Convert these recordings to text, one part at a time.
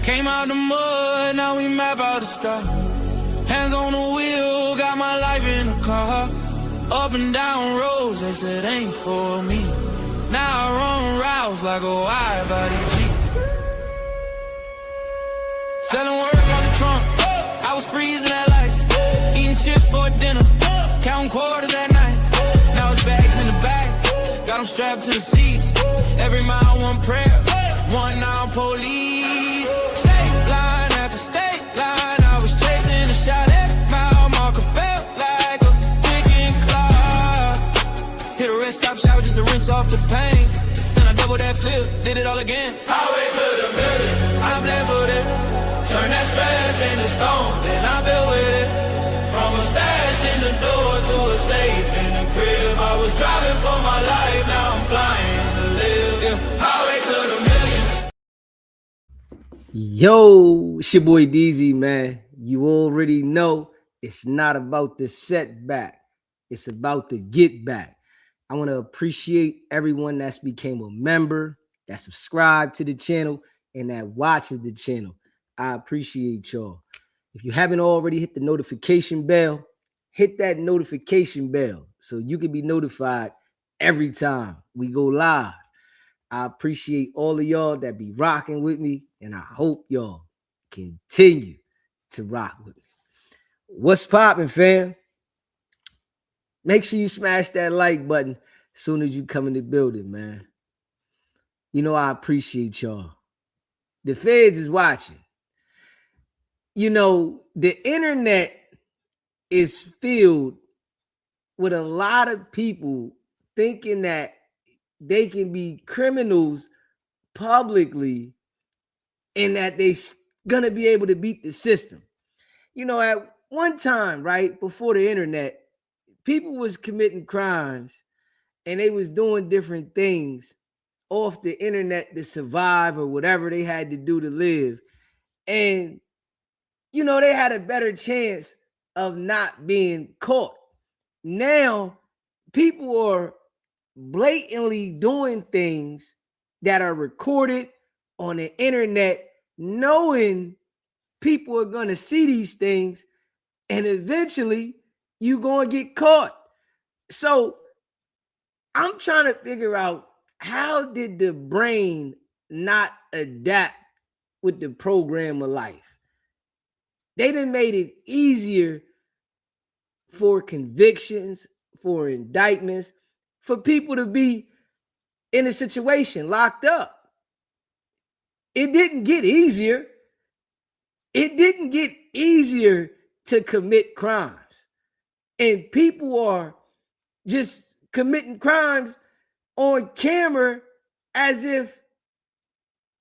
Came out the mud, now we map out the stuff. Hands on the wheel, got my life in the car. Up and down roads, they said ain't for me. Now I run routes like a wide body Jeep. Selling work out the trunk, I was freezing at lights. Eating chips for dinner, counting quarters at night. Now it's bags in the back, got them strapped to the seats. Every mile one prayer, one now police. State line after state line, I was chasing a shot at mile marker, felt like a ticking clock. Hit a rest stop shower just to rinse off the pain. Then I double that flip, did it all again. Highway to the million, I'm leveled it. Turn that stress into stone, then I built with it. From a stash in the door to a safe in the crib. I was driving for my life, now I'm flying to live. Yeah. Highway to the million. Yo, it's your boy DZ, man. You already know it's not about the setback. It's about the get back. I want to appreciate everyone that's became a member, that subscribed to the channel, and that watches the channel. I appreciate y'all. If you haven't already hit the notification bell, hit that notification bell so you can be notified every time we go live. I appreciate all of y'all that be rocking with me, and I hope y'all continue to rock with me. What's poppin', fam? Make sure you smash that like button as soon as you come in the building, man. You know I appreciate y'all. The feds is watching. You know, the internet is filled with a lot of people thinking that they can be criminals publicly and that they gonna be able to beat the system. You know, at one time, right, before the internet, people was committing crimes and they was doing different things off the internet to survive or whatever they had to do to live. And you know, they had a better chance of not being caught. Now, people are blatantly doing things that are recorded on the internet, knowing people are going to see these things, and eventually you're going to get caught. So I'm trying to figure out, how did the brain not adapt with the program of life? They done made it easier for convictions, for indictments, for people to be in a situation locked up. It didn't get easier. It didn't get easier to commit crimes. And people are just committing crimes on camera as if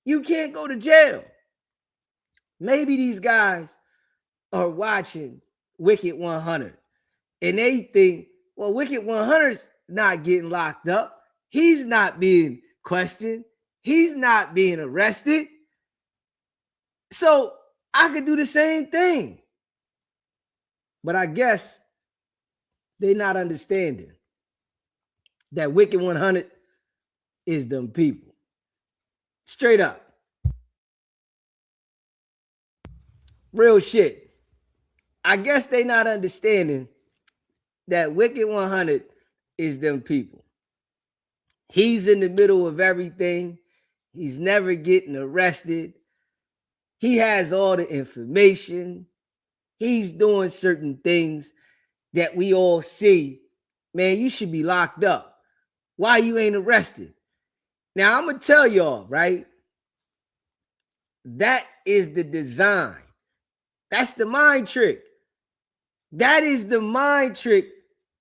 you can't go to jail. Maybe these guys are watching Wicked100 and they think, well, Wicked100's not getting locked up. He's not being questioned. He's not being arrested. So I could do the same thing. But I guess they're not understanding that Wicked100 is them people. Straight up. Real shit. I guess they not understanding that Wicked100 is them people. He's in the middle of everything. He's never getting arrested. He has all the information. He's doing certain things that we all see. Man, you should be locked up. Why you ain't arrested? Now, I'm going to tell y'all, right? That is the design. That's the mind trick. That is the mind trick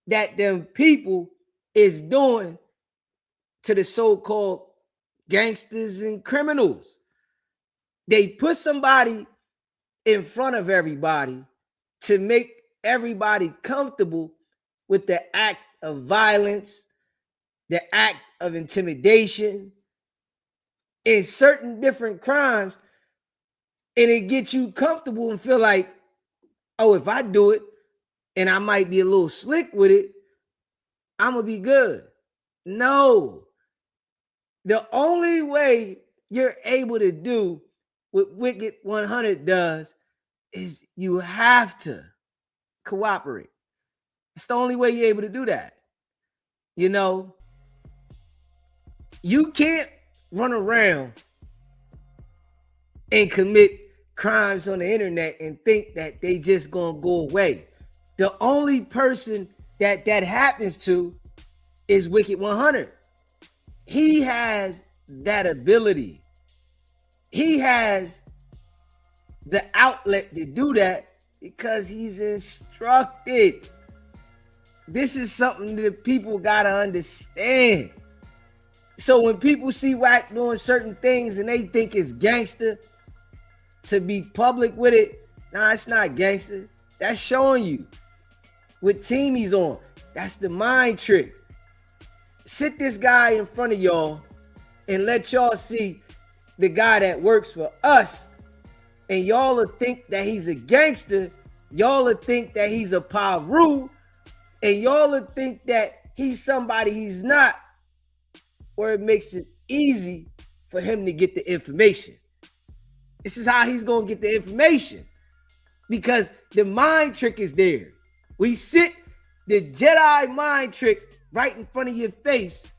that them people is doing to the so-called gangsters and criminals. They put somebody in front of everybody to make everybody comfortable with the act of violence, the act of intimidation, in certain different crimes, and it gets you comfortable and feel like, oh, if I do it and I might be a little slick with it, I'm gonna be good. No. The only way you're able to do what Wicked 100 does is you have to cooperate. It's the only way you're able to do that. You know, you can't run around and commit crimes on the internet and think that they just gonna go away. The only person that happens to is Wicked 100. He has that ability. He has the outlet to do that because he's instructed. This is something that people gotta understand. So when people see Wack doing certain things and they think it's gangster to be public with it, nah, it's not gangster. That's showing you what team he's on. That's the mind trick. Sit this guy in front of y'all and let y'all see the guy that works for us, and y'all will think that he's a gangster. Y'all will think that he's a Paru, and y'all will think that he's somebody he's not, where it makes it easy for him to get the information. This is how he's going to get the information, because the mind trick is there. We sit the Jedi mind trick right in front of your face,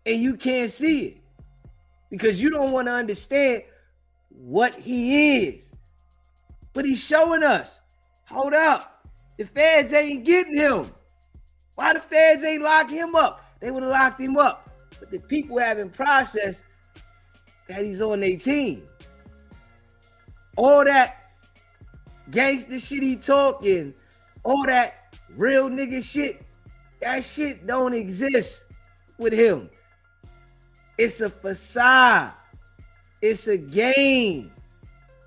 and you can't see it because you don't want to understand what he is. But he's showing us, hold up, the feds ain't getting him. Why the feds ain't locking him up? They would have locked him up. But the people haven't processed that he's on their team. All that gangster shit he talking, all that real nigga shit, that shit don't exist with him. It's a facade. It's a game.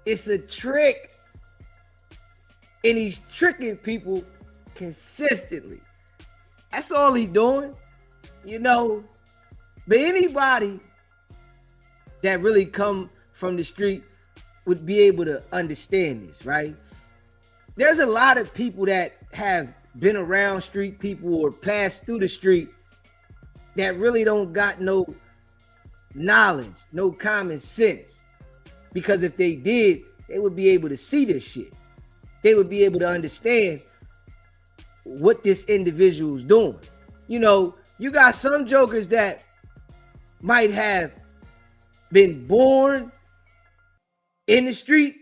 It's a trick. And he's tricking people consistently. That's all he's doing. You know, but anybody that really come from the street would be able to understand this, right? There's a lot of people that have been around street people or passed through the street that really don't got no knowledge, no common sense. Because if they did, they would be able to see this shit. They would be able to understand what this individual's doing. You know, you got some jokers that might have been born in the street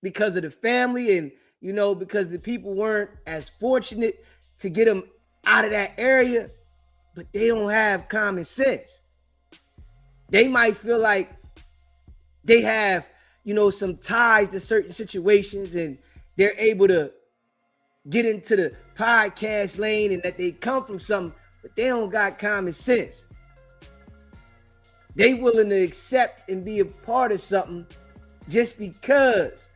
because of the family, and you know, because the people weren't as fortunate to get them out of that area, but they don't have common sense. They might feel like they have, you know, some ties to certain situations and they're able to get into the podcast lane and that they come from something, but they don't got common sense. They willing to accept and be a part of something just because,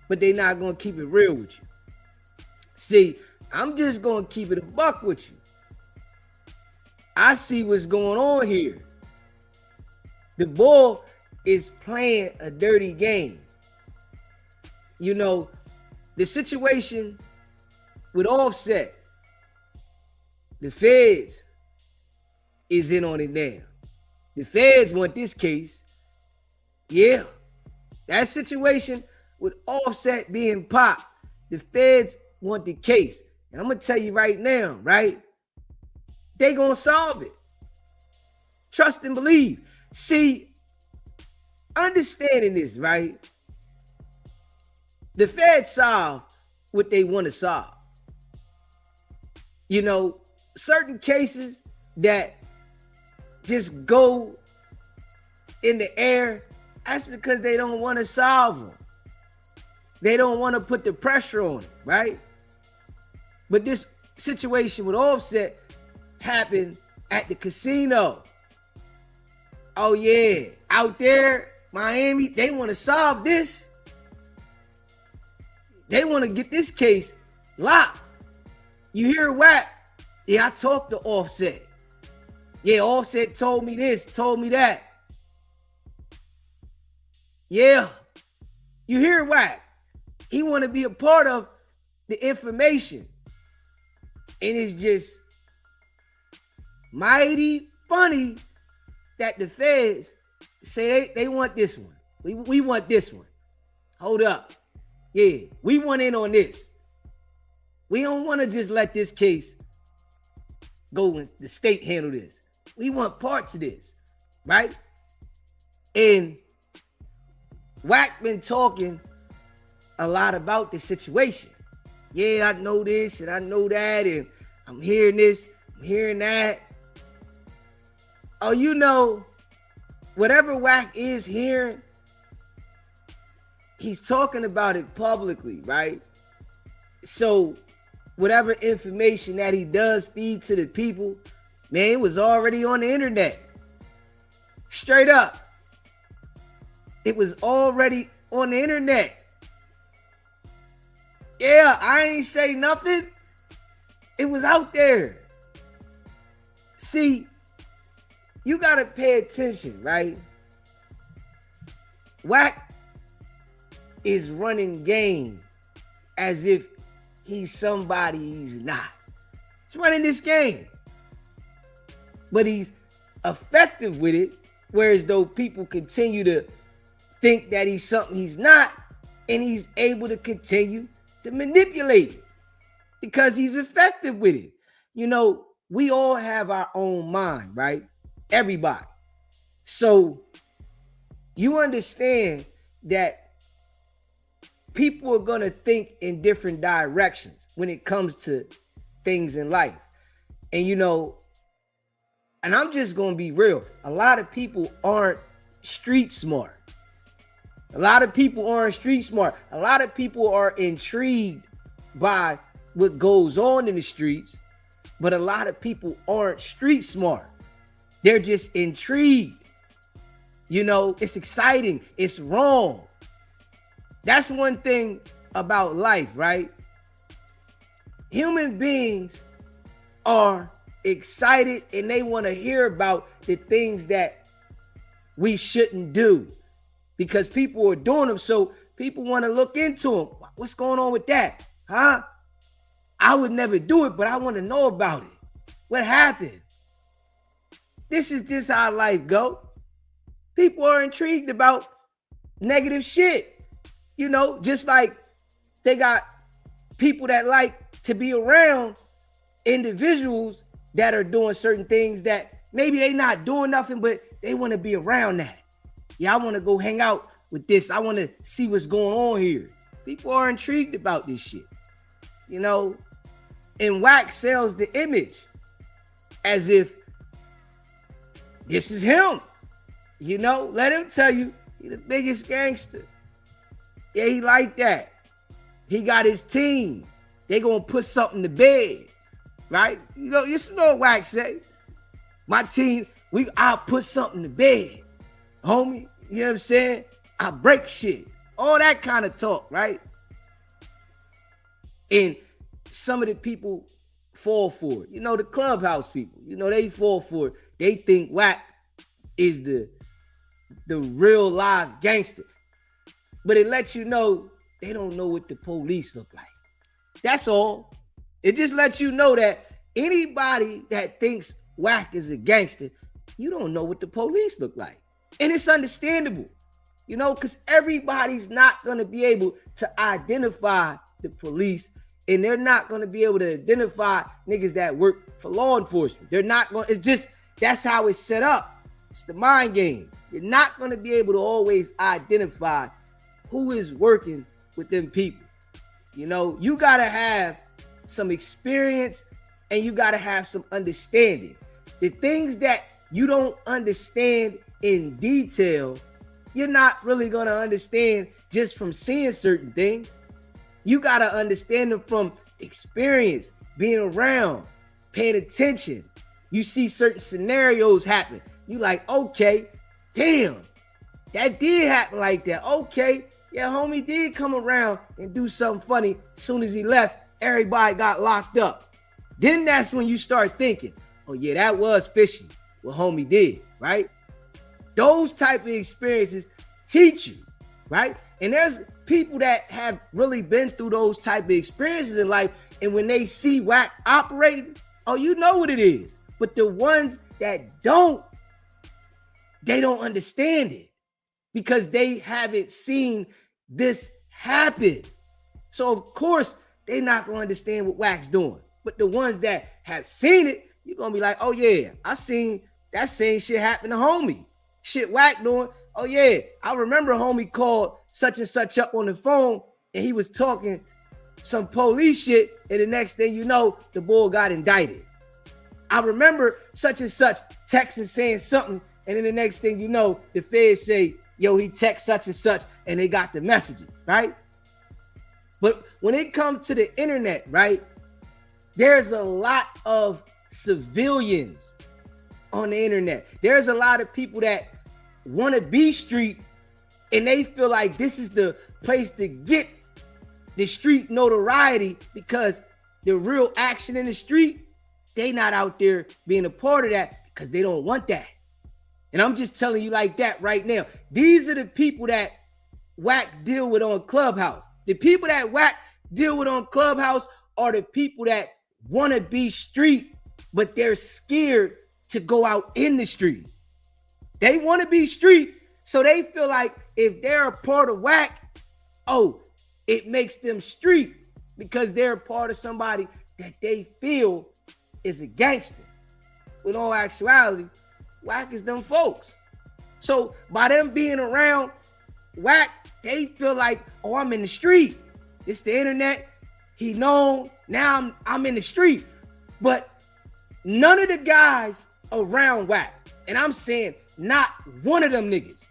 but they not going to keep it real with you. See, I'm just going to keep it a buck with you. I see what's going on here. The boy is playing a dirty game. You know, the situation with Offset, the feds is in on it now. The feds want this case. Yeah, that situation with Offset being popped, the feds want the case. And I'm going to tell you right now, right? They going to solve it. Trust and believe. See, understanding this, right? The feds solve what they want to solve. You know, certain cases that just go in the air, that's because they don't want to solve them. They don't want to put the pressure on it, right? But this situation with Offset happened at the casino. Oh yeah, out there, Miami, they want to solve this. They want to get this case locked. You hear Wack? Yeah, I talked to Offset. Yeah, Offset told me this, told me that. Yeah, you hear Wack? He want to be a part of the information. And it's just mighty funny that the feds Say they want this one. We want this one. Hold up. Yeah, we want in on this. We don't want to just let this case go and the state handle this. We want parts of this, right? And Wack been talking a lot about the situation. Yeah, I know this and I know that, and I'm hearing this, I'm hearing that. Oh, you know, whatever Wack is hearing, he's talking about it publicly, right? So whatever information that he does feed to the people, man, it was already on the internet. Straight up. It was already on the internet. Yeah, I ain't say nothing. It was out there. See, you gotta pay attention, right? Wack is running game as if he's somebody he's not. He's running this game. But he's effective with it, whereas though people continue to think that he's something he's not, and he's able to continue to manipulate it because he's effective with it. You know, we all have our own mind, right? Everybody. So you understand that people are going to think in different directions when it comes to things in life. And, you know, and I'm just going to be real. A lot of people aren't street smart. A lot of people aren't street smart. A lot of people are intrigued by what goes on in the streets, but a lot of people aren't street smart. They're just intrigued. You know, it's exciting. It's wrong. That's one thing about life, right? Human beings are excited and they want to hear about the things that we shouldn't do because people are doing them. So people want to look into them. What's going on with that? Huh? I would never do it, but I want to know about it. What happened? This is just how life go. People are intrigued about negative shit. You know, just like they got people that like to be around individuals that are doing certain things that maybe they not doing nothing, but they want to be around that. Yeah, I want to go hang out with this. I want to see what's going on here. People are intrigued about this shit. You know, and Wack sells the image as if this is him. You know, let him tell you he the biggest gangster. Yeah, he like that. He got his team. They gonna put something to bed, right? You know what Wack say. My team, I'll put something to bed, homie. You know what I'm saying? I break shit. All that kind of talk, right? And some of the people fall for it. You know, the clubhouse people, you know, they fall for it. They think Wack is the real live gangster. But it lets you know they don't know what the police look like. That's all. It just lets you know that anybody that thinks Wack is a gangster, you don't know what the police look like. And it's understandable, you know, because everybody's not going to be able to identify the police, and they're not going to be able to identify niggas that work for law enforcement. They're not going, it's just, that's how it's set up. It's the mind game. You're not going to be able to always identify who is working with them people. You know, you got to have some experience and you got to have some understanding. The things that you don't understand in detail, you're not really going to understand just from seeing certain things. You got to understand them from experience, being around, paying attention. You see certain scenarios happen. You like, okay, damn, that did happen like that. Okay, yeah, homie did come around and do something funny. As soon as he left, everybody got locked up. Then that's when you start thinking, oh yeah, that was fishy, what homie did, right? Those type of experiences teach you, right? And there's people that have really been through those type of experiences in life, and when they see Wack operating, oh, you know what it is. But the ones that don't, they don't understand it because they haven't seen this happen. So of course they're not gonna understand what Wack's doing. But the ones that have seen it, you're gonna be like, oh yeah, I seen that same shit happen to homie. Shit Wack doing. Oh yeah, I remember homie called such and such up on the phone and he was talking some police shit, and the next thing you know, the boy got indicted. I remember such and such texting saying something, and then the next thing you know, the feds say, yo, he text such and such, and they got the messages, right? But when it comes to the internet, right, there's a lot of civilians on the internet. There's a lot of people that want to be street, and they feel like this is the place to get the street notoriety because the real action in the street, they not out there being a part of that because they don't want that. And I'm just telling you like that right now. These are the people that Wack deal with on Clubhouse. The people that Wack deal with on Clubhouse are the people that want to be street, but they're scared to go out in the street. They want to be street, so they feel like if they're a part of Wack, oh, it makes them street because they're a part of somebody that they feel is a gangster. With all actuality, Wack is them folks. So by them being around Wack, they feel like, oh, I'm in the street. It's the internet. He known. Now I'm in the street. But none of the guys around Wack, and I'm saying not one of them niggas,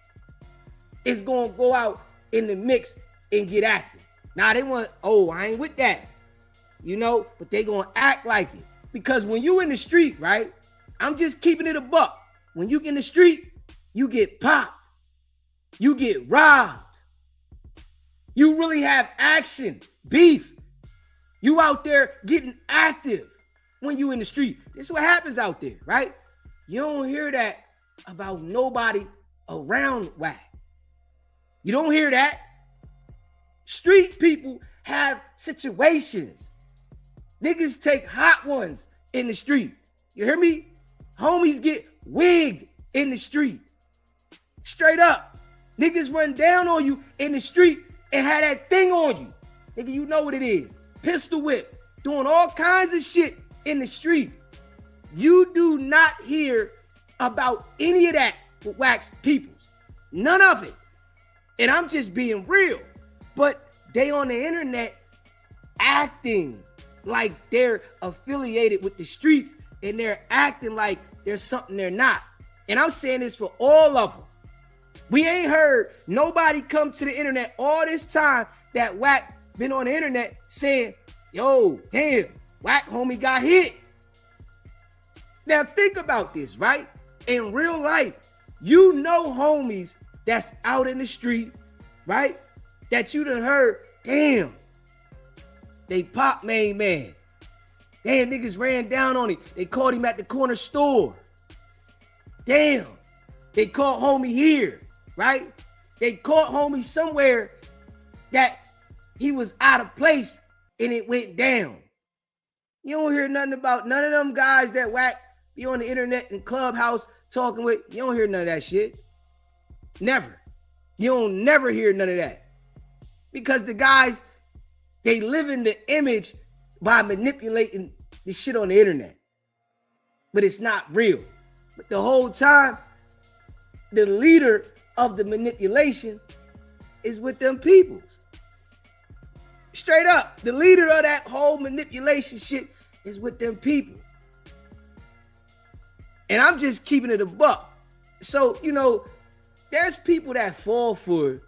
is going to go out in the mix and get active. Now they want, oh, I ain't with that, you know, but they gonna act like it. Because when you in the street, right, I'm just keeping it a buck. When you in the street, you get popped, you get robbed, you really have action, beef. You out there getting active when you in the street. This is what happens out there, right? You don't hear that about nobody around Wack. You don't hear that. Street people have situations. Niggas take hot ones in the street. You hear me? Homies get wigged in the street. Straight up. Niggas run down on you in the street and have that thing on you. Nigga, you know what it is. Pistol whip. Doing all kinds of shit in the street. You do not hear about any of that with Wack's peoples. None of it. And I'm just being real. But they on the internet acting like they're affiliated with the streets, and they're acting like there's something they're not. And I'm saying this for all of them. We ain't heard nobody come to the internet all this time that Wack been on the internet saying, yo, damn, Wack homie got hit. Now think about this, right? In real life, you know homies that's out in the street, right? That you done heard, damn, they popped main man. Damn, niggas ran down on him. They caught him at the corner store. Damn, they caught homie here, right? They caught homie somewhere that he was out of place and it went down. You don't hear nothing about none of them guys that Wack be on the internet and Clubhouse talking with. You don't hear none of that shit. Never. You don't never hear none of that. Because the guys, they live in the image by manipulating the shit on the internet. But it's not real. But the whole time, the leader of the manipulation is with them peoples. Straight up, the leader of that whole manipulation shit is with them people. And I'm just keeping it a buck. So, you know, there's people that fall for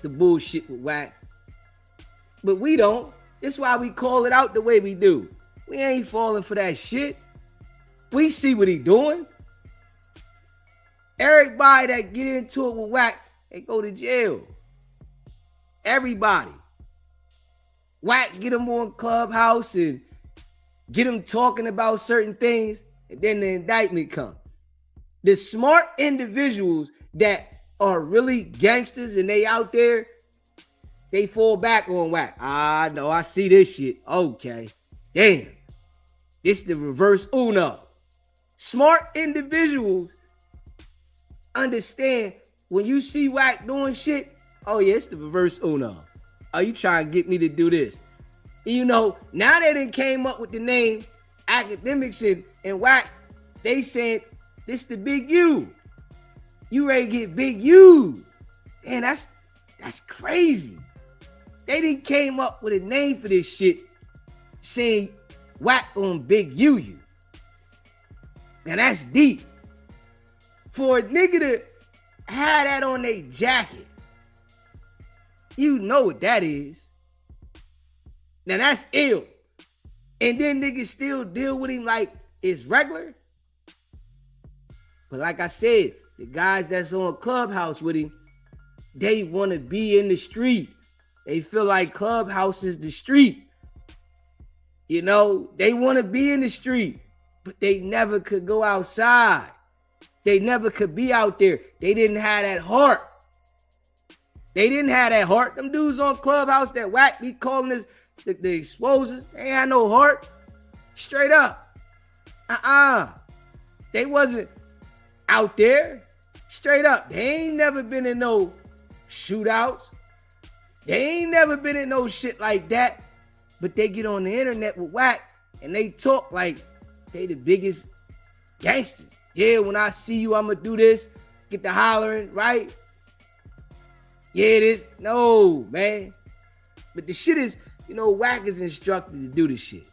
the bullshit with Wack, but we don't. That's why we call it out the way we do. We ain't falling for that shit. We see what he doing. Everybody that get into it with Wack, they go to jail. Everybody. Wack get them on Clubhouse and get them talking about certain things, and then the indictment come. The smart individuals that are really gangsters and they out there, they fall back on Wack. Ah, no, I see this shit. Okay. Damn. This the reverse Uno. Smart individuals understand when you see Wack doing shit, oh yeah, it's the reverse Uno. Are you trying to get me to do this? You know, now they done came up with the name Academics and Wack. They said, this the big U. You ready to get big U. Man, that's crazy. They done came up with a name for this shit saying Wack on big U. Now that's deep. For a nigga to have that on their jacket, you know what that is. Now that's ill. And then niggas still deal with him like it's regular. But like I said, the guys that's on Clubhouse with him, they want to be in the street. They feel like Clubhouse is the street. You know, they want to be in the street, but they never could go outside. They never could be out there. They didn't have that heart. They didn't have that heart. Them dudes on Clubhouse that Wack be calling this the exposers, they ain't had no heart. Straight up. They wasn't out there. Straight up. They ain't never been in no shootouts. They ain't never been in no shit like that. But they get on the internet with Wack and they talk like they the biggest gangsters. Yeah, when I see you, I'ma do this. Get the hollering, right? Yeah, it is. No, man. But the shit is, you know, Wack is instructed to do this shit.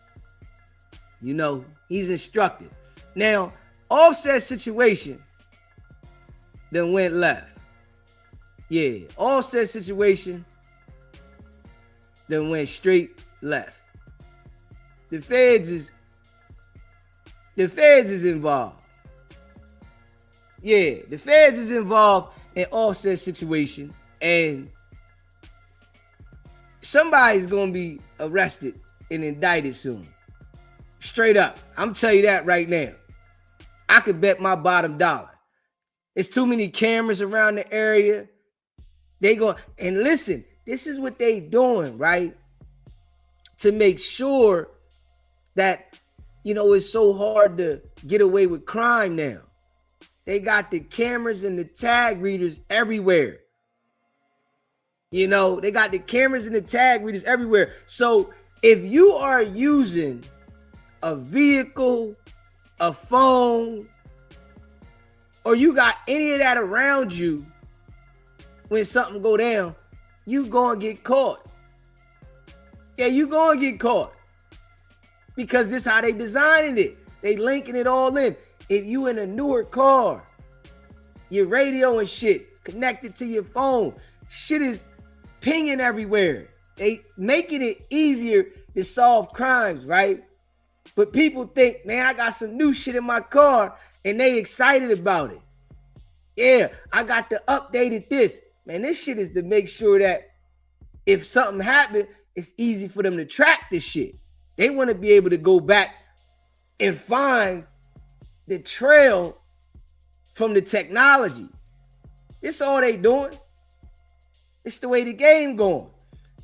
You know, he's instructed. Now, Offset situation then went left. Yeah, Offset situation then went straight left. The feds is involved. Yeah, the feds is involved in Offset situation, and somebody's gonna be arrested and indicted soon. Straight up. I'm telling you that right now. I could bet my bottom dollar. There's too many cameras around the area. They go, and listen, this is what they doing, right? To make sure that, you know, it's so hard to get away with crime now. They got the cameras and the tag readers everywhere. You know, they got the cameras and the tag readers everywhere. So if you are using a vehicle, a phone, or you got any of that around you when something go down, you gonna get caught. Yeah, you gonna get caught. Because this how they designing it. They linking it all in. If you in a newer car, your radio and shit connected to your phone, shit is pinging everywhere. They making it easier to solve crimes, right? But people think, man, I got some new shit in my car, and they excited about it. Yeah, I got the updated this. Man, this shit is to make sure that if something happened, it's easy for them to track this shit. They want to be able to go back and find the trail from the technology. This all they doing. It's the way the game going,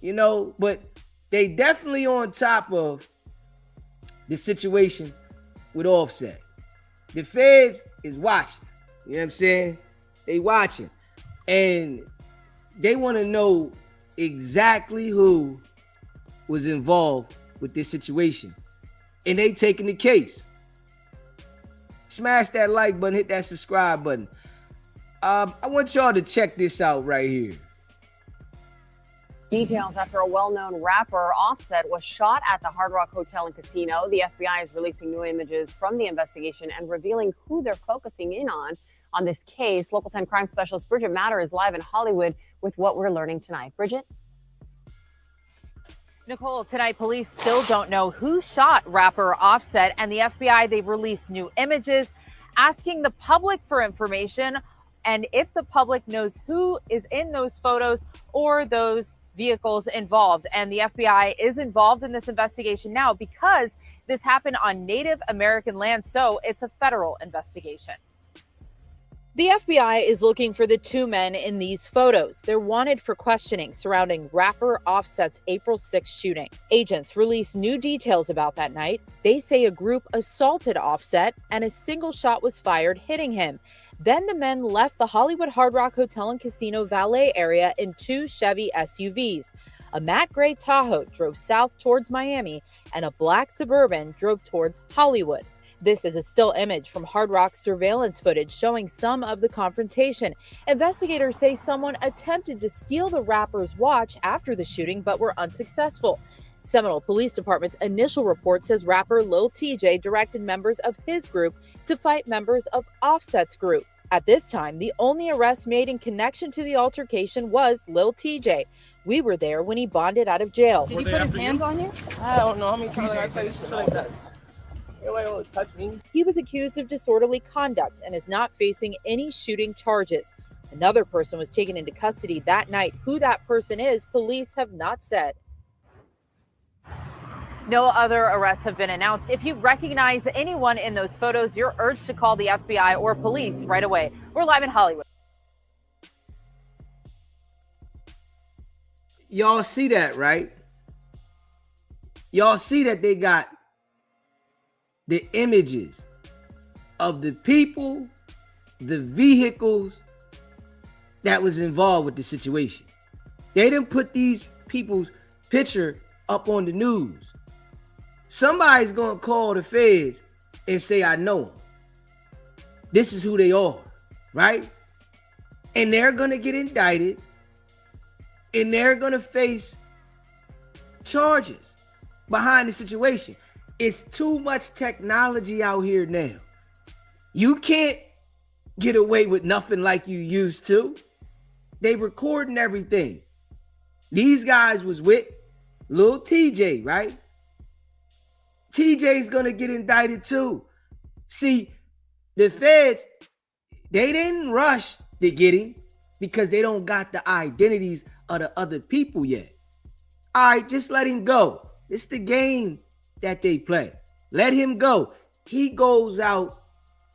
you know, but they definitely on top of the situation with Offset. The feds is watching, you know what I'm saying? They watching, and they want to know exactly who was involved with this situation, and they taking the case. Smash that like button, hit that subscribe button. I want y'all to check this out right here. Details after a well-known rapper, Offset, was shot at the Hard Rock Hotel and Casino. The FBI is releasing new images from the investigation and revealing who they're focusing in on this case. Local 10 crime specialist Bridget Matter is live in Hollywood with what we're learning tonight. Bridget? Nicole, tonight police still don't know who shot rapper Offset, and the FBI, they've released new images asking the public for information and if the public knows who is in those photos or those vehicles involved. And the FBI is involved in this investigation now because this happened on Native American land, so it's a federal investigation. The FBI is looking for the two men in these photos. They're wanted for questioning surrounding rapper Offset's April 6th shooting. Agents released new details about that night. They say a group assaulted Offset and a single shot was fired, hitting him. Then the men left the Hollywood Hard Rock Hotel and Casino valet area in 2 Chevy SUVs. A matte gray Tahoe drove south towards Miami, and a black Suburban drove towards Hollywood. This is a still image from Hard Rock's surveillance footage showing some of the confrontation. Investigators say someone attempted to steal the rapper's watch after the shooting but were unsuccessful. Seminole Police Department's initial report says rapper Lil TJ directed members of his group to fight members of Offset's group. At this time, the only arrest made in connection to the altercation was Lil TJ. We were there when he bonded out of jail. Did he put his hands on you? I don't know how many times I say shit like that. Nobody will touch me. He was accused of disorderly conduct and is not facing any shooting charges. Another person was taken into custody that night. Who that person is, police have not said. No other arrests have been announced. If you recognize anyone in those photos, you're urged to call the FBI or police right away. We're live in Hollywood. Y'all see that, right? Y'all see that they got the images of the people, the vehicles that was involved with the situation. They didn't put these people's picture up on the news. Somebody's going to call the feds and say, I know them. This is who they are, right? And they're going to get indicted and they're going to face charges behind the situation. It's too much technology out here now. You can't get away with nothing like you used to. They recording everything. These guys was with Lil TJ, right? TJ's gonna get indicted too. See, the feds, they didn't rush to get him because they don't got the identities of the other people yet. All right, just let him go. It's the game that they play. Let him go. He goes out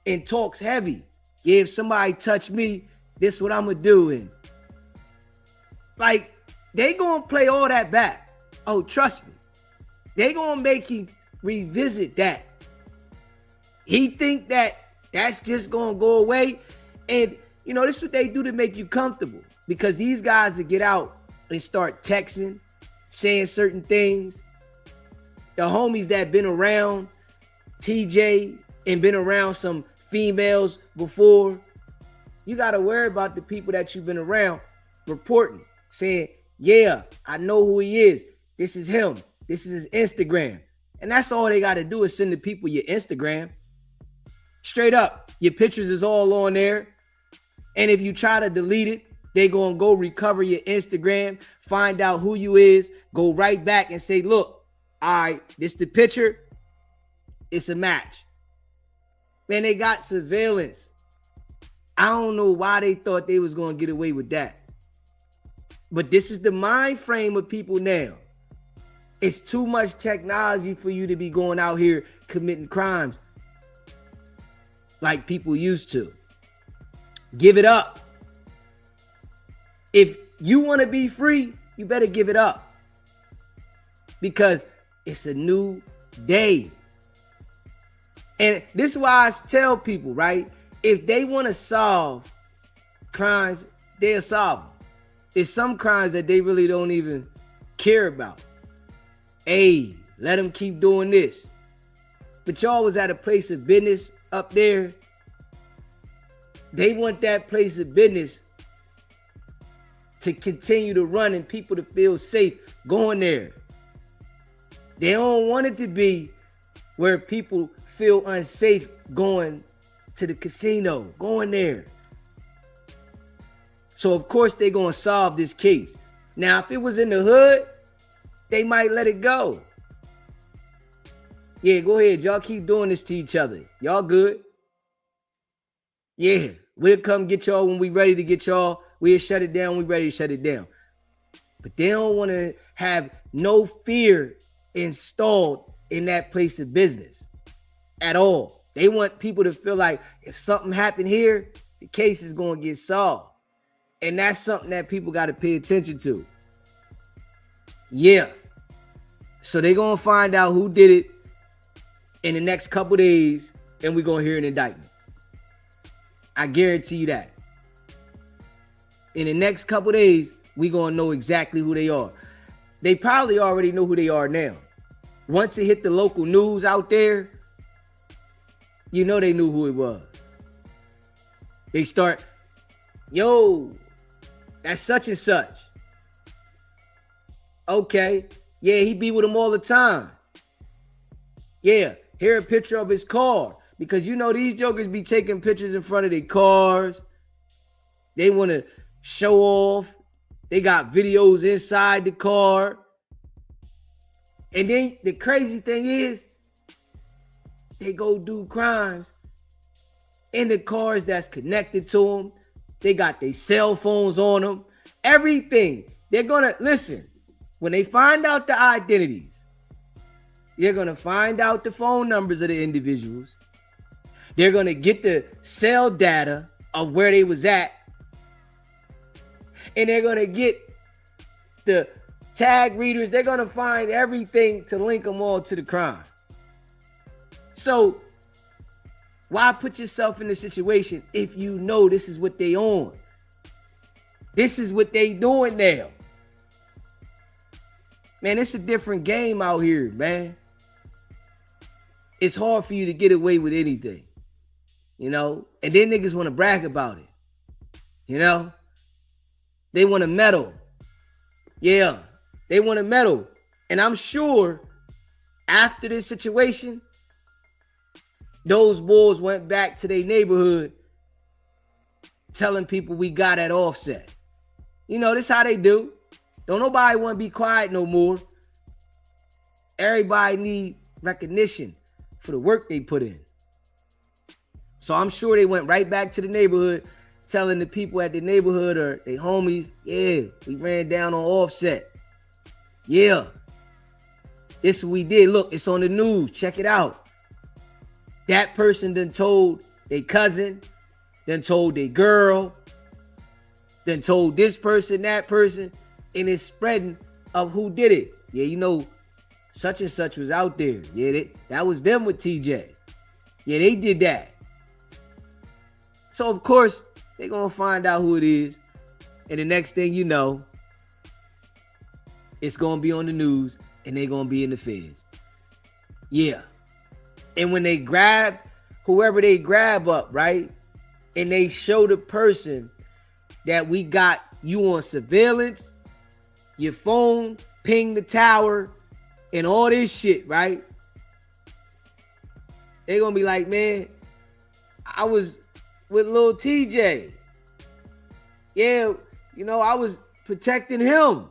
and talks heavy. Yeah, if somebody touch me, this what I'm gonna do. And like, they gonna play all that back. Oh, trust me. They gonna make him revisit that. He think that that's just gonna go away. And you know, this is what they do to make you comfortable, because these guys that get out and start texting, saying certain things. The homies that been around TJ and been around some females before, you got to worry about the people that you've been around reporting, saying, yeah, I know who he is. This is him. This is his Instagram. And that's all they got to do is send the people your Instagram. Straight up, your pictures is all on there. And if you try to delete it, they going to go recover your Instagram, find out who you is, go right back and say, look, all right, this the picture. It's a match. Man, they got surveillance. I don't know why they thought they was going to get away with that. But this is the mind frame of people now. It's too much technology for you to be going out here committing crimes like people used to. Give it up. If you want to be free, you better give it up. Because it's a new day. And this is why I tell people, right? If they want to solve crimes, they'll solve them. It's some crimes that they really don't even care about. Hey, let them keep doing this. But y'all was at a place of business up there. They want that place of business to continue to run and people to feel safe going there. They don't want it to be where people feel unsafe going to the casino, going there. So of course they're going to solve this case. Now, if it was in the hood, they might let it go. Yeah, go ahead. Y'all keep doing this to each other. Y'all good? Yeah, we'll come get y'all when we ready to get y'all. We'll shut it down. We ready to shut it down. But they don't want to have no fear installed in that place of business at all. They want people to feel like if something happened here, the case is going to get solved. And that's something that people got to pay attention to. Yeah. So they're going to find out who did it in the next couple days, and we're going to hear an indictment. I guarantee you that. In the next couple days, we gonna know exactly who they are. They probably already know who they are now. Once it hit the local news out there, you know they knew who it was. They start, yo, that's such and such. Okay, yeah, he be with him all the time. Yeah, here a picture of his car. Because you know these jokers be taking pictures in front of their cars. They want to show off. They got videos inside the car. And then the crazy thing is, they go do crimes in the cars that's connected to them. They got their cell phones on them. Everything. They're gonna, listen, when they find out the identities, they're gonna find out the phone numbers of the individuals. They're gonna get the cell data of where they was at. And they're gonna get the tag readers. They're gonna find everything to link them all to the crime. So why put yourself in this situation if you know this is what they on? This is what they doing now. Man, it's a different game out here, man. It's hard for you to get away with anything, you know? And then niggas want to brag about it, you know? They want to medal. Yeah, they want to medal. And I'm sure after this situation, those boys went back to their neighborhood telling people we got at Offset. You know, this how they do. Don't nobody want to be quiet no more. Everybody need recognition for the work they put in. So I'm sure they went right back to the neighborhood telling the people at the neighborhood or their homies, yeah, we ran down on Offset. Yeah, this is what we did. Look, it's on the news. Check it out. That person done told their cousin, done told their girl, done told this person, that person, and it's spreading of who did it. Yeah, you know, such and such was out there. Yeah, that was them with TJ. Yeah, they did that. So, of course, they're going to find out who it is. And the next thing you know, it's going to be on the news and they're going to be in the feds. Yeah. And when they grab whoever they grab up, right? And they show the person that we got you on surveillance, your phone, ping the tower, and all this shit, right? They're going to be like, man, I was with Lil TJ. Yeah, you know, I was protecting him,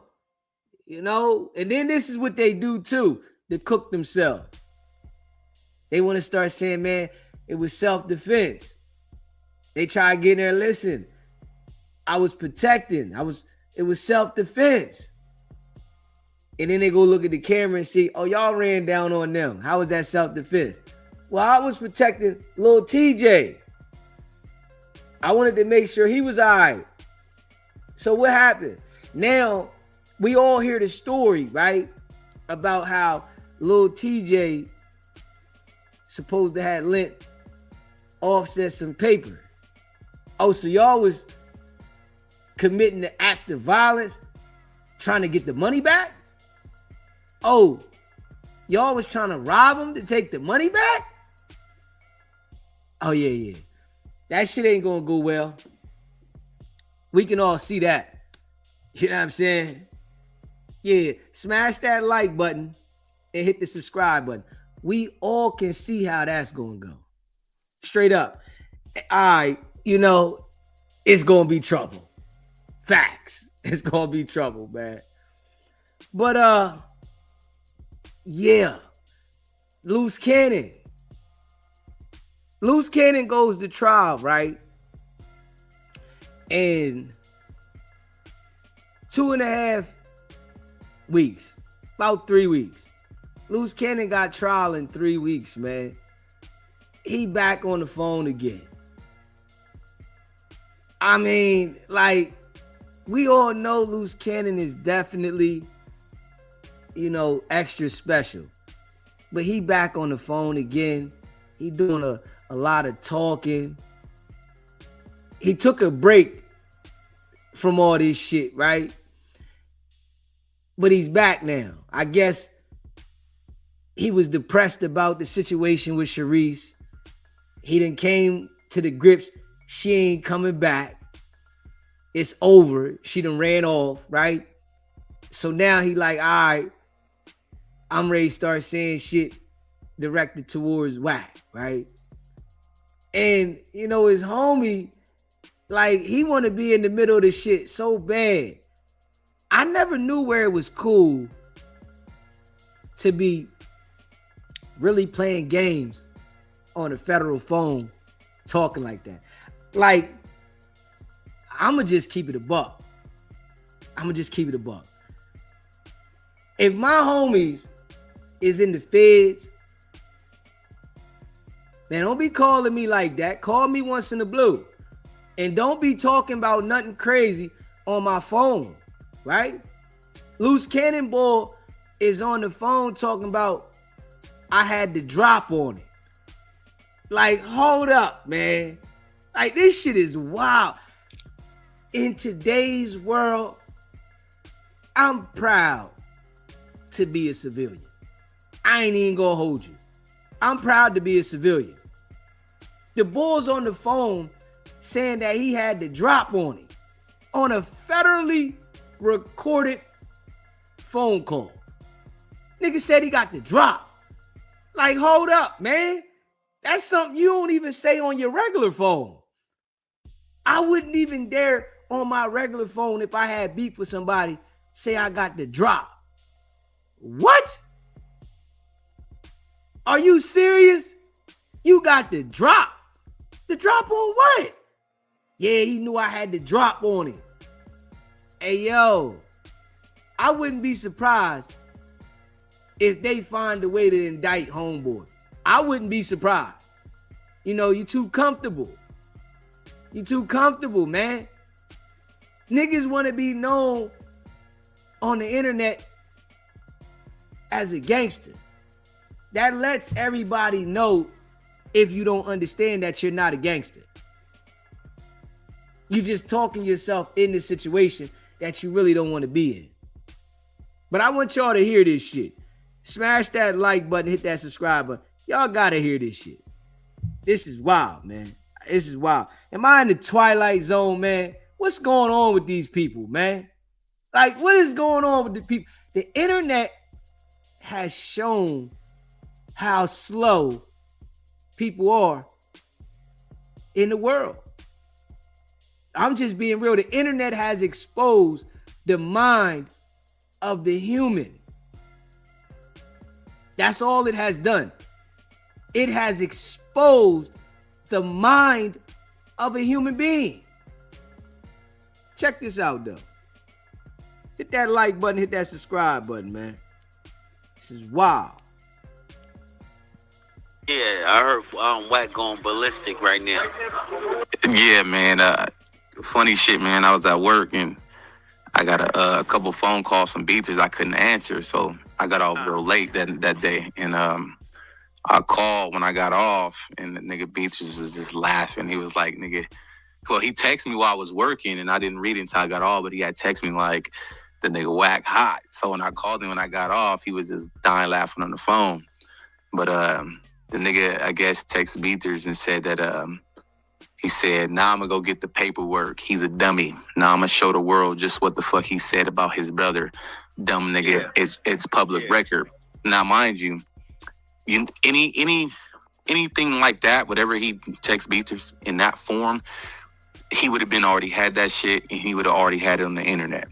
you know? And then this is what they do too, to cook themselves. They want to start saying, man, it was self-defense. They try to get in there, listen, I was protecting. It was self-defense. And then they go look at the camera and see, oh, y'all ran down on them. How was that self-defense? Well, I was protecting Lil TJ. I wanted to make sure he was all right. So what happened? Now, we all hear the story, right? About how Lil TJ supposed to have lent Offset some paper. Oh, so y'all was committing the act of violence, trying to get the money back? Oh, y'all was trying to rob him to take the money back? Oh, yeah. That shit ain't gonna go well. We can all see that. You know what I'm saying? Yeah, smash that like button and hit the subscribe button. We all can see how that's gonna go. Straight up. All right, you know, it's gonna be trouble. Facts. It's gonna be trouble, man. But yeah. Luce Cannon. Luce Cannon goes to trial, right? And 2.5 weeks, about 3 weeks. Luce Cannon got trial in 3 weeks, man. He back on the phone again. I mean, like, we all know Luce Cannon is definitely, you know, extra special. But he back on the phone again. He doing a lot of talking. he took a break from all this shit, right? But he's back now. I guess he was depressed about the situation with Sharice. He done came to the grips. She ain't coming back. It's over. She done ran off, right? So now he like, all right, I'm ready to start saying shit directed towards Wack, right? And, you know, his homie, like, he want to be in the middle of the shit so bad. I never knew where it was cool to be really playing games on a federal phone, talking like that. Like, I'ma just keep it a buck. If my homies is in the feds, man, don't be calling me like that. Call me once in the blue. And don't be talking about nothing crazy on my phone, right? Luce Cannonball is on the phone talking about I had to drop on it. Like, hold up, man. Like, this shit is wild. In today's world, I'm proud to be a civilian. I ain't even gonna hold you. I'm proud to be a civilian. The bull's on the phone saying that he had to drop on it on a federally recorded phone call. Nigga said he got the drop. Like, hold up, man. That's something you don't even say on your regular phone. I wouldn't even dare on my regular phone, if I had beef with somebody, say I got the drop. What? Are you serious? You got the drop. The drop on what? Yeah, he knew I had the drop on it. Hey, yo, I wouldn't be surprised if they find a way to indict homeboy. I wouldn't be surprised. You know, you too comfortable. You too comfortable, man. Niggas want to be known on the internet as a gangster. That lets everybody know if you don't understand that you're not a gangster. You just talking yourself in the situation that you really don't want to be in. But I want y'all to hear this shit. Smash that like button, hit that subscribe button. Y'all gotta hear this shit. This is wild, man. This is wild. Am I in the twilight zone, man? What's going on with these people, man? Like, what is going on with the people? The internet has shown how slow people are in the world. I'm just being real. The internet has exposed the mind of the human. That's all it has done. It has exposed the mind of a human being. Check this out, though. Hit that like button, hit that subscribe button, man. This is wild. Yeah, I heard Wack going ballistic right now. Yeah, man. Funny shit, man. I was at work and I got a couple phone calls from beaters I couldn't answer, so I got off real late that day. And I called when I got off, and the nigga beaters was just laughing. He was like, nigga, well, he texted me while I was working, and I didn't read it until I got off, but he had texted me like, the nigga Wack hot. So when I called him when I got off, he was just dying laughing on the phone. But the nigga, I guess, texted beaters and said that he said, now I'm gonna go get the paperwork. He's a dummy. Now I'm gonna show the world just what the fuck he said about his brother. Dumb nigga. Yeah. It's public record. Now, mind you, anything like that, whatever he texts beaters in that form, he would have been already had that shit, and he would have already had it on the internet.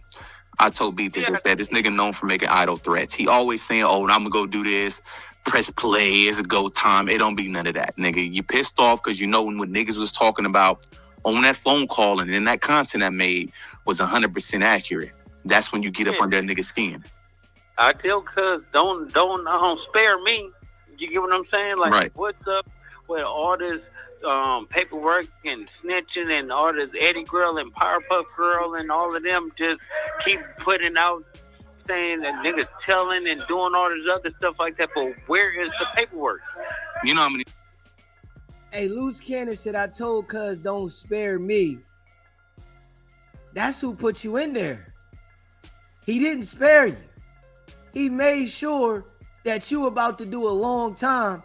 I told beaters, I said, this nigga known for making idle threats. He always saying, oh, I'm gonna go do this. Press play, it's a go time. It don't be none of that, nigga. You pissed off because you know what niggas was talking about on that phone call and then that content I made was 100% accurate. That's when you get up under that nigga's skin. I tell cuz don't spare me. You get what I'm saying? Like, right. What's up with all this paperwork and snitching and all this Eddie Girl and Powerpuff Girl and all of them just keep putting out saying that niggas telling and doing all this other stuff like that, but where is the paperwork? You know how many? Hey, Luce Cannon said, I told cuz don't spare me. That's who put you in there. He didn't spare you. He made sure that you about to do a long time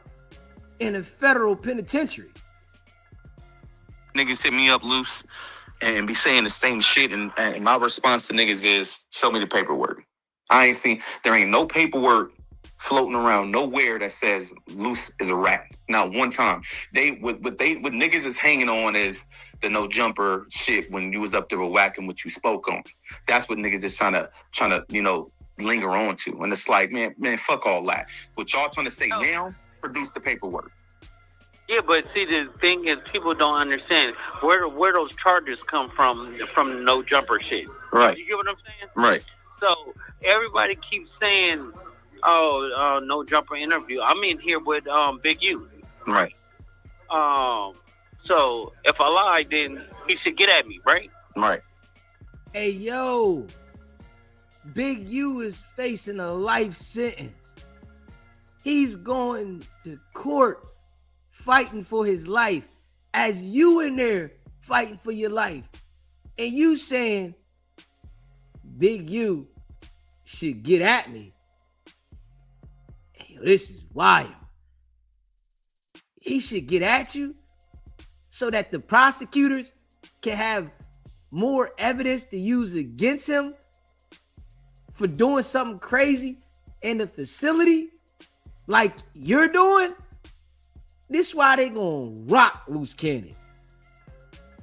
in a federal penitentiary. Niggas hit me up, Luce, and be saying the same shit, and my response to niggas is, show me the paperwork. There ain't no paperwork floating around nowhere that says Luce is a rat. Not one time. What niggas is hanging on is the no jumper shit when you was up there whacking what you spoke on. That's what niggas is trying to linger on to. And it's like, man, fuck all that. What y'all trying to say now, produce the paperwork. Yeah, but see, the thing is, people don't understand where those charges come from the no jumper shit. Right. You get what I'm saying? Right. So everybody keeps saying, "Oh, no jumper interview." I'm in here with Big U. Right. So if I lie, then he should get at me, right? Right. Hey, yo, Big U is facing a life sentence. He's going to court fighting for his life as you in there fighting for your life. And you saying Big U should get at me. Hey, yo, this is wild. He should get at you so that the prosecutors can have more evidence to use against him for doing something crazy in the facility like you're doing. This is why they gonna rock Luce Cannon.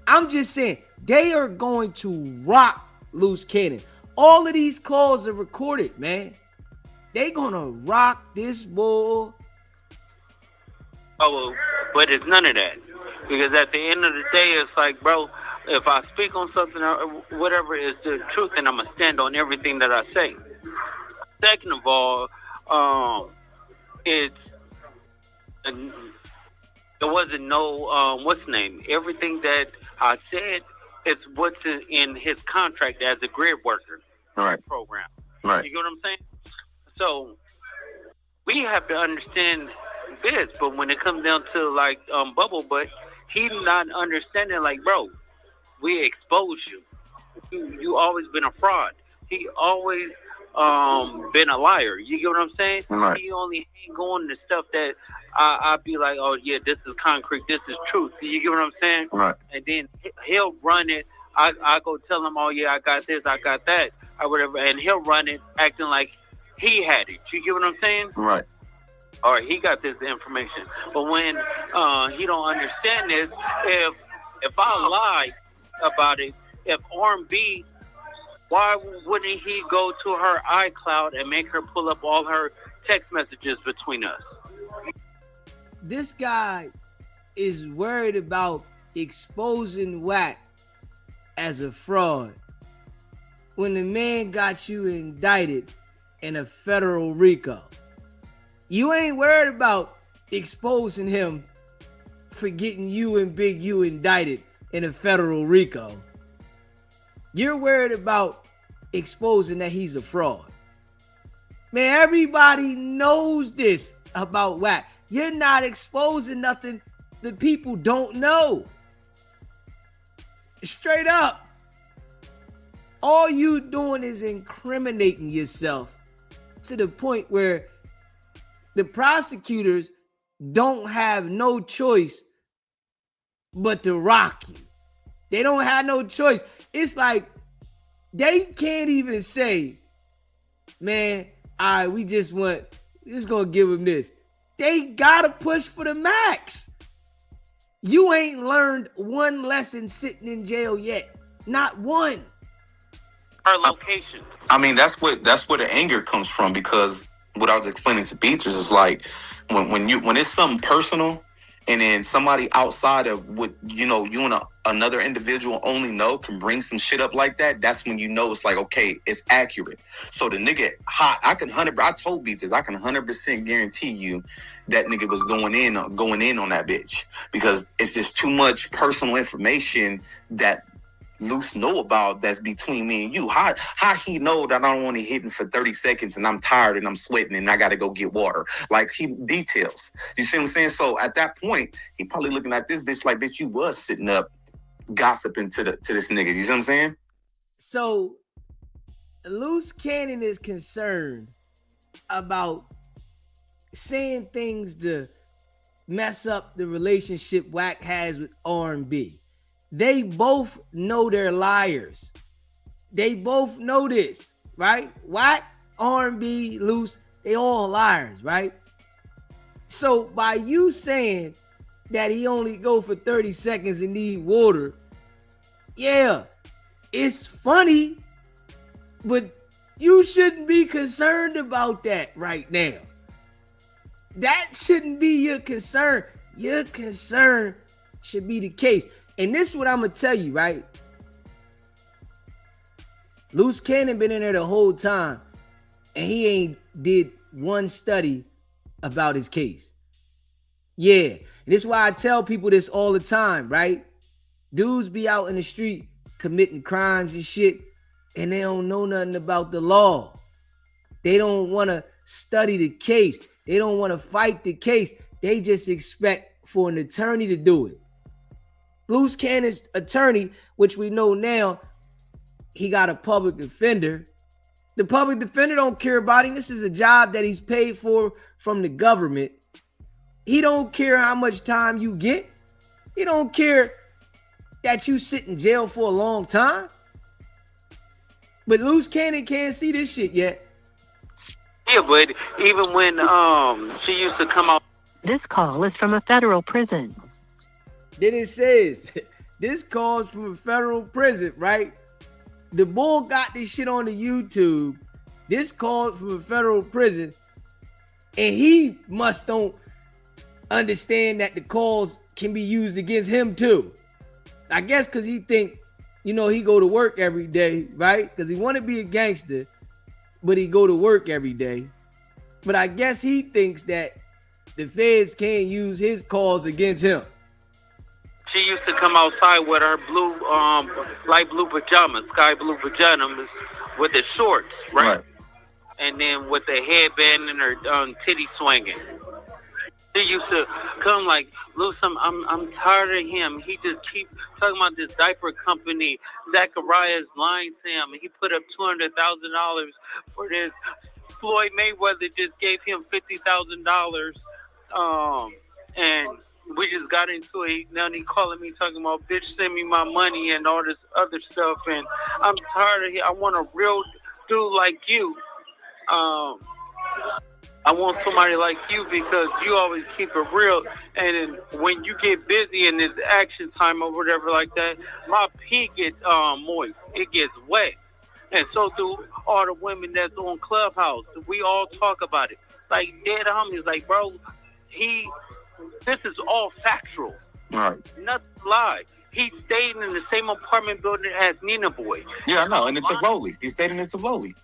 I'm just saying, they are going to rock Luce Cannon. All of these calls are recorded, man. They gonna rock this boy. Oh, well, but it's none of that. Because at the end of the day, it's like, bro, if I speak on something or whatever is the truth, then I'm going to stand on everything that I say. Second of all, it wasn't no, what's the name? Everything that I said is what's in his contract as a grid worker program. Right. You get what I'm saying? So we have to understand this, but when it comes down to like Bubble Butt, he's not understanding, like, bro, we expose you. You always been a fraud. He always been a liar. You get what I'm saying? Right. He only ain't going to stuff that I'd be like, oh yeah, this is concrete, this is truth. You get what I'm saying? Right. And then he'll run it. I go tell him, oh yeah, I got this, I got that, or whatever, and he'll run it acting like he had it. You get what I'm saying? Right. All right, he got this information. But when he don't understand this, if I lie about it, if R&B, why wouldn't he go to her iCloud and make her pull up all her text messages between us? This guy is worried about exposing Wack as a fraud when the man got you indicted in a federal RICO. You ain't worried about exposing him for getting you and Big U indicted in a federal RICO. You're worried about exposing that he's a fraud. Man, everybody knows this about Wack. You're not exposing nothing that people don't know. Straight up. All you doing is incriminating yourself to the point where the prosecutors don't have no choice but to rock you. They don't have no choice. It's like they can't even say, man, all right, we just gonna give him this. They gotta push for the max. You ain't learned one lesson sitting in jail yet. Not one. Her location. I mean, that's where the anger comes from, because what I was explaining to Beatrice is like when it's something personal and then somebody outside of what you and another individual only know can bring some shit up like that. That's when you know it's like, okay, it's accurate. So the nigga hot. I told Beatrice I can 100% guarantee you that nigga was going in on that bitch, because it's just too much personal information that Luce know about that's between me and you? How he know that I don't want to hit him for 30 seconds and I'm tired and I'm sweating and I got to go get water? Like, he details. You see what I'm saying? So at that point, he probably looking at this bitch like, bitch, you was sitting up gossiping to this nigga. You see what I'm saying? So Luce Cannon is concerned about saying things to mess up the relationship Wack has with R&B. They both know they're liars. They both know this, right? Wack, R&B, Luce, they all liars, right? So by you saying that he only go for 30 seconds and need water, yeah, it's funny, but you shouldn't be concerned about that right now. That shouldn't be your concern. Your concern should be the case. And this is what I'm going to tell you, right? Luce Cannon been in there the whole time, and he ain't did one study about his case. Yeah, and this is why I tell people this all the time, right? Dudes be out in the street committing crimes and shit, and they don't know nothing about the law. They don't want to study the case. They don't want to fight the case. They just expect for an attorney to do it. Luce Cannon's attorney, which we know now, he got a public defender. The public defender don't care about him. This is a job that he's paid for from the government. He don't care how much time you get. He don't care that you sit in jail for a long time. But Luce Cannon can't see this shit yet. Yeah, but even when she used to come out. This call is from a federal prison. Then it says, this calls from a federal prison, right? The bull got this shit on the YouTube. This called from a federal prison. And he must don't understand that the calls can be used against him too. I guess because he think, he go to work every day, right? Because he want to be a gangster, but he go to work every day. But I guess he thinks that the feds can't use his calls against him. She used to come outside with her blue, light blue pajamas, sky blue pajamas, with the shorts, right? And then with the headband and her titty swinging. She used to come like, Luce, I'm tired of him. He just keep talking about this diaper company. Zachariah's lying to him. He put up $200,000 for this. Floyd Mayweather just gave him $50,000. And we just got into it. Now he calling me talking about, bitch, send me my money and all this other stuff. And I'm tired of it. I want a real dude like you. I want somebody like you because you always keep it real. And when you get busy in this action time or whatever like that, my pee gets moist. It gets wet. And so do all the women that's on Clubhouse. We all talk about it. Like, dead homies, like, bro, this is all factual. Right. Nothing live. He stayed in the same apartment building as Nina Boy. Yeah, I know. And it's a Tivoli. He stayed in the Tivoli.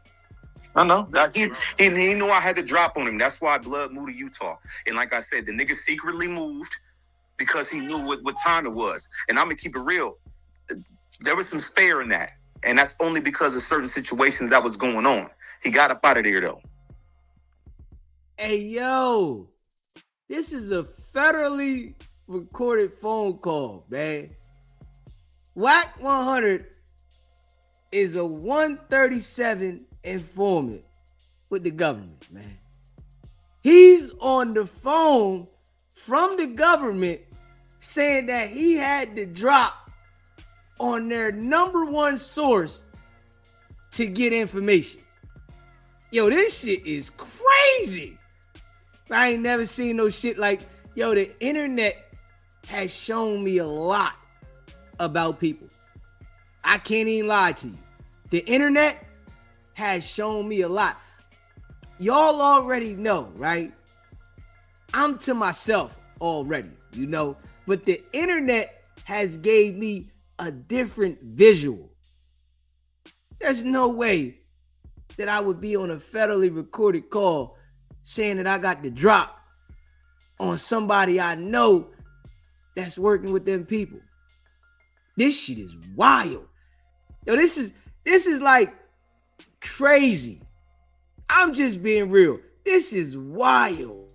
I know. He knew I had to drop on him. That's why Blood moved to Utah. And like I said, the nigga secretly moved because he knew what time it was. And I'm going to keep it real. There was some spare in that. And that's only because of certain situations that was going on. He got up out of there, though. Hey, yo. This is a federally recorded phone call, man. Wicked100 is a 137 informant with the government, man. He's on the phone from the government saying that he had to drop on their number one source to get information. Yo, this shit is crazy. I ain't never seen no shit like, yo, the internet has shown me a lot about people. I can't even lie to you. The internet has shown me a lot. Y'all already know, right? I'm to myself already, but the internet has gave me a different visual. There's no way that I would be on a federally recorded call saying that I got the drop on somebody I know that's working with them people. This shit is wild. Yo, this is like crazy. I'm just being real. This is wild.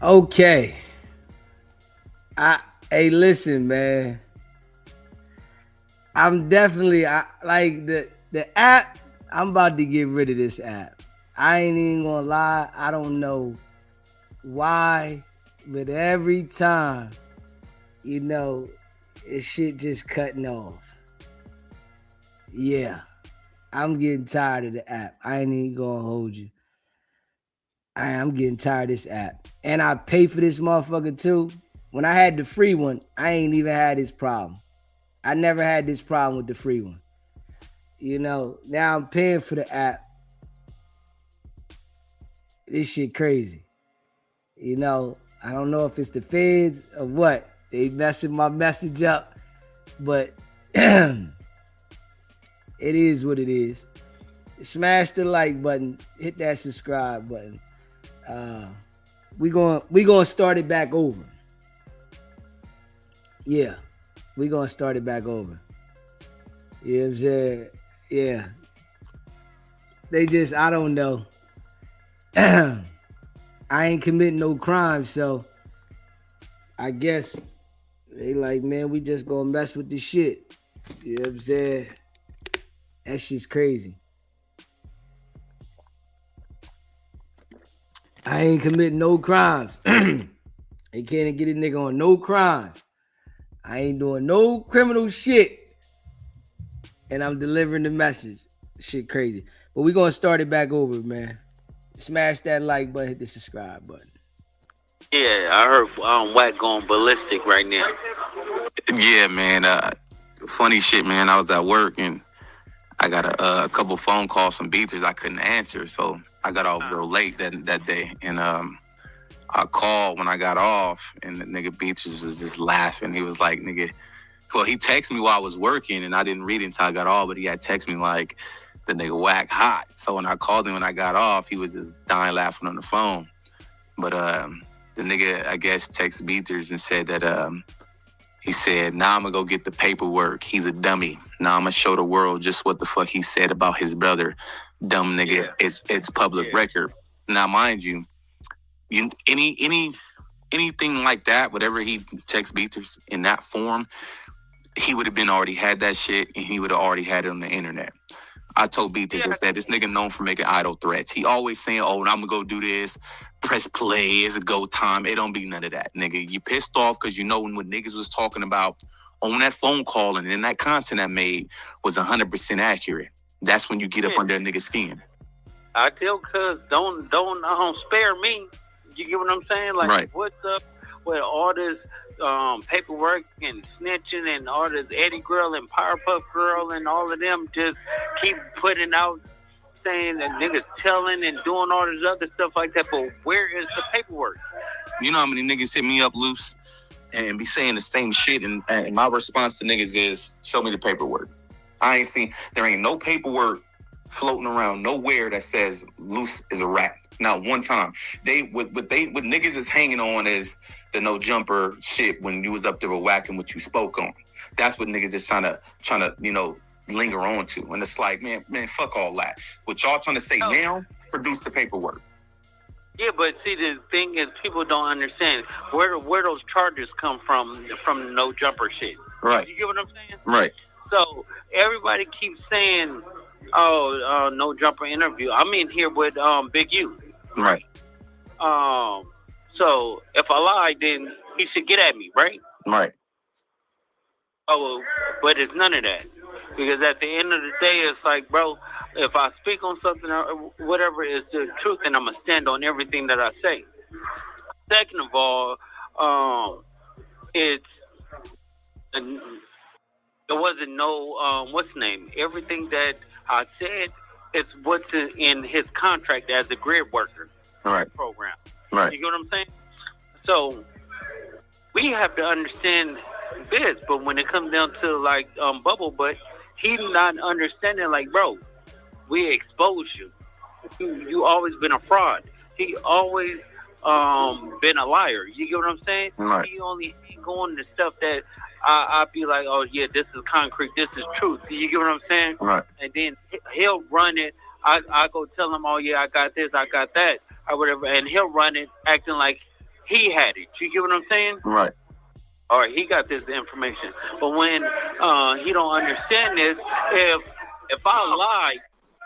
Okay. Hey, listen, man. I'm definitely like the app. I'm about to get rid of this app. I ain't even gonna lie. I don't know why, but every time, this shit just cutting off. Yeah, I'm getting tired of the app. I ain't even gonna hold you. I'm getting tired of this app. And I pay for this motherfucker too. When I had the free one, I ain't even had this problem. I never had this problem with the free one. You know, now I'm paying for the app. This shit crazy. You know, I don't know if it's the feds or what. They messing my message up. But it is what it is. Smash the like button. Hit that subscribe button. We gonna start it back over. Yeah. We gonna start it back over. You know what I'm saying? Yeah. They just, I don't know. I ain't committing no crime, so I guess they like, man, we just gonna mess with this shit. You know what I'm saying? That shit's crazy. I ain't committing no crimes. They can't get a nigga on no crimes. I ain't doing no criminal shit. And I'm delivering the message. Shit crazy. But we gonna start it back over, man. Smash that like button, hit the subscribe button. Yeah, I heard Wack going ballistic right now. Yeah, man. Funny shit, man. I was at work and I got a couple phone calls from beaters I couldn't answer, so I got off real late that day. And I called when I got off, and the nigga beaters was just laughing. He was like, nigga, well, he texted me while I was working, and I didn't read it until I got off, but he had texted me like, the nigga Wack hot. So when I called him when I got off, he was just dying laughing on the phone. But the nigga, I guess, texted beaters and said that he said, now I'm gonna go get the paperwork. He's a dummy. Now I'm gonna show the world just what the fuck he said about his brother. Dumb nigga. Yeah. It's public record. Now, mind you, anything like that, whatever he texts beaters in that form, he would have been already had that shit, and he would have already had it on the internet. I told beaters, I said, this nigga known for making idle threats. He always saying, oh, I'm gonna go do this, press play, it's a go time. It don't be none of that, nigga. You pissed off because you know what niggas was talking about on that phone call and then that content I made was 100% accurate. That's when you get up under a nigga's skin. I tell cuz don't spare me. You get what I'm saying? Like, right. What's up with all this paperwork and snitching and all this Eddie Girl and Powerpuff Girl and all of them just keep putting out saying that niggas telling and doing all this other stuff like that, but where is the paperwork? You know how many niggas hit me up, Luce, and be saying the same shit, and my response to niggas is, show me the paperwork. There ain't no paperwork floating around nowhere that says Luce is a rat. Not one time. What niggas is hanging on is the no jumper shit when you was up there whacking what you spoke on. That's what niggas is trying to linger on to. And it's like, man, fuck all that. What y'all trying to say now, produce the paperwork. Yeah, but see, the thing is, people don't understand where those charges come from the no jumper shit. Right. You get what I'm saying? Right. So everybody keeps saying, no jumper interview. I'm in here with Big U. Right. So if I lie, then he should get at me, right? Right. Oh, but it's none of that. Because at the end of the day, it's like, bro, if I speak on something or whatever is the truth, then I'm going to stand on everything that I say. Second of all, it wasn't no, what's the name? Everything that I said, it's what's in his contract as a grid worker program. Right. You get what I'm saying? So we have to understand this, but when it comes down to like Bubble Butt, he's not understanding, like, bro, we expose you. You always been a fraud. He always been a liar. You get what I'm saying? Right. He only going to stuff that I'd be like, oh yeah, this is concrete, this is truth. You get what I'm saying? Right. And then he'll run it. I go tell him, oh yeah, I got this, I got that, or whatever, and he'll run it acting like he had it. You get what I'm saying? Right. Or he got this information. But when he don't understand this, if I lie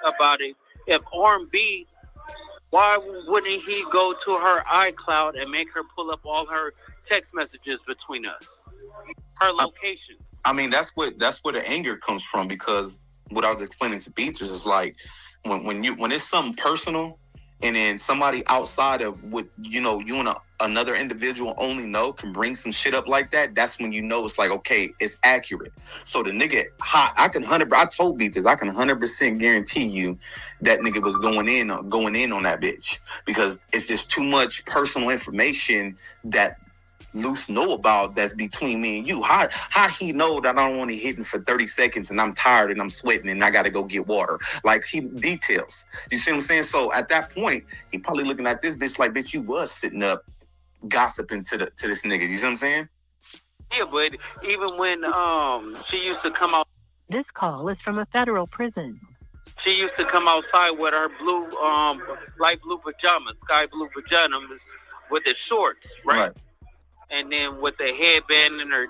about it, if R&B, why wouldn't he go to her iCloud and make her pull up all her text messages between us? Her location. I mean, that's where the anger comes from, because what I was explaining to Beatrice is like when it's something personal and then somebody outside of what you and another individual only know can bring some shit up like that, that's when you know it's like, okay, it's accurate. So the nigga hot, I told Beaters, I can 100% guarantee you that nigga was going in on that bitch, because it's just too much personal information that Luce know about that's between me and you. How he know that I don't want to hit him for 30 seconds and I'm tired and I'm sweating and I got to go get water? Like, he details. You see what I'm saying? So at that point, he probably looking at this bitch like, bitch, you was sitting up gossiping to this nigga. You see what I'm saying? Yeah, but even when she used to come out. This call is from a federal prison. She used to come outside with her blue, light blue pajamas, sky blue pajamas with the shorts, right? And then with the headband and her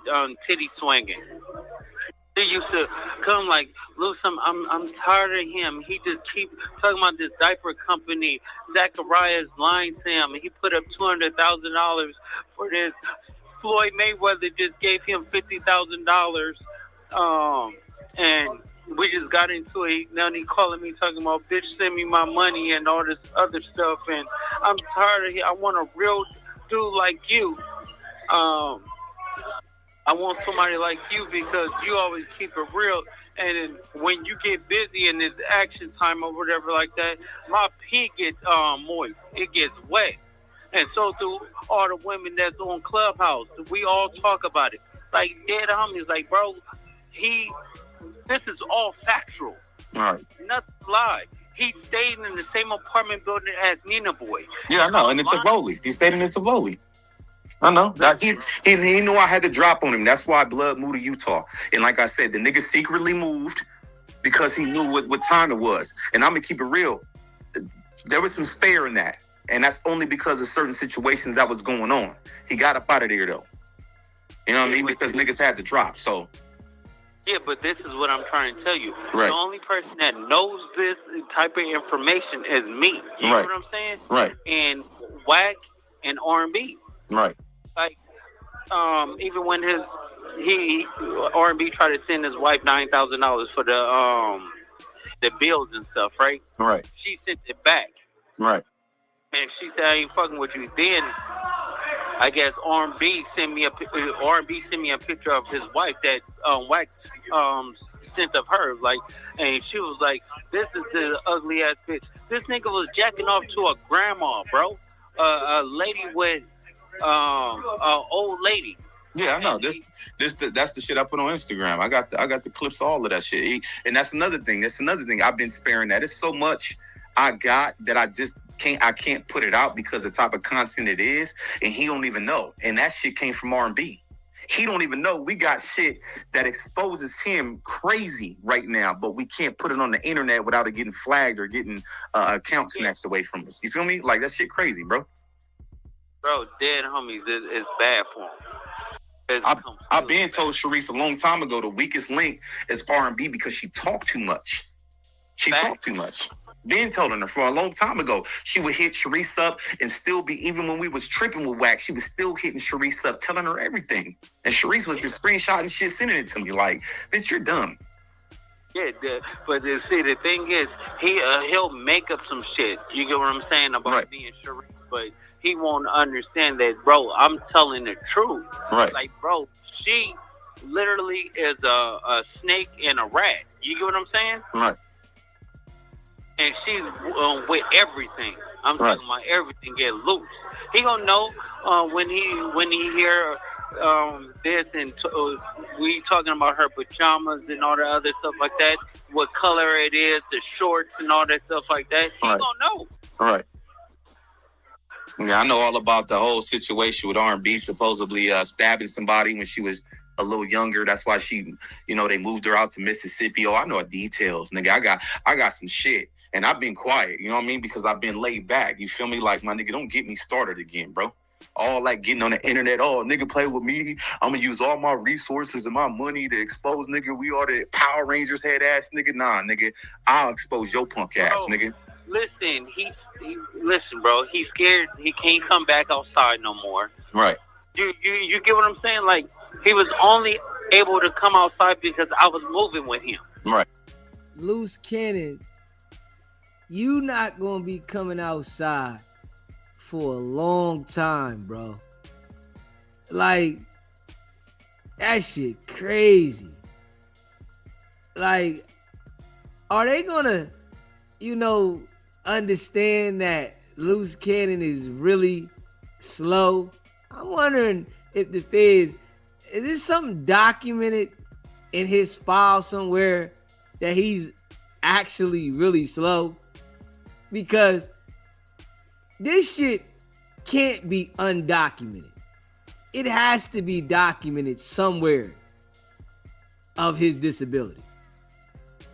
titty swinging. She used to come like, Luce, I'm tired of him. He just keep talking about this diaper company. Zachariah's lying to him. He put up $200,000 for this. Floyd Mayweather just gave him $50,000. And we just got into it. Now he calling me talking about, bitch, send me my money and all this other stuff. And I'm tired of him. I want a real dude like you. I want somebody like you because you always keep it real. And when you get busy in this action time or whatever like that, my pee gets moist. It gets wet. And so do all the women that's on Clubhouse. We all talk about it. Like, dead homies, like, bro, this is all factual. Right. Nothing lie. He stayed in the same apartment building as Nina Boy. Yeah, I know. And it's a Tivoli. He stayed in a Tivoli. I know. He knew I had to drop on him. That's why Blood moved to Utah. And like I said, the nigga secretly moved because he knew what time it was. And I'm going to keep it real. There was some spare in that. And that's only because of certain situations that was going on. He got up out of there, though. You know what I mean? Because niggas had to drop, so. Yeah, but this is what I'm trying to tell you. Right. The only person that knows this type of information is me. You know what I'm saying? Right. And Wack and R&B. Right. Like, even when R&B tried to send his wife $9,000 for the bills and stuff, right? Right. She sent it back. Right. And she said, I ain't fucking with you. Then I guess R&B sent me a picture of his wife that Wack sent of her, like, and she was like, "This is the ugly ass bitch." This nigga was jacking off to a grandma, bro, a lady with an old lady. Yeah, I know. That's the shit I put on Instagram. I got the clips of all of that shit. And that's another thing. I've been sparing that. It's so much I got that I can't put it out because the type of content it is, and he don't even know. And that shit came from R&B. He don't even know. We got shit that exposes him crazy right now, but we can't put it on the internet without it getting flagged or getting account snatched away from us. You feel me? Like, that shit crazy, bro. Bro, dead homies is bad for him. I've been told Sharice a long time ago the weakest link is R&B because she talked too much. Talked too much. Ben told her for a long time ago, she would hit Sharice up and still be, even when we was tripping with Wax, she was still hitting Sharice up, telling her everything. And Sharice was just screenshotting shit, sending it to me like, bitch, you're dumb. Yeah, but see, the thing is, he'll make up some shit. You get what I'm saying about me and Sharice, but he won't understand that, bro, I'm telling the truth. Right. Like, bro, she literally is a snake and a rat. You get what I'm saying? Right. And she's with everything. I'm talking about everything get loose. He gonna know when he hear this and we talking about her pajamas and all the other stuff like that. What color it is, the shorts and all that stuff like that. He gonna know. Right. Yeah, I know all about the whole situation with R&B supposedly stabbing somebody when she was a little younger. That's why she, they moved her out to Mississippi. Oh, I know details, nigga. I got some shit. And I've been quiet, you know what I mean? Because I've been laid back. You feel me? Like, my nigga, don't get me started again, bro. All like getting on the internet. Oh, nigga, play with me. I'm going to use all my resources and my money to expose, nigga. We are the Power Rangers head ass, nigga. Nah, nigga. I'll expose your punk ass, nigga. Listen, listen, bro. He's scared. He can't come back outside no more. Right. You get what I'm saying? Like, he was only able to come outside because I was moving with him. Right. Luce Cannon you not gonna be coming outside for a long time, bro. Like, that shit crazy. Like, are they gonna, understand that Luce Cannon is really slow? I'm wondering if the feds, is there something documented in his file somewhere that he's actually really slow? Because this shit can't be undocumented. It has to be documented somewhere of his disability.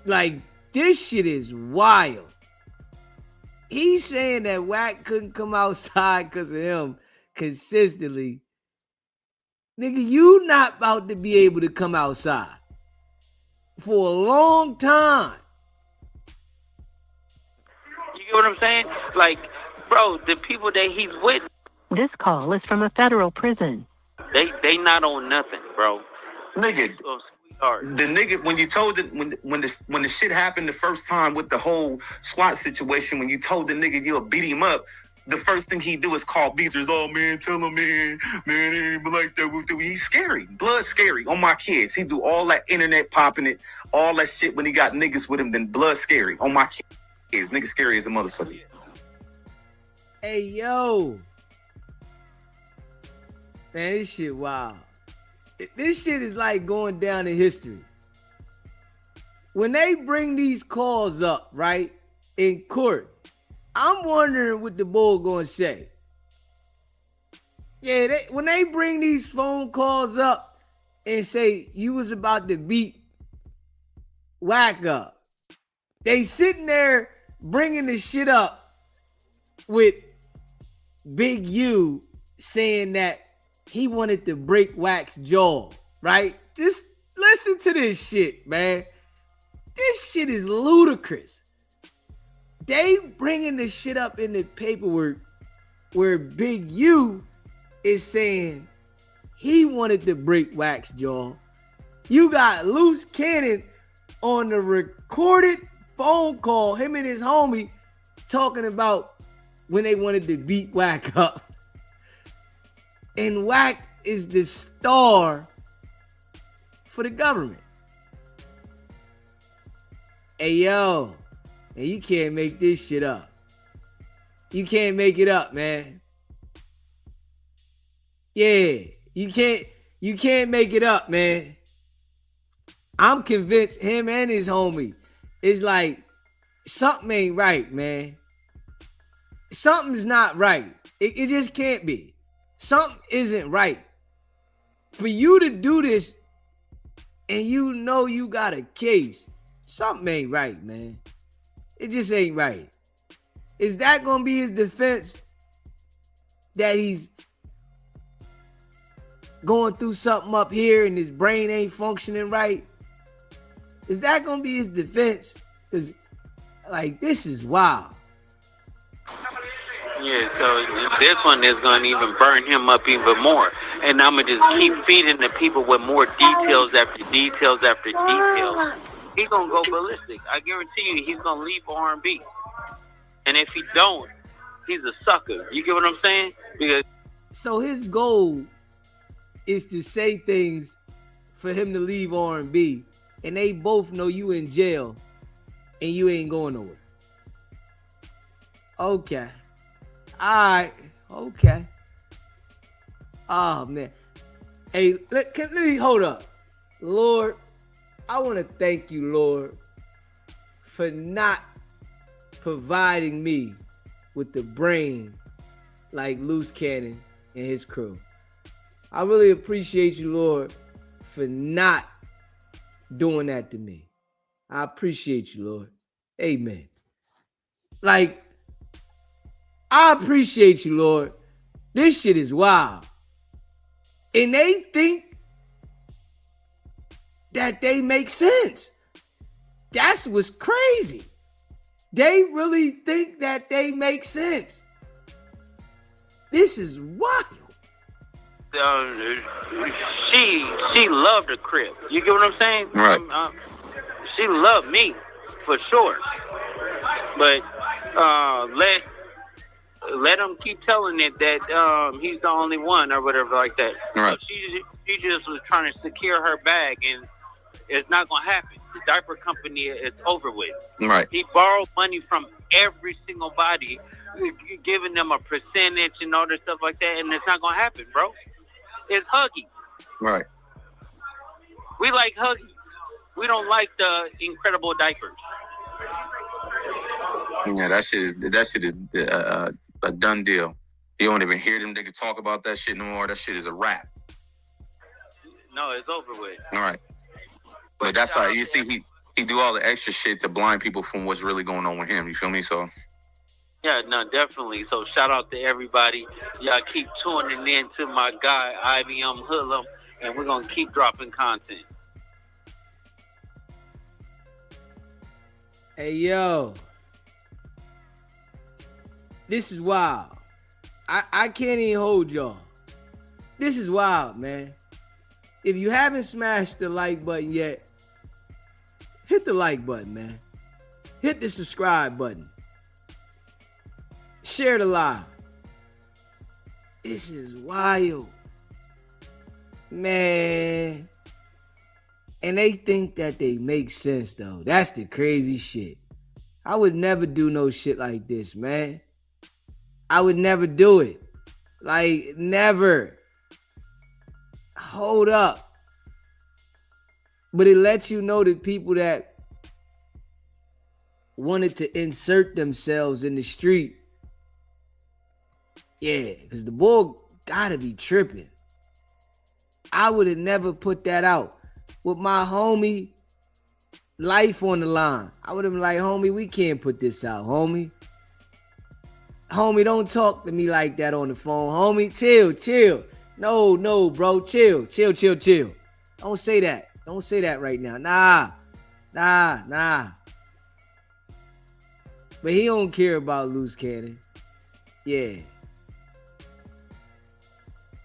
Like, this shit is wild. He's saying that Wack couldn't come outside because of him consistently. Nigga, you not about to be able to come outside for a long time. You get what I'm saying? Like, bro, the people that he's with, This call is from a federal prison. they not on nothing, bro. Nigga, Oh, sweetheart. the nigga, when you told it, when the shit happened the first time with the whole SWAT situation, when you told the nigga you'll beat him up, the first thing he do is call beaters. Oh man, tell him, man, it ain't like that. He's scary, blood scary on my kids. He do all that internet popping it, all that shit when he got niggas with him. Then blood scary on my kids. Nigga scary as a motherfucker. Hey, yo. Man, this shit wild. This shit is like going down in history. When they bring these calls up, right, in court, I'm wondering what the bull gonna say. Yeah, when they bring these phone calls up and say you was about to beat Wack up, they sitting there bringing the shit up with Big U saying that he wanted to break Wack's jaw, right? Just listen to this shit, man. This shit is ludicrous. They bringing the shit up in the paperwork where Big U is saying he wanted to break Wack's jaw. You got Luce Cannon on the recorded phone call, him and his homie talking about when they wanted to beat Wack up. And Wack is the star for the government. Hey, yo, and you can't make this shit up. You can't make it up, man. Yeah, you can't make it up, man. I'm convinced him and his homie is like, something ain't right, man. Something's not right. It just can't be. Something isn't right. For you to do this and you know you got a case, something ain't right, man. It just ain't right. Is that going to be his defense? That he's going through something up here and his brain ain't functioning right? Is that going to be his defense? Because, like, this is wild. Yeah, so this one is going to even burn him up even more. And I'm going to just keep feeding the people with more details after details after details. He's going to go ballistic. I guarantee you he's going to leave R&B. And if he don't, he's a sucker. You get what I'm saying? Because so his goal is to say things for him to leave R&B. And they both know you in jail and you ain't going nowhere. Okay. All right. Okay. Oh, man. Hey, let me hold up. Lord, I want to thank you, Lord, for not providing me with the brain like Luce Cannon and his crew. I really appreciate you, Lord, for not doing that to me. I appreciate you, Lord. Amen. Like, I appreciate you, Lord. This shit is wild. And they think that they make sense. That's what's crazy. They really think that they make sense. This is wild. she loved the crib. You get what I'm saying? Right. She loved me, for sure. But let him keep telling it that he's the only one or whatever like that. Right. So she just was trying to secure her bag, and it's not gonna happen. The diaper company is over with. Right. He borrowed money from every single body, giving them a percentage and all this stuff like that, and it's not gonna happen, bro. It's Huggy. Right. We like Huggy. We don't like the incredible diapers. Yeah, that shit is a done deal. You don't even hear them niggas talk about that shit no more. That shit is a wrap. No, it's over with. All right. But that's how you see he do all the extra shit to blind people from what's really going on with him. You feel me? So yeah, no, definitely. So shout out to everybody. Y'all keep tuning in to my guy IBM Hoodlum, and we're gonna keep dropping content. Hey yo, this is wild. I can't even hold y'all. This is wild, man. If you haven't smashed the like button yet, hit the like button, man. Hit the subscribe button. Share the live. This is wild, man. And they think that they make sense, though. That's the crazy shit. I would never do no shit like this, man. I would never do it. Like, never. Hold up. But it lets you know that people that wanted to insert themselves in the street, yeah, because the boy gotta be tripping. I would have never put that out. With my homie life on the line, I would have been like, homie, we can't put this out, homie. Homie, don't talk to me like that on the phone. Homie, chill. No, bro, chill. Don't say that. Don't say that right now. Nah. But he don't care about Luce Cannon. Yeah.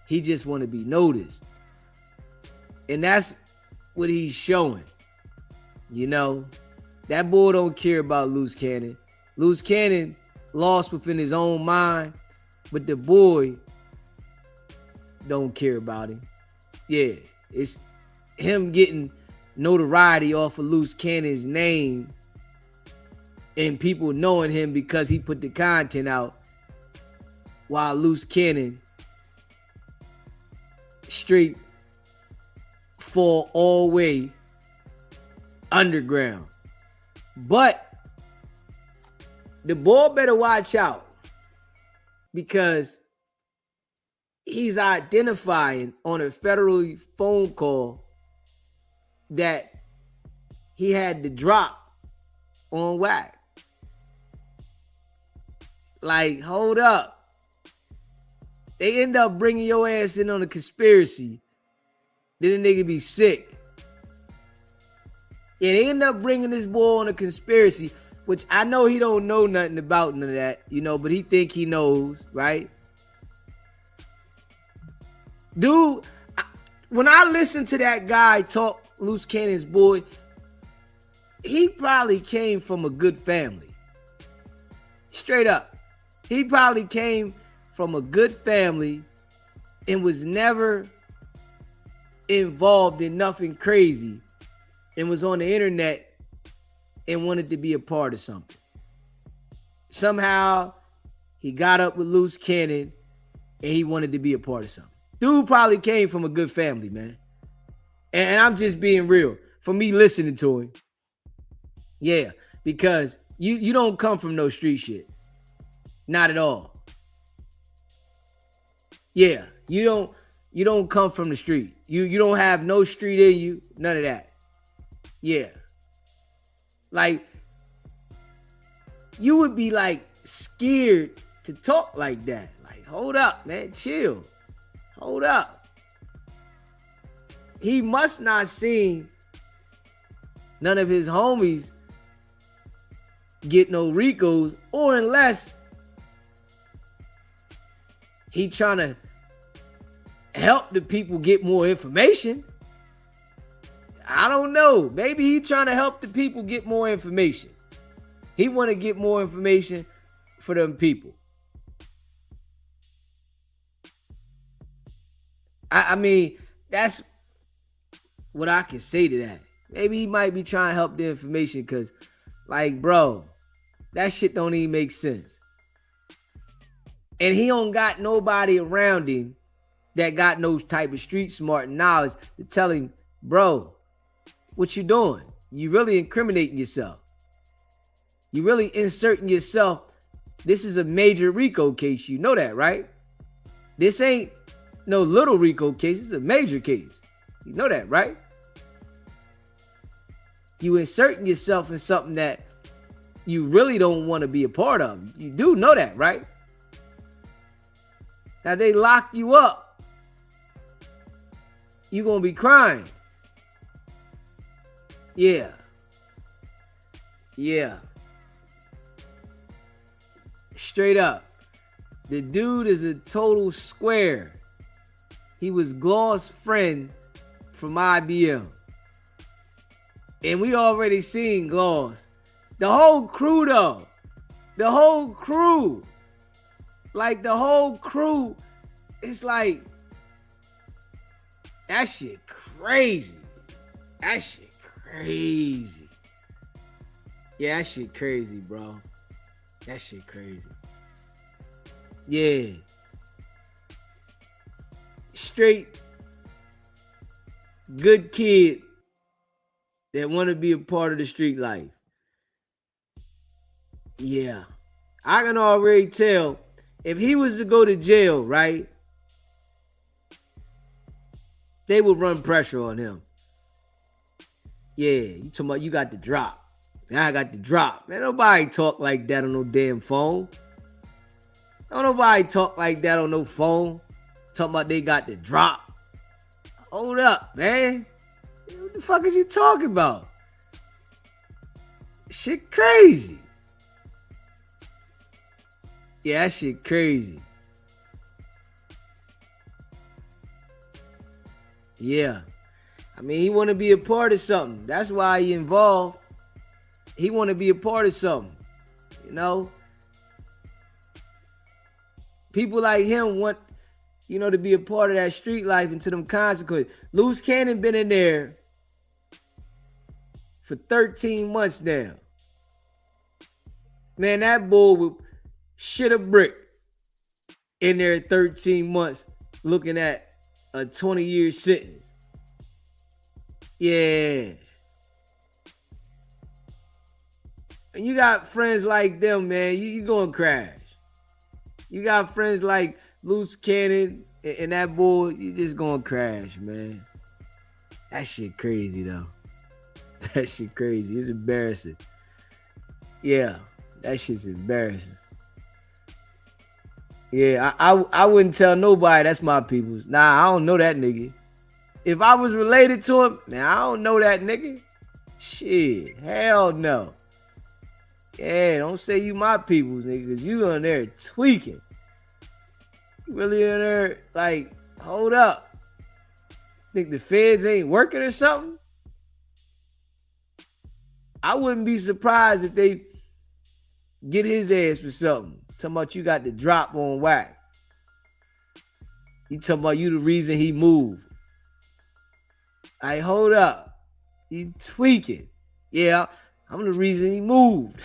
He just want to be noticed. And that's what he's showing. You know, that boy don't care about Luce Cannon. Luce Cannon lost within his own mind, but the boy don't care about him. Yeah, it's him getting notoriety off of Luce Cannon's name and people knowing him because he put the content out, while Luce Cannon straight fall all way underground. But the boy better watch out, because he's identifying on a federal phone call that he had to drop on whack. Like, hold up. They end up bringing your ass in on a conspiracy. Then the nigga be sick. Yeah, they end up bringing this boy on a conspiracy, which I know he don't know nothing about none of that, you know, but he think he knows, right? Dude, when I listen to that guy talk, Luce Cannon's boy, he probably came from a good family. Straight up. He probably came from a good family and was never involved in nothing crazy and was on the internet and wanted to be a part of something. Somehow he got up with Luce Cannon and he wanted to be a part of something. Dude probably came from a good family, man. And I'm just being real. For me listening to him. Yeah, because you don't come from no street shit. Not at all. Yeah, you don't come from the street. You don't have no street in you. None of that. Yeah. Like, you would be like scared to talk like that. Like, hold up, man. Chill. Hold up. He must not seen none of his homies get no Ricos, or unless he trying to help the people get more information. I don't know. Maybe he trying to help the people get more information. He want to get more information for them people. I mean, that's what I can say to that. Maybe he might be trying to help the information because, like, bro, that shit don't even make sense. And he don't got nobody around him that got no type of street smart knowledge to tell him, bro, what you doing? You really incriminating yourself. You really inserting yourself. This is a major RICO case. You know that, right? This ain't no little RICO case. It's a major case. You know that, right? You inserting yourself in something that you really don't want to be a part of. You do know that, right? Now they lock you up. You gonna be crying. Yeah. Yeah. Straight up. The dude is a total square. He was Glaw's friend from IBM. And we already seen Glaw's. The whole crew though. The whole crew. Like the whole crew. It's like, that shit crazy. That shit crazy. Yeah, that shit crazy, bro. That shit crazy. Yeah. Straight good kid that want to be a part of the street life. Yeah. I can already tell if he was to go to jail, right? They would run pressure on him. Yeah, you talking about you got the drop. Man, I got the drop. Man, nobody talk like that on no damn phone. Don't nobody talk like that on no phone. Talking about they got the drop. Hold up, man. What the fuck is you talking about? Shit crazy. Yeah, that shit crazy. Yeah. I mean, he want to be a part of something. That's why he involved. He want to be a part of something. You know? People like him want, you know, to be a part of that street life and to them consequences. Luce Cannon been in there for 13 months now. Man, that boy would shit a brick in there 13 months looking at a 20-year sentence. Yeah. And you got friends like them, man, you gonna crash. You got friends like Luce Cannon and that boy, you just gonna crash, man. That shit crazy, though. That shit crazy. It's embarrassing. Yeah, that shit's embarrassing. Yeah, I wouldn't tell nobody that's my peoples. Nah, I don't know that nigga. If I was related to him, man, I don't know that nigga. Shit, hell no. Yeah, don't say you my peoples, nigga, because you in there tweaking. You really in there, like, hold up. Think the feds ain't working or something? I wouldn't be surprised if they get his ass for something. Talking about you got the drop on whack. You talking about you the reason he moved. Like, hold up. You tweaking. Yeah, I'm the reason he moved.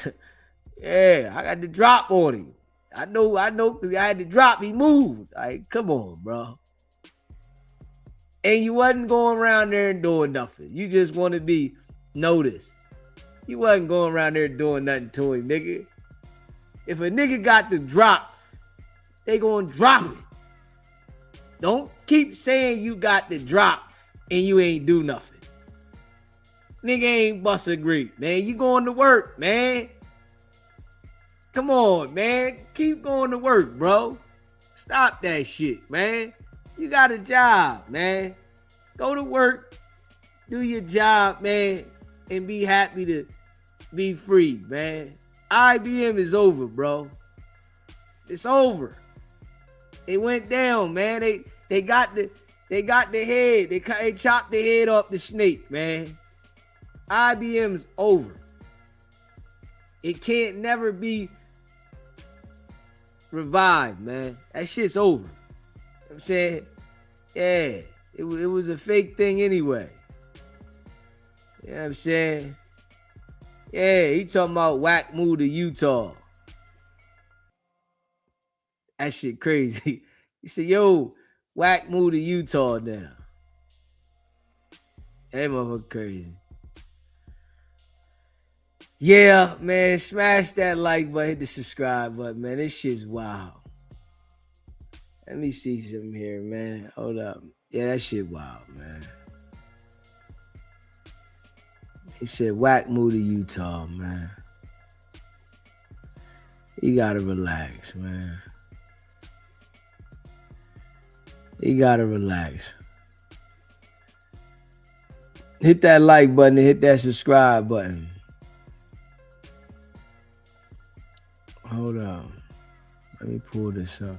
Yeah, I got the drop on him. I know, because I had the drop, he moved. Like, come on, bro. And you wasn't going around there and doing nothing. You just want to be noticed. You wasn't going around there doing nothing to him, nigga. If a nigga got the drop, they gonna drop it. Don't keep saying you got the drop and you ain't do nothing. Nigga ain't bust a grape, man. You going to work, man. Come on, man. Keep going to work, bro. Stop that shit, man. You got a job, man. Go to work, do your job, man, and be happy to be free, man. IBM is over, bro. It's over. It went down, man. They got the head. They chopped the head off the snake, man. IBM's over. It can't never be revived, man. That shit's over. You know what I'm saying? Yeah, it was a fake thing anyway. You know what I'm saying? Yeah, he talking about whack move to Utah. That shit crazy. He said, yo, whack move to Utah now. That motherfucker crazy. Yeah, man, smash that like button, hit the subscribe button, man. This shit's wild. Let me see something here, man. Hold up. Yeah, that shit wild, man. He said, whack move to Utah, man. You gotta relax, man. You gotta relax. Hit that like button and hit that subscribe button. Hold on. Let me pull this up.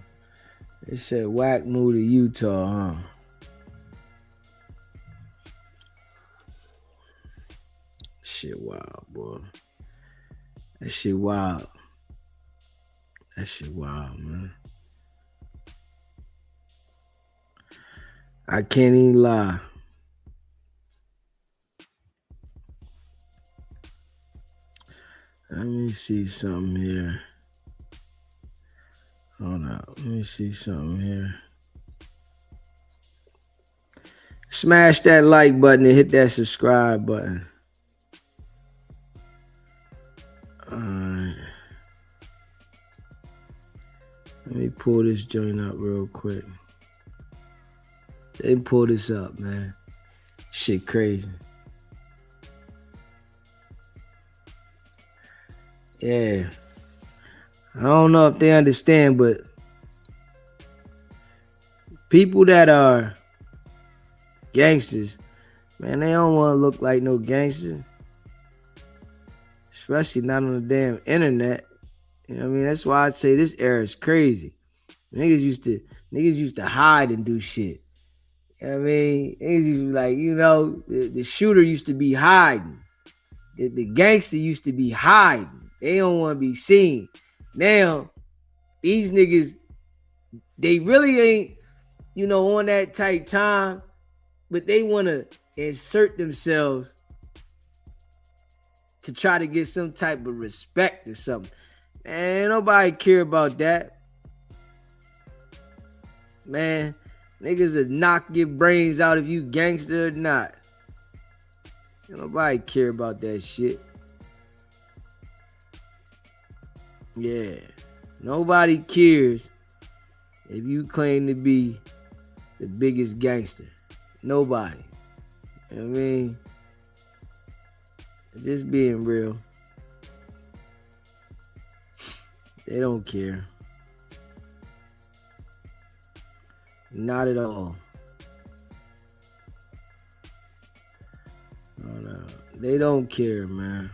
It said whack move to Utah, huh? Shit wild, boy. That shit wild. That shit wild, man. I can't even lie. Let me see something here. Hold up. Let me see something here. Smash that like button and hit that subscribe button. Alright. Let me pull this joint up real quick. They pull this up, man. Shit crazy. Yeah. I don't know if they understand, but people that are gangsters, man, they don't want to look like no gangster. Especially not on the damn internet. You know what I mean? That's why I'd say this era is crazy. Niggas used to hide and do shit. You know what I mean? Niggas used to be like, you know, the shooter used to be hiding. The gangster used to be hiding. They don't want to be seen. Now, these niggas, they really ain't, you know, on that tight time, but they want to insert themselves to try to get some type of respect or something. Man, nobody care about that. Man, niggas will knock your brains out if you gangster or not. Nobody care about that shit. Yeah. Nobody cares if you claim to be the biggest gangster. Nobody. You know what I mean? Just being real. They don't care. Not at all. No. They don't care, man.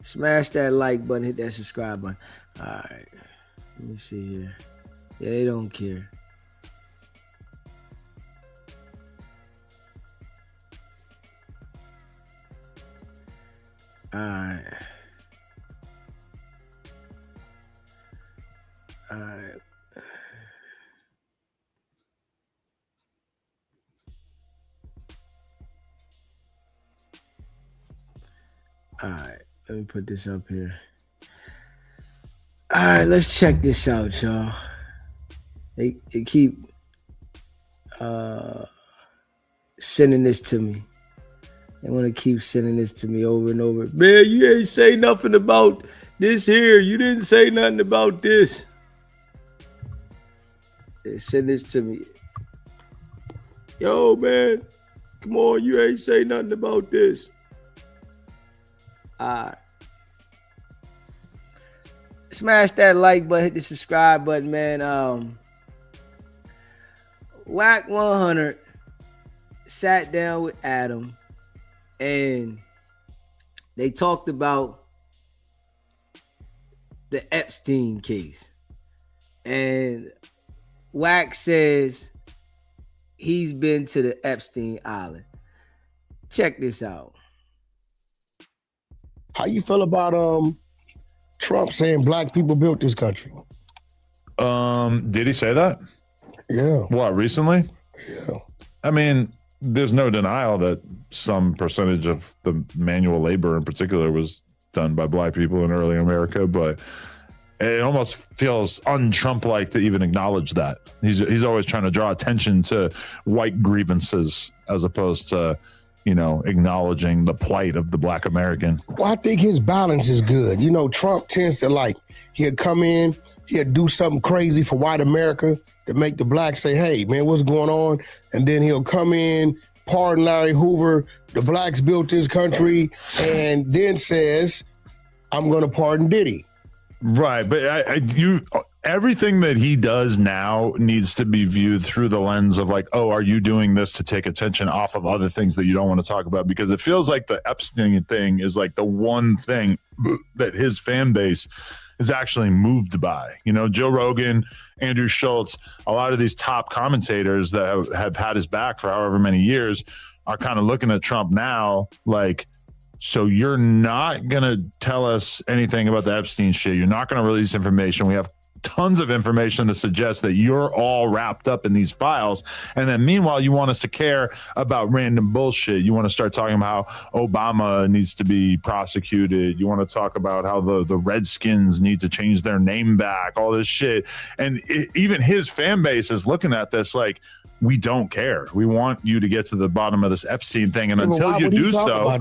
Smash that like button, hit that subscribe button. All right. Let me see here. Yeah, they don't care. All right. All right. All right. Let me put this up here. All right, let's check this out, y'all. They keep sending this to me. They want to keep sending this to me over and over. Man, you ain't say nothing about this here. You didn't say nothing about this. They send this to me. Yo, man, come on, you ain't say nothing about this. All right. Smash that like button, hit the subscribe button, man. Wicked100 sat down with Adam and they talked about the Epstein case. And Wack says he's been to the Epstein Island. Check this out. How you feel about Trump saying black people built this country? Did he say that? Yeah. What, recently? Yeah. I mean, there's no denial that some percentage of the manual labor in particular was done by black people in early America, but it almost feels un-Trump-like to even acknowledge that. He's always trying to draw attention to white grievances as opposed to, you know, acknowledging the plight of the black American. Well, I think his balance is good. You know, Trump tends to he'll come in, he'll do something crazy for white America to make the blacks say, hey, man, what's going on? And then he'll come in, pardon Larry Hoover, the blacks built this country, and then says, I'm going to pardon Diddy. Right, but everything that he does now needs to be viewed through the lens of like, oh, are you doing this to take attention off of other things that you don't want to talk about? Because it feels like the Epstein thing is like the one thing that his fan base is actually moved by. You know, Joe Rogan, Andrew Schultz, a lot of these top commentators that have had his back for however many years are kind of looking at Trump now like, so you're not going to tell us anything about the Epstein shit. You're not going to release information. We have tons of information that suggests that you're all wrapped up in these files. And then meanwhile, you want us to care about random bullshit. You want to start talking about how Obama needs to be prosecuted. You want to talk about how the Redskins need to change their name back, all this shit. And even his fan base is looking at this like, we don't care. We want you to get to the bottom of this Epstein thing. And until you do so,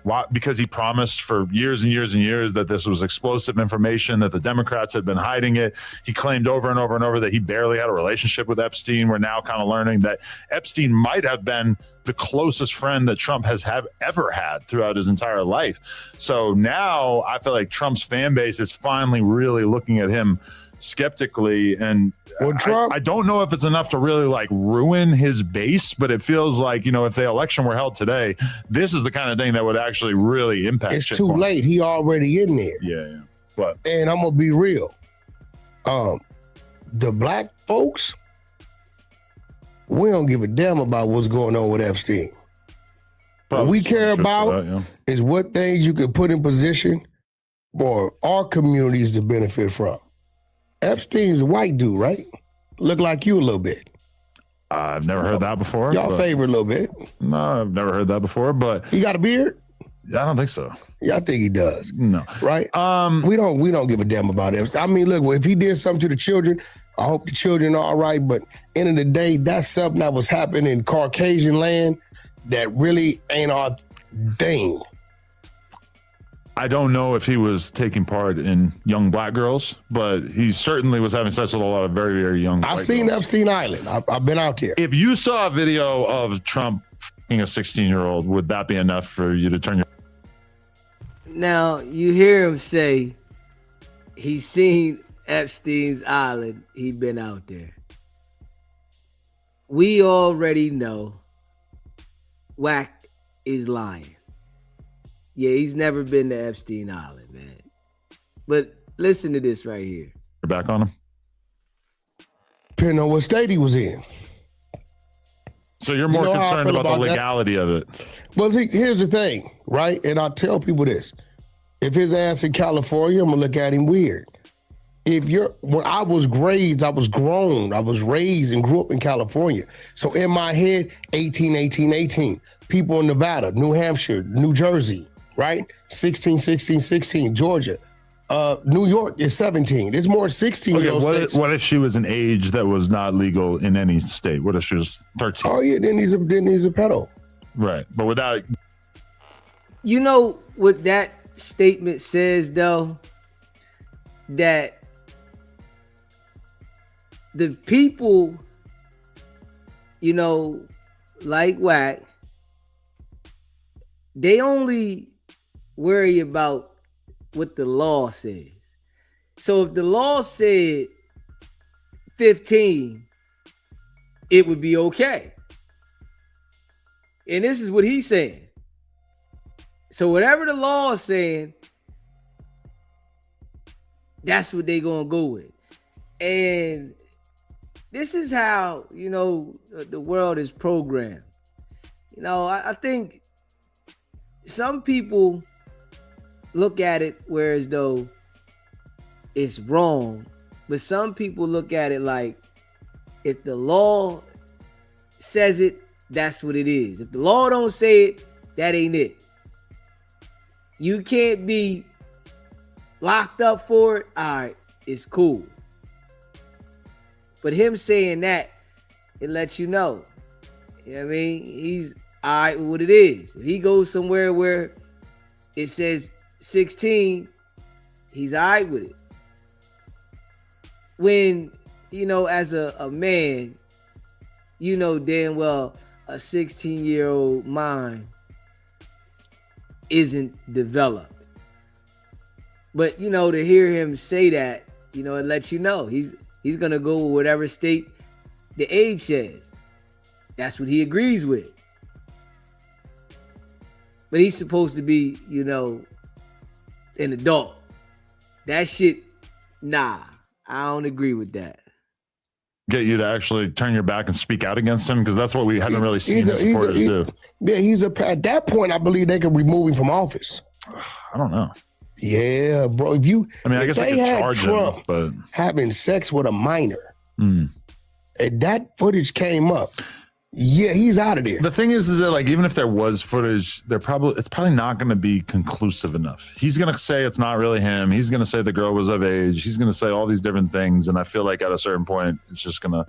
why? Because he promised for years and years and years that this was explosive information, that the Democrats had been hiding it. He claimed over and over and over that he barely had a relationship with Epstein. We're now kind of learning that Epstein might have been the closest friend that Trump has ever had throughout his entire life. So now I feel like Trump's fan base is finally really looking at him skeptically, and I don't know if it's enough to really like ruin his base, but it feels like, you know, if the election were held today, this is the kind of thing that would actually really impact. It's too late. He already in there. Yeah. But and I'm gonna be real. The black folks, we don't give a damn about what's going on with Epstein. What we care about is what things you can put in position for our communities to benefit from. Epstein's a white dude, right? Look like you a little bit. I've never heard that before. Y'all favor a little bit. No, I've never heard that before, but he got a beard? I don't think so. Yeah, I think he does. No. Right? We don't give a damn about Epstein. I mean, look, if he did something to the children, I hope the children are all right, but end of the day, that's something that was happening in Caucasian land that really ain't our thing. I don't know if he was taking part in young black girls, but he certainly was having sex with a lot of very, very young I've seen girls. Epstein Island. I've been out there. If you saw a video of Trump f***ing a 16-year-old, would that be enough for you to turn your... Now, you hear him say he's seen Epstein's Island. He been out there. We already know Wack is lying. Yeah, he's never been to Epstein Island, man. But listen to this right here. You're back on him? Depending on what state he was in. So you're more concerned about the legality of it. Well, see, here's the thing, right? And I tell people this. If his ass in California, I'm going to look at him weird. When I was raised, I was grown. I was raised and grew up in California. So in my head, 18, 18, 18. People in Nevada, New Hampshire, New Jersey, right? 16, 16, 16, Georgia. New York is 17. There's more 16 Okay, in those states. What if she was an age that was not legal in any state? What if she was 13? Oh, yeah, then he's a pedo. Right, but without... You know what that statement says, though? That the people, you know, like Wack, they only worry about what the law says. So if the law said 15, it would be okay. And this is what he's saying. So whatever the law is saying, that's what they're going to go with. And this is how, you know, the world is programmed. You know, I think some people look at it whereas though it's wrong, but some people look at it like if the law says it, that's what it is. If the law don't say it, that ain't it. You can't be locked up for it. All right, it's cool. But him saying that, it lets you know. You know what I mean? He's all right with what it is. If he goes somewhere where it says 16, he's all right with it. When, you know, as a man, you know damn well a 16-year-old mind isn't developed. But, you know, to hear him say that, you know, it lets you know he's going to go with whatever state the age says. That's what he agrees with. But he's supposed to be, you know, an adult. That shit, nah, I don't agree with that. Get you to actually turn your back and speak out against him, because that's what we haven't really seen his supporters do. Yeah, at that point, I believe they could remove him from office. I don't know. Yeah, bro. I guess they could charge Trump him, but having sex with a minor, and that footage came up. Yeah, he's out of there. The thing is that like even if there was footage, it's probably not going to be conclusive enough. He's going to say it's not really him. He's going to say the girl was of age. He's going to say all these different things, and I feel like at a certain point, it's just going to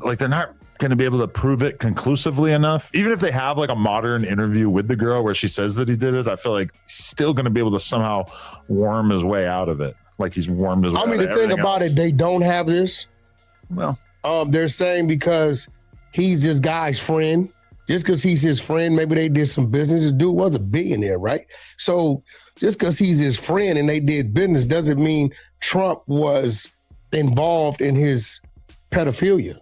like they're not going to be able to prove it conclusively enough. Even if they have like a modern interview with the girl where she says that he did it, I feel like he's still going to be able to somehow worm his way out of it. Like he's wormed his way. I mean, the thing about it, they don't have this. Well, they're saying because he's this guy's friend. Just because he's his friend, maybe they did some business. This dude was a billionaire, right? So just because he's his friend and they did business doesn't mean Trump was involved in his pedophilia.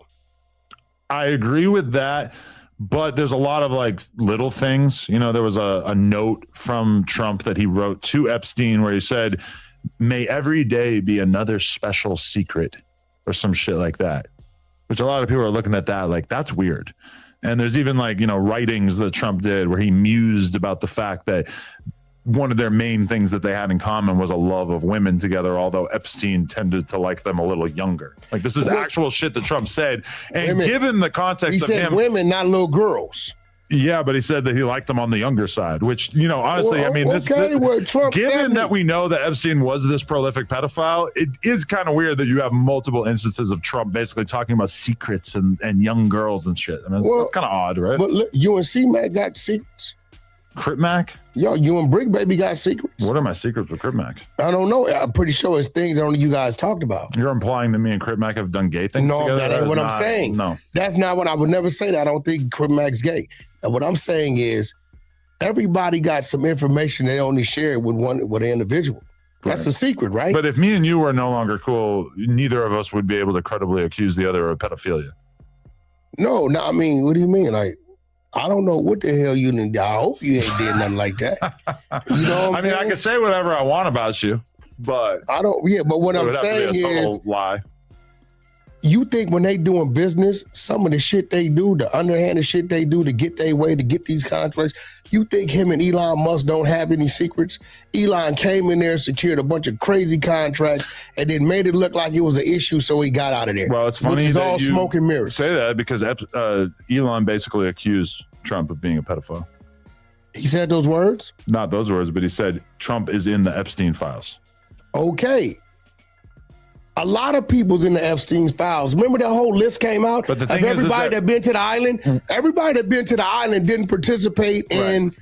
I agree with that, but there's a lot of like little things. You know, there was a note from Trump that he wrote to Epstein where he said, "May every day be another special secret," or some shit like that. Which a lot of people are looking at that like, that's weird. And there's even like, you know, writings that Trump did where he mused about the fact that one of their main things that they had in common was a love of women together, although Epstein tended to like them a little younger. Like this is actual shit that Trump said. And given the context of him— he said women, not little girls. Yeah, but he said that he liked them on the younger side, which, you know, honestly, I mean, Trump given that we know that Epstein was this prolific pedophile, it is kind of weird that you have multiple instances of Trump basically talking about secrets and young girls and shit. I mean, that's kind of odd, right? But look, you and C-Mac got secrets. Crip Mac? Yo, you and Brick Baby got secrets. What are my secrets with Crip Mac? I don't know. I'm pretty sure it's things that only you guys talked about. You're implying that me and Crip Mac have done gay things together? No, that ain't what I'm saying. No. That's not what I would never say that. I don't think Crip Mac's gay. And what I'm saying is everybody got some information they only share with an individual. That's the secret, right? But if me and you were no longer cool, neither of us would be able to credibly accuse the other of pedophilia. No, I mean, what do you mean? Like, I don't know what the hell you did. I hope you ain't did nothing like that. You know what I'm saying? I can say whatever I want about you, but I don't. Yeah, but what I'm saying is, lie. You think when they doing business, some of the shit they do, the underhanded shit they do to get their way, to get these contracts, you think him and Elon Musk don't have any secrets? Elon came in there, secured a bunch of crazy contracts, and then made it look like it was an issue, so he got out of there. Well, it's funny that all you smoke and mirrors. Say that because Elon basically accused Trump of being a pedophile. He said those words? Not those words, but he said Trump is in the Epstein files. Okay. A lot of people's in the Epstein files. Remember that whole list came out? But the thing of everybody that been to the island? Everybody that been to the island didn't participate in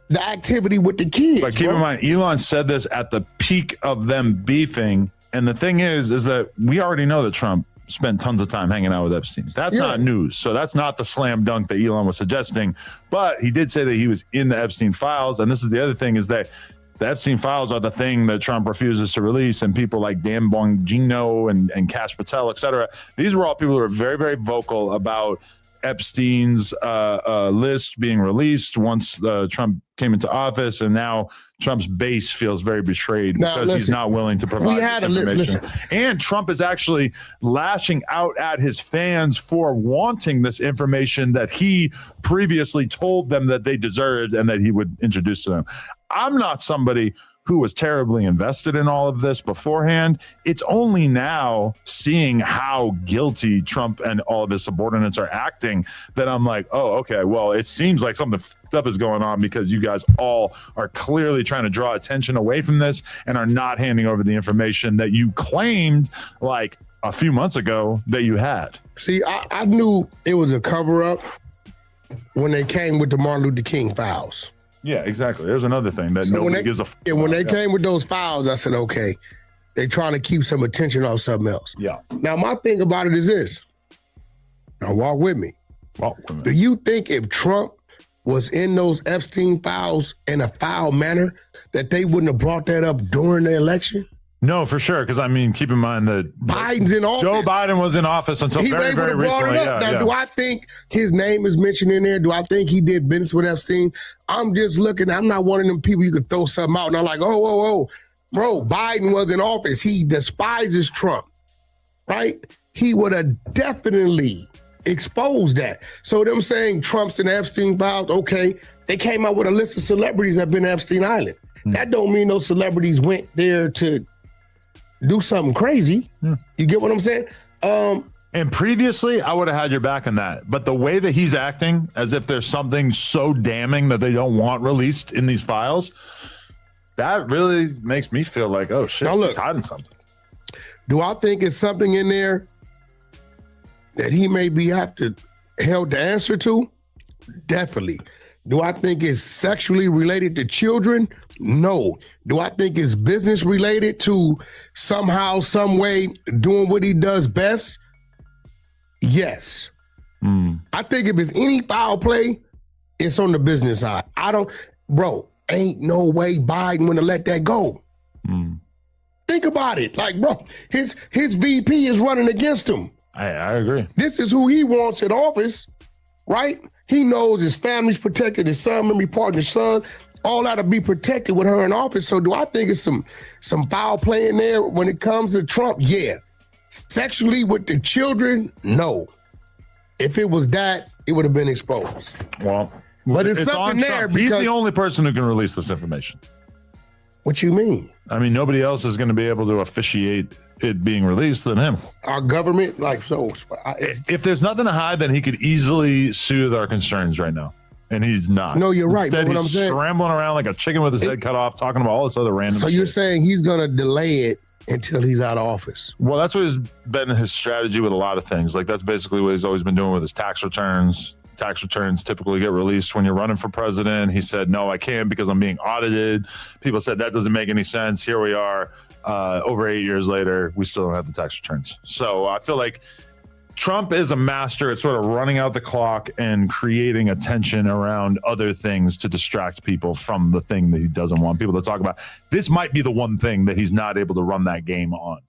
the activity with the kids. But keep in mind, Elon said this at the peak of them beefing. And the thing is that we already know that Trump spent tons of time hanging out with Epstein. That's not news. So that's not the slam dunk that Elon was suggesting. But he did say that he was in the Epstein files. And this is the other thing, is that the Epstein files are the thing that Trump refuses to release, and people like Dan Bongino and Kash Patel, et cetera. These were all people who are very, very vocal about Epstein's list being released once Trump came into office, and now Trump's base feels very betrayed because he's not willing to provide this information. And Trump is actually lashing out at his fans for wanting this information that he previously told them that they deserved and that he would introduce to them. I'm not somebody who was terribly invested in all of this beforehand. It's only now seeing how guilty Trump and all of his subordinates are acting that I'm like, oh, okay, well, it seems like something up is going on because you guys all are clearly trying to draw attention away from this and are not handing over the information that you claimed like a few months ago that you had. See, I knew it was a cover-up when they came with the Martin Luther King files. Yeah, exactly. There's another thing that nobody gives a fuck about. When they came with those files, I said, okay, they're trying to keep some attention on something else. Yeah. Now, my thing about it is this. Now, walk with me. Do you think if Trump was in those Epstein files in a foul manner, that they wouldn't have brought that up during the election? No, for sure. Because, I mean, keep in mind that Biden's in office. Joe Biden was in office until very, very recently. Now, do I think his name is mentioned in there? Do I think he did business with Epstein? I'm just looking. I'm not one of them people you could throw something out and I'm like, oh. Bro, Biden was in office. He despises Trump, right? He would have definitely exposed that. So them saying Trump's in Epstein files, okay, they came out with a list of celebrities that have been to Epstein Island. That don't mean those celebrities went there to do something crazy. You get what I'm saying? And previously, I would have had your back on that. But the way that he's acting, as if there's something so damning that they don't want released in these files, that really makes me feel like, oh shit, he's hiding something. Do I think it's something in there that he may be held to answer to? Definitely. Do I think it's sexually related to children? No. Do I think it's business related to somehow, some way doing what he does best? Yes. I think if it's any foul play, it's on the business side. Ain't no way Biden would have let that go. Think about it. Like, bro, his VP is running against him. I agree. This is who he wants in office, right? He knows his family's protected, his son, memory partner, his son, all that to be protected with her in office. So do I think it's some foul play in there when it comes to Trump? Yeah. Sexually with the children? No. If it was that, it would have been exposed. Well, but it's something there because he's the only person who can release this information. What you mean? I mean, nobody else is going to be able to officiate it being released than him. Our government, if there's nothing to hide, then he could easily soothe our concerns right now. And he's not. No, you're right. Instead, but what he's I'm saying, scrambling around like a chicken with his head cut off, talking about all this other random shit. So you're saying he's going to delay it until he's out of office? Well, that's what has been his strategy with a lot of things. Like, that's basically what he's always been doing with his tax returns. Tax returns typically get released when you're running for president. He said, no, I can't because I'm being audited. People said that doesn't make any sense. Here we are, over 8 years later, we still don't have the tax returns. So I feel like Trump is a master at sort of running out the clock and creating attention around other things to distract people from the thing that he doesn't want people to talk about. This might be the one thing that he's not able to run that game on.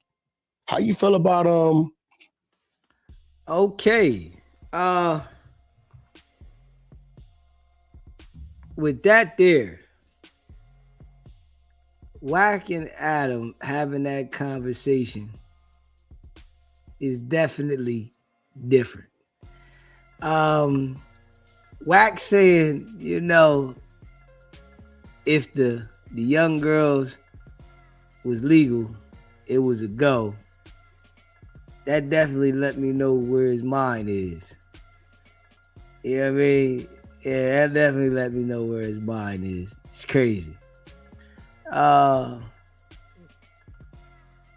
How you feel about Okay. With that there, Wack and Adam having that conversation is definitely different. Wack saying, if the young girls was legal, it was a go. That definitely let me know where his mind is. You know what I mean? Yeah, that definitely let me know where his mind is. It's crazy.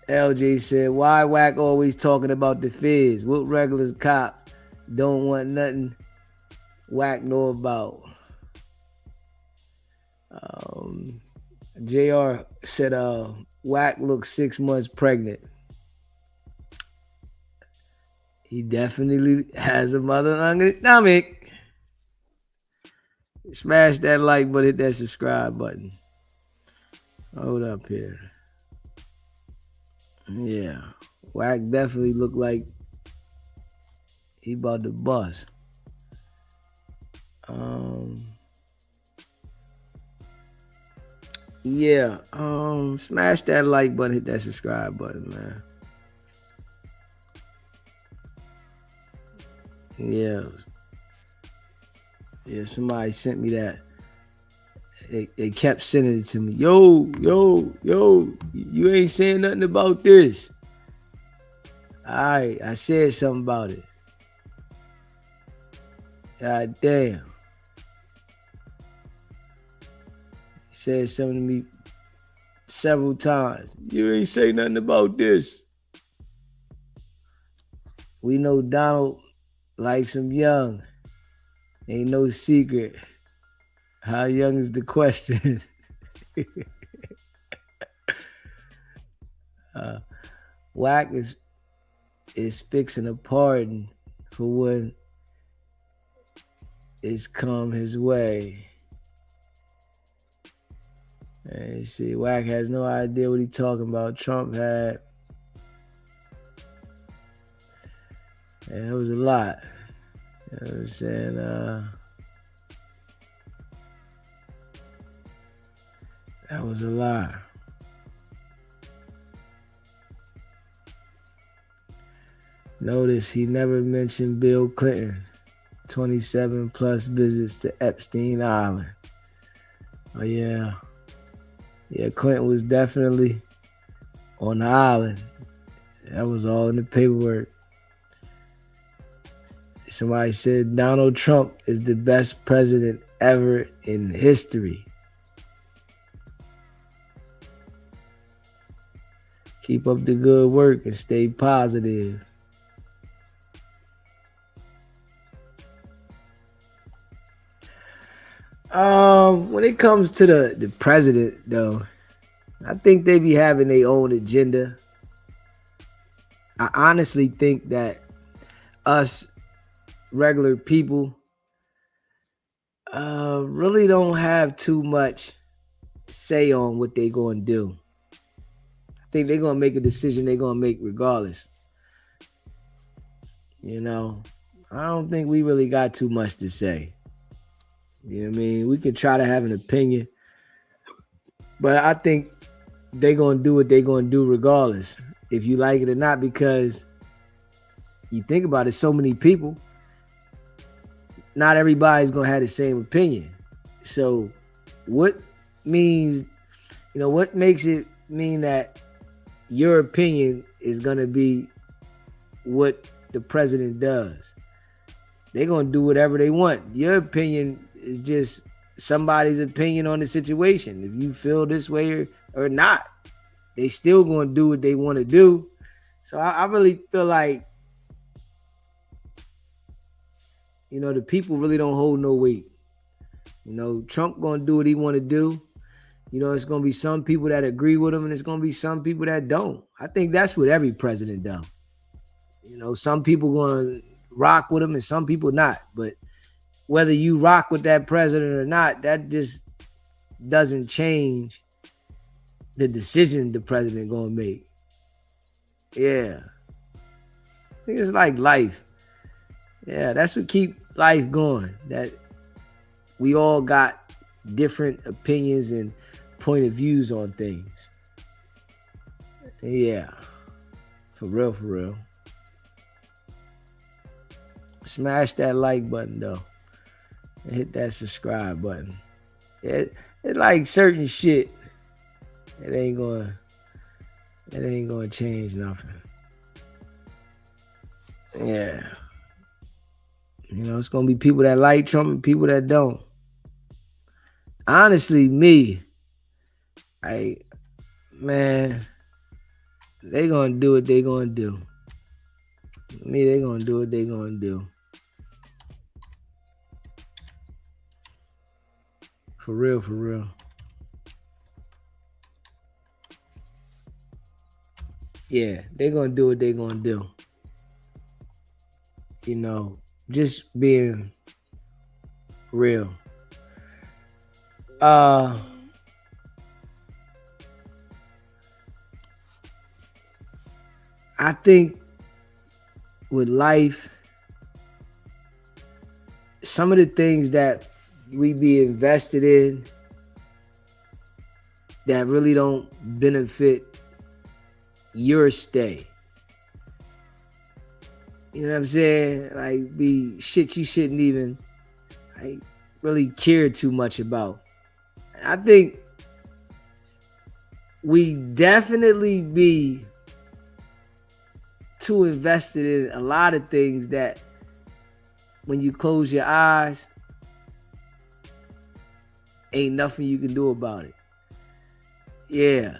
LJ said, why Wack always talking about the feds? What regular cop don't want nothing Wack know about? JR said, Wack looks 6 months pregnant. He definitely has a mother under his stomach. Smash that like button, hit that subscribe button. Hold up here. Yeah. Wack definitely look like he about to bust. Yeah, smash that like button, hit that subscribe button, man. Yeah, somebody sent me that. They kept sending it to me. Yo, you ain't saying nothing about this. All right, I said something about it. God damn. He said something to me several times. You ain't say nothing about this. We know Donald likes him young. Ain't no secret. How young is the question? Wack is fixing a pardon for what is come his way. And you see, Wack has no idea what he's talking about. Trump had. And it was a lot. You know what I'm saying? That was a lot. Notice he never mentioned Bill Clinton. 27 plus visits to Epstein Island. Oh yeah. Yeah, Clinton was definitely on the island. That was all in the paperwork. Somebody said Donald Trump is the best president ever in history. Keep up the good work and stay positive. When it comes to the president, though, I think they be having their own agenda. I honestly think that us regular people really don't have too much say on what they're going to do. I think they're going to make a decision they're going to make regardless. You know, I don't think we really got too much to say. You know what I mean? We could try to have an opinion, but I think they're going to do what they're going to do regardless, if you like it or not, because you think about it, so many people, not everybody's going to have the same opinion. So what means, you know, what makes it mean that your opinion is going to be what the president does? They're going to do whatever they want. Your opinion is just somebody's opinion on the situation. If you feel this way or not, they still going to do what they want to do. So I really feel like, you know, the people really don't hold no weight. You know, Trump going to do what he want to do. You know, it's going to be some people that agree with him, and it's going to be some people that don't. I think that's what every president does. You know, some people going to rock with him and some people not. But whether you rock with that president or not, that just doesn't change the decision the president going to make. Yeah. I think it's like life. Yeah, that's what keep life going. That we all got different opinions and point of views on things. Yeah. For real, for real. Smash that like button though. And hit that subscribe button. It's like certain shit. It ain't gonna change nothing. Yeah. You know, it's gonna be people that like Trump and people that don't. Honestly, me, man, they gonna do what they gonna do. Me, they gonna do what they gonna do. For real, for real. Yeah, they gonna do what they gonna do. You know, just being real. I think with life, some of the things that we be invested in that really don't benefit your stay. You know what I'm saying? Like, be shit you shouldn't even like really care too much about. I think we definitely be too invested in a lot of things that when you close your eyes, ain't nothing you can do about it. Yeah.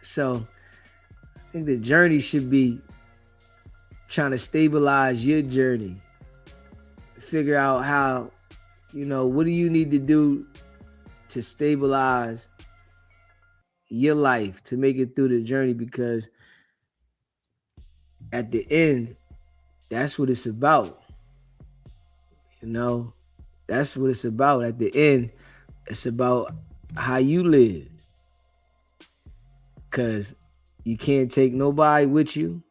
So I think the journey should be trying to stabilize your journey. Figure out how, what do you need to do to stabilize your life, to make it through the journey, because at the end, that's what it's about. That's what it's about. At the end, it's about how you live. Because you can't take nobody with you.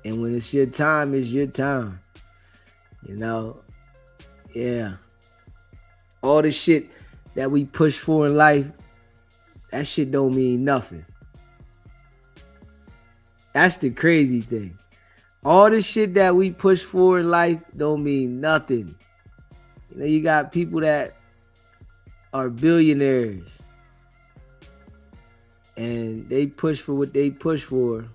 And when it's your time, it's your time. Yeah. All the shit that we push for in life, that shit don't mean nothing. That's the crazy thing. All the shit that we push for in life don't mean nothing. You got people that are billionaires and they push for what they push for.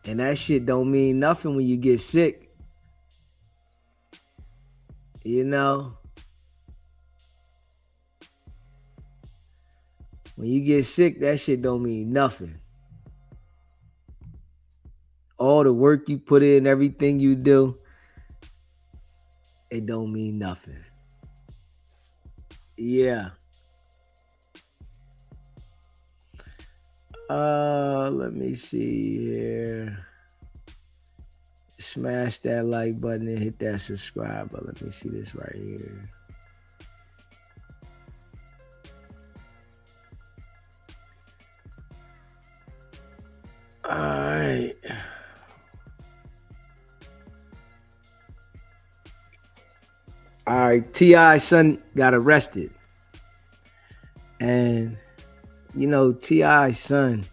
And that shit don't mean nothing when you get sick. When you get sick, that shit don't mean nothing. All the work you put in, everything you do, it don't mean nothing. Yeah. Let me see here. Smash that like button and hit that subscribe button. Let me see this right here. All right, T.I.'s son got arrested. And, T.I.'s son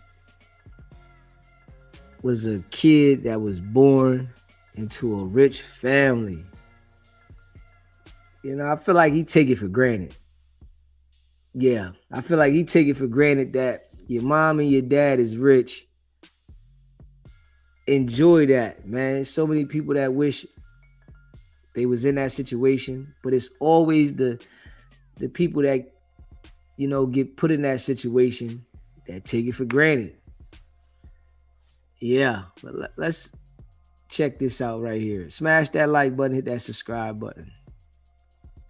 was a kid that was born into a rich family. I feel like he take it for granted. Yeah, I feel like he take it for granted that your mom and your dad is rich. Enjoy that, man. So many people that wish they was in that situation, but it's always the people that, get put in that situation that take it for granted. Yeah, but let's check this out right here. Smash that like button, hit that subscribe button.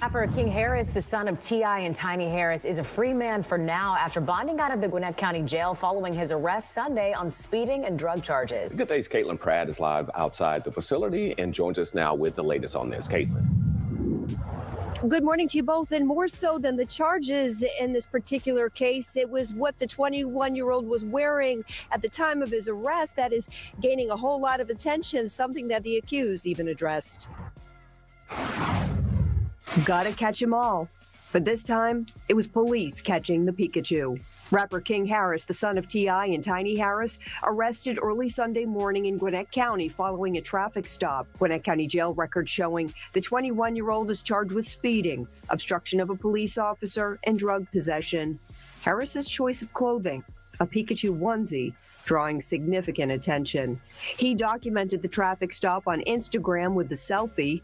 Rapper King Harris, the son of T.I. and Tiny Harris, is a free man for now after bonding out of the Gwinnett County Jail following his arrest Sunday on speeding and drug charges. Good Day's Caitlin Pratt is live outside the facility and joins us now with the latest on this. Caitlin. Good morning to you both. And more so than the charges in this particular case, it was what the 21-year-old was wearing at the time of his arrest that is gaining a whole lot of attention, something that the accused even addressed. Gotta catch 'em all. But this time, it was police catching the Pikachu. Rapper King Harris, the son of T.I. and Tiny Harris, arrested early Sunday morning in Gwinnett County following a traffic stop. Gwinnett County jail records showing the 21-year-old is charged with speeding, obstruction of a police officer, and drug possession. Harris's choice of clothing, a Pikachu onesie, drawing significant attention. He documented the traffic stop on Instagram with the selfie.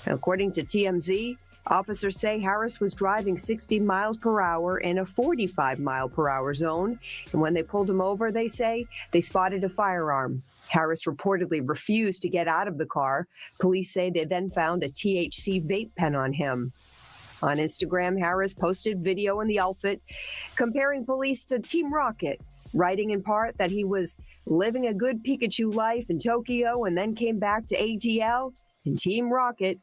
According to TMZ, officers say Harris was driving 60 miles per hour in a 45 mile per hour zone. And when they pulled him over, they say they spotted a firearm. Harris reportedly refused to get out of the car. Police say they then found a THC vape pen on him. On Instagram, Harris posted video in the outfit comparing police to Team Rocket, writing in part that he was living a good Pikachu life in Tokyo and then came back to ATL, and Team Rocket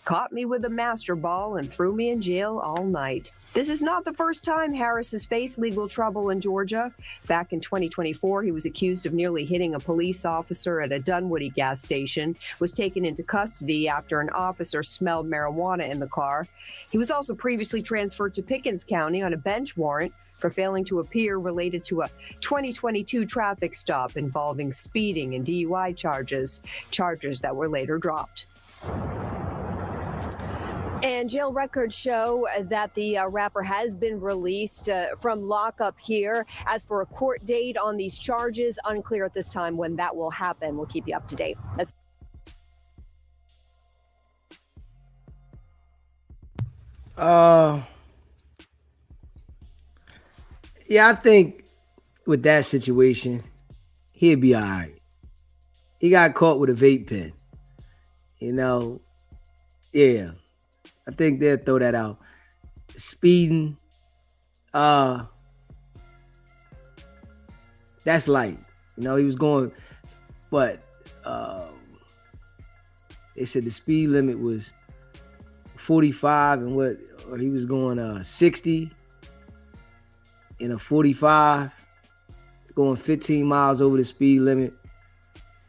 caught me with a master ball and threw me in jail all night. This is not the first time Harris has faced legal trouble in Georgia. Back in 2024, he was accused of nearly hitting a police officer at a Dunwoody gas station, was taken into custody after an officer smelled marijuana in the car. He was also previously transferred to Pickens County on a bench warrant for failing to appear related to a 2022 traffic stop involving speeding and DUI charges that were later dropped. And jail records show that the rapper has been released from lockup here. As for a court date on these charges, unclear at this time when that will happen. We'll keep you up to date. Yeah, I think with that situation, he'd be all right. He got caught with a vape pen. You know, yeah. I think they'll throw that out. Speeding, that's light. You know, he was going, but they said the speed limit was 45 and or he was going 60 in a 45, going 15 miles over the speed limit.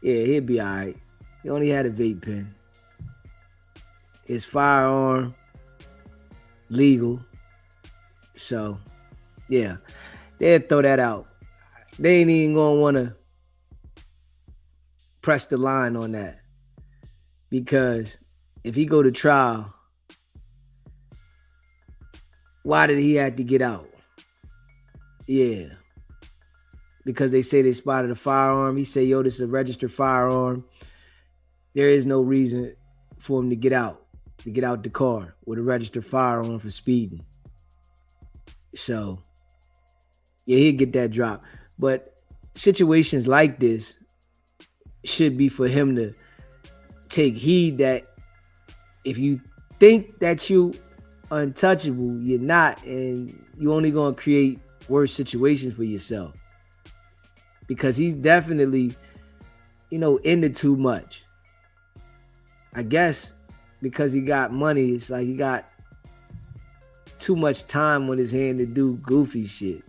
Yeah, he'll be all right. He only had a vape pen. His firearm, legal. So, yeah, they'll throw that out. They ain't even going to want to press the line on that. Because if he go to trial, why did he have to get out? Yeah. Because they say they spotted a firearm. He said, yo, this is a registered firearm. There is no reason for him to get out the car with a registered firearm for speeding. So, yeah, he'll get that drop. But situations like this should be for him to take heed that if you think that you untouchable, you're not, and you're only going to create worse situations for yourself. Because he's definitely, into too much. I guess because he got money, it's like he got too much time on his hand to do goofy shit.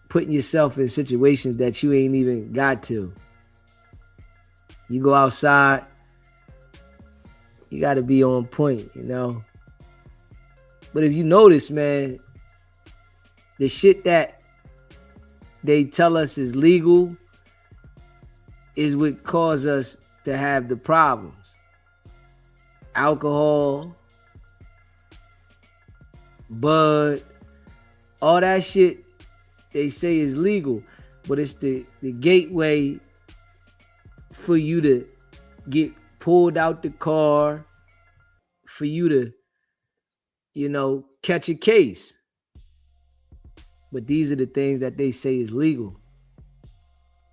Putting yourself in situations that you ain't even got to. You go outside, you got to be on point, But if you notice, man, the shit that they tell us is legal is what cause us to have the problems. Alcohol, bud, all that shit they say is legal, but it's the gateway for you to get pulled out the car, for you to, catch a case. But these are the things that they say is legal.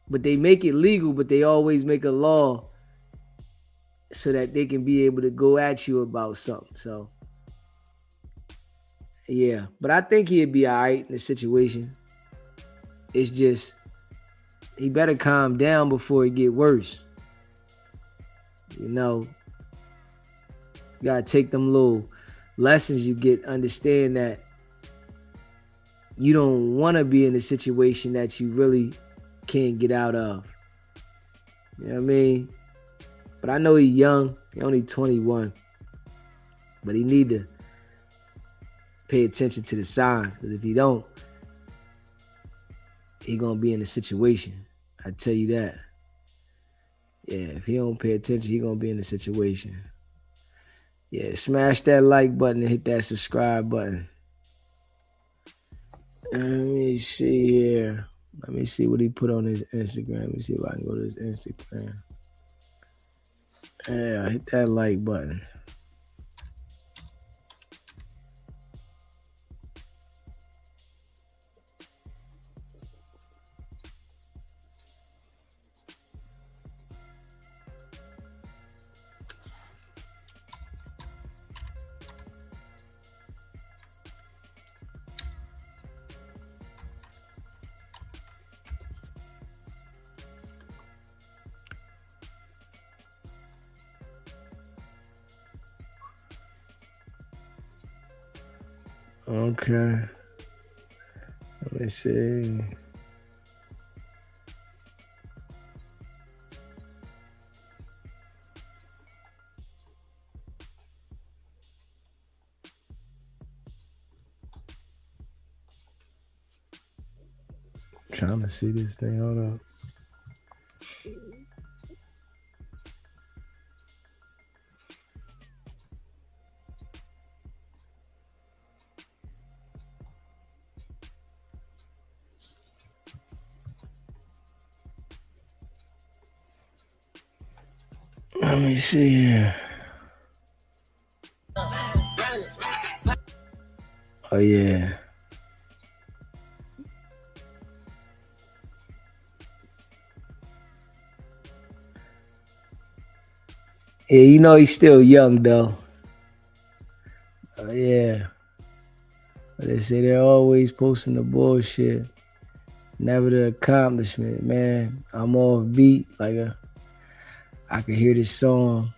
But they make it legal, but they always make a law so that they can be able to go at you about something. So, yeah. But I think he'd be all right in the situation. It's just, he better calm down before it get worse. You gotta take them little lessons you get, understand that you don't want to be in a situation that you really can't get out of. You know what I mean? But I know he's young. He's only 21. But he need to pay attention to the signs. Because if he don't, he going to be in a situation. I tell you that. Yeah, if he don't pay attention, he going to be in a situation. Yeah, smash that like button and hit that subscribe button. Let me see here. Let me see what he put on his Instagram. Let me see if I can go to his Instagram. Yeah, hit that like button. Okay. Let me see. Trying to see this thing. Hold up. Let me see here. Oh yeah. Yeah, you know he's still young though. Yeah. But they say they're always posting the bullshit. Never the accomplishment, man. I'm off beat. I can hear this song.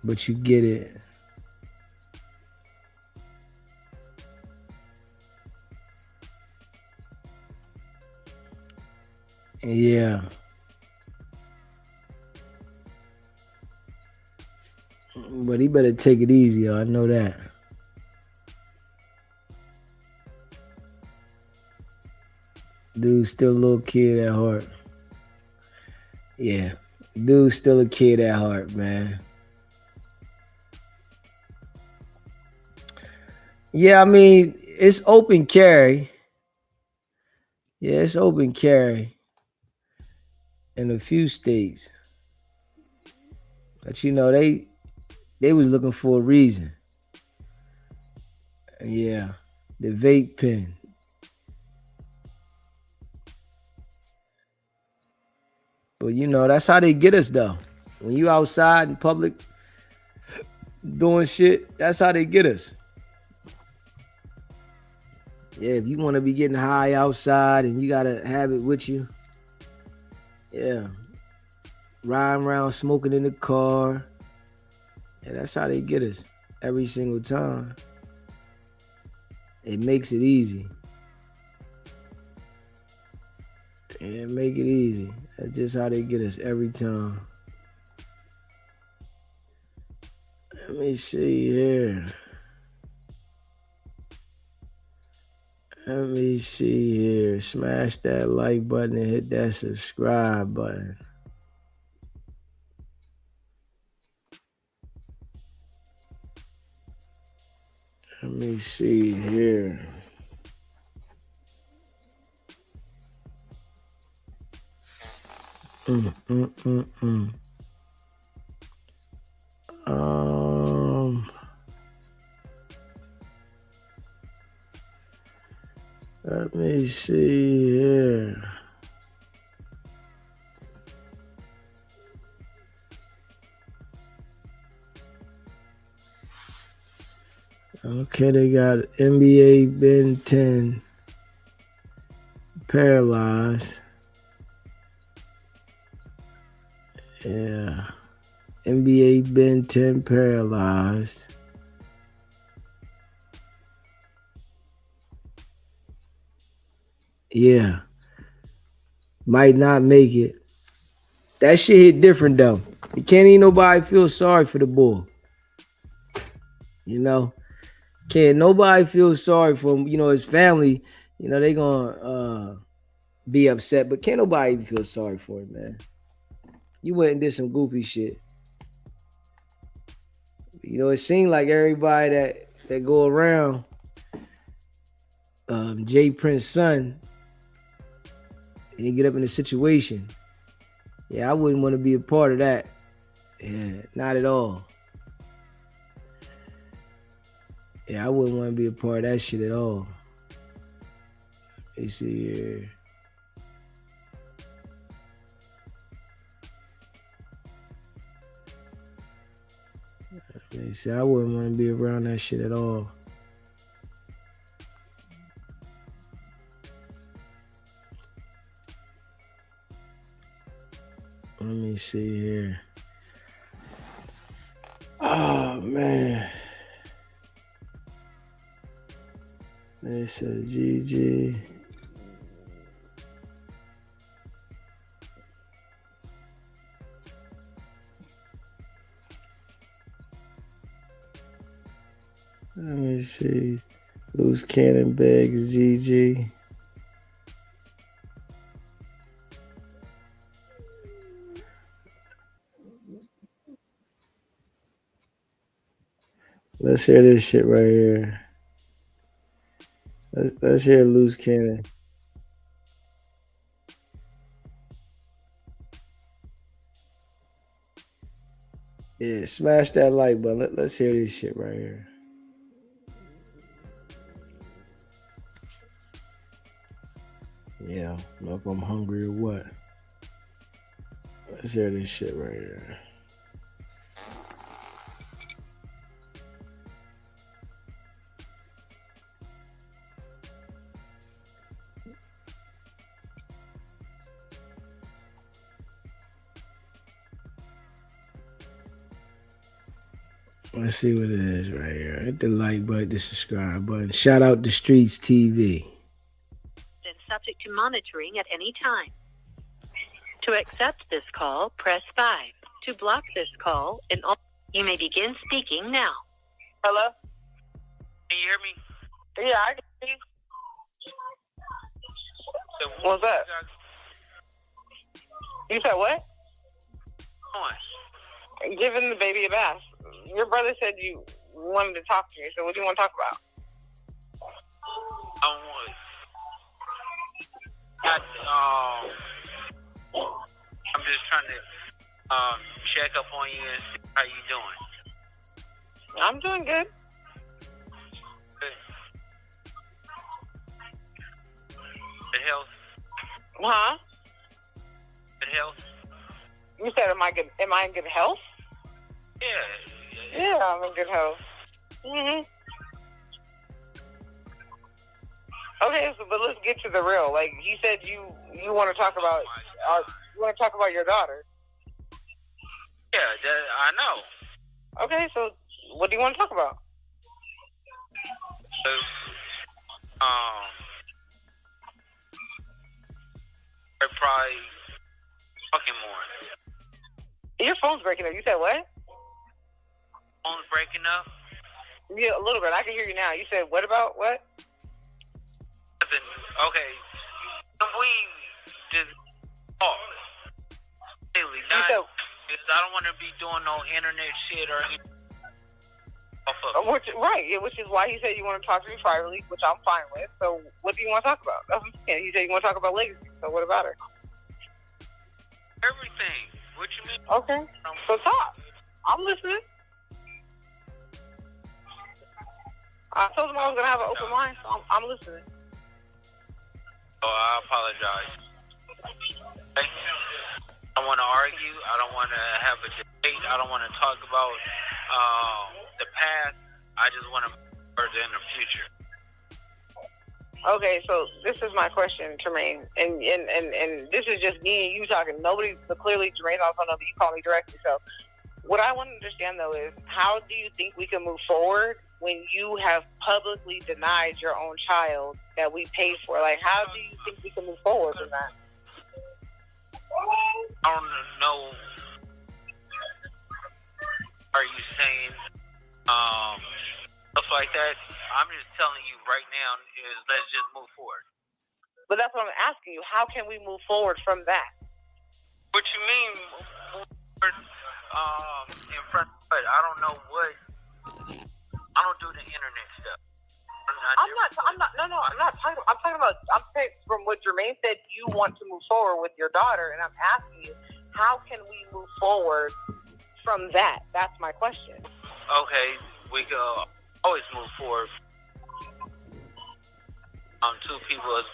But you get it. Yeah. But he better take it easy, I know that. Dude's still a little kid at heart. Yeah. Dude's still a kid at heart, man. Yeah, I mean, it's open carry. Yeah, it's open carry in a few states. But you know, they was looking for a reason. Yeah. The vape pen. But you know, that's how they get us though. When you outside in public doing shit, that's how they get us. Yeah, if you want to be getting high outside and you gotta have it with you. Yeah. Riding around smoking in the car. Yeah, that's how they get us every single time. It makes it easy. Yeah, make it easy. That's just how they get us every time. Let me see here. Let me see here. Smash that like button and hit that subscribe button. Let me see here. Let me see here. Okay, they got NBA Ben 10 paralyzed. Yeah. NBA Ben 10 paralyzed. Yeah. Might not make it. That shit hit different though. You can't even nobody feel sorry for the boy. You know? Can't nobody feel sorry for him. You know, his family, you know, they gonna be upset, but can't nobody even feel sorry for him, man. You went and did some goofy shit. You know, it seemed like everybody that go around Jay Prince's son and get up in a situation. Yeah, I wouldn't want to be a part of that. Yeah, not at all. Yeah, I wouldn't want to be a part of that shit at all. Let me see here. Let me see. I wouldn't want to be around that shit at all. Let me see here. Oh, man. It said GG. Let me see. Loose cannon bags, GG. Let's hear this shit right here. Let's hear loose cannon. Yeah, smash that like button. Let's hear this shit right here. Yeah, know if I'm hungry or what. Let's hear this shit right here. Let's see what it is right here. Hit the like button, the subscribe button. Shout out to Streets TV. And subject to monitoring at any time. To accept this call, press 5. To block this call, you may begin speaking now. Hello? Can you hear me? Yeah, I can hear you. What's that? You said what? Giving the baby a bath. Your brother said you wanted to talk to me, so what do you want to talk about? I'm just trying to check up on you and see how you doing. I'm doing good. Good health. Huh? Good health. You said, am I in good health? Yeah, I'm in good health. Okay, but let's get to the real. Like you said, you want to talk about your daughter. Yeah, I know. Okay, so what do you want to talk about? Probably fucking more. Your phone's breaking up. You said what? Phone's breaking up? Yeah, a little bit. I can hear you now. You said what about what? Nothing. Okay. We just talk. Really, not, I don't want to be doing no internet shit or anything. Which is why he said you want to talk to me privately, which I'm fine with. So what do you want to talk about? That's what I'm saying. He said you want to talk about legacy. So what about her? Everything. What you mean? Okay. So talk. I'm listening. I told him I was going to have an open mind, so I'm listening. Oh, I apologize. I don't want to argue. I don't want to have a debate. I don't want to talk about the past. I just want to further in the future. Okay, so this is my question, Tremaine, and this is just me and you talking. Nobody, but clearly Tremaine also knows that you call me directly. So what I want to understand, though, is how do you think we can move forward when you have publicly denied your own child that we paid for? Like, how do you think we can move forward from that? I don't know. Are you saying stuff like that? I'm just telling you right now is let's just move forward. But that's what I'm asking you. How can we move forward from that? What you mean move forward in front of what? I don't know what. I don't do the internet stuff. I'm saying from what Jermaine said, you want to move forward with your daughter, and I'm asking you, how can we move forward from that? That's my question. Okay, we go always move forward. Two people as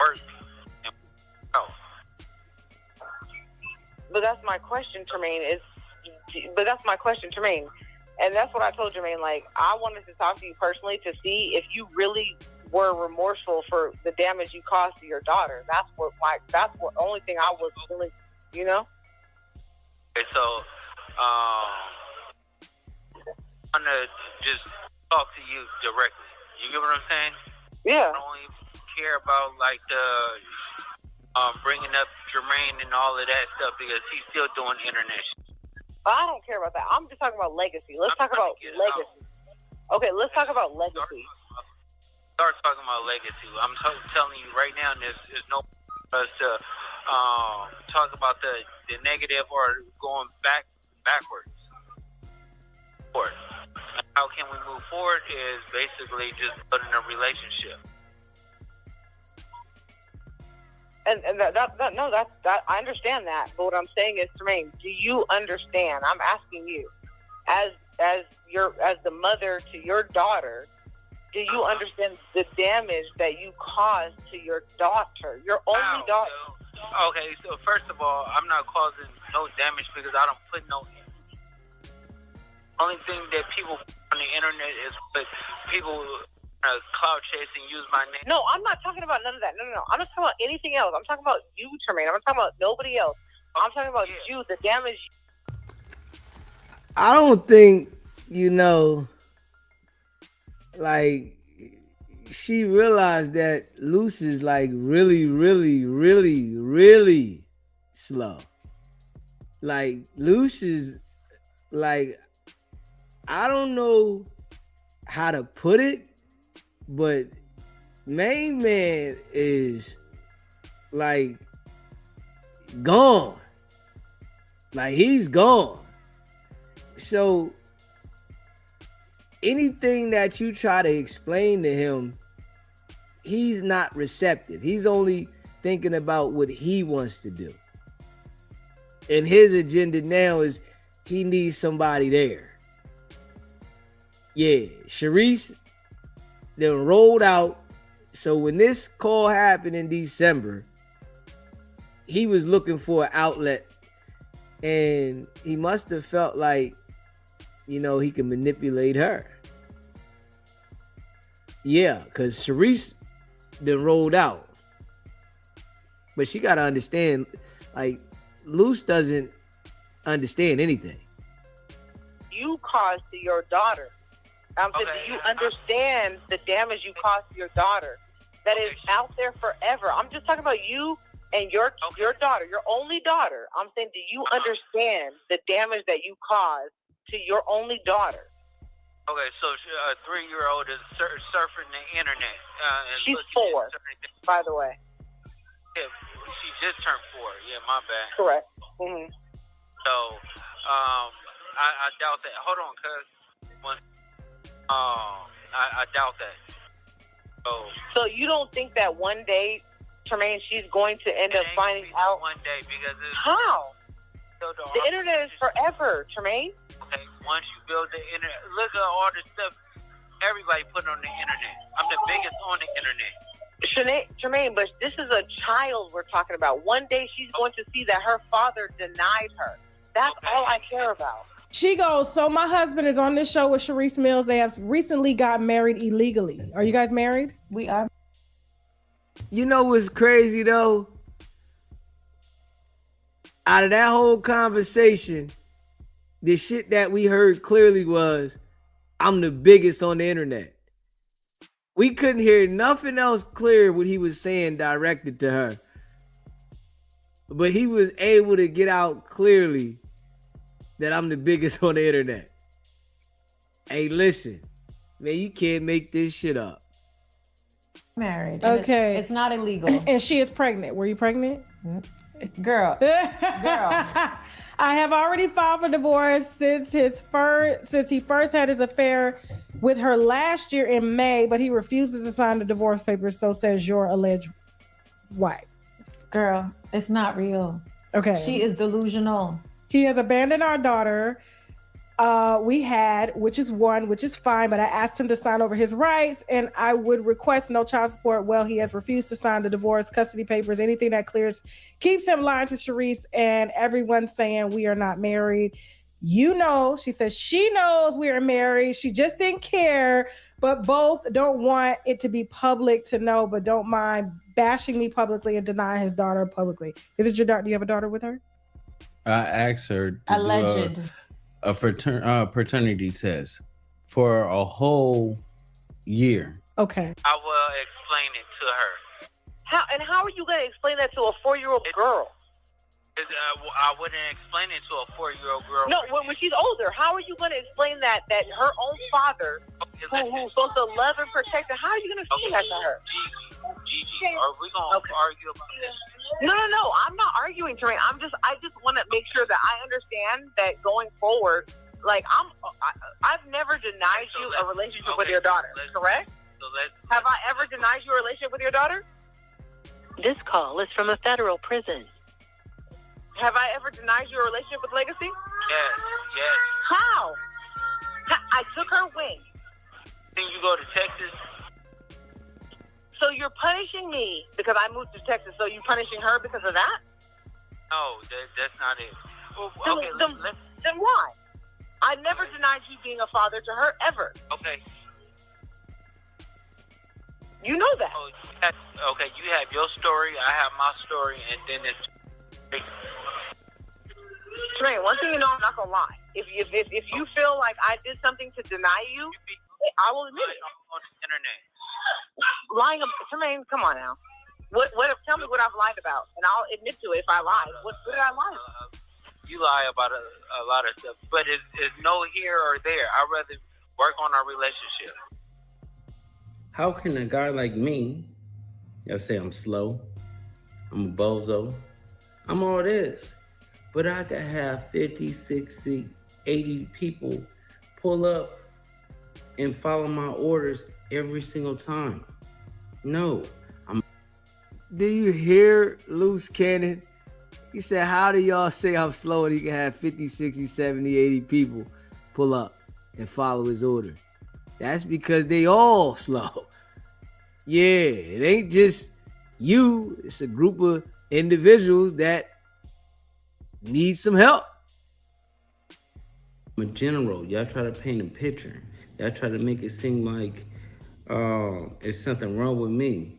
work and health. But that's my question, Tremaine. And that's what I told Jermaine. Like, I wanted to talk to you personally to see if you really were remorseful for the damage you caused to your daughter. That's the only thing I was really, you know? Okay, so, I'm going to just talk to you directly. You get what I'm saying? Yeah. I don't only care about like the bringing up Jermaine and all of that stuff because he's still doing internet. I don't care about that. I'm just talking about legacy. Let's talk about legacy. Okay, let's talk about legacy. Start talking about legacy. I'm telling you right now, there's no for us to talk about the negative or going backwards. And how can we move forward is basically just building a relationship. And that I understand that, but what I'm saying is, Tremaine, do you understand? I'm asking you, as the mother to your daughter, do you understand the damage that you caused to your daughter, your only daughter? Okay, so first of all, I'm not causing no damage because I don't put no. Only thing that people on the internet is put people. Clout chasing, use my name. No, I'm not talking about none of that. No. I'm not talking about anything else. I'm talking about you, Tremaine. I'm not talking about nobody else. I'm talking about you, the damage. I don't think, like, she realized that Luce is like really, really, really, really slow. Like, Luce is like, I don't know how to put it, but main man is like gone. Like, he's gone. So anything that you try to explain to him, he's not receptive. He's only thinking about what he wants to do. And his agenda now is he needs somebody there. Yeah, Sharice then rolled out. So when this call happened in December, he was looking for an outlet, and he must have felt like, he can manipulate her. Yeah, because Sharice then rolled out. But she got to understand, like, Luce doesn't understand anything. You caused to your daughter. Do you understand the damage you caused to your daughter that is out there forever? I'm just talking about you and your daughter, your only daughter. I'm saying, do you understand the damage that you caused to your only daughter? Okay, so a 3-year-old is surfing the internet. She's 4, by the way. Yeah, she just turned 4. Yeah, my bad. Correct. Mm-hmm. So, I doubt that. Hold on, cuz. I doubt that. So you don't think that one day, Tremaine, she's going to end up finding out? One day, because how? The internet is forever, Tremaine. Okay, once you build the internet, look at all the stuff everybody put on the internet. I'm the biggest on the internet. Tremaine, but this is a child we're talking about. One day she's going to see that her father denied her. That's all I care about. She goes, so my husband is on this show with Sharice Mills. They have recently got married illegally. Are you guys married? We are. You know what's crazy though? Out of that whole conversation, the shit that we heard clearly was, I'm the biggest on the internet. We couldn't hear nothing else clear what he was saying directed to her. But he was able to get out clearly that I'm the biggest on the internet. Hey, listen, man, you can't make this shit up. Married. Okay. It's not illegal. And she is pregnant. Were you pregnant? Girl. I have already filed for divorce since he first had his affair with her last year in May, but he refuses to sign the divorce papers, so says your alleged wife. Girl, it's not real. Okay. She is delusional. He has abandoned our daughter. We had, which is fine, but I asked him to sign over his rights, and I would request no child support. Well, he has refused to sign the divorce, custody papers, anything that keeps him lying to Sharice, and everyone's saying we are not married. She says she knows we are married. She just didn't care, but both don't want it to be public to know, but don't mind bashing me publicly and denying his daughter publicly. Is it your daughter? Do you have a daughter with her? I asked her to Alleged. do a paternity test for a whole year. Okay. I will explain it to her. How are you going to explain that to a 4-year-old girl? I wouldn't explain it to a 4-year-old girl. No, when she's older, how are you going to explain that her own father, who's supposed to love and protect her, how are you going to explain that to her? Gigi, are we going to argue about this? No, I'm not arguing, Terrain. I just want to make sure that I understand that going forward, like I've never denied you a relationship with your daughter, correct? Have I ever denied you a relationship with your daughter? This call is from a federal prison. Have I ever denied you a relationship with Legacy? Yes. How? I took her when? Then you go to Texas. So you're punishing me because I moved to Texas. So you punishing her because of that? No, that's not it. Well, okay, then why? I never denied you being a father to her ever. Okay. You know that. Okay, you have your story, I have my story, and then it's... Trey, one thing you know, I'm not gonna lie. If you feel like I did something to deny you, I will admit it. On the internet. Lying, Tremaine, come on now. Tell me what I've lied about, and I'll admit to it if I lied. What did I lie about? You lie about a lot of stuff, but it's no here or there. I'd rather work on our relationship. How can a guy like me, y'all say I'm slow, I'm a bozo, I'm all this, but I could have 50, 60, 80 people pull up and follow my orders every single time? No. Do you hear Luce Cannon? He said, how do y'all say I'm slow and he can have 50, 60, 70, 80 people pull up and follow his order? That's because they all slow. Yeah, it ain't just you. It's a group of individuals that need some help. I'm a general. Y'all try to paint a picture. Y'all try to make it seem like it's something wrong with me.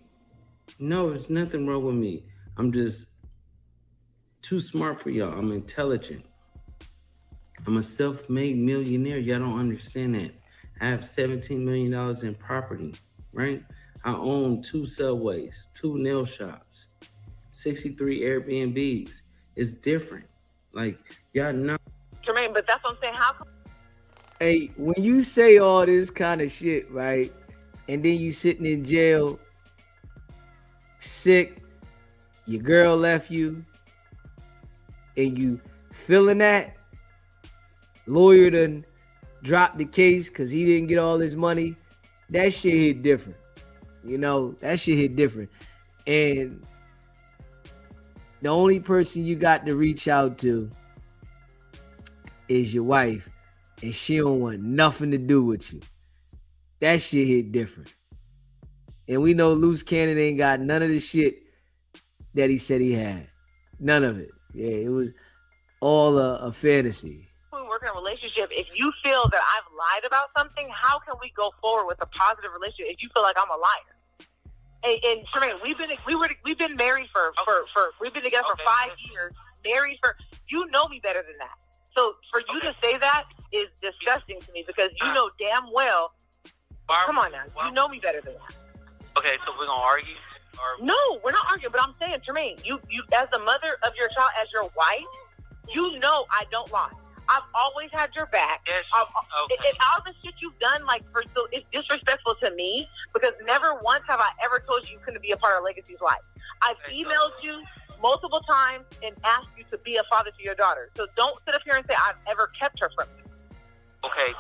No, there's nothing wrong with me. I'm just too smart for y'all. I'm intelligent. I'm a self-made millionaire. Y'all don't understand that. I have $17 million in property, right? I own 2 subways, 2 nail shops, 63 Airbnbs. It's different. Like, y'all know. Jermaine, but that's what I'm saying. How come? Hey, when you say all this kind of shit, right, and then you sitting in jail, sick, your girl left you, and you feeling that, lawyer done dropped the case because he didn't get all his money, that shit hit different. You know, that shit hit different. And the only person you got to reach out to is your wife, and she don't want nothing to do with you. That shit hit different. And we know Luce Cannon ain't got none of the shit that he said he had. None of it. Yeah, it was all a fantasy. When we work in a relationship, if you feel that I've lied about something, how can we go forward with a positive relationship if you feel like I'm a liar? And Tremaine, we've been married for we've been together for 5 years, married for, you know me better than that. So for you to say that is disgusting to me because you know damn well. Come on now, you know me better than that. Okay, so we're gonna argue? No, we're not arguing. But I'm saying, Tremaine, you as the mother of your child, as your wife, you know I don't lie. I've always had your back. Yes. And all the shit you've done, so it's disrespectful to me because never once have I ever told you couldn't be a part of Legacy's life. I've emailed you multiple times and asked you to be a father to your daughter. So don't sit up here and say I've ever kept her from you. Okay.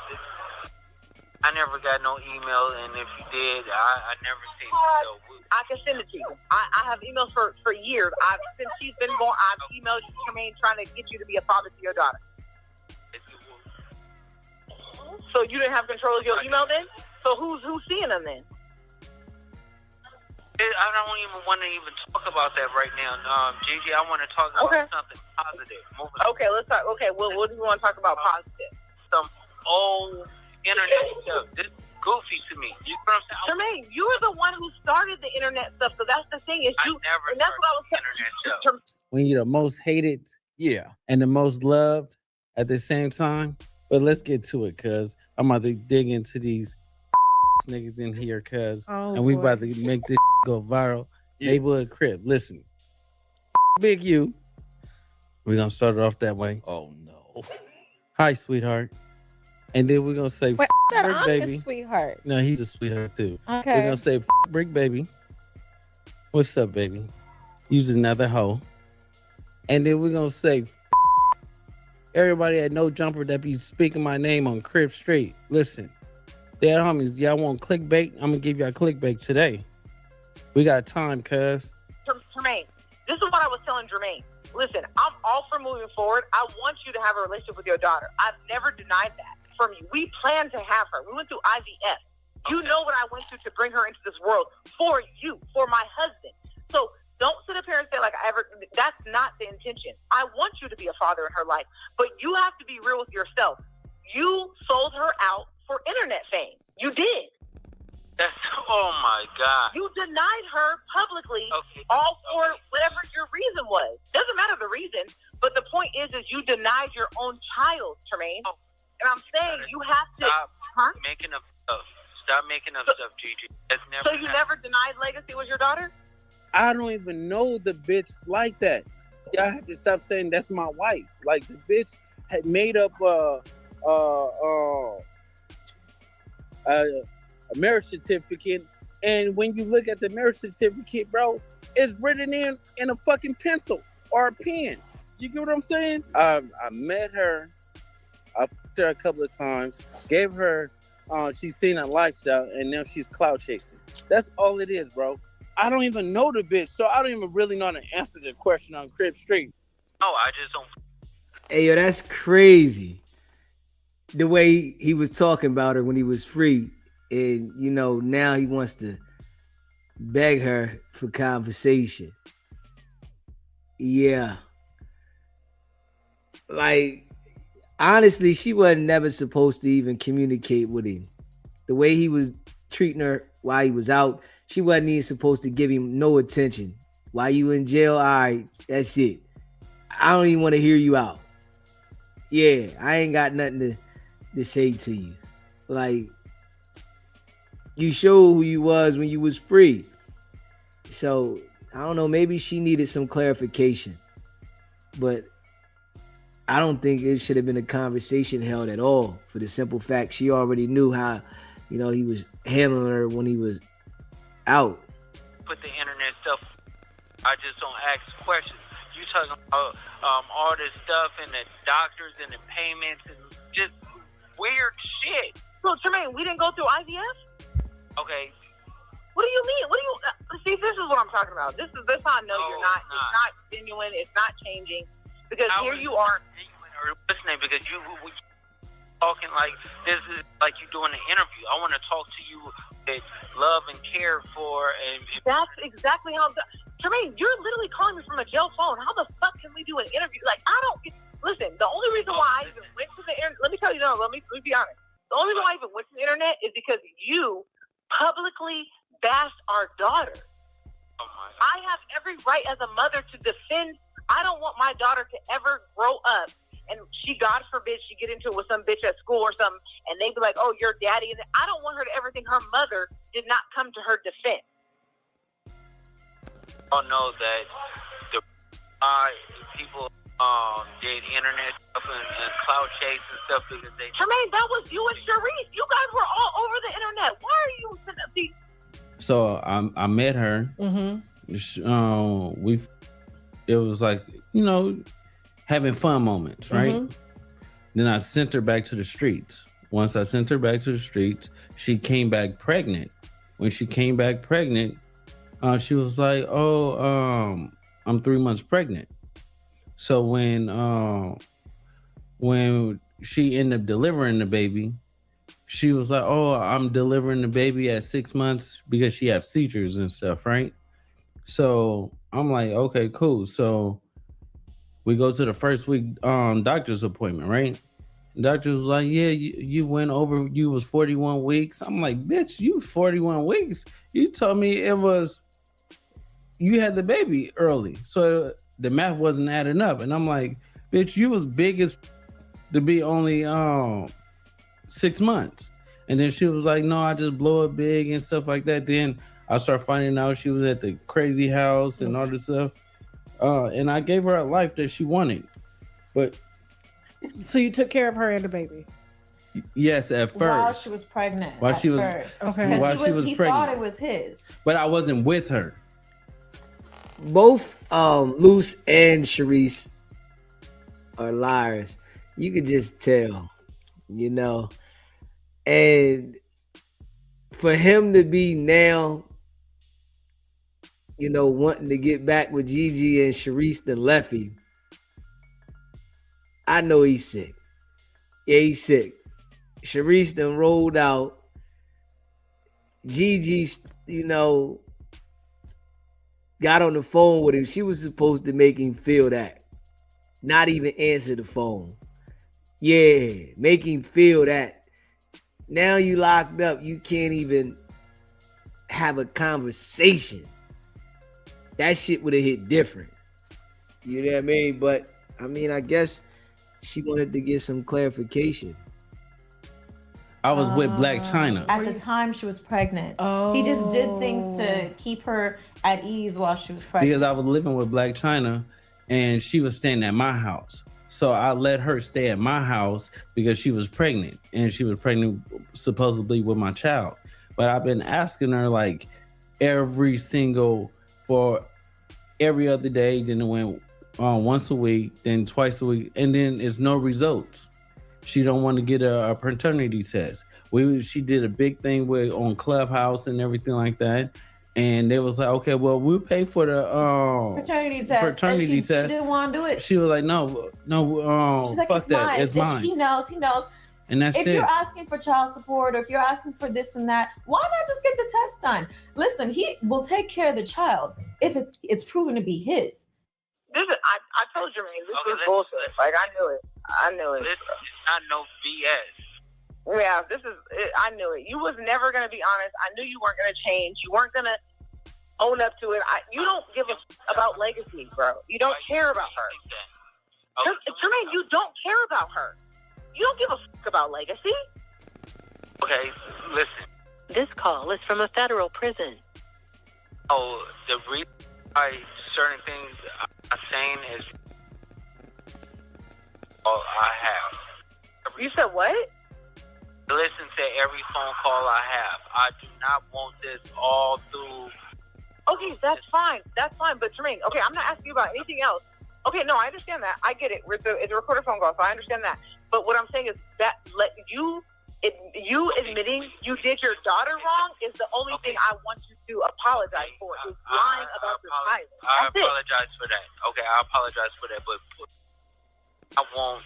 I never got no email, and if you did, I never seen it. So I can send it to you. I have emails for years. Since she's been born, I've emailed you, Tremaine, trying to get you to be a father to your daughter. So you didn't have control of your email then? So who's seeing them then? I don't even want to talk about that right now. Gigi, I want to talk about something positive. Okay, let's talk. Okay, well, what do you want to talk about positive? Some old internet stuff. This is goofy to me. You know what I'm saying? Tremaine, you were the one who started the internet stuff, so that's the thing. Is you? And that's what I was internet stuff. When you're the most hated, and the most loved at the same time. But let's get to it, cuz I'm about to dig into these niggas in here, cuz, Oh, and we boy. about to make this go viral. Neighborhood crib. Listen, Big U. We're gonna start it off that way. Oh no. Hi, sweetheart. And then we're gonna say, Wait, that Brick I'm baby. his sweetheart. No, he's a sweetheart too. Okay. We're gonna say, Brick baby. What's up, baby? Use another hoe. And then we're gonna say, everybody at No Jumper that be speaking my name on Crib Street. Listen, dad homies, y'all want clickbait? I'm gonna give y'all clickbait today. We got time, cuz. Jermaine, this is what I was telling Jermaine. Listen, I'm all for moving forward. I want you to have a relationship with your daughter. I've never denied that from you. We planned to have her. We went through IVF. You know what I went through to bring her into this world for you, for my husband. So don't sit up here and say that's not the intention. I want you to be a father in her life, but you have to be real with yourself. You sold her out for internet fame. You did. Oh my God. You denied her publicly, all for whatever your reason was. Doesn't matter the reason, but the point is you denied your own child, Tremaine. And I'm saying you have to Stop making up stuff. Stop making up stuff, Gigi. That's never So you never denied Legacy was your daughter? I don't even know the bitch like that. Y'all have to stop saying that's my wife. Like, the bitch had made up a marriage certificate, and when you look at the marriage certificate, bro, it's written in a fucking pencil or a pen. You get what I'm saying? I met her, I fucked her a couple of times, gave her, she's seen a lifestyle, and now she's clout chasing. That's all it is, bro. I don't even know the bitch, so I don't even really know how to answer the question on Crib Street. No, I just don't. Hey, yo, that's crazy. The way he was talking about her when he was free. And, you know, now he wants to beg her for conversation. Yeah. Like, honestly, she wasn't never supposed to even communicate with him. The way he was treating her while he was out, she wasn't even supposed to give him no attention. While you in jail, all right, that's it. I don't even want to hear you out. Yeah, I ain't got nothing to say to you. Like, you showed who you was when you was free. So, I don't know, maybe she needed some clarification. But I don't think it should have been a conversation held at all, for the simple fact she already knew how, you know, he was handling her when he was out. Put the internet stuff, I just don't ask questions. You talking about all this stuff and the doctors and the payments and just weird shit. So, Tremaine, we didn't go through IVF? Okay. What do you mean? What do you see? This is what I'm talking about. This how I know you're not. It's not genuine. It's not changing. Because here you are. Or listening, because you talking like this is like you doing an interview. I want to talk to you with love and care for. And that's exactly how. Tremaine, you're literally calling me from a jail phone. How the fuck can we do an interview? Like, I don't listen. The only reason why I even went to the internet. Let me tell you, no. Let me be honest. The only reason why I even went to the internet is because you publicly bashed our daughter. I have every right as a mother to defend. I don't want my daughter to ever grow up and she, God forbid, she get into it with some bitch at school or something, and they be like, "Oh, your daddy." And I don't want her to ever think her mother did not come to her defense. I know that the people did internet stuff and clout chase and stuff because they. Tremaine, that was you and Sharice. You guys were all over the internet. Why are you? So I met her. Mm-hmm. It was like, you know, having fun moments, right? Mm-hmm. Then I sent her back to the streets. Once I sent her back to the streets, she came back pregnant. When she came back pregnant, she was like, "Oh, I'm 3 months pregnant." So when she ended up delivering the baby, she was like, "Oh, I'm delivering the baby at 6 months," because she has seizures and stuff, right? So I'm like, okay, cool. So we go to the first week doctor's appointment, right? The doctor was like, "Yeah, you went over, you was 41 weeks. I'm like, "Bitch, you 41 weeks? You told me it was, you had the baby early." So the math wasn't adding up. And I'm like, "Bitch, you was big as to be only 6 months." And then she was like, no, I just blow it big and stuff like that. Then I started finding out she was at the crazy house and all this stuff. And I gave her a life that she wanted. But so you took care of her and the baby? Yes, at first. While she was pregnant. While she was okay. While she was he pregnant. thought it was his. But I wasn't with her. Both Luce and Sharice are liars. You could just tell, you know. And for him to be now, you know, wanting to get back with Gigi and Sharice that left him, I know he's sick. Yeah, he's sick. Sharice done rolled out. Gigi, you know, got on the phone with him. She was supposed to make him feel that. Not even answer the phone. Yeah, make him feel that. Now you locked up. You can't even have a conversation. That shit would have hit different. You know what I mean? But, I mean, I guess she wanted to get some clarification. I was with Black China. At the time she was pregnant. Oh. He just did things to keep her at ease while she was pregnant. Because I was living with Black China and she was staying at my house. So I let her stay at my house because she was pregnant. And she was pregnant supposedly with my child. But I've been asking her like for every other day. Then it went once a week, then twice a week. And then it's no results. She don't want to get a paternity test. She did a big thing on Clubhouse and everything like that. And they was like, okay, well, we'll pay for the paternity test. She didn't want to do it. She was like, no, she's like, fuck that. It's mine. He knows. And that's if you're asking for child support or if you're asking for this and that, why not just get the test done? Listen, he will take care of the child if it's proven to be his. I told you, man, this was bullshit. Like, I knew it. This is not no BS. Yeah, I knew it. You was never going to be honest. I knew you weren't going to change. You weren't going to own up to it. You don't give a about legacy, bro. You don't care about her. Jermaine, you don't care about her. You don't give a about legacy. Okay, listen. This call is from a federal prison. Oh, the reason why certain things I'm saying is all I have. You said what? Listen to every phone call I have. I do not want this all through. Okay, that's fine. That's fine. But Jermaine, okay, I'm not asking you about anything else. Okay, no, I understand that. I get it. It's a recorded phone call, so I understand that. But what I'm saying is that you admitting you did your daughter wrong is the only thing I want you to apologize for. Is lying about your child. I apologize for that. Okay, I apologize for that. But I want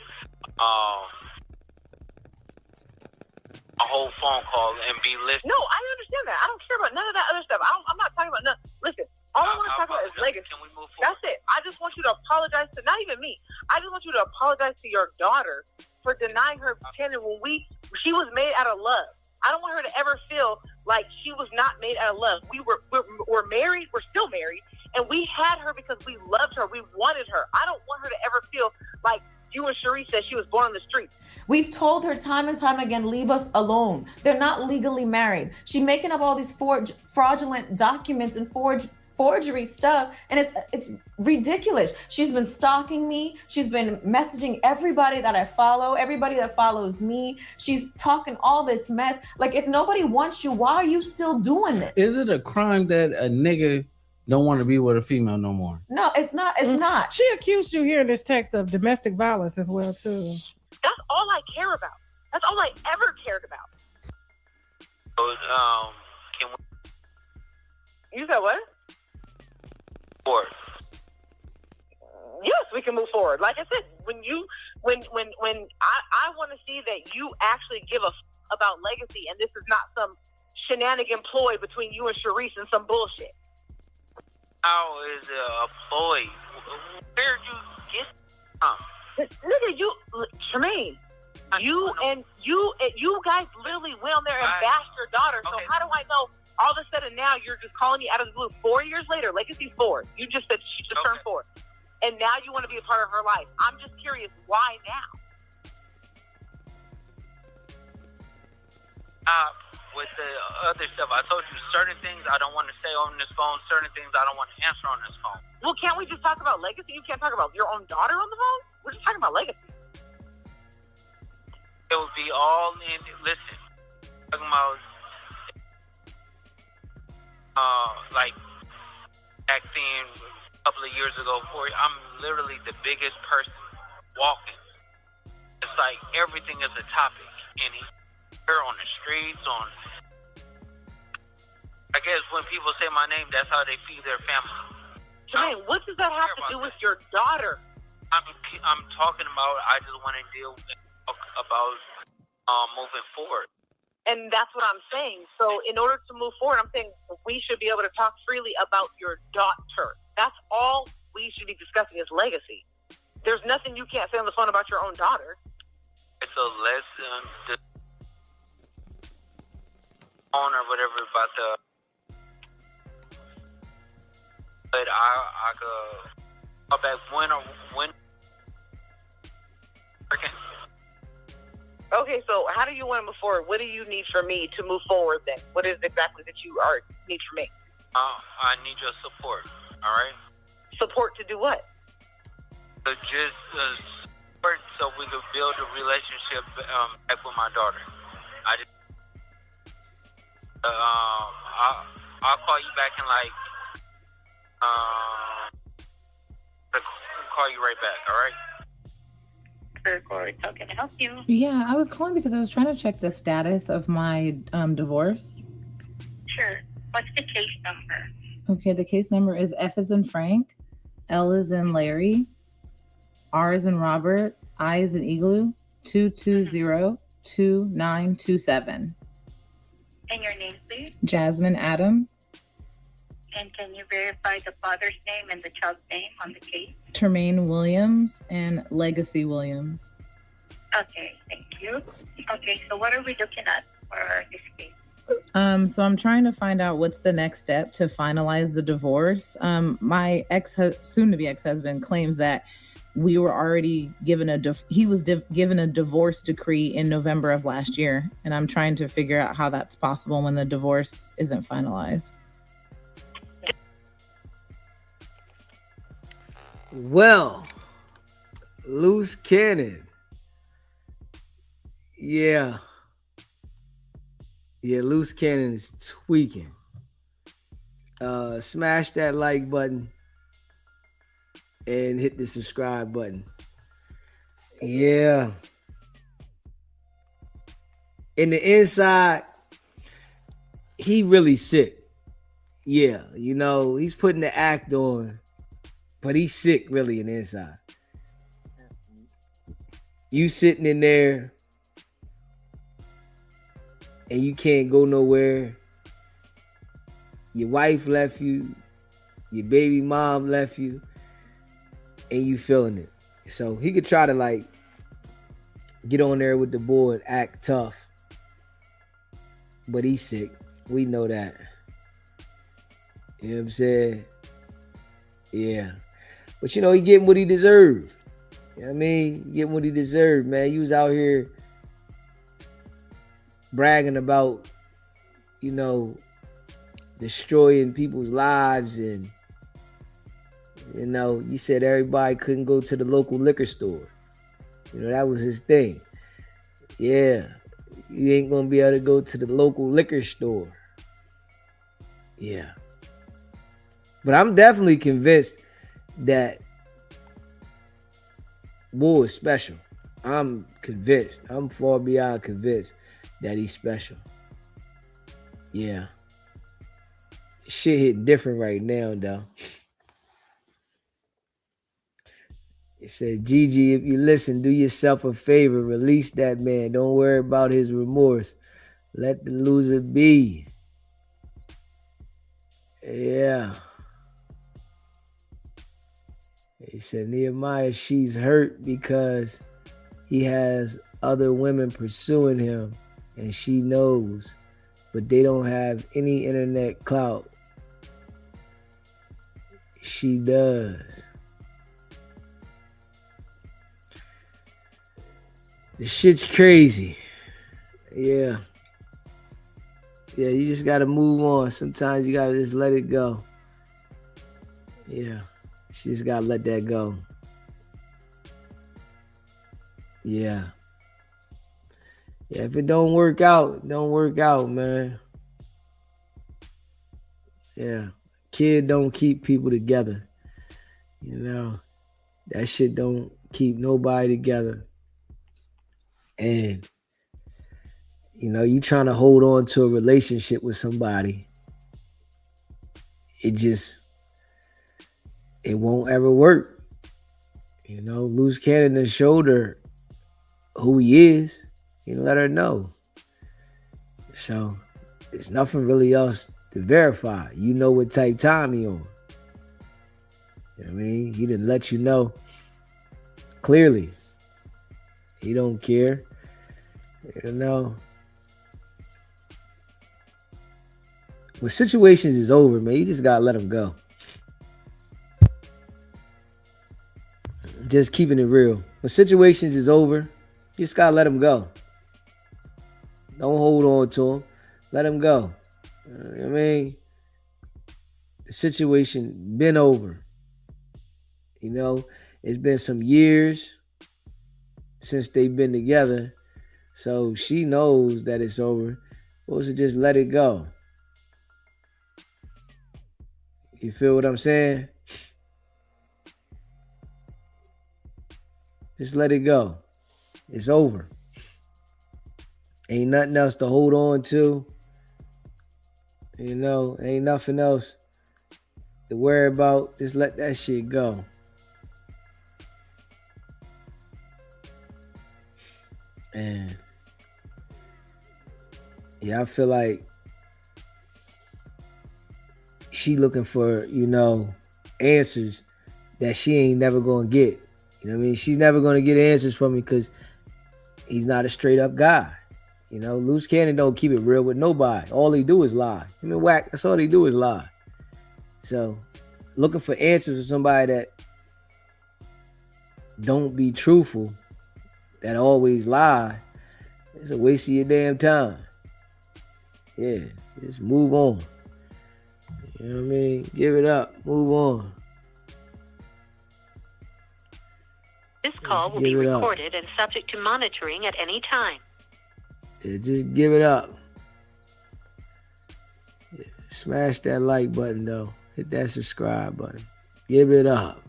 a whole phone call and be listening. No, I understand that. I don't care about none of that other stuff. I'm not talking about nothing. Listen, all I want to talk about is legacy. Can we move forward? That's it. I just want you to apologize to, not even me. I just want you to apologize to your daughter for denying her opinion when she was made out of love. I don't want her to ever feel like she was not made out of love. We're married. We're still married. And we had her because we loved her. We wanted her. I don't want her to ever feel like you and Sharice said she was born on the street. We've told her time and time again, leave us alone. They're not legally married. She's making up all these fraudulent documents and forgery stuff, and it's ridiculous. She's been stalking me. She's been messaging everybody that I follow, everybody that follows me. She's talking all this mess. Like, if nobody wants you, why are you still doing this? Is it a crime that a nigga don't want to be with a female no more? No, it's not. It's not. She accused you here in this text of domestic violence as well, too. That's all I care about. That's all I ever cared about. Can we? You said what? Forward. Yes, we can move forward. Like I said, when I want to see that you actually give a about legacy, and this is not some shenanigan ploy between you and Sharice and some bullshit. How is a ploy? Where'd you get from? Look at you, Tremaine. You guys literally went on there and bashed your daughter. So how do I know? All of a sudden now you're just calling me out of the blue. 4 years later, Legacy's 4. You just said she just turned 4, and now you want to be a part of her life. I'm just curious, why now? With the other stuff, I told you certain things I don't want to say on this phone, certain things I don't want to answer on this phone. Well, can't we just talk about legacy? You can't talk about your own daughter on the phone? We're just talking about legacy. It would be all in. Listen, talking about like back then, a couple of years ago, I'm literally the biggest person walking. It's like everything is a topic, and here on the streets, I guess when people say my name, that's how they feed their family. Jermaine, what does that have to do with your daughter? I'm talking about, I just want to deal about moving forward. And that's what I'm saying. So in order to move forward, I'm saying we should be able to talk freely about your daughter. That's all we should be discussing is legacy. There's nothing you can't say on the phone about your own daughter. It's a lesson, the phone or whatever about the... But I could go back when. Okay, so how do you want to move forward? What do you need from me to move forward then? What is exactly that you need from me? I need your support, all right? Support to do what? Just support so we could build a relationship back with my daughter. I'll call you back in like... I'll call you right back, all right? How can I help you? Yeah, I was calling because I was trying to check the status of my divorce. Sure. What's the case number? Okay, the case number is F as in Frank, L as in Larry, R as in Robert, I as in Igloo, 220-2927. And your name, please? Jasmine Adams. And can you verify the father's name and the child's name on the case? Tremaine Williams and Legacy Williams. Okay, thank you. Okay, so what are we looking at for this case? So I'm trying to find out what's the next step to finalize the divorce. My soon-to-be ex-husband claims that we were already given given a divorce decree in November of last year, and I'm trying to figure out how that's possible when the divorce isn't finalized. Well, Luce Cannon. Yeah, Luce Cannon is tweaking. Smash that like button and hit the subscribe button. Yeah. In the inside, he really sick. Yeah, he's putting the act on. But he's sick, really, in the inside. You sitting in there, and you can't go nowhere. Your wife left you. Your baby mom left you. And you feeling it. So he could try to, get on there with the board, act tough. But he's sick. We know that. You know what I'm saying? Yeah. But he getting what he deserved. You know what I mean? Getting what he deserved, man. He was out here bragging about, destroying people's lives, and you said everybody couldn't go to the local liquor store. That was his thing. Yeah. You ain't gonna be able to go to the local liquor store. Yeah. But I'm definitely convinced that Bull is special. I'm convinced. I'm far beyond convinced that he's special. Yeah. Shit hitting different right now, though. It said, Gigi, if you listen, do yourself a favor. Release that man. Don't worry about his remorse. Let the loser be. Yeah. He said, Nehemiah, she's hurt because he has other women pursuing him, and she knows, but they don't have any internet clout. She does. The shit's crazy. Yeah. Yeah, you just gotta move on. Sometimes you gotta just let it go. Yeah, she just gotta let that go. Yeah. Yeah, if it don't work out, don't work out, man. Yeah. Kid don't keep people together. You know, that shit don't keep nobody together. And, you know, you trying to hold on to a relationship with somebody. It won't ever work. You know, Luce Cannon showed her who he is. He let her know. So there's nothing really else to verify. You know what type time he on. You know what I mean? He didn't let you know clearly. He don't care. You know. When situations is over, man, you just gotta let them go. Just keeping it real. When situations is over, you just gotta let them go. Don't hold on to them. Let them go. You know what I mean? The situation been over. You know, it's been some years since they've been together. So she knows that it's over. Supposed to just let it go. You feel what I'm saying? Just let it go. It's over. Ain't nothing else to hold on to. You know, ain't nothing else to worry about. Just let that shit go. And yeah, I feel like she looking for, you know, answers that she ain't never gonna get. You know what I mean? She's never gonna get answers from me because he's not a straight up guy. You know, Luce Cannon don't keep it real with nobody. All he do is lie. I mean, whack, that's all he do is lie. So, looking for answers from somebody that don't be truthful, that always lie, it's a waste of your damn time. Yeah, just move on. You know what I mean? Give it up. Move on. This call will be recorded and subject to monitoring at any time. Yeah, just give it up. Yeah, smash that like button, though. Hit that subscribe button. Give it up.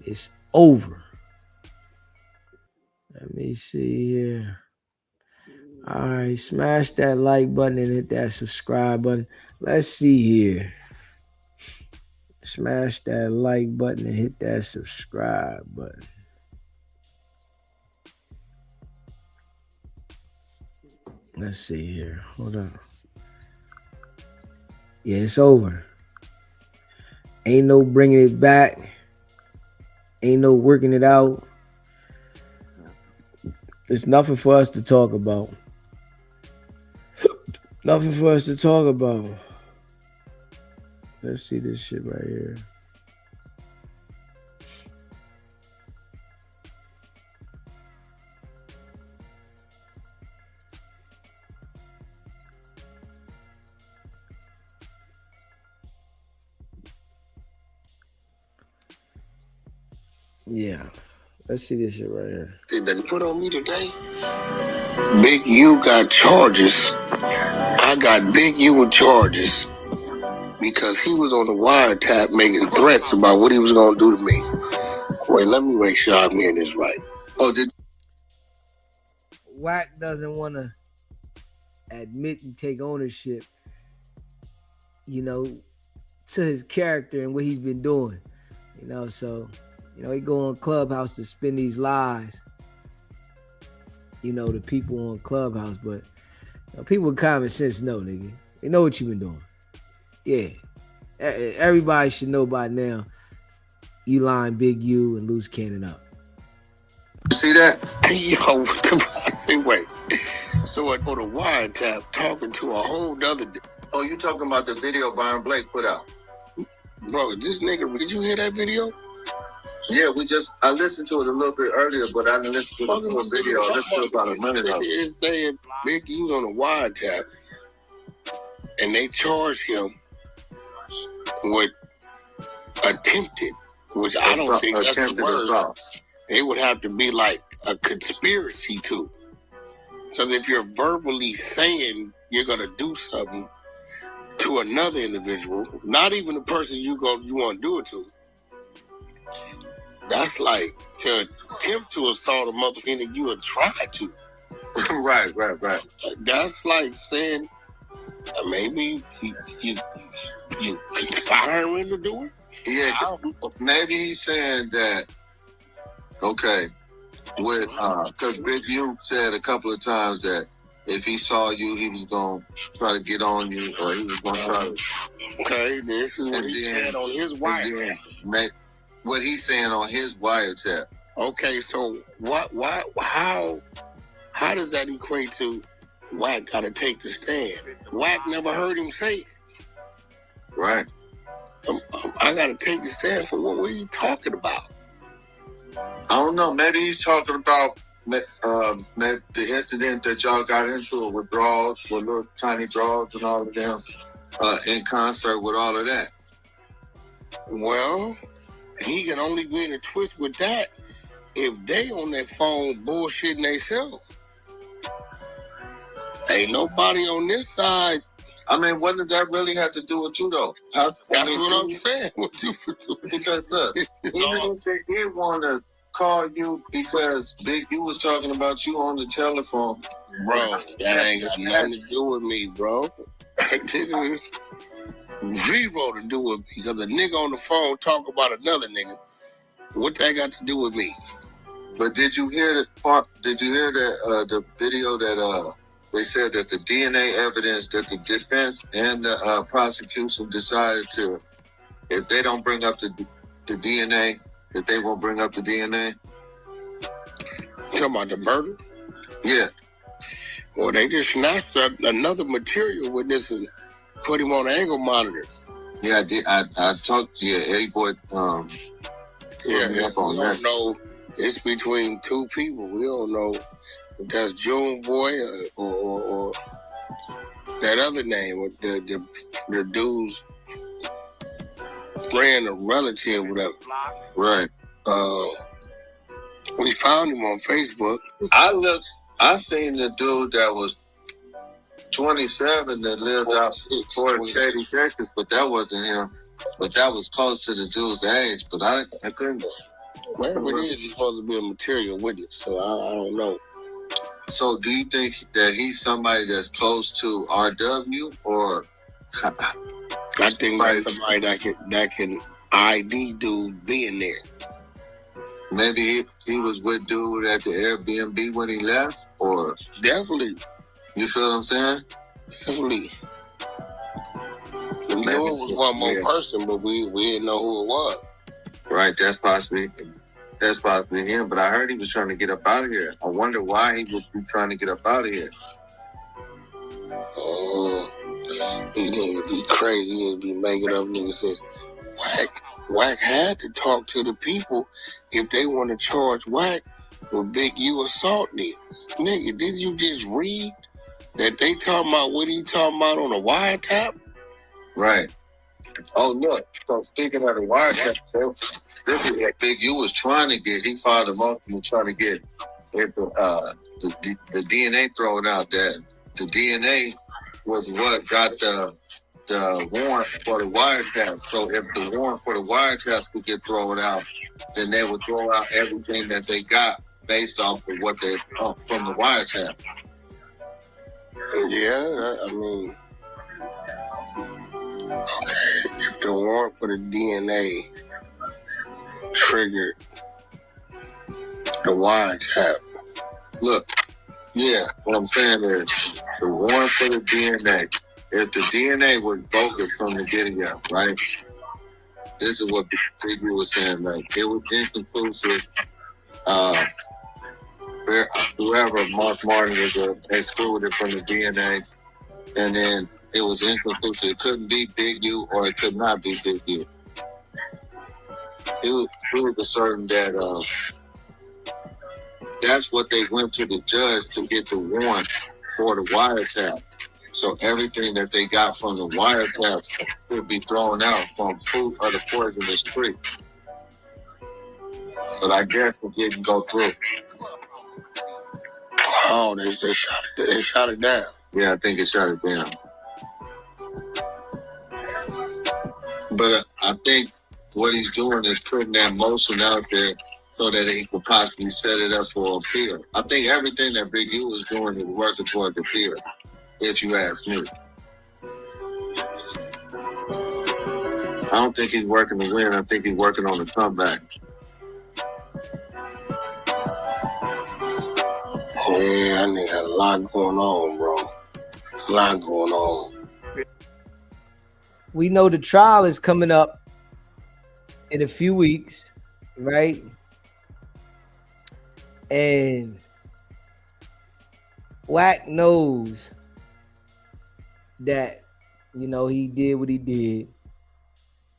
It's over. Let me see here. All right, smash that like button and hit that subscribe button. Let's see here. Smash that like button and hit that subscribe button. Let's see here. Hold on. Yeah, it's over. Ain't no bringing it back. Ain't no working it out. There's nothing for us to talk about. Nothing for us to talk about. Let's see this shit right here. Yeah. Let's see this shit right here. They put on me today. Big U got charges. I got Big U with charges because he was on the wiretap making threats about what he was going to do to me. Wait, let me make sure I'm hearing this right. Oh, did Wack doesn't want to admit and take ownership, you know, to his character and what he's been doing. You know, so, you know, he go on Clubhouse to spin these lies, you know, to people on Clubhouse, but you know, people with common sense know, nigga. They know what you've been doing. Yeah. Everybody should know by now you line Big U and Luce Cannon up. you see that? Yo, wait. So I go to wiretap talking to a whole nother. Oh, you talking about the video Byron Blake put out? Bro, this nigga, did you hear that video? Yeah, I listened to it a little bit earlier, but I didn't listen to the full video. I listened to about a minute of it. It's saying Big U's on the wiretap and they charged him with attempted, which I don't think that's the word. It would have to be like a conspiracy to. Because if you're verbally saying you're going to do something to another individual, not even the person you want to do it to, that's like to attempt to assault a motherfucker that you would try to. Right. That's like saying maybe you conspiring to do it. Yeah, maybe he's saying that. Okay, with because Big U said a couple of times that if he saw you, he was gonna try to get on you, or he was gonna try to. Okay, this is what he said on his wiretap. What he's saying on his wiretap. Okay, so how does that equate to Wack gotta take the stand? Wack never heard him say it. Right. I gotta take the stand for what are you talking about? I don't know. Maybe he's talking about the incident that y'all got into with draws, with little tiny draws and all of them, in concert with all of that. Well, he can only be in a twist with that if they on their phone bullshitting themselves. Ain't nobody on this side. I mean, what did that really have to do with you, though? That's what I'm saying. Because look, even if they did want to call you because Big U was talking about you on the telephone, bro, that ain't got nothing to do with me, bro. Zero to do with me, because a nigga on the phone talk about another nigga. What that got to do with me? But did you hear the part? Did you hear that the video that they said that the DNA evidence that the defense and the prosecution decided to, if they don't bring up the DNA, that they won't bring up the DNA? You talking about the murder? Yeah. Well, they just snatched another material witness and put him on an ankle monitor. Yeah, I did. I talked to Eddie Boy. Yeah, we don't know. It's between two people. We don't know if that's June Boy or that other name, with the dude's friend or relative, whatever. Right. We found him on Facebook. I seen the dude that was 27 that lived out in Fort Katy, Texas, but that wasn't him. But that was close to the dude's age. But I couldn't. Wherever it is, he's supposed to be a material witness, so I don't know. So do you think that he's somebody that's close to RW, or? I think that's somebody that can ID dude being there. Maybe he was with dude at the Airbnb when he left, or? Definitely. You feel what I'm saying? Definitely. We knew it was one more person, but we didn't know who it was. Right, that's possibly him. But I heard he was trying to get up out of here. I wonder why he would be trying to get up out of here. He nigga be crazy. He be making up niggas says, Wack had to talk to the people if they want to charge Wack with Big U assault them. Nigga, did you just read that they talking about what he talking about on a wiretap? Right. Oh, look. So speaking of the wiretap, this is what Big U was trying to get. He filed a motion trying to get the DNA thrown out there. The DNA was what got the warrant for the wiretap. So if the warrant for the wiretap could get thrown out, then they would throw out everything that they got based off of what they from the wiretap. Yeah, I mean, okay, if the warrant for the DNA triggered the wiretap. Look, yeah, what I'm saying is the warrant for the DNA. If the DNA was bogus from the video, right? This is what Big U was saying, like it was inconclusive. Whoever Mark Martin was excluded from the DNA, and then it was inconclusive. It couldn't be Big U or it could not be Big U. It was asserting that that's what they went to the judge to get the warrant for the wiretap. So everything that they got from the wiretaps could be thrown out from fruit of the poisonous tree. But I guess it didn't go through. Oh, they shot it down. Yeah, I think it shut it down. But I think what he's doing is putting that motion out there so that he could possibly set it up for appeal. I think everything that Big U is doing is working toward the appeal, if you ask me. I don't think he's working to win. I think he's working on the comeback. Yeah, I need a lot going on, bro. A lot going on. We know the trial is coming up in a few weeks, right? And Wack knows that, you know, he did what he did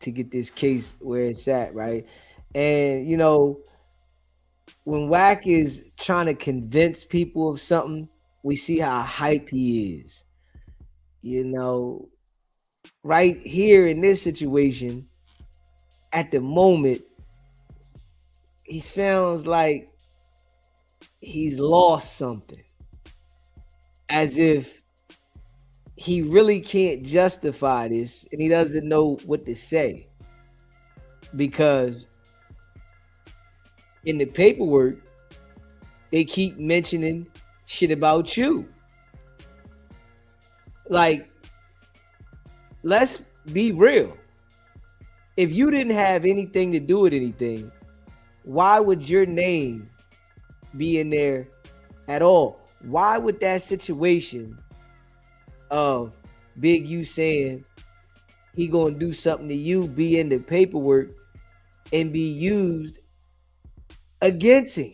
to get this case where it's at, right? And, you know, when Wack is trying to convince people of something, we see how hype he is. You know, right here in this situation, at the moment, he sounds like he's lost something. As if he really can't justify this and he doesn't know what to say. Because in the paperwork, they keep mentioning shit about you. Like, let's be real. If you didn't have anything to do with anything, why would your name be in there at all? Why would that situation of Big U saying he gonna do something to you be in the paperwork and be used against him?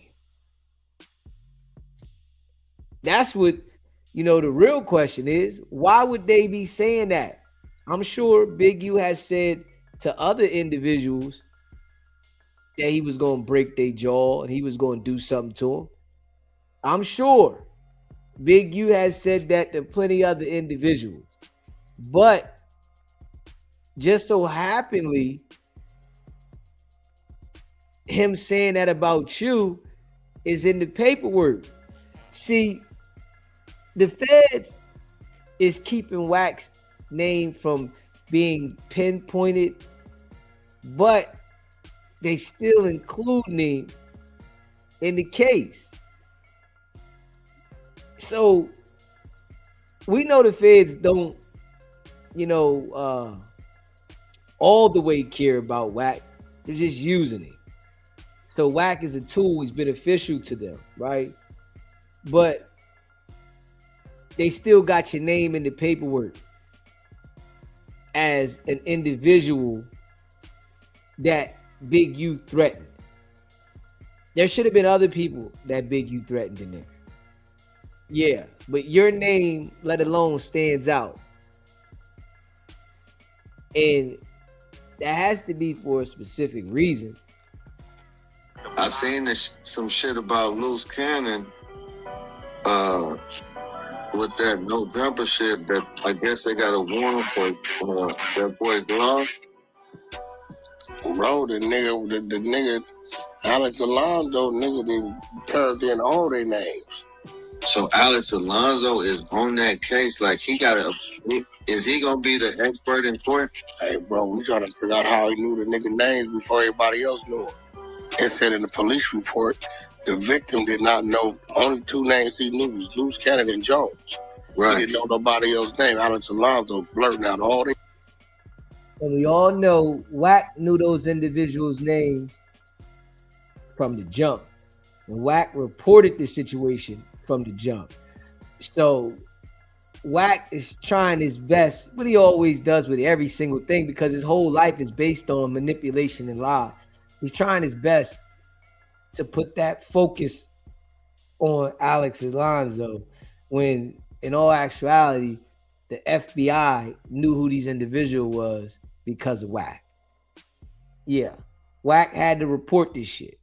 That's what, you know, the real question is. Why would they be saying that? I'm sure Big U has said to other individuals that he was going to break their jaw and he was going to do something to them. I'm sure Big U has said that to plenty other individuals. But just so happenly, him saying that about you is in the paperwork. See, the feds is keeping Wack's name from being pinpointed, but they still including him in the case. So we know the feds don't, you know, all the way care about Wack. They're just using it. So Wack is a tool. He's beneficial to them, right? But they still got your name in the paperwork as an individual that Big U threatened. There should have been other people that Big U threatened in there. Yeah, but your name, let alone, stands out. And that has to be for a specific reason. I seen some shit about Luce Cannon with that no jumper shit that I guess they got a warrant for that boy Glove. Bro, the nigga Alex Alonso nigga turned in all their names. So Alex Alonso is on that case, like is he gonna be the expert in court? Hey bro, we trying to figure out how he knew the nigga names before everybody else knew him. It said in the police report, the victim did not know, only two names he knew was Luce Cannon and Jones. Right. He didn't know nobody else's name. Alex Alonso blurting out all the. And we all know Wack knew those individuals' names from the jump. And Wack reported the situation from the jump. So Wack is trying his best, what he always does with every single thing, because his whole life is based on manipulation and lie. He's trying his best to put that focus on Alex Alonso when in all actuality, the FBI knew who these individuals was because of Wack. Yeah, Wack had to report this shit.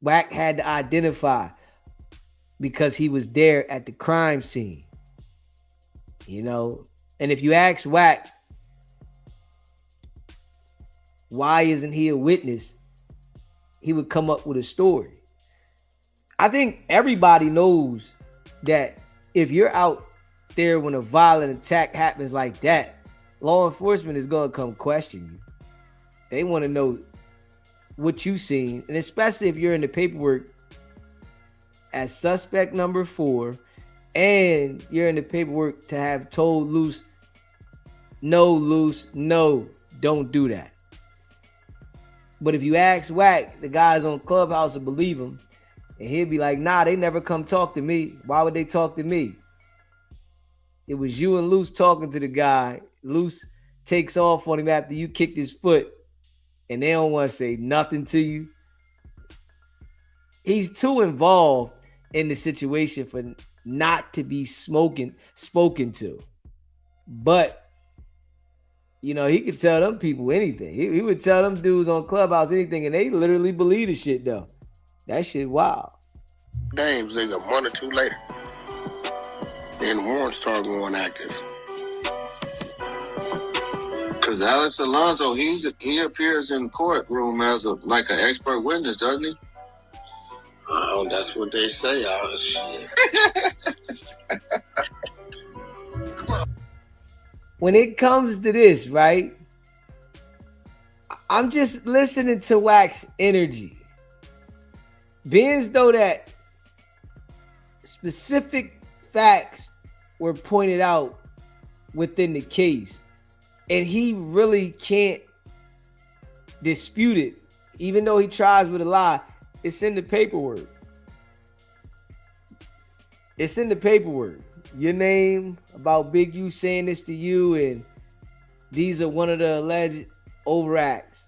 Wack had to identify because he was there at the crime scene. you know. And if you ask Wack, why isn't he a witness? He would come up with a story. I think everybody knows that if you're out there when a violent attack happens like that, law enforcement is going to come question you. They want to know what you've seen, and especially if you're in the paperwork as suspect number 4, and you're in the paperwork to have told Luce, no, don't do that. But if you ask Wack, the guys on Clubhouse will believe him, and he'll be like, nah, they never come talk to me. Why would they talk to me? It was you and Luce talking to the guy. Luce takes off on him after you kicked his foot, and they don't want to say nothing to you. He's too involved in the situation for not to be spoken to. But, you know, he could tell them people anything. He would tell them dudes on Clubhouse anything, and they literally believe the shit, though. That shit wild. Names, they got 1 or 2 later. Then the warrants start going active. Because Alex Alonso, he appears in courtroom as an expert witness, doesn't he? Oh, that's what they say. Oh, shit. When it comes to this, right, I'm just listening to Wack's energy. Being as though that specific facts were pointed out within the case, and he really can't dispute it, even though he tries with a lie. It's in the paperwork. It's in the paperwork. Your name, about Big U saying this to you, and these are one of the alleged overacts.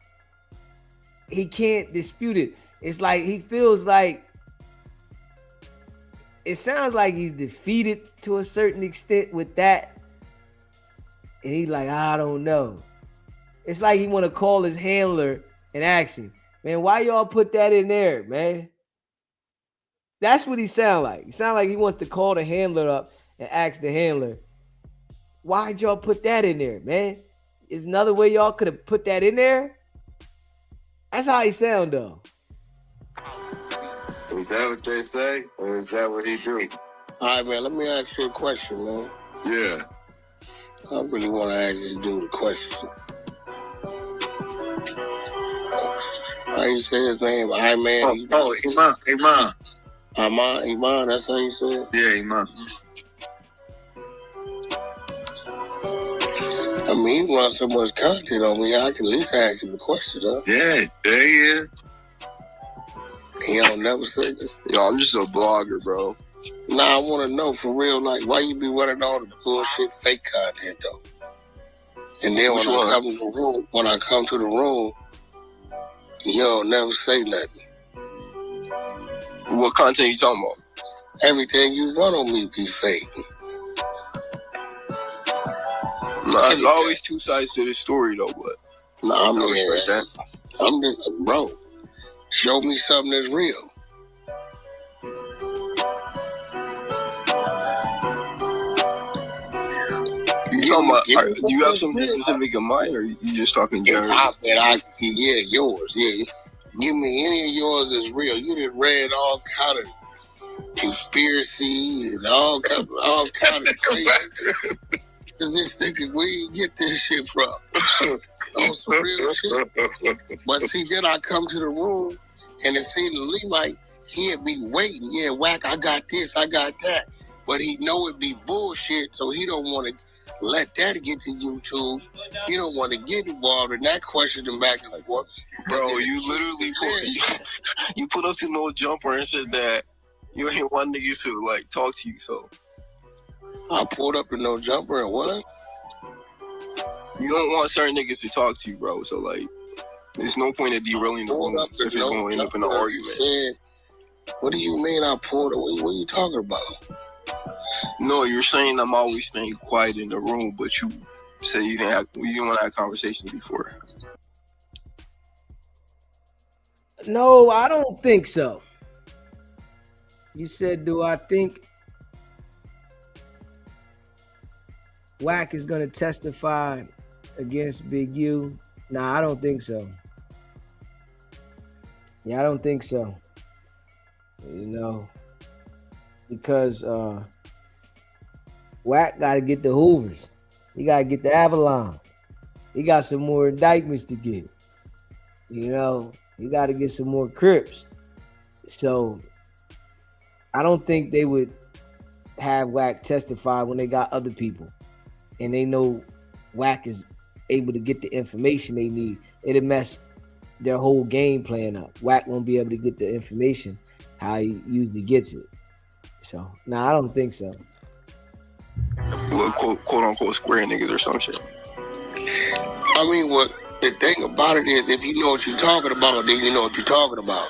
He can't dispute it. It's like he feels like, it sounds like he's defeated to a certain extent with that. And he's like, I don't know. It's like he want to call his handler and ask him, man, why y'all put that in there, man? That's what he sound like. He sound like he wants to call the handler up and ask the handler, why'd y'all put that in there, man? Is another way y'all could have put that in there? That's how he sound, though. Is that what they say? Or is that what he do? All right, man, let me ask you a question, man. Yeah. I really want to ask this dude a question. How you say his name? Iman. Iman. Iman, that's how you say it? Yeah, Iman. I mean, he runs so much content on me, I can at least ask him a question, huh? Yeah, there he is. He don't never say this. Yo, I'm just a blogger, bro. Nah, I want to know for real, like, why you be running all the bullshit fake content, though? And then when I come to the room, you don't never say nothing. What content you talking about? Everything you run on me be fake. Nah, there's always 2 sides to the story, though, but... Nah, I'm respect that. I'm just, bro, show me something that's real. You talking about, do you have something specific in mind, or you just talking general? Yeah, yours, yeah. Give me any of yours that's real. You just read all kind of conspiracy and all kind of crazy. Cause this nigga, where you get this shit from? On some real shit. But see, then I come to the room and it seems to Lee like he'd be waiting. Yeah, Wack, I got this, I got that. But he know it be bullshit, so he don't want to let that get to YouTube. He don't want to get involved in that question and back and forth. Bro, you literally put up to no jumper and said that you ain't want niggas to like talk to you, so I pulled up to no jumper and what? You don't want certain niggas to talk to you, bro. So like there's no point in derailing the room if it's gonna end up in an argument. What do you mean I pulled away? What are you talking about? No, you're saying I'm always staying quiet in the room, but you say you didn't want to have conversations before. No, I don't think so. You said, do I think? Wack is gonna testify against Big U? Nah, I don't think so. Yeah, I don't think so. You know, because Wack got to get the Hoovers. He got to get the Avalon. He got some more indictments to get. You know, he got to get some more Crips. So I don't think they would have Wack testify when they got other people and they know Wack is able to get the information they need. It'll mess their whole game plan up. Wack won't be able to get the information how he usually gets it. So, I don't think so. Well, quote unquote square niggas or some shit. I mean, what the thing about it is, if you know what you're talking about, then you know what you're talking about.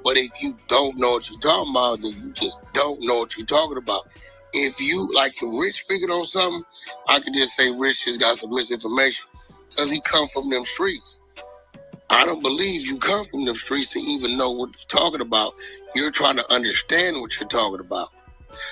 But if you don't know what you're talking about, then you just don't know what you're talking about. If you, like, if Rich figured on something, I could just say Rich just got some misinformation because he come from them streets. I don't believe you come from them streets to even know what you're talking about. You're trying to understand what you're talking about.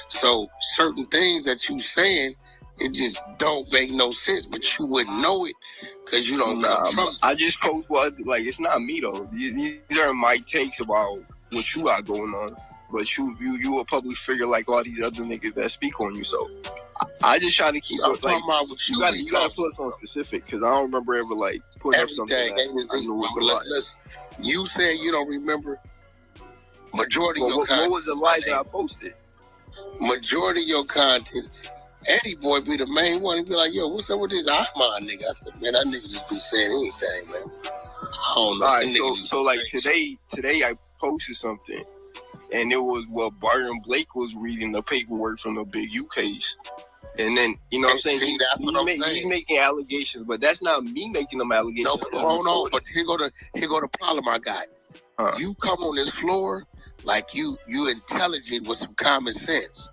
So certain things that you saying, it just don't make no sense, but you wouldn't know it because you don't know. I just post what, like, it's not me though. These are my takes about what you got going on. But you a public figure like all these other niggas that speak on you. So I just try to keep it like you gotta put something specific because I don't remember ever like putting up something. You said you don't remember majority of your content. What was the lie that I posted? Majority of your content. Eddie Boy be the main one. He be like, yo, what's up with this Ahmad nigga? I said, man, that nigga just be saying anything, man. I don't know. All right, so like today I posted something. And it was what Byron Blake was reading the paperwork from the Big U case. And then, you know what I'm saying? He's making allegations, but that's not me making them allegations. No, but hold on. But here go the problem I got. You come on this floor like you intelligent with some common sense.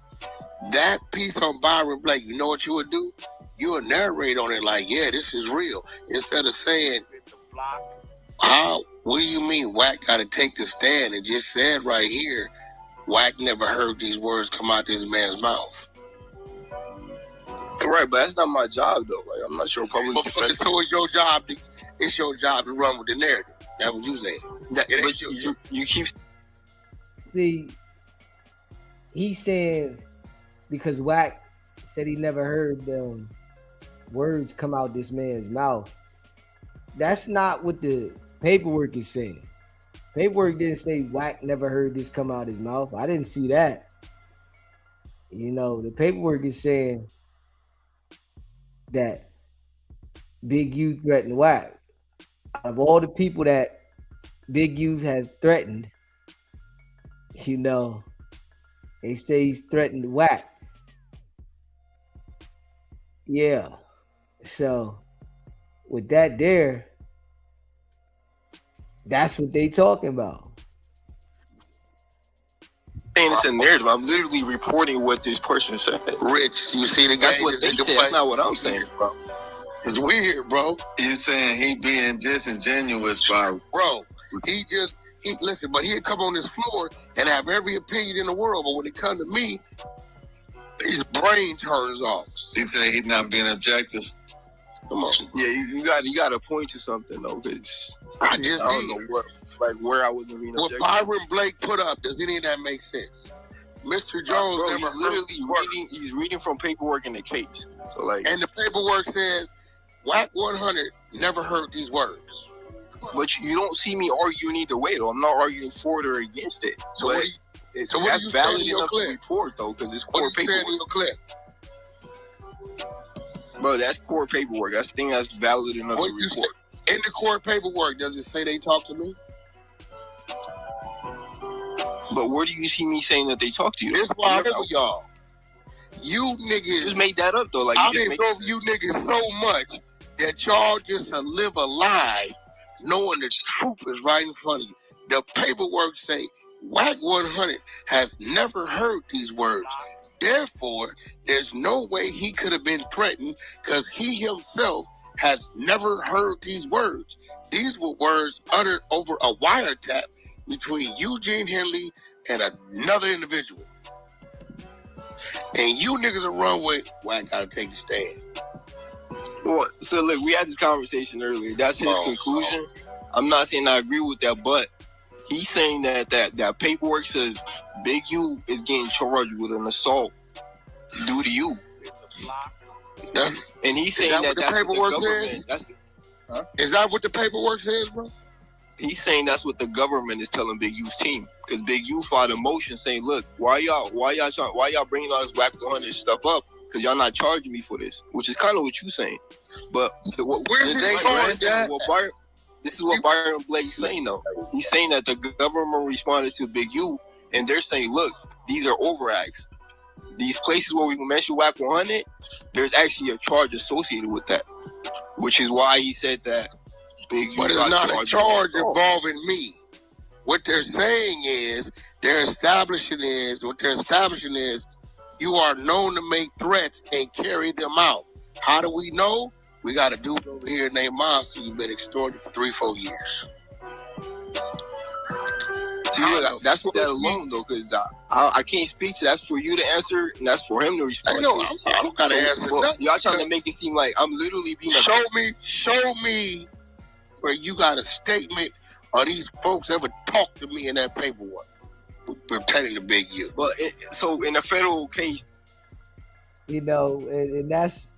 That piece on Byron Blake, you know what you would do? You would narrate on it like, yeah, this is real. Instead of saying, what do you mean Wack got to take the stand and just said right here, Wack never heard these words come out this man's mouth. Right, but that's not my job though. Like, I'm not sure public defense. So it's your job to run with the narrative. That's what you saying. You keep. See, he's saying because Wack said he never heard them words come out this man's mouth. That's not what the paperwork is saying. Paperwork didn't say Wack never heard this come out his mouth. I didn't see that. You know, the paperwork is saying that Big U threatened Wack. Out of all the people that Big U has threatened, you know, they say he's threatened Wack. Yeah. So with that there, that's what they talking about. Saying it's a narrative. I'm literally reporting what this person said. Rich, you see the game? That's what they said. That's not what I'm saying, bro. It's weird, bro. You're saying he being disingenuous, bro. Bro, listen, but he'd come on this floor and have every opinion in the world, but when it comes to me, his brain turns off. He said he's not being objective. Come on. Yeah, you got to point to something though, because I don't know what, like where I wasn't being objective. What Byron Blake put up, does any of that make sense? Mr. Jones bro, never he's literally reading. He's reading from paperwork in the case. So like, and the paperwork says Wicked100 never heard these words. But you don't see me arguing either way though. I'm not arguing for it or against it. So that's valid enough to report though, because it's core paperwork. Bro, that's core paperwork. That's the thing that's valid enough to report. In the court paperwork, does it say they talked to me? But where do you see me saying that they talked to you? This why I know y'all. You niggas just made that up though. Like I didn't know you niggas so much that y'all just to live a lie, knowing the truth is right in front of you. The paperwork say Wicked100 has never heard these words. Therefore, there's no way he could have been threatened because he himself has never heard these words. These were words uttered over a wiretap between Eugene Henley and another individual. And you niggas will run with, well, I gotta take the stand. Well, so look, we had this conversation earlier. That's his conclusion. I'm not saying I agree with that, but he's saying that paperwork says Big U is getting charged with an assault due to you. And he's saying that what the that's paperwork what the government. says? Is that what the paperwork says, bro? He's saying that's what the government is telling Big U's team, because Big U filed a motion saying, "Look, why y'all bringing all this Wicked 100 stuff up? Because y'all not charging me for this," which is kind of what you saying. But where's this going, Dad? This is what Byron Blake's saying though. He's saying that the government responded to Big U, and they're saying, "Look, these are overacts. These places where we mention Wicked 100, there's actually a charge associated with that," which is why he said that. Big U, but it's not a charge involving me. What they're saying is, they're establishing is you are known to make threats and carry them out. How do we know? We got a dude over here named Monster who's been extorted for 3-4 years. See, that's what that alone though, because I can't speak to. That's for you to answer, and that's for him to respond. I know. I don't gotta answer. Y'all trying to make it seem like I'm literally being. Show me where you got a statement or these folks ever talked to me in that paperwork pertaining to Big U. But so in a federal case, you know, and that's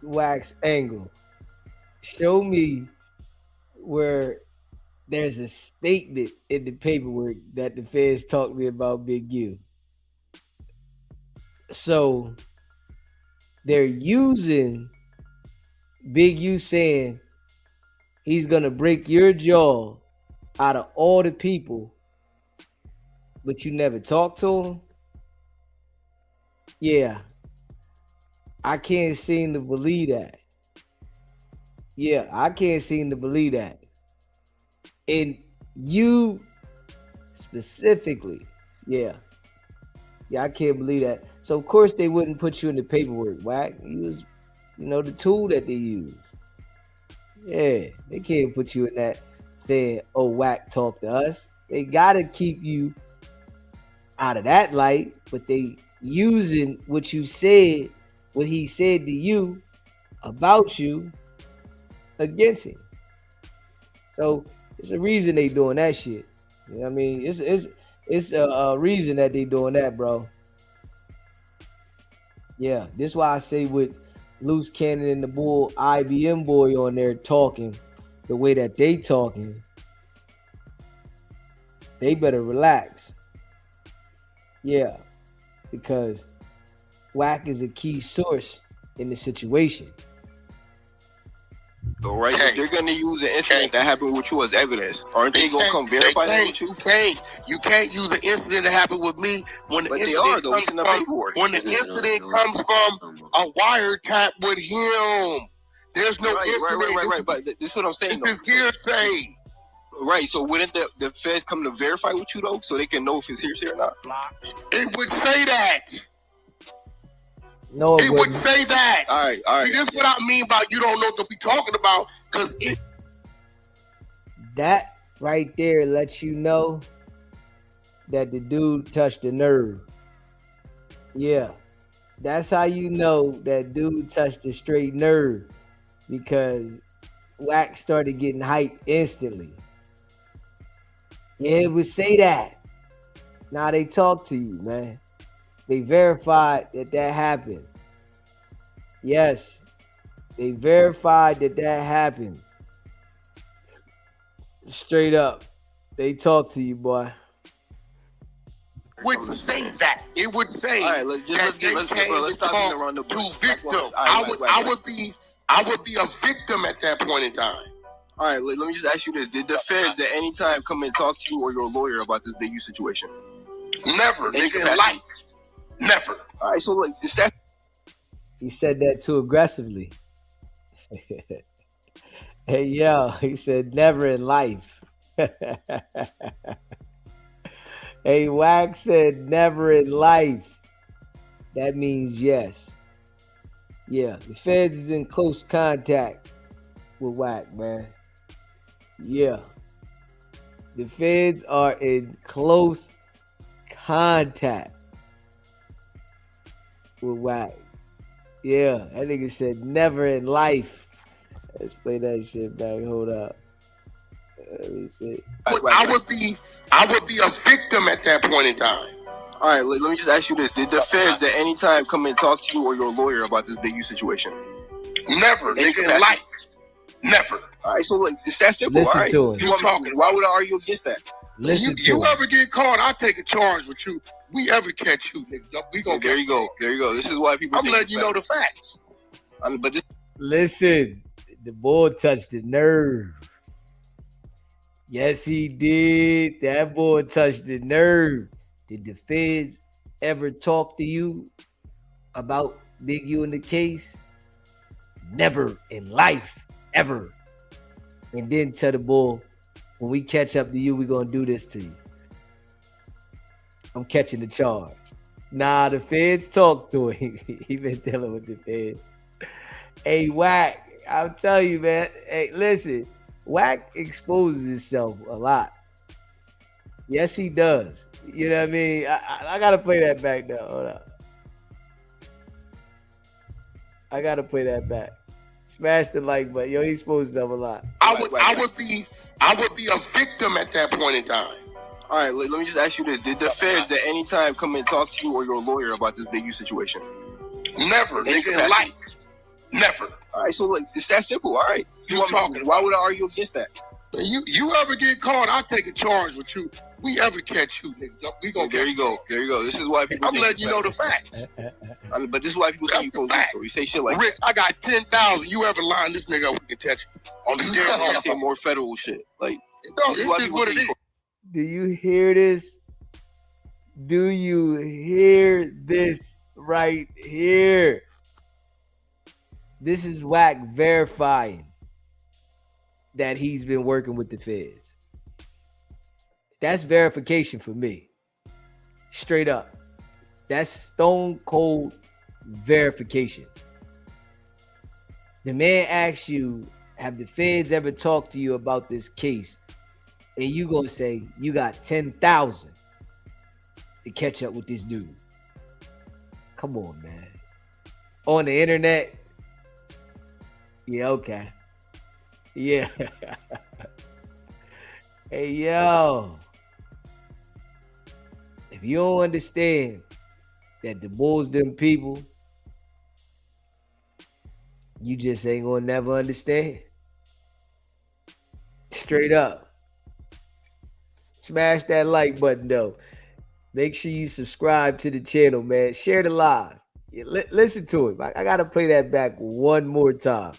Wax angle. Show me where there's a statement in the paperwork that the feds talked to me about Big U. So they're using Big U saying he's gonna break your jaw out of all the people, but you never talk to him. Yeah, I can't seem to believe that. Yeah, I can't seem to believe that. And you specifically, yeah, I can't believe that. So of course they wouldn't put you in the paperwork, Wack. You was, the tool that they use. Yeah, they can't put you in that saying, "Oh, Wack talk to us." They gotta keep you out of that light, but they using what you said, what he said to you about you against him. So it's a reason they doing that shit. You know what I mean? It's a reason that they doing that, bro. Yeah, this is why I say with Luce Cannon and the Bull IBM boy on there talking the way that they talking, they better relax. Yeah, because Wack is a key source in the situation. So, right, if they're gonna use an incident that happened with you as evidence, aren't they gonna come verify that with you? You can't use an incident that happened with me when the incident comes from a wiretap with him. There's no incident. Right. But this is what I'm saying. This is hearsay. Right. So wouldn't the feds come to verify with you though, so they can know if it's hearsay or not? It would say that. No, it would say that. All right. That's what I mean by you don't know what we're talking about, because that right there lets you know that the dude touched the nerve. Yeah, that's how you know that dude touched the straight nerve, because Wax started getting hyped instantly. Yeah, it would say that. Now they talk to you, man. They verified that happened. Yes, they verified that happened. Straight up, they talk to you, boy. Would say that. It would say. All right, let's stop being around the bush. Victim. I would be a victim at that point in time. All right, let me just ask you this: did the feds at any time come and talk to you or your lawyer about this Big U situation? Never, nigga, in life. Never. All right, so like, is that? He said that too aggressively. Hey, yo, he said never in life. Hey, Wax said never in life. That means yes. Yeah, the feds is in close contact with Wack, man. Yeah. The feds are in close contact with Wack. Yeah, that nigga said never in life. Let's play that shit back. Hold up. Let me see. I would be a victim at that point in time. All right, let me just ask you this: did the feds at any time come and talk to you or your lawyer about this Big U situation? Never, nigga, in life. Never. All right, so like it's that simple. Listen all right, to him. You talking? Why would I argue against that? Listen to You him. ever get caught, I'll take a charge with you. We ever catch you, nigga. We gonna there you go. There you go. This is why people. I'm letting you know the facts. But this. Listen, the boy touched the nerve. Yes, he did. That boy touched the nerve. Did the feds ever talk to you about Big U in the case? Never in life, ever. And then tell the boy, when we catch up to you, we're going to do this to you. I'm catching the charge. Nah, the feds talked to him. He been dealing with the feds. Hey, Wack, I'll tell you, man. Hey, listen, Wack exposes himself a lot. Yes, he does. You know what I mean? I got to play that back now. Hold on. I got to play that back. Smash the like button. Yo, he exposes himself a lot. I would be a victim at that point in time. All right, let me just ask you this: did the feds at any time come and talk to you or your lawyer about this Big U situation? Never, nigga, in life. Never. All right, so like it's that simple. All right, You talking? Why would I argue against that? You ever get caught, I'll take a charge with you. We ever catch you, nigga. We gonna there you go. There you go. This is why people. I'm letting you know the facts. But this is why people say you police. So you say shit like Rich, I got 10,000. You ever line this nigga up, we can catch you. On the that. Say more federal shit. Like this is what it is. Do you hear this? Do you hear this right here? This is Wack verifying that he's been working with the feds. That's verification for me. Straight up. That's stone cold verification. The man asks you, have the feds ever talked to you about this case? And you gonna say you got 10,000 to catch up with this dude. Come on, man. On the internet. Yeah, okay. Yeah. Hey, yo. If you don't understand that the bulls them people, you just ain't gonna never understand. Straight up. Smash that like button, though. Make sure you subscribe to the channel, man. Share the live. Listen to it. I got to play that back one more time.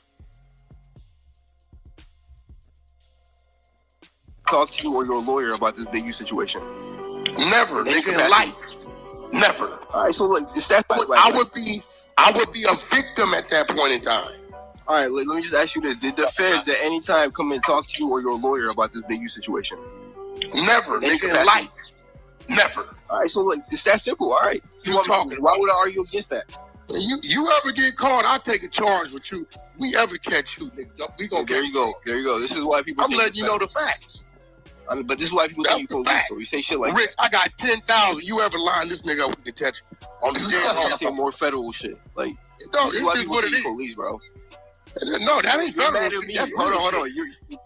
talk to you or your lawyer about this Big U situation? Never, nigga, in life. Never. All right, so like, I would be a victim at that point in time. All right, let me just ask you this: did the feds at any time come and talk to you or your lawyer about this Big U situation? Never, nigga, in life. Never. All right, so like, it's that simple. All right, talking. Why would I argue against that? You ever get caught, I'll take a charge with you. We ever catch you, nigga. We gonna there you go. There you go. This is why people. I'm letting you know the facts. But this is why people think you police. So you say shit like Rich, I got 10,000. You ever line this nigga up, we can catch you. On the say more federal shit. Like, no, this is what it is. Police, bro. No, that ain't federal. Hold on.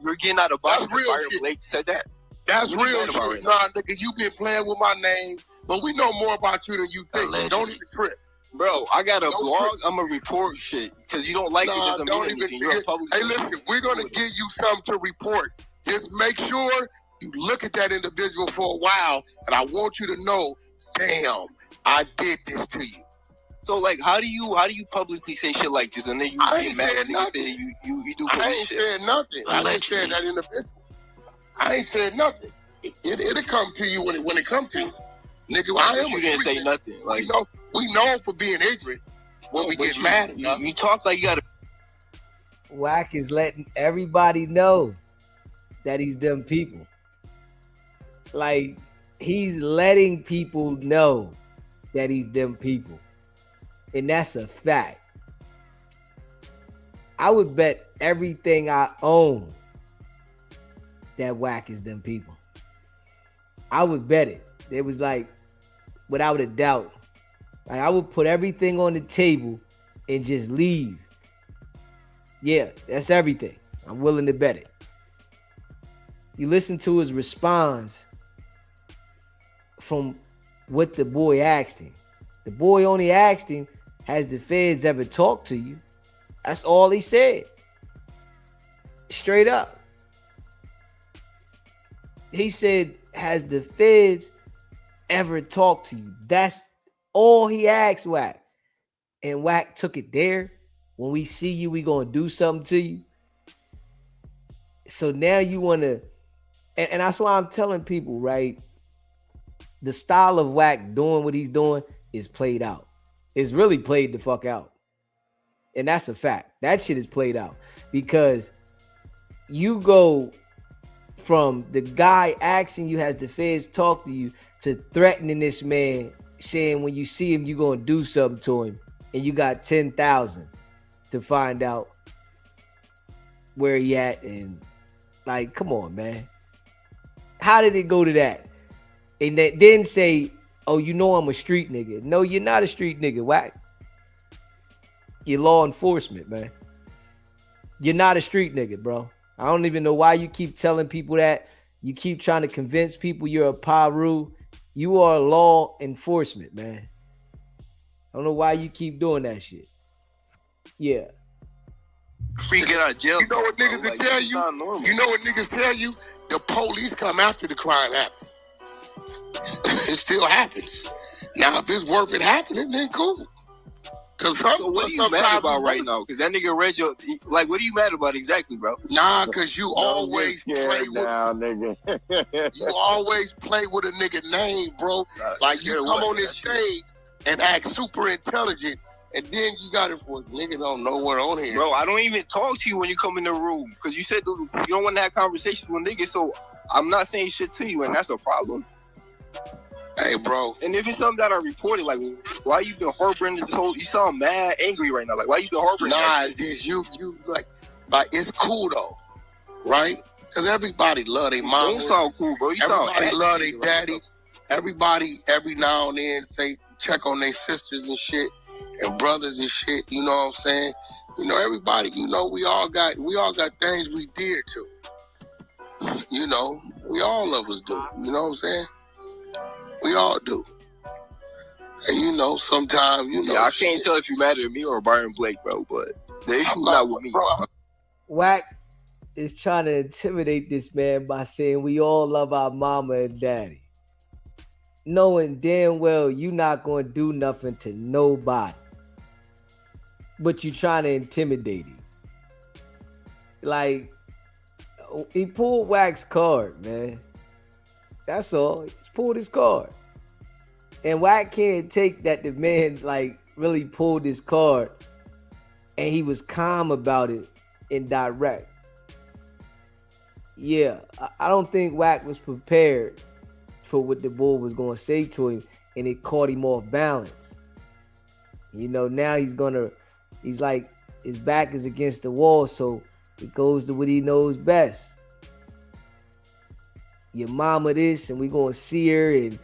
You're getting out of box. That's real shit. Blake said that. That's real shit. Nah, nigga, you been playing with my name, but we know more about you than you think. Don't even trip. Bro, I got a blog. I'm gonna report shit because you don't like it. Doesn't mean anything. You're a public. Hey, listen, we're gonna give you something to report. Just make sure you look at that individual for a while, and I want you to know, damn, I did this to you. So, like, how do you publicly say shit like this, and then you get mad and you say you do police shit? I ain't said nothing. I ain't said that individual. I ain't said nothing. It'll come to you when it comes to you. Nigga, you didn't say nothing. Like, we know for being ignorant when we get mad enough. You talk like you gotta. Wack is letting everybody know that he's them people. Like, he's letting people know that he's them people. And that's a fact. I would bet everything I own that Wack is them people. I would bet it. It was like, without a doubt. Like, I would put everything on the table and just leave. Yeah, that's everything. I'm willing to bet it. You listen to his response from what the boy asked him. The boy only asked him, has the feds ever talked to you? That's all he said. Straight up. He said, has the feds ever talked to you? That's all he asked Wack. And Wack took it there. When we see you, we gonna do something to you. So now you wanna, and that's why I'm telling people, right? The style of Wack doing what he's doing is played out. It's really played the fuck out. And that's a fact. That shit is played out. Because you go from the guy asking you, has the feds talk to you, to threatening this man, saying when you see him, you're going to do something to him. And you got 10,000 to find out where he at. And like, come on, man. How did it go to that? And then say, oh, you know I'm a street nigga. No, you're not a street nigga, Wack. You're law enforcement, man. You're not a street nigga, bro. I don't even know why you keep telling people that. You keep trying to convince people you're a Paru. You are law enforcement, man. I don't know why you keep doing that shit. Yeah. Free get out of jail. You know what niggas will tell you? You know what niggas tell you? The police come after the crime happens. It still happens. Now, if it's worth it happening, then cool. So what are you mad about right now? Because that nigga read your, like, what are you mad about exactly, bro? Nah, because you always play with, nigga. you always play with a nigga name, bro. Like, you come on this stage and act super intelligent, and then you got it for nigga don't know what on here. Bro, I don't even talk to you when you come in the room, because you said you don't want to have conversations with niggas, so I'm not saying shit to you, and that's a problem. Hey, bro. And if it's something that I reported, like, why you been harboring this whole? You sound mad, angry right now. Like, why you been harboring? Nah, you like it's cool though, right? Because everybody love their mama. Don't sound cool, bro. You everybody sound love their daddy. Everybody every now and then say check on their sisters and shit and brothers and shit. You know what I'm saying? You know, everybody. You know, we all got things we did to. You know, we all of us do. You know what I'm saying? We all do. And you know, sometimes, you know. Yeah, I can't tell if you're mad at me or Byron Blake, bro, but the issue's not with me. Bro. Wack is trying to intimidate this man by saying we all love our mama and daddy. Knowing damn well you not going to do nothing to nobody. But you trying to intimidate him. Like, he pulled Wack's card, man. That's all. He just pulled his card. And Wack can't take that the man like really pulled his card and he was calm about it and direct. Yeah, I don't think Wack was prepared for what the bull was going to say to him, and it caught him off balance. You know, now he's like, his back is against the wall, so it goes to what he knows best. Your mama this, and we gonna see her, and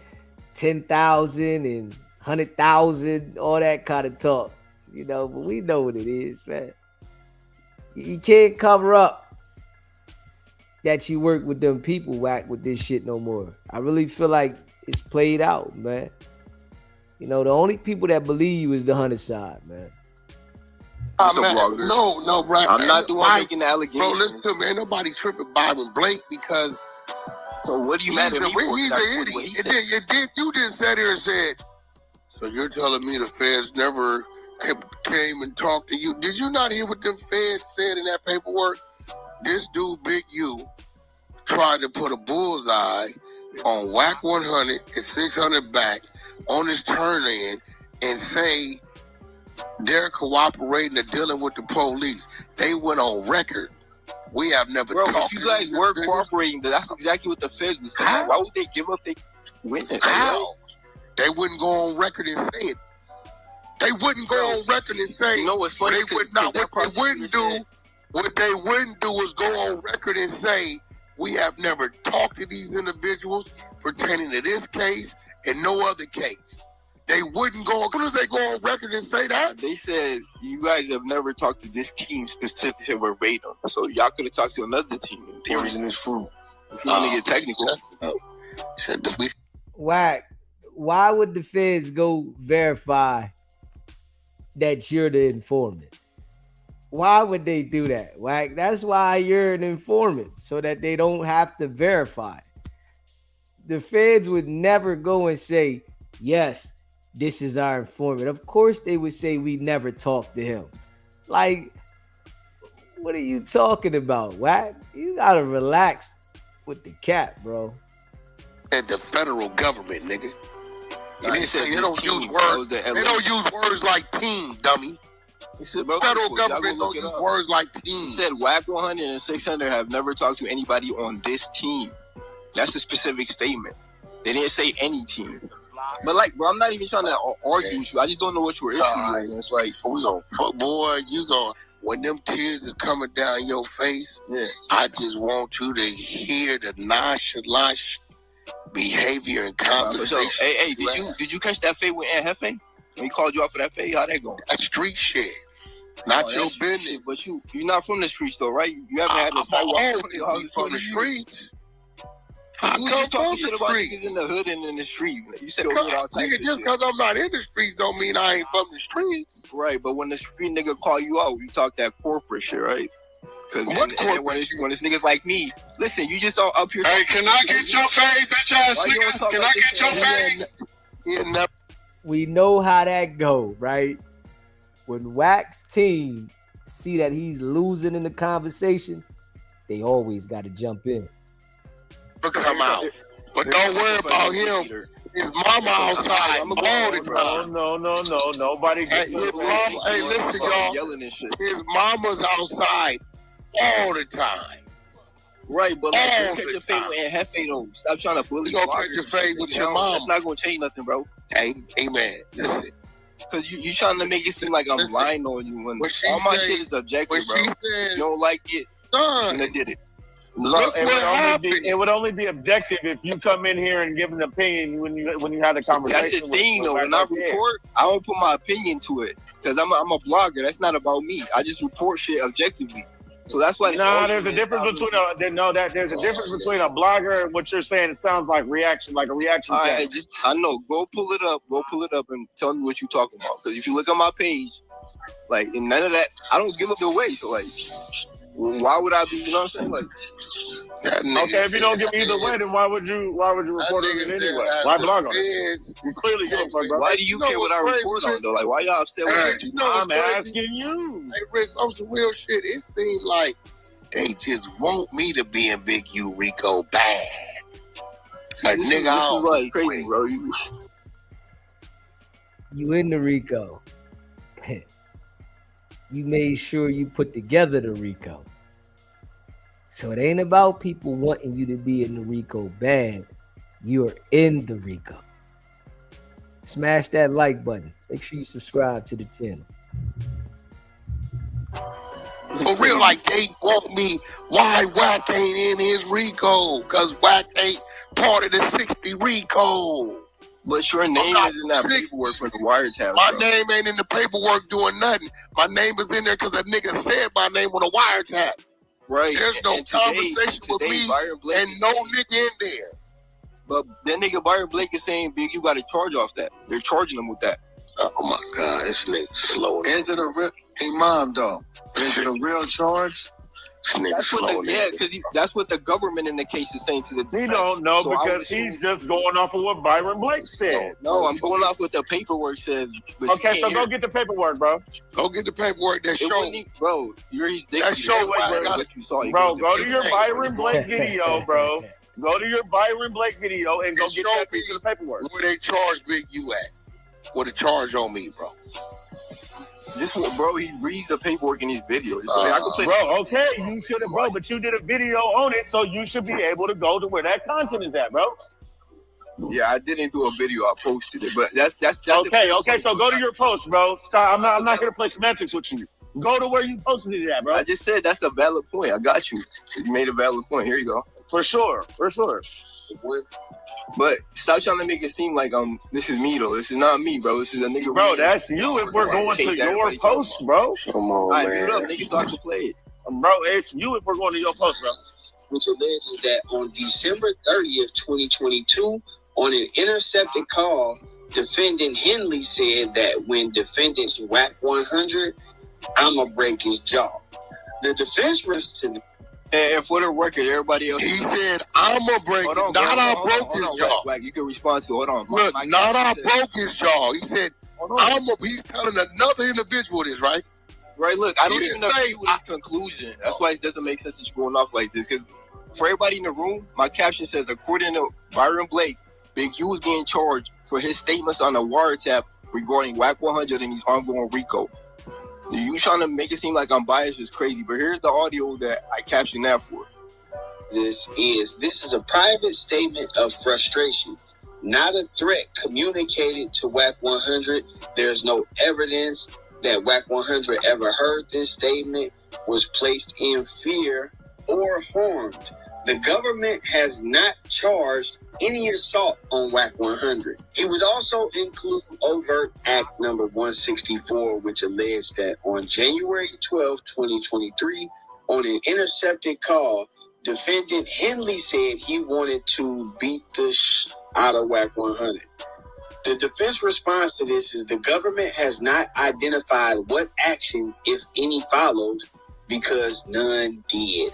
10,000 and 100,000, all that kind of talk, you know. But we know what it is, man. You can't cover up that you work with them people, Wack, with this shit no more. I really feel like it's played out, man. You know, the only people that believe you is the Hunter side, man. Man, no, right. I'm not the one making the allegation. Bro, listen to me. Ain't nobody tripping Byron Blake because. So what are you mad at me for? He's an idiot. You just sat here and said, so you're telling me the feds never came and talked to you? Did you not hear what them feds said in that paperwork? This dude, Big U, tried to put a bullseye on Wicked100 and 600 back on his turn-in and say they're cooperating and dealing with the police. They went on record. We have never talked. If you guys were cooperating, that's exactly what the feds was saying. Why would they give up their witness? How? They wouldn't go on record and say it. They wouldn't go on record and say. You know what's funny? What they wouldn't do is go on record and say we have never talked to these individuals pertaining to this case and no other case. They wouldn't go. As soon as they go on record and say that, they said you guys have never talked to this team specifically verbatim. So y'all could have talked to another team. Poisonous fruit. If you want to get technical. Wack, why would the feds go verify that you're the informant? Why would they do that, Wack? That's why you're an informant, so that they don't have to verify. The feds would never go and say, yes, this is our informant. Of course they would say we never talked to him. Like, what are you talking about, Wack? You gotta relax with the cat, bro. And the federal government, nigga. And they don't use words. They don't use words like team, dummy. Federal government don't use words like team. He said Whack 100 and 600 have never talked to anybody on this team. That's a specific statement. They didn't say any team. But like, bro, I'm not even trying to argue with you. I just don't know what your issue is. It's like, we gonna fuck, boy. You gonna when them tears is coming down your face. Yeah. I just want you to hear the nonchalant behavior and conversation. So, hey, did you catch that fade with Aunt Hefe? When he called you out for that fade, how'd that go? That's street shit. Not your business. Shit, but you're not from the streets though, right? You haven't had no sidewalk from the streets. You was just talking shit about niggas in the hood and in the street. You said nigga, just because I'm not in the streets don't mean I ain't from the streets. Right, but when the street nigga call you out, you talk that corporate shit, right? Because when it's niggas like me, listen, you just all up here. Hey, can I get your fade, bitch ass nigga? Can I get your fade? We know how that go, right? When Wack's team see that he's losing in the conversation, they always got to jump in. Come out, but don't worry about him. His mama outside all the time. No, nobody gets his mama. Hey, listen, y'all. His mama's outside all the time. Right, but like, catch your fade with Hefe though. Stop trying to bully. You gonna catch your fade with your mom? That's not gonna change nothing, bro. Hey, man, listen. Because you trying to make it seem like I'm lying on you when all my shit is objective, bro. If you don't like it, you shouldn't have did it. Look it would only be objective if you come in here and give an opinion when you had a conversation. That's the thing, though. When I report, I don't put my opinion to it because I'm a blogger. That's not about me. I just report shit objectively. So that's why. There's a difference between there's a difference between a blogger and what you're saying. It sounds like a reaction. All right, I know. Go pull it up, and tell me what you're talking about. Because if you look on my page, like, and none of that, I don't give up the way. So like. Why would I be? You know what I'm saying? Like, okay, if you don't give either way, then why would you report on it anyway? Why blog on it? You clearly give a fuck, bro. Why do you care what I report on though? Like, why y'all upset with me? I'm asking you. Hey, Rich, on some real shit. It seems like they just want me to be in Big U Rico bad. Like, nigga, I don't like crazy, bro. You in the Rico. You made sure you put together the Rico. So it ain't about people wanting you to be in the Rico band. You're in the Rico. Smash that like button. Make sure you subscribe to the channel. For real, like they want me. Why Wack ain't in his Rico? Because Wack ain't part of the 60 Rico. But your name is in that paperwork for the wiretap. My name ain't in the paperwork doing nothing. My name is in there because a nigga said my name on a wiretap. Right. There's no conversation with me and no nigga in there. But that nigga Byron Blake is saying, Big, you got to charge off that. They're charging him with that. Oh my God, this nigga slow. Is it a real? Hey, mom, though. Is it a real charge? That's what the government in the case is saying to the defense. He don't know because he's just going off of what Byron Blake said. No, I'm going off what the paperwork says. Okay, so go get the paperwork, bro. Go get the paperwork. That show, bro. He's that show what you saw. Bro, go to your Byron Blake video, bro. Go to your Byron Blake video and go get that piece of the paperwork. Where they charge Big U at? What the charge on me, bro? This one, bro, he reads the paperwork in his videos. Bro, okay, you should have, bro, but you did a video on it, so you should be able to go to where that content is at, bro. Yeah, I didn't do a video. I posted it, but that's okay. So go to your post, bro. Stop. I'm not here to play semantics with you. Go to where you posted it at, bro. I just said that's a valid point. I got you. You made a valid point. Here you go. For sure. But stop trying to make it seem like this is me though. This is not me, bro. This is a nigga. Bro, that's you if we're going to your post, bro. Come on, All right, man. mute up, nigga, so I can play it. Bro, it's you if we're going to your post, bro. Which alleges that on December 30th, 2022, on an intercepted call, defendant Henley said that when defendant's whack 100, I'ma break his jaw. The defense was to and for the record, everybody else. He said, I'ma break it. Not I broke his jaw. Like, you can respond to it. Hold on. Look, not I broke his jaw. He said, he's telling another individual this, right? Right, look, I don't even agree with his conclusion. That's why it doesn't make sense that you're going off like this. Because for everybody in the room, my caption says, according to Byron Blake, Big U is getting charged for his statements on a wiretap regarding WAC 100 and his ongoing RICO. You trying to make it seem like I'm biased is crazy, but here's the audio that I captioned that for. This is a private statement of frustration, not a threat communicated to WAC 100. There's no evidence that WAC 100 ever heard this statement, was placed in fear, or harmed. The government has not charged any assault on WAC 100. It would also include overt act number 164, which alleged that on January 12, 2023, on an intercepted call, defendant Henley said he wanted to beat the out of WAC 100. The defense response to this is the government has not identified what action, if any, followed because none did.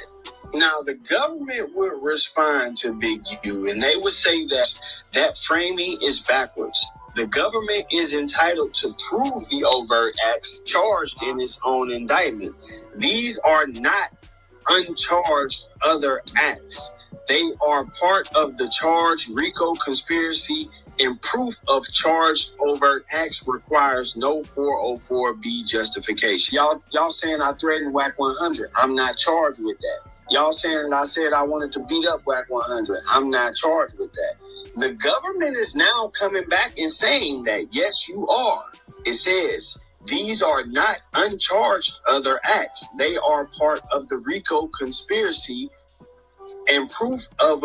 Now, the government would respond to Big U, and they would say that framing is backwards. The government is entitled to prove the overt acts charged in its own indictment. These are not uncharged other acts. They are part of the charged RICO conspiracy, and proof of charged overt acts requires no 404B justification. Y'all saying I threatened WAC 100. I'm not charged with that. Y'all saying that I said I wanted to beat up WAC 100. I'm not charged with that. The government is now coming back and saying that, yes, you are. It says, these are not uncharged other acts. They are part of the RICO conspiracy, and proof of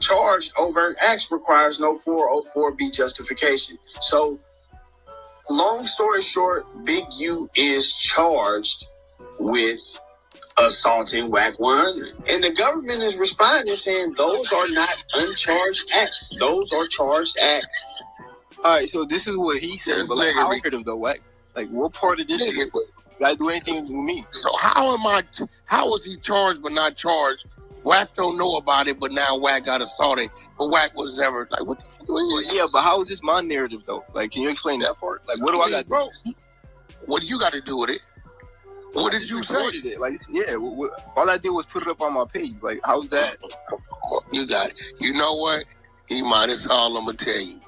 charged overt acts requires no 404B justification. So, long story short, Big U is charged with assaulting WAC 100. And the government is responding saying those are not uncharged acts. Those are charged acts. All right, so this is what he said, but like, how of the WAC? Like, what part of this gotta do anything with me? So how is he charged but not charged? WAC don't know about it, but now WAC got assaulted. But WAC was never like, what the fuck well, yeah, but how is this my narrative though? Like, can you explain that part? Like, what do I got to do? What do you got to do with it? What did you say? It. Like, yeah, all I did was put it up on my page. Like, how's that? You got it. You know what? That's all I'm going to tell you.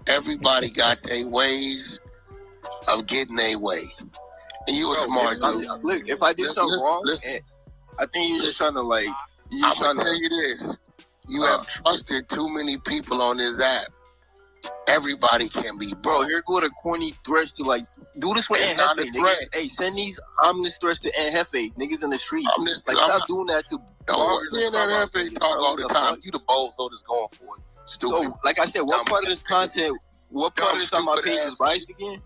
Everybody got their ways of getting their way. And you a smart dude. Look, if I did something wrong, I think you're just trying to like... I'm going to tell you this. You have trusted too many people on this app. Everybody can be bro. Here go the corny threats to like do this with Jefe. Hey, send these ominous threats to Jefe. Niggas in the street. Stop doing that to. Don't that Jefe talk all the time. You the bozo that's going for it. Stupid. So, like I said, what part of this content? What part of this on my page is biased again?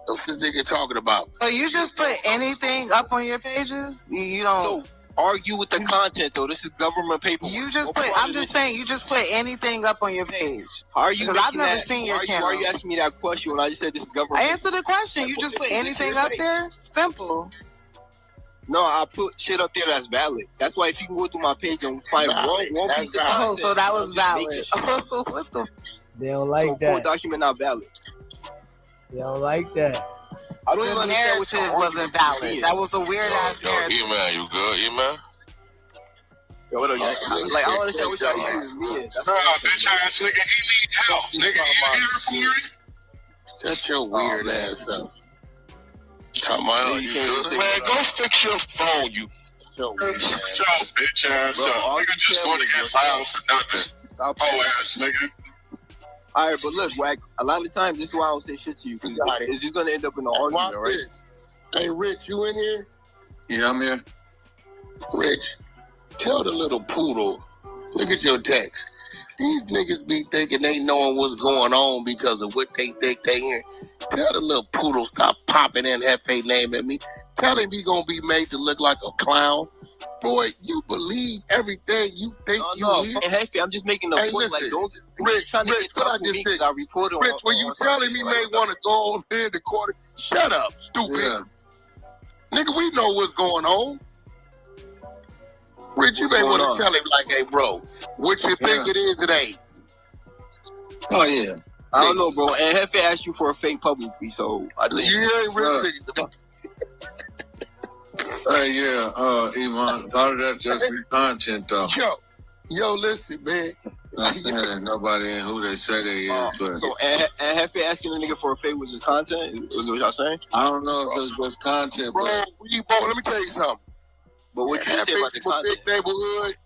What's this nigga talking about? So you just put anything up on your pages? You don't. So, argue with the content though. This is government paper. You just put. I'm just saying. You just put anything up on your page. How are you? Because I've never seen your channel. Why are you asking me that question when I just said this is government? Answer the question. You just put anything up there. Simple. No, I put shit up there that's valid. That's why if you can go through my page and find one piece of content. Oh, so that was valid. What the? They don't like that. Full document not valid. They don't like that. I don't even understand what your wasn't valid. That was a weird ass narrative. E-Man, you good, E-Man? Yo, what up, y'all? Like, I don't understand what y'all using me in. Bitch ass nigga, he need help. Nigga, you here for it? Shut your weird ass up. Come on, man, go fix your phone, you. Shut your bitch ass up. Nigga just want to get filed for nothing. Oh ass nigga. All right, but look, Wack, a lot of times this is why I don't say shit to you, because it's just going to end up in an argument, right? Hey, Rich, you in here? Yeah, I'm here. Rich, tell the little poodle, look at your text. These niggas be thinking they knowing what's going on because of what they think they hear. Tell the little poodle stop popping in Hefe name at me. Tell him he gonna be made to look like a clown. Boy, you believe everything you think you hear. And Hefe, I'm just making a point. Listen, Like, don't Rich, trying to get what I tough with me just because said. I reported Rich, on. when you telling me may want to go on in the corner, shut up, stupid. Yeah. Nigga, we know what's going on. Rich, you may want to tell him like, hey, bro, what you think it is, it ain't. Oh, yeah. I don't know, bro. And Hefe asked you for a fake publicly, so I think you ain't really thinking. Hey, yeah, Iman, a lot of that just be content, though. Yo, listen, man. Not saying that nobody ain't who they say they is, but... So, and Hefe asking a nigga for a fake was his content? Was what y'all saying? I don't know if it's just content, Bro, but... we both, let me tell you something. But what you say about the content? Big neighborhood,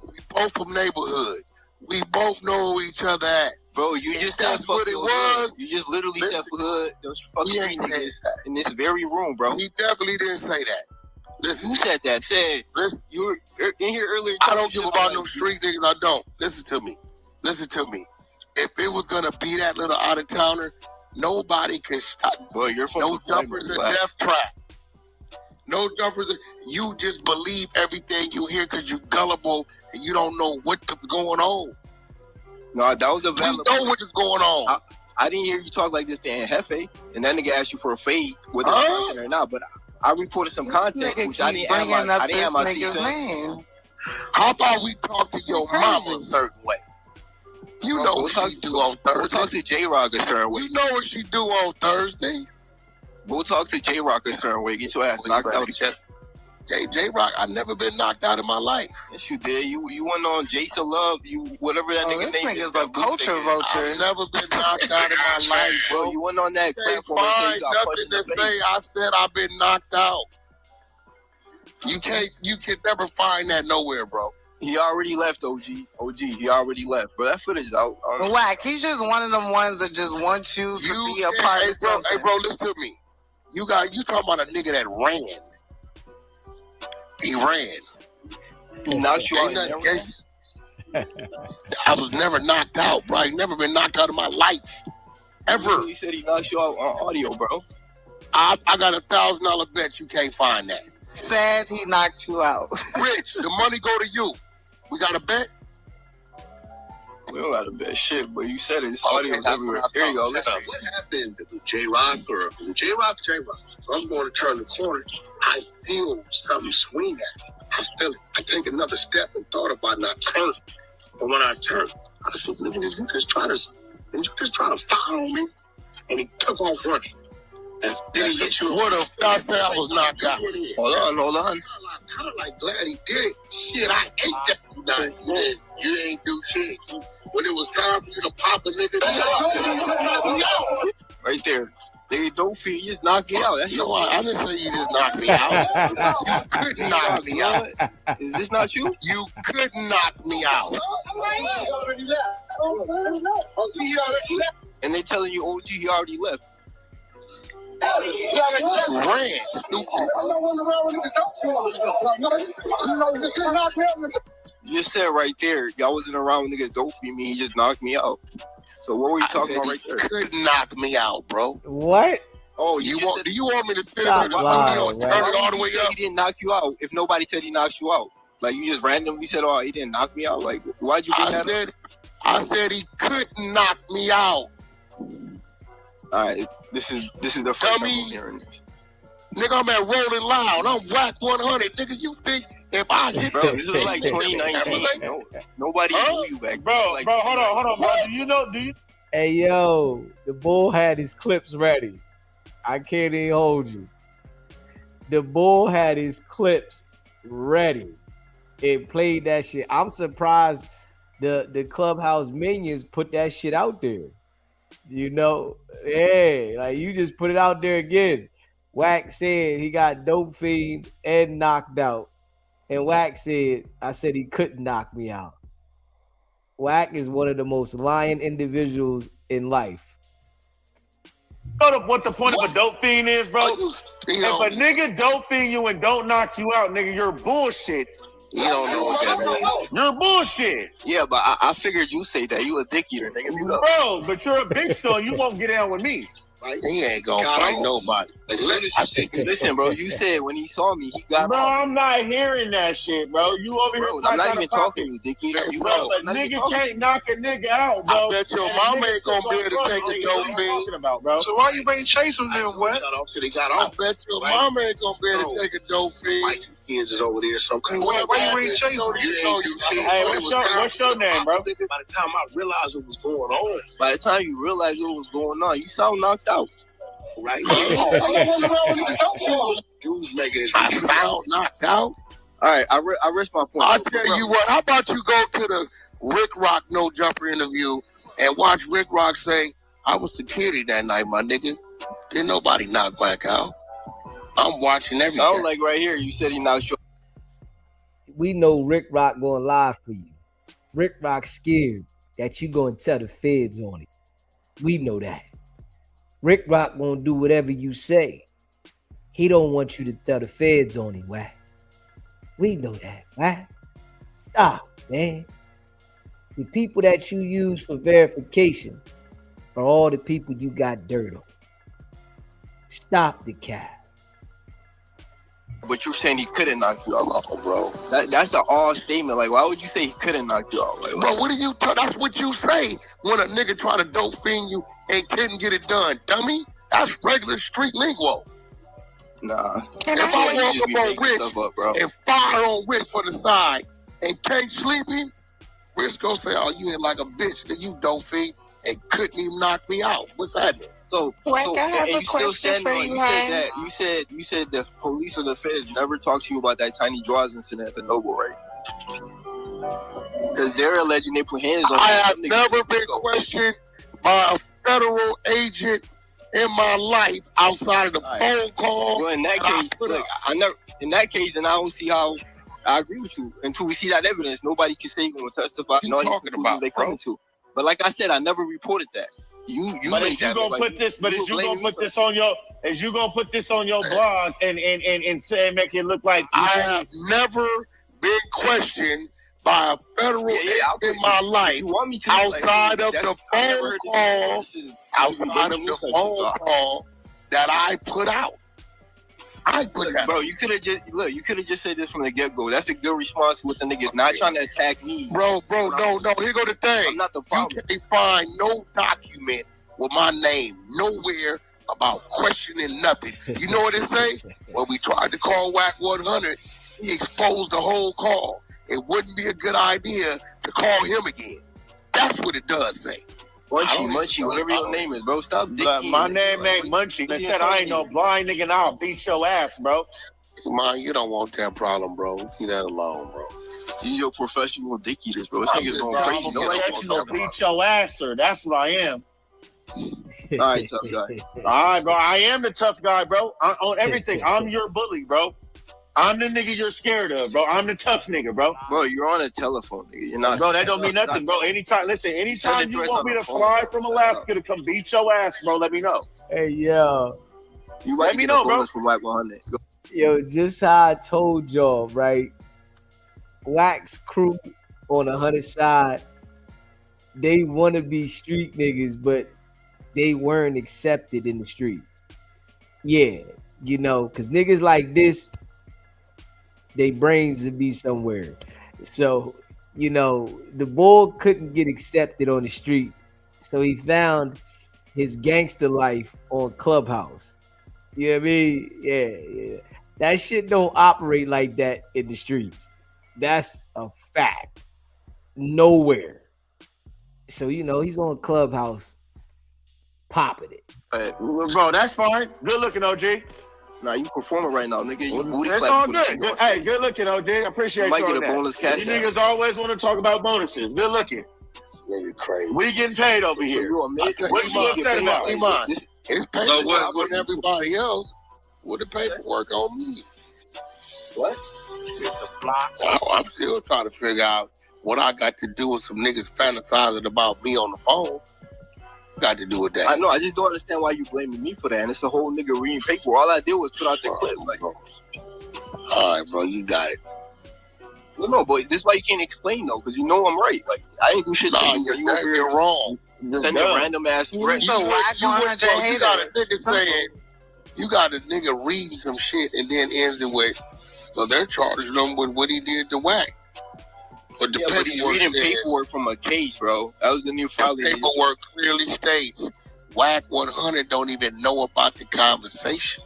we both from neighborhoods. We both know each other at. Bro, you just said that's what it was. You just literally said for hood. Those fucking street niggas in this very room, bro. He definitely didn't say that. Listen, who said that? Said you were in here earlier. I don't give about no street niggas. I don't. Listen to me. Listen to me. If it was gonna be that little out of towner, nobody can stop. Boy, you're from no jumpers and death trap. No jumpers. You just believe everything you hear because you're gullible and you don't know what's going on. No, that was a valid. We know what is going on. I didn't hear you talk like this to Hefe, and that nigga asked you for a fade, whether it's content or not. But I reported some content, which I didn't have my, I didn't have my name. How about we talk to your mama a certain way? You know what she do on Thursday. We'll talk to J-Rock a certain way. You know what she do on Thursday. We'll talk to J-Rock a certain way. Get your ass knocked out. J-Rock, I've never been knocked out in my life. Yes, you did. You went on Jason Love, you whatever that nigga name is. This nigga's a culture vulture. I've never been knocked out in my life, bro. You went on that platform. Find nothing to say. I said I've been knocked out. You can never find that nowhere, bro. He already left, OG, he already left. Bro, that footage is out. Whack, he's just one of them ones that just want you to be a part of something. Hey, bro, listen to me. You talking about a nigga that ran. He ran. He knocked you out. I was never knocked out, bro. I never been knocked out of my life. Ever. He said he knocked you out on audio, bro. I got $1,000 bet you can't find that. Said he knocked you out. Rich, the money go to you. We got a bet? We don't got a bet shit, but you said it. It's audio everywhere. Here you go. Listen. What happened with J-Rock or J-Rock? So I'm going to turn the corner. I feel something swing at me. I feel it. I take another step and thought about not turning. But when I turned, I said, nigga, did you just try to follow me? And he took off running. And then he hit you. What if I was knocked out? Hold on. I'm kind of like glad he did it. Shit, I ate that. Nah, you ain't do shit. When it was time for you to pop a nigga. Right there. Nigga, don't feel you just knocked me out. No, I didn't say you just knocked me out. You couldn't knock me out. Is this not you? You couldn't knock me out. And they telling you OG he already left. Ran. You just said right there, y'all wasn't around when niggas don't feed me, he just knocked me out. So what were you talking about right there? Couldn't knock me out, bro. What? Oh, do you want me to sit Stop in the lying, turn it all the way up? He didn't knock you out. If nobody said he knocked you out, like you just randomly said, "Oh, he didn't knock me out." Like, why'd you bring that up? I said he couldn't knock me out. All right, this is the first time I'm hearing this. Nigga, I'm at Rolling Loud. I'm Wicked100. Nigga, you think if I hit bro, this was like 2019. Nobody knew you back then. Bro, hold on, bro. Do you? Hey, yo, the bull had his clips ready. I can't even hold you. The bull had his clips ready. It played that shit. I'm surprised the Clubhouse minions put that shit out there. You know, hey, like you just put it out there again. Wack said he got dope fiend and knocked out. And Wack said, I said he couldn't knock me out. Wack is one of the most lying individuals in life. know what the point of a dope fiend is, bro? If a nigga dope fiend you and don't knock you out, nigga, you're bullshit. You don't know what that means. You're bullshit. Yeah, but I figured you say that. You a dick eater, nigga. Bro, but you're a bitch though. You won't get down with me. He ain't gonna fight nobody. Listen, bro. You said when he saw me, he got. Bro, I'm not hearing that shit, bro. You over here. I'm not even talking to you, dick eater. Bro, a nigga can't knock a nigga out, bro. I bet your mama ain't gonna be able to take a dope fiend. So why you ain't chasing them, what? I bet your mama ain't gonna be able to take a dope fiend. Kids is over there, so why you ain't chasing? Hey, what's your name, bro? By the time I realized what was going on, by the time you realized what was going on, you sound knocked out. Right? I sound knocked out. All right, I risk my point. I'll tell you what. How about you go to the Rick Rock No Jumper interview and watch Rick Rock say, "I was security that night, my nigga. Didn't nobody knock back out." I'm watching everything. Sound like right here. You said he knocked you. We know Rick Rock going live for you. Rick Rock scared that you going to tell the feds on it. We know that. Rick Rock gonna do whatever you say. He don't want you to tell the feds on him, why? We know that, why? Stop, man. The people that you use for verification are all the people you got dirt on. Stop the cat. But you're saying he couldn't knock you out, bro. That's an odd statement. Like, why would you say he couldn't knock you out? Like, bro, what do you? That's what you say when a nigga try to dope fiend you and couldn't get it done, dummy. That's regular street lingo. Nah. If I walk up on Rich and fire on Rich for the side and can't sleep him, Rich gonna say, "Oh, you ain't like a bitch that you dope fiend and couldn't even knock me out." What's happening? So, I have a question for you, Ryan. You said the police or the feds never talked to you about that Tiny Draws incident at the Noble, right? Because they're alleging they put hands on. I have never been questioned by a federal agent in my life outside of the phone call. Well, in that case, look, I never. In that case, and I don't see how. I agree with you. Until we see that evidence, nobody can say you're going to testify. What are you talking about, they coming to? But like I said, I never reported that. But as you gonna put this on your blog and say make it look like I have never been questioned by a federal agent in my life outside of the phone call, that I put out. Bro, you could have just said this from the get-go. That's a good response with the niggas not trying to attack me. Bro, no. Here go the thing. I'm not the problem. You can't find no document with my name nowhere about questioning nothing. You know what it say? When we tried to call Wicked100, he exposed the whole call. It wouldn't be a good idea to call him again. That's what it does say. Munchie, whatever your name is, bro. Stop dicking. My name ain't Munchie. They said I ain't no blind nigga and I'll beat your ass, bro. Man, you don't want that problem, bro. Leave that alone, bro. You your professional dick eaters, bro. This nigga's going crazy. I'm professional beat your ass, sir. That's what I am. All right, tough guy. All right, bro. I am the tough guy, bro. On everything. I'm your bully, bro. I'm the nigga you're scared of, bro. I'm the tough nigga, bro. Bro, you're on a telephone, nigga. You're not. Bro, that don't mean nothing, bro. Anytime you want me to fly from Alaska to come beat your ass, bro, let me know. Hey, yo. You let me know, bro. From Wicked100. Yo, just how I told y'all, right? Wax crew on the 100 side, they want to be street niggas, but they weren't accepted in the street. Yeah, you know, because niggas like this, they brains to be somewhere. So, you know, the boy couldn't get accepted on the street. So he found his gangster life on Clubhouse. You know what I mean? Yeah. That shit don't operate like that in the streets. That's a fact. Nowhere. So, you know, he's on Clubhouse popping it. Bro, that's fine. Good looking, OG. Nah, you performing right now, nigga. You booty it's all good. Hey, good looking, OG. I appreciate you. Might get a bonus cash. You niggas always want to talk about bonuses. Good looking. Nigga crazy. We getting paid over here. What you upset about? It's paid on everybody else with the paperwork on me. What? I'm still trying to figure out what I got to do with some niggas fantasizing about me on the phone. got to do with that? I know. I just don't understand why you blaming me for that. And it's a whole nigga reading paper. All I did was put out the clip. Like, all right, bro, you got it. No, but this is why you can't explain though, because you know I'm right. Like, I ain't do shit to you. You're wrong. Send a random ass threat. You got a nigga saying, you got a nigga reading some shit and then ends it with, so they're charging him with what he did to Wack. But the but he's reading paperwork from a case, bro. That was the new filing. The paperwork clearly states Wack 100 don't even know about the conversation.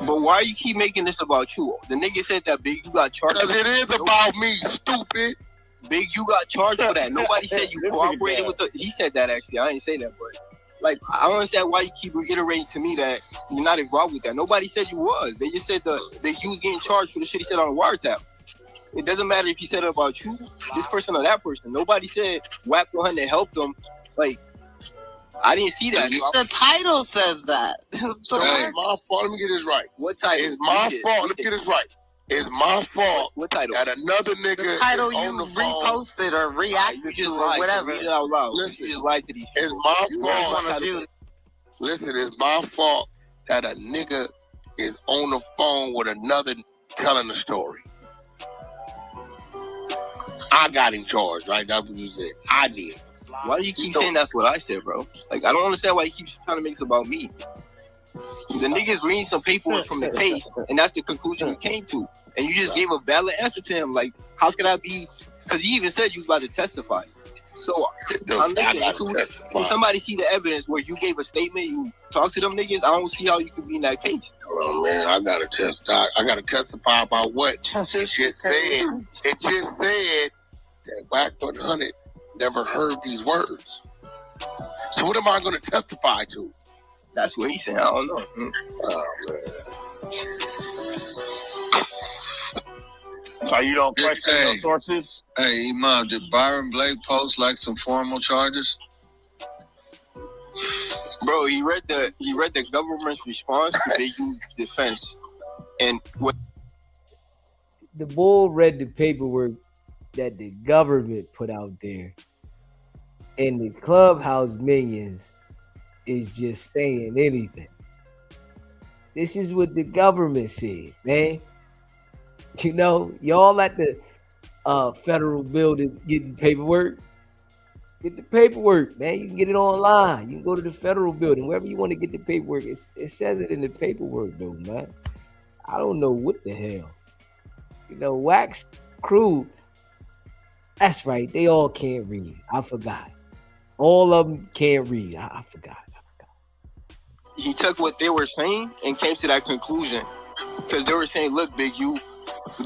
But why you keep making this about you? The nigga said that Big you got charged. Because it is about me, stupid. Big you got charged for that. Nobody said you cooperated with the. He said that actually. I ain't say that, but like I don't understand why you keep reiterating to me that you're not involved with that. Nobody said you was. They just said that you was getting charged for the shit he said on the wiretap. It doesn't matter if he said it about you, this person or that person. Nobody said Wack 100 helped them. Like, I didn't see that. The title says that. It's my fault. Let me get this right. What title? It's my fault. Let me get this right. It's my fault. What title? That another nigga The title is you on the reposted or reacted to or whatever. Read it out loud. Listen, you just lied to these it's people. my fault. Listen, it's my fault that a nigga is on the phone with another telling the story. I got him charged, right? That's what you said. I did. Why do you keep saying that's what I said, bro? Like, I don't understand why you keep trying to make this about me. The nigga's reading some paperwork from the case, and that's the conclusion you came to. And you just gave a valid answer to him. Like, how could I be? Because he even said you was about to testify. So, I'm listening. When somebody see the evidence where you gave a statement, you talk to them niggas, I don't see how you could be in that case. Oh man, I gotta testify about what it just said. It just said that Wack 100 never heard these words. So what am I going to testify to? That's what he said. I don't know. Oh man. So you don't question your sources? Hey, Imam, did Byron Blake post like some formal charges? Bro, he read the government's response to they use defense. And what the bull read the paperwork that the government put out there, and the Clubhouse minions is just saying anything. This is what the government said, man. You know, y'all at the federal building getting paperwork. Get the paperwork, man. You can get it online. You can go to the federal building, wherever you want to get the paperwork. It says it in the paperwork, though, man. I don't know what the hell. You know, Wack's crew, that's right. They all can't read. I forgot. All of them can't read. I forgot. He took what they were saying and came to that conclusion. Because they were saying, look, Big U,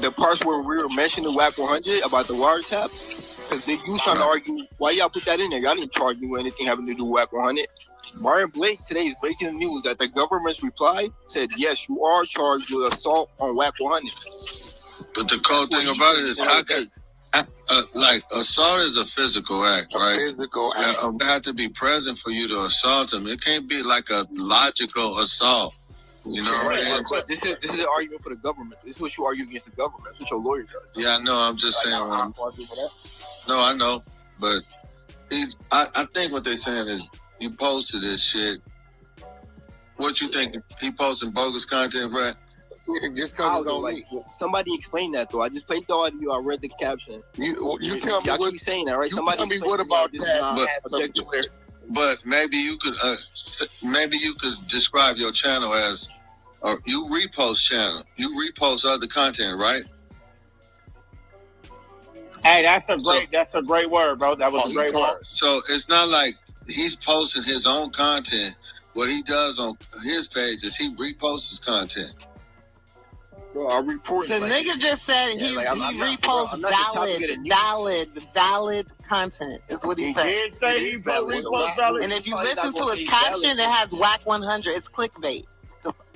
the parts where we were mentioning Wack 100 about the wiretap, because Big U's trying to argue, why y'all put that in there? Y'all didn't charge me with anything having to do with Wack 100. Byron Blake today is breaking the news that the government's reply said, yes, you are charged with assault on Wack 100. But the cool thing about it is, how can, like, assault is a physical act, right? Physical act. You have to be present for you to assault him. It can't be like a logical assault. You know, but this is an argument for the government. This is what you argue against the government. That's what your lawyer does. Yeah, I know. I'm just saying. No, I know. But I think what they're saying is you posted this shit. What you think? He posting bogus content, Brett? Just because like, somebody explain that though. I just played the audio. I read the caption. You tell me y'all what, keep saying that, right? Somebody tell me what about that. But maybe you could describe your channel as, or you repost channel. You repost other content, right? Hey, that's a great word, bro. That was a great word. So it's not like he's posting his own content. What he does on his page is he reposts his content. Bro, I report. The nigga just said he reposts valid content is what he said. He did say he reposts valid. And if you listen to his caption, it has Wack 100. It's clickbait.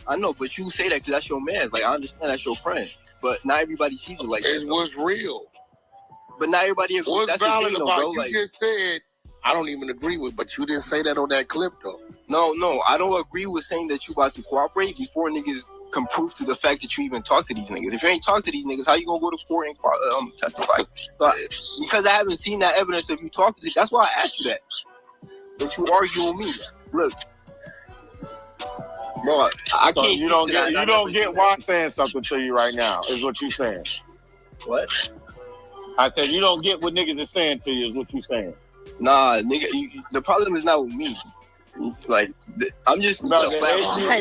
I know, but you say that because that's your man. Like, I understand that's your friend, but not everybody sees it like that. It was real. But not everybody agrees. What's That's valid the thing, about bro. you Like, just said, I don't even agree with, but you didn't say that on that clip, though. No, I don't agree with saying that you about to cooperate before niggas can prove to the fact that you even talk to these niggas. If you ain't talk to these niggas, how you gonna go to court and testify? But because I haven't seen that evidence of you talking to, that's why I asked you that. But you arguing with me. Look. Bro, I So can't. you don't get why I'm saying something to you right now, is what you saying. What? I said you don't get what niggas is saying to you, is what you saying. Nah, nigga, the problem is not with me. Like, I'm just Hey,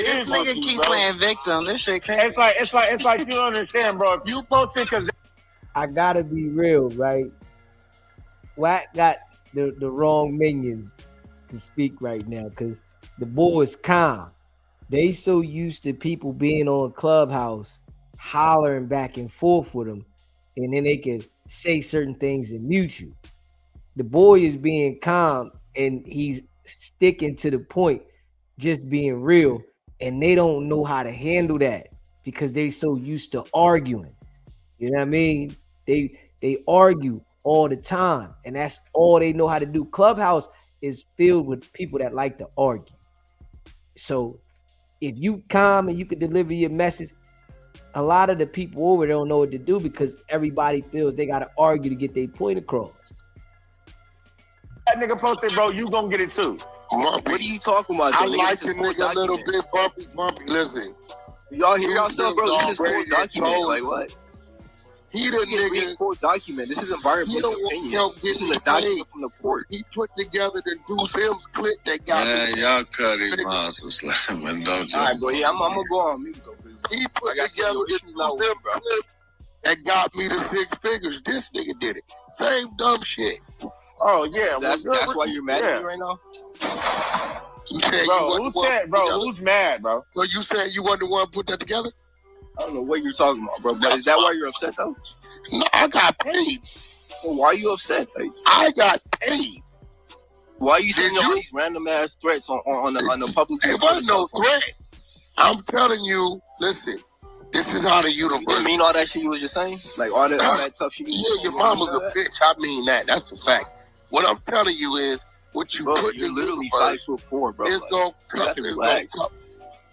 this nigga keep playing victim. This shit crazy. It's like you don't understand, bro. If you posted because I gotta be real, right? Wack got the wrong minions to speak right now because the boy is calm. They so used to people being on Clubhouse, hollering back and forth with them, and then they can say certain things and mute you. The boy is being calm and he's sticking to the point, just being real, and they don't know how to handle that because they so used to arguing. You know what I mean? They argue all the time, and that's all they know how to do. Clubhouse is filled with people that like to argue. So if you calm and you can deliver your message, a lot of the people over there don't know what to do because everybody feels they got to argue to get their point across. that nigga posted, bro, you gonna get it too. What are you talking about? I like the nigga a little bit bumpy. Listen. Y'all hear yourself, bro? This is court document. Like what? He the nigga. Court document. This is environmental opinion. This is a document from the court. He put together the Deuce M's clip that got me. Y'all cut his mouth was slamming, don't you? All right, bro. Yeah, I'm gonna go on mute though. He put together the Deuce M clip that got me to 6 figures. This nigga did it. Same dumb shit. Oh yeah, that's why you're mad at me right now. You said bro, you who said, bro? Who's mad, bro? So you said you wasn't the one to put that together? I don't know what you're talking about, bro. But is that why you're upset though? No, I got paid. Well, why are you upset? Like, I got paid. Why are you sending all these random ass threats on the public? It wasn't no threat. I'm telling you, listen. This is how the universe. You didn't mean all that shit you was just saying? Like all that tough shit. Yeah, your mama's a bitch. I mean that. That's a fact. What I'm telling you is, what you put you're in literally universe 5'4", bro. It's gonna come.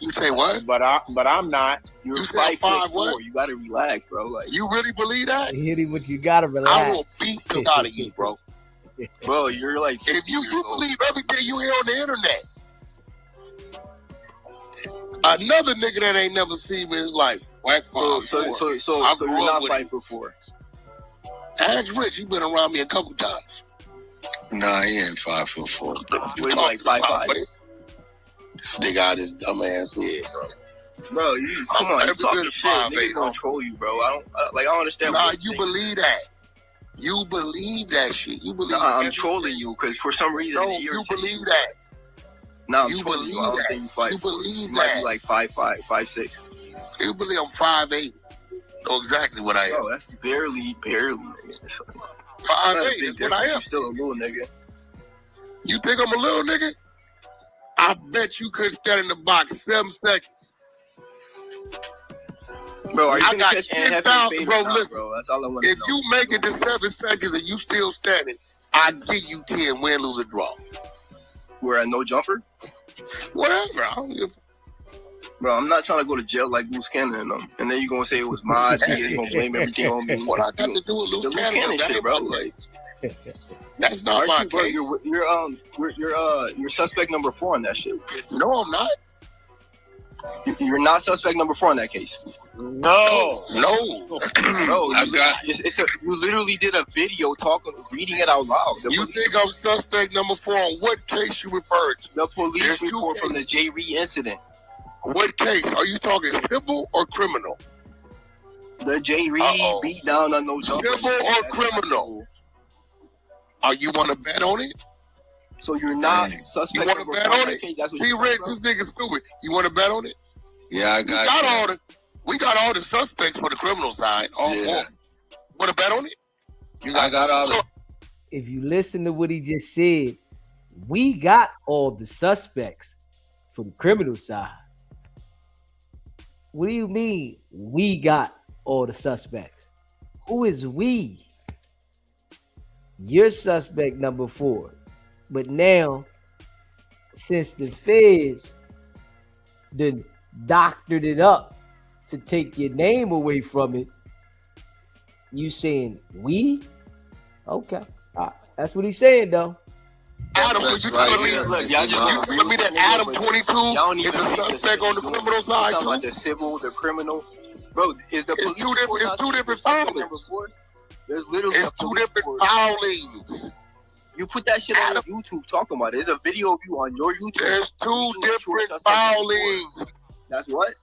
You say what? But I'm not. You're 5'4". You gotta relax, bro. Like you really believe that? Hit him with you gotta relax. I will beat the out of you, bro. Bro, you're like if you believe everything you hear on the internet. Another nigga that ain't never seen me in his life. So you're not 5'4". Ask Rich, he been around me a couple times. Nah, he ain't 5'4". He's like 5'5". Nigga out his dumb ass head, bro. Bro, you come on, you talking shit. Niggas control you, bro. I don't understand. Nah, you believe that. You believe that shit. You believe. Nah, I'm trolling you because for some reason you believe that. Nah, I'm you trolling believe you. I don't that. think you 5'4". You believe you might that. be like 5'5", 5'6". You believe I'm 5'8". Know exactly what I am. Bro, that's barely. 5'8". That's what I am. You're still a little nigga. You think I'm a little nigga? I bet you could stand in the box 7 seconds. Bro, are you I got 10,000, bro. Listen, bro. That's all I want to if know. you make it to 7 seconds and you still standing, I give you 10, win, lose, or draw. We're at no jumper? Whatever. I don't give. Bro, I'm not trying to go to jail like Luce Cannon and them. And then you're gonna say it was my idea. You're gonna blame everything on me. What I got to do with Luce Cannon shit, bro? Like, that's not my bro, case. You're suspect number 4 on that shit. No, I'm not. You're not suspect number 4 on that case. No. Bro, you literally did a video reading it out loud. You think I'm suspect number 4 on what case you referred to? The police report from the J. Reed incident. What case? Are you talking civil or criminal? The J. Reed beat down on no jumper. Civil or criminal? Are you want to bet on it? So you're not suspect. You want to bet on it? See, Rick, this nigga stupid. You want to bet on it? Yeah, I got We got all the suspects for the criminal side. Want to bet on it? I got all the. If you listen to what he just said, we got all the suspects for the criminal side. What do you mean we got all the suspects? Who is we? You're suspect number 4. But now, since the feds done doctored it up to take your name away from it, you saying we? Okay. That's what he's saying, though. Adam, would you tell me? Look, y'all just you tell me that Adam 22 is a suspect on the criminal side? Talking about the civil, the criminal, bro. Is the police? It's two different filings. There's literally two different filings. You put that shit on YouTube talking about it. There's a video of you on your YouTube. There's two different filings. That's what?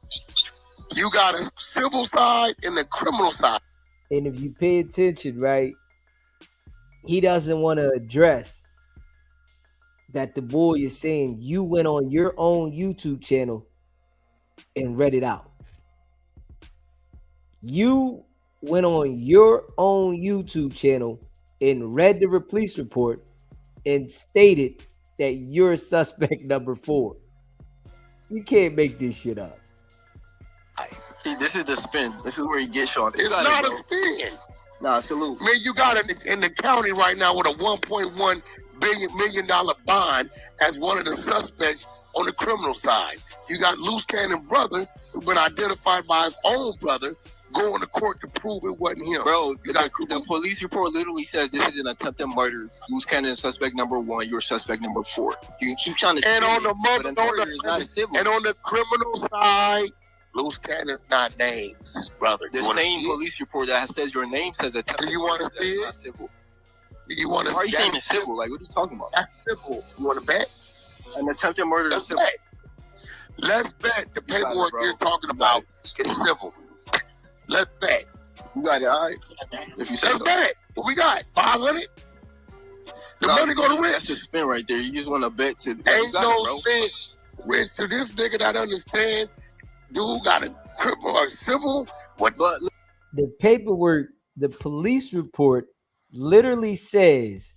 You got a civil side and a criminal side. And if you pay attention, right, he doesn't want to address that the boy is saying you went on your own YouTube channel and read it out. You went on your own YouTube channel and read the police report and stated that you're suspect number 4. You can't make this shit up. See, this is the spin. This is where he gets on. It's not a spin. Nah, salute. Man, you got in the county right now with a $1.1 million bond as one of the suspects on the criminal side. You got Luce Cannon's brother, who's been identified by his own brother, going to court to prove it wasn't him. Bro, the police report literally says this is an attempted murder. Luce Cannon is suspect number 1. You're suspect number 4. You can keep trying to. And on the criminal side, Luce Cannon's not named. His brother. The same police report that says your name says attempted. Do you want to see it? Civil. You want to? Why are you saying it's civil? Like, what are you talking about? That's civil. You want to bet? An attempted murder is civil. Let's bet the paperwork you're talking about is civil. Let's bet. You got it, all right? If you say Let's bet. What we got? 500? The money go to Rich. That's a spin right there. You just want to bet to. Ain't no spin. Rich, to this nigga that understand, dude got a criminal or civil. What? The paperwork, the police report literally says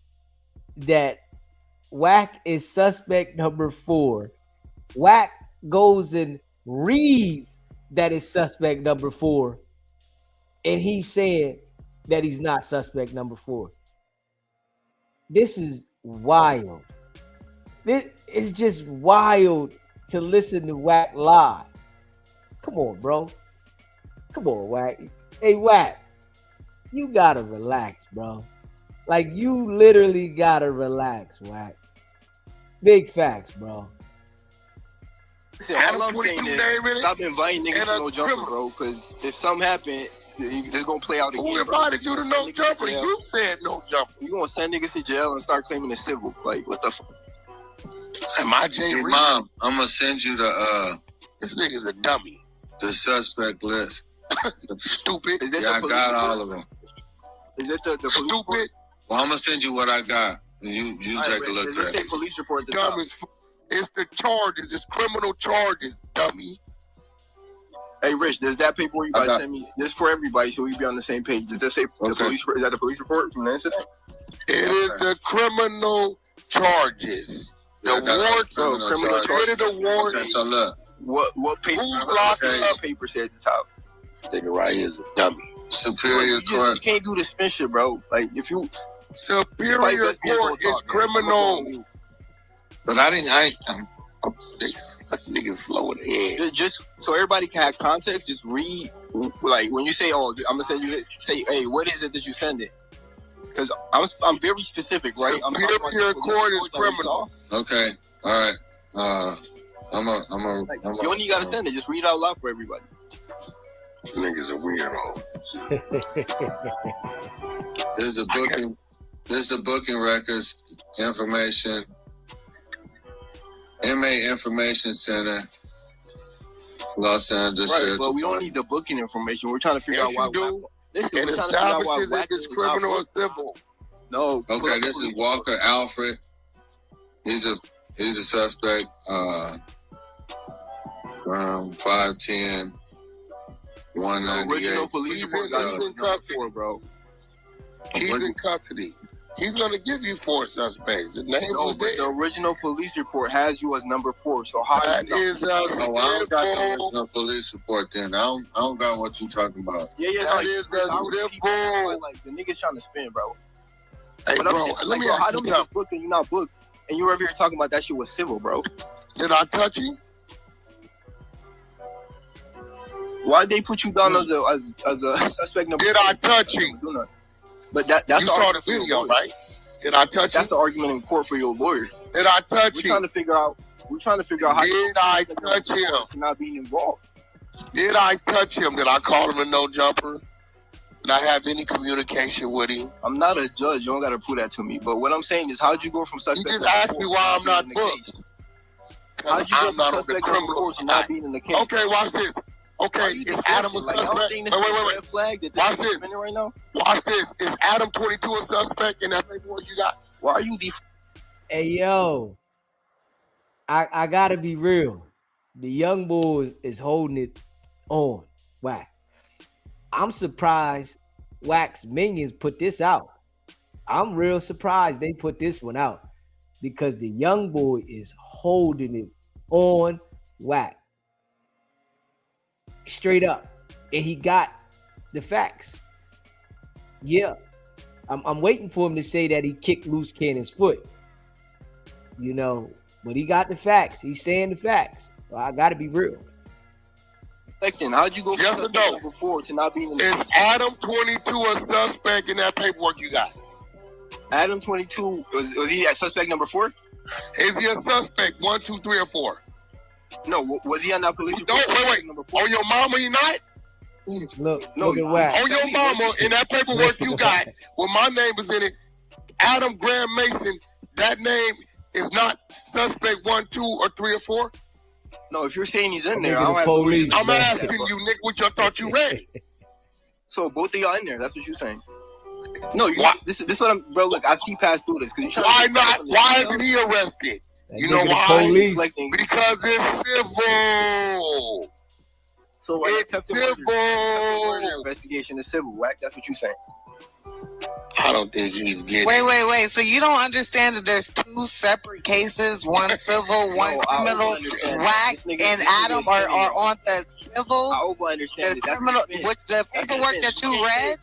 that Wack is suspect number 4. Wack goes and reads that is suspect number 4. And he's saying that he's not suspect number 4. This is wild. This is just wild to listen to Wack lie. Come on, bro. Come on, Wack. Hey, Wack. You gotta relax, bro. Like, you literally gotta relax, Wack. Big facts, bro. Listen, all I'm saying is stop inviting niggas to no jumper, bro. Because if something happen, it's gonna play out again. Who invited you to no jumper? You said no jumper. You gonna send niggas to jail and start claiming it's civil? Like, what the fuck? Am I Jay Reed? Mom, I'm gonna send you the This nigga's a dummy. The suspect list. Stupid. Is it I got all of them. Is it the police stupid? Well, I'm gonna send you what I got. You take a look at it. Say police report. It's the charges. It's criminal charges, dummy. Hey, Rich, does that paperwork you guys send me? This for everybody, so we be on the same page. Does that say the police? Is that the police report from the incident? It is the criminal charges. The warrant, criminal warrant. So look, what paper? Who's paper says it's out? Nigga right here is a dummy. Superior Court. You can't do the spin shit, bro. Like, if you Superior Court is criminal. But niggas flowing ahead. Just so everybody can have context, just read. Like, when you say, "Oh, I'm gonna send you," say, "Hey, what is it that you send it?" Because I'm very specific, right? Superior Court is criminal. Okay, all right. You only gotta send it. Just read it out loud for everybody. Niggas are weirdo. This is the booking records information. MA Information Center, Los Angeles. Right, but we don't need the booking information. We're trying to figure out why. Listen, we're trying to figure out why Wack is criminal or civil. No. Okay, this is Walker Alfred. He's a suspect. 5'10", 198. Original police report got in custody, bro. He's in custody. He's gonna give you 4 suspects. The name was there. The original police report has you as number 4. So how that is I don't got the original police report then. I don't got what you talking about. Yeah, that is the civil. Like, the niggas trying to spin, bro. Hey, bro, let me ask how you do niggas booked and you not booked? And you were over here talking about that shit was civil, bro. Did I touch you? Why'd they put you down as a suspect number? Did I touch you? But that's you saw the video, right? Did I touch That's you? an argument in court for your lawyer. Did I touch We're you? trying to figure out how Did I touch him? to not being involved. Did I touch him? Did I call him a no jumper? Did I have any communication with him? I'm not a judge. You don't got to prove that to me. But what I'm saying is, how'd you go from suspect? You just asked me why I'm not booked. How'd you go I'm not from on the suspect criminal to not being in the case? Okay, watch this. Okay, is Adam a suspect? Wait. Flag that Watch this. Right now? Watch this. Is Adam 22 a suspect in that paperwork you got? Why are you Hey, yo. I gotta be real. The young boys is holding it on. Whack. I'm surprised Wax Minions put this out. I'm real surprised they put this one out because the young boy is holding it on Whack. Straight up. And he got the facts. Yeah. I'm waiting for him to say that he kicked Luce Cannon's foot. You know, but he got the facts. He's saying the facts. So I gotta be real. How'd you go from Yes or no? before to not being in the Is Adam 22 a suspect in that paperwork you got? Adam 22, was he at suspect number 4? Is he a suspect 1, 2, 3, or 4? No, was he on that police No, report? wait. On your mama, you not? Look at Wax. On your mama, in that paperwork you got, where my name is in it, Adam Graham Mason, that name is not suspect 1, 2, or 3, or 4? No, if you're saying he's in there, I'm I'm asking you, nigga, what you thought you read. So both of y'all in there, that's what you're saying. No, this is what I'm, bro. Look, I see past through this because why not? Why isn't he arrested? You know why? Because it's civil. So it's civil. Investigation is civil, Whack. That's what you're saying. I don't think he's getting. Wait. So you don't understand that there's 2 separate cases, one civil, one criminal. Whack and Adam are on the civil. I overunderstand the criminal. With the paperwork that you read.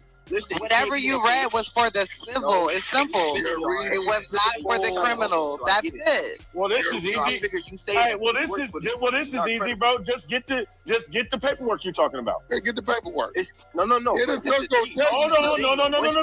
Whatever you read was for the civil. It's simple. It was not for the criminal. That's it. Well, this is easy. Hey, this is easy, bro. Just get the paperwork you're talking about. Hey, get the paperwork. No. Hold on, no.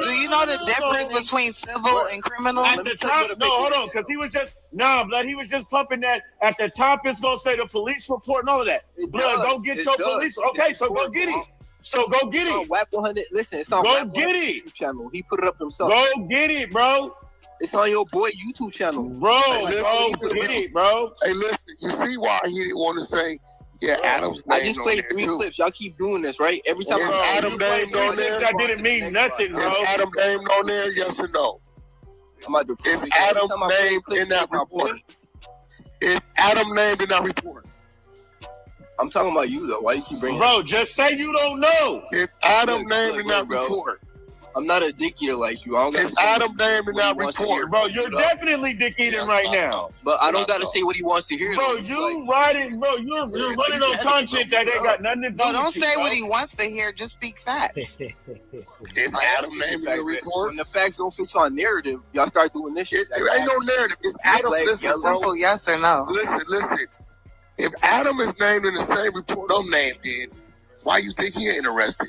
Do you know the difference between civil and criminal? At the top, no, hold on, because he was just he was just pumping that. At the top, it's gonna say the police report and all of that. Blood, go get your police. Okay, so go get it. So go get it. WAP 100. Listen, it's on go WAP get 100 it. YouTube channel. He put it up himself. Go get it, bro. It's on your boy YouTube channel, bro. Go get it, bro. Hey, listen. You see why he didn't want to say, yeah, Adam's name. I just played 3 clips. Y'all keep doing this, right? Every time is Adam named on there, that didn't mean nothing, bro. Is Adam named on there? Yes or no? Is Adam named in that report? Is Adam named in that report? I'm talking about you though. Why you keep bringing? Bro, just say you don't know. Is Adam named in that report? I'm not a dick eater like you. I don't Is Adam named in that report? Bro, you're definitely dick eating right now. But I don't gotta say what he wants to hear. Bro, you riding, bro. You're running on content that ain't got nothing to do. No, don't with you, say bro. what he wants to hear. Just speak facts. Is Adam named in the report? When the facts don't fit your narrative, y'all start doing this shit. There ain't no narrative. It's Adam. Listen, simple yes or no. Listen. If Adam is named in the same report I'm named in, why you think he ain't arrested?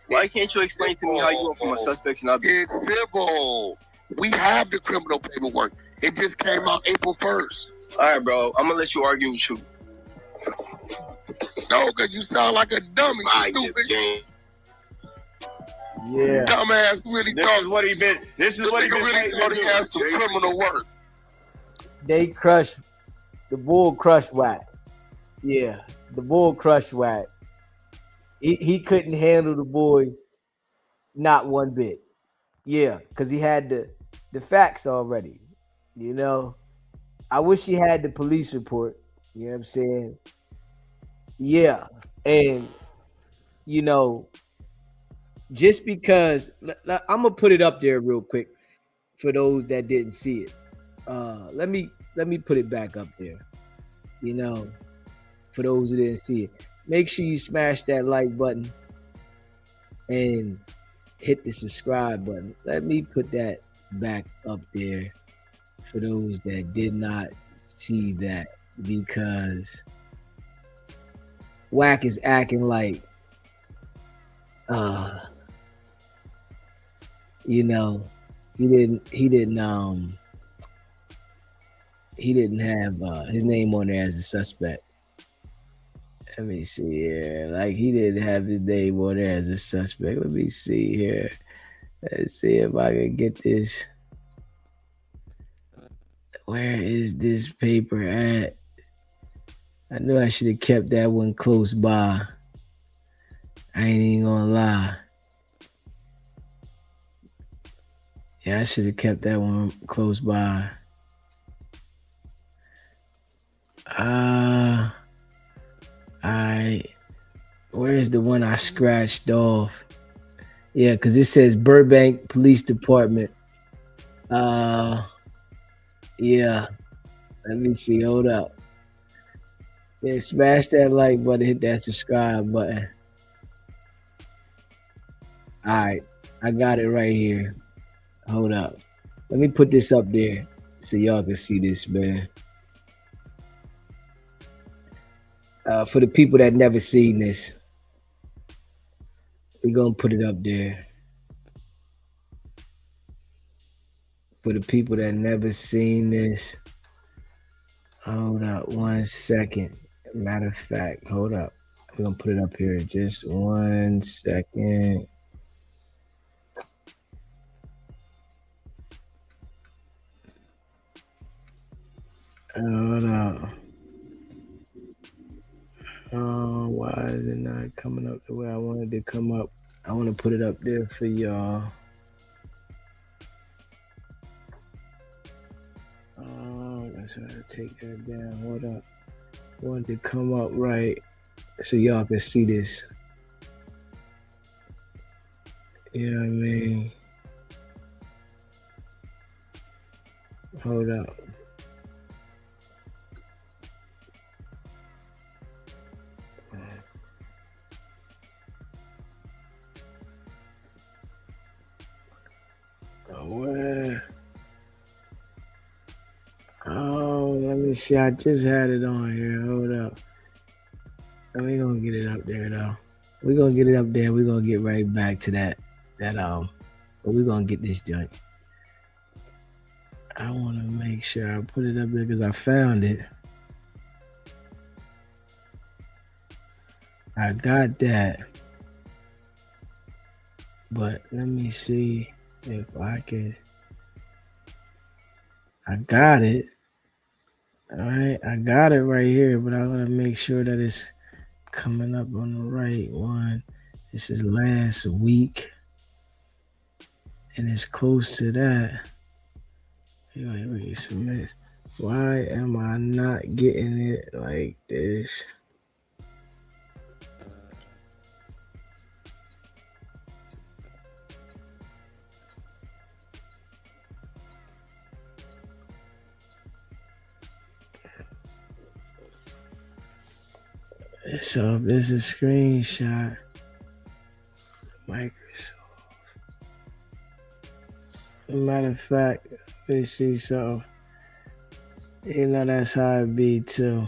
Why can't you explain to me how you went from a suspect to not be? It's civil. We have the criminal paperwork. It just came out April 1st. All right, bro. I'm gonna let you argue with you. No, because you sound like a dummy. Stupid. Yeah. Dumbass really This thought. is what he been. This is what he been. really thought he had some criminal work. They crushed the bull crushed Whack. Yeah, the bull crushed Whack. He couldn't handle the boy, not one bit. Yeah, because he had the facts already. You know, I wish he had the police report. You know what I'm saying? Yeah, and you know, just because I'm gonna put it up there real quick for those that didn't see it. Let me put it back up there. You know. For those who didn't see it, make sure you smash that like button and hit the subscribe button. Let me put that back up there for those that did not see that, because Whack is acting like, you know, He didn't have his name on there as a suspect. Let me see here. Like, he didn't have his name on there as a suspect. Let me see here. Let's see if I can get this. Where is this paper at? I knew I should have kept that one close by. I ain't even gonna lie. Yeah, I should have kept that one close by. Where's the one I scratched off? Yeah, because it says Burbank Police Department. Yeah. Let me see. Hold up. Yeah, smash that like button, hit that subscribe button. All right. I got it right here. Hold up. Let me put this up there so y'all can see this, man. For the people that never seen this, we're going to put it up there. For the people that never seen this, hold up 1 second. Matter of fact, hold up. We're going to put it up here. Just 1 second. Hold up. Oh, why is it not coming up the way I wanted it to come up? I want to put it up there for y'all. Oh, that's how to take that down. Hold up. I want it to come up right so y'all can see this. You know what I mean? Hold up. Where? Oh, let me see. I just had it on here. Hold up. We're gonna get it up there though. We're gonna get it up there. We're gonna get right back to that. But we're gonna get this joint. I wanna make sure I put it up there because I found it. I got that. But let me see if I can. I got it. All right, I got it right here, but I want to make sure that it's coming up on the right one. This is last week, and it's close to that. Why am I not getting it like this? So this is a screenshot. Microsoft. Matter of fact, let's see. So, that's how it be too.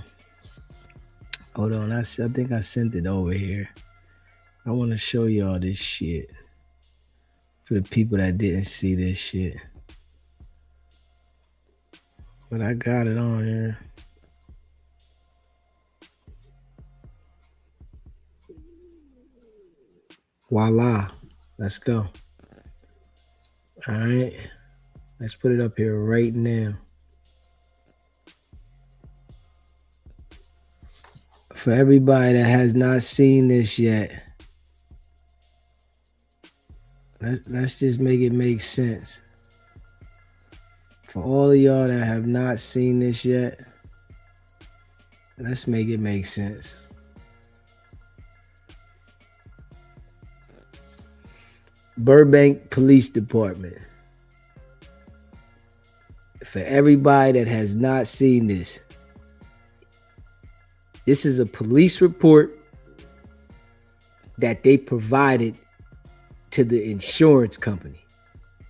Hold on, I think I sent it over here. I want to show y'all this shit for the people that didn't see this shit. But I got it on here. Voila. Let's go. All right. Let's put it up here right now. For everybody that has not seen this yet, let's just make it make sense. For all of y'all that have not seen this yet, let's make it make sense. Burbank Police Department. For everybody that has not seen this, this is a police report that they provided to the insurance company.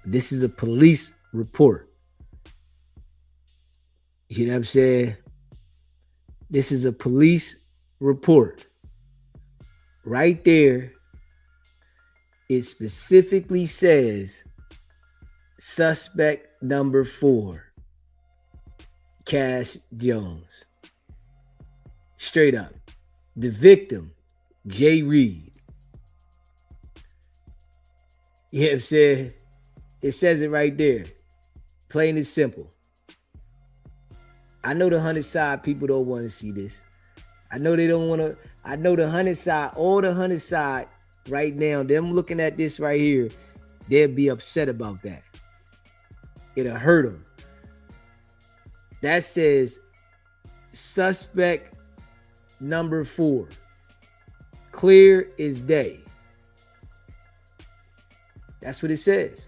This is a police report. You know what I'm saying? This is a police report. Right there, it specifically says Suspect number 4, Cash Jones. Straight up. The victim, Jay Reed. You know what I'm saying? It says it right there. Plain and simple. I know the 100 side people don't want to see this. I know they don't want to. I know the 100 side, all the 100 side right now, them looking at this right here, they'll be upset about that. It'll hurt them. That says suspect number 4. Clear as day. That's what it says.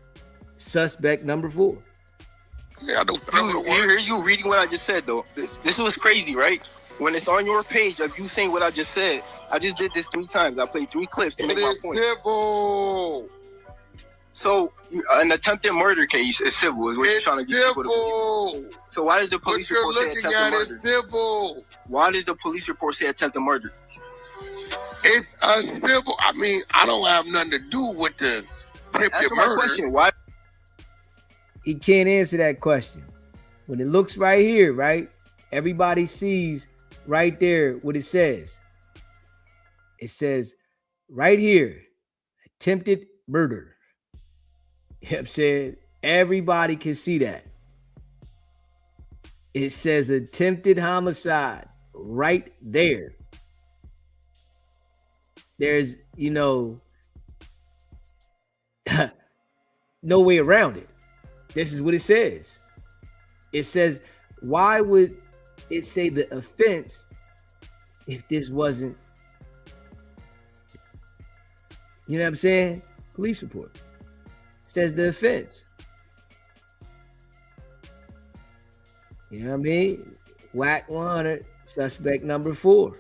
Suspect number 4. Yeah, you reading what I just said though. This was crazy, right? When it's on your page of you saying what I just said, I just did this 3 times. I played 3 clips to make my point. Civil. So an attempted murder case is civil, is what you're trying to get people to believe. So why does the police report say attempted murder? Civil. Why does the police report say attempted murder? It's a civil. I mean, I don't have nothing to do with the attempted murder. Question. Why? He can't answer that question. When it looks right here, right? Everybody sees right there what it says. It says right here, attempted murder. You know what I'm saying? Everybody can see that. It says attempted homicide right there. There's, no way around it. This is what it says. It says, why would it say the offense if this wasn't, you know what I'm saying? Police report. It says the offense. You know what I mean? Whack 100, suspect number 4.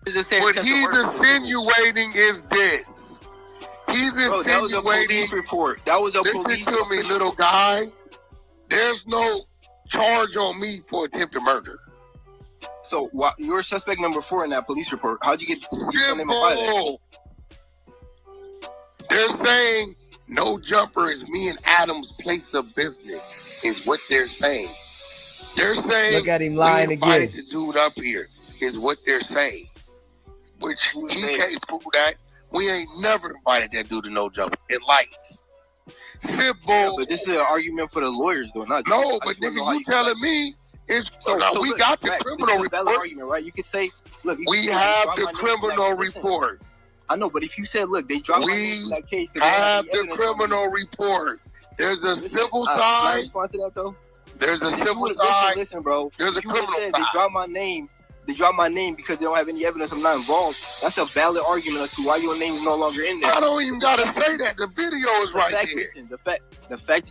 What he's insinuating is this. He's insinuating. That was a police report. That was a police report. Listen to me, little guy. There's no charge on me for attempted murder. So you're suspect number 4 in that police report. How'd you get simple? They're saying no jumper is me and Adam's place of business, is what they're saying. They're saying look at him lying again. The dude up here is what they're saying. Which he can't prove that. We ain't never invited that dude to no jumper in life. Simple. Yeah, but this is an argument for the lawyers, though. Not no, but nigga, you telling me it's we got the criminal report. Argument, right? You could say, look, we have the criminal report. I know, but if you said, look, they dropped that case. We have the criminal report. There's a civil side. Respond to that though. There's a civil side. Listen, bro. There's a criminal side. They dropped my name. They dropped my name because they don't have any evidence I'm not involved. That's a valid argument as to why your name is no longer in there. I don't even gotta say that. The video is right there. Listen, the fact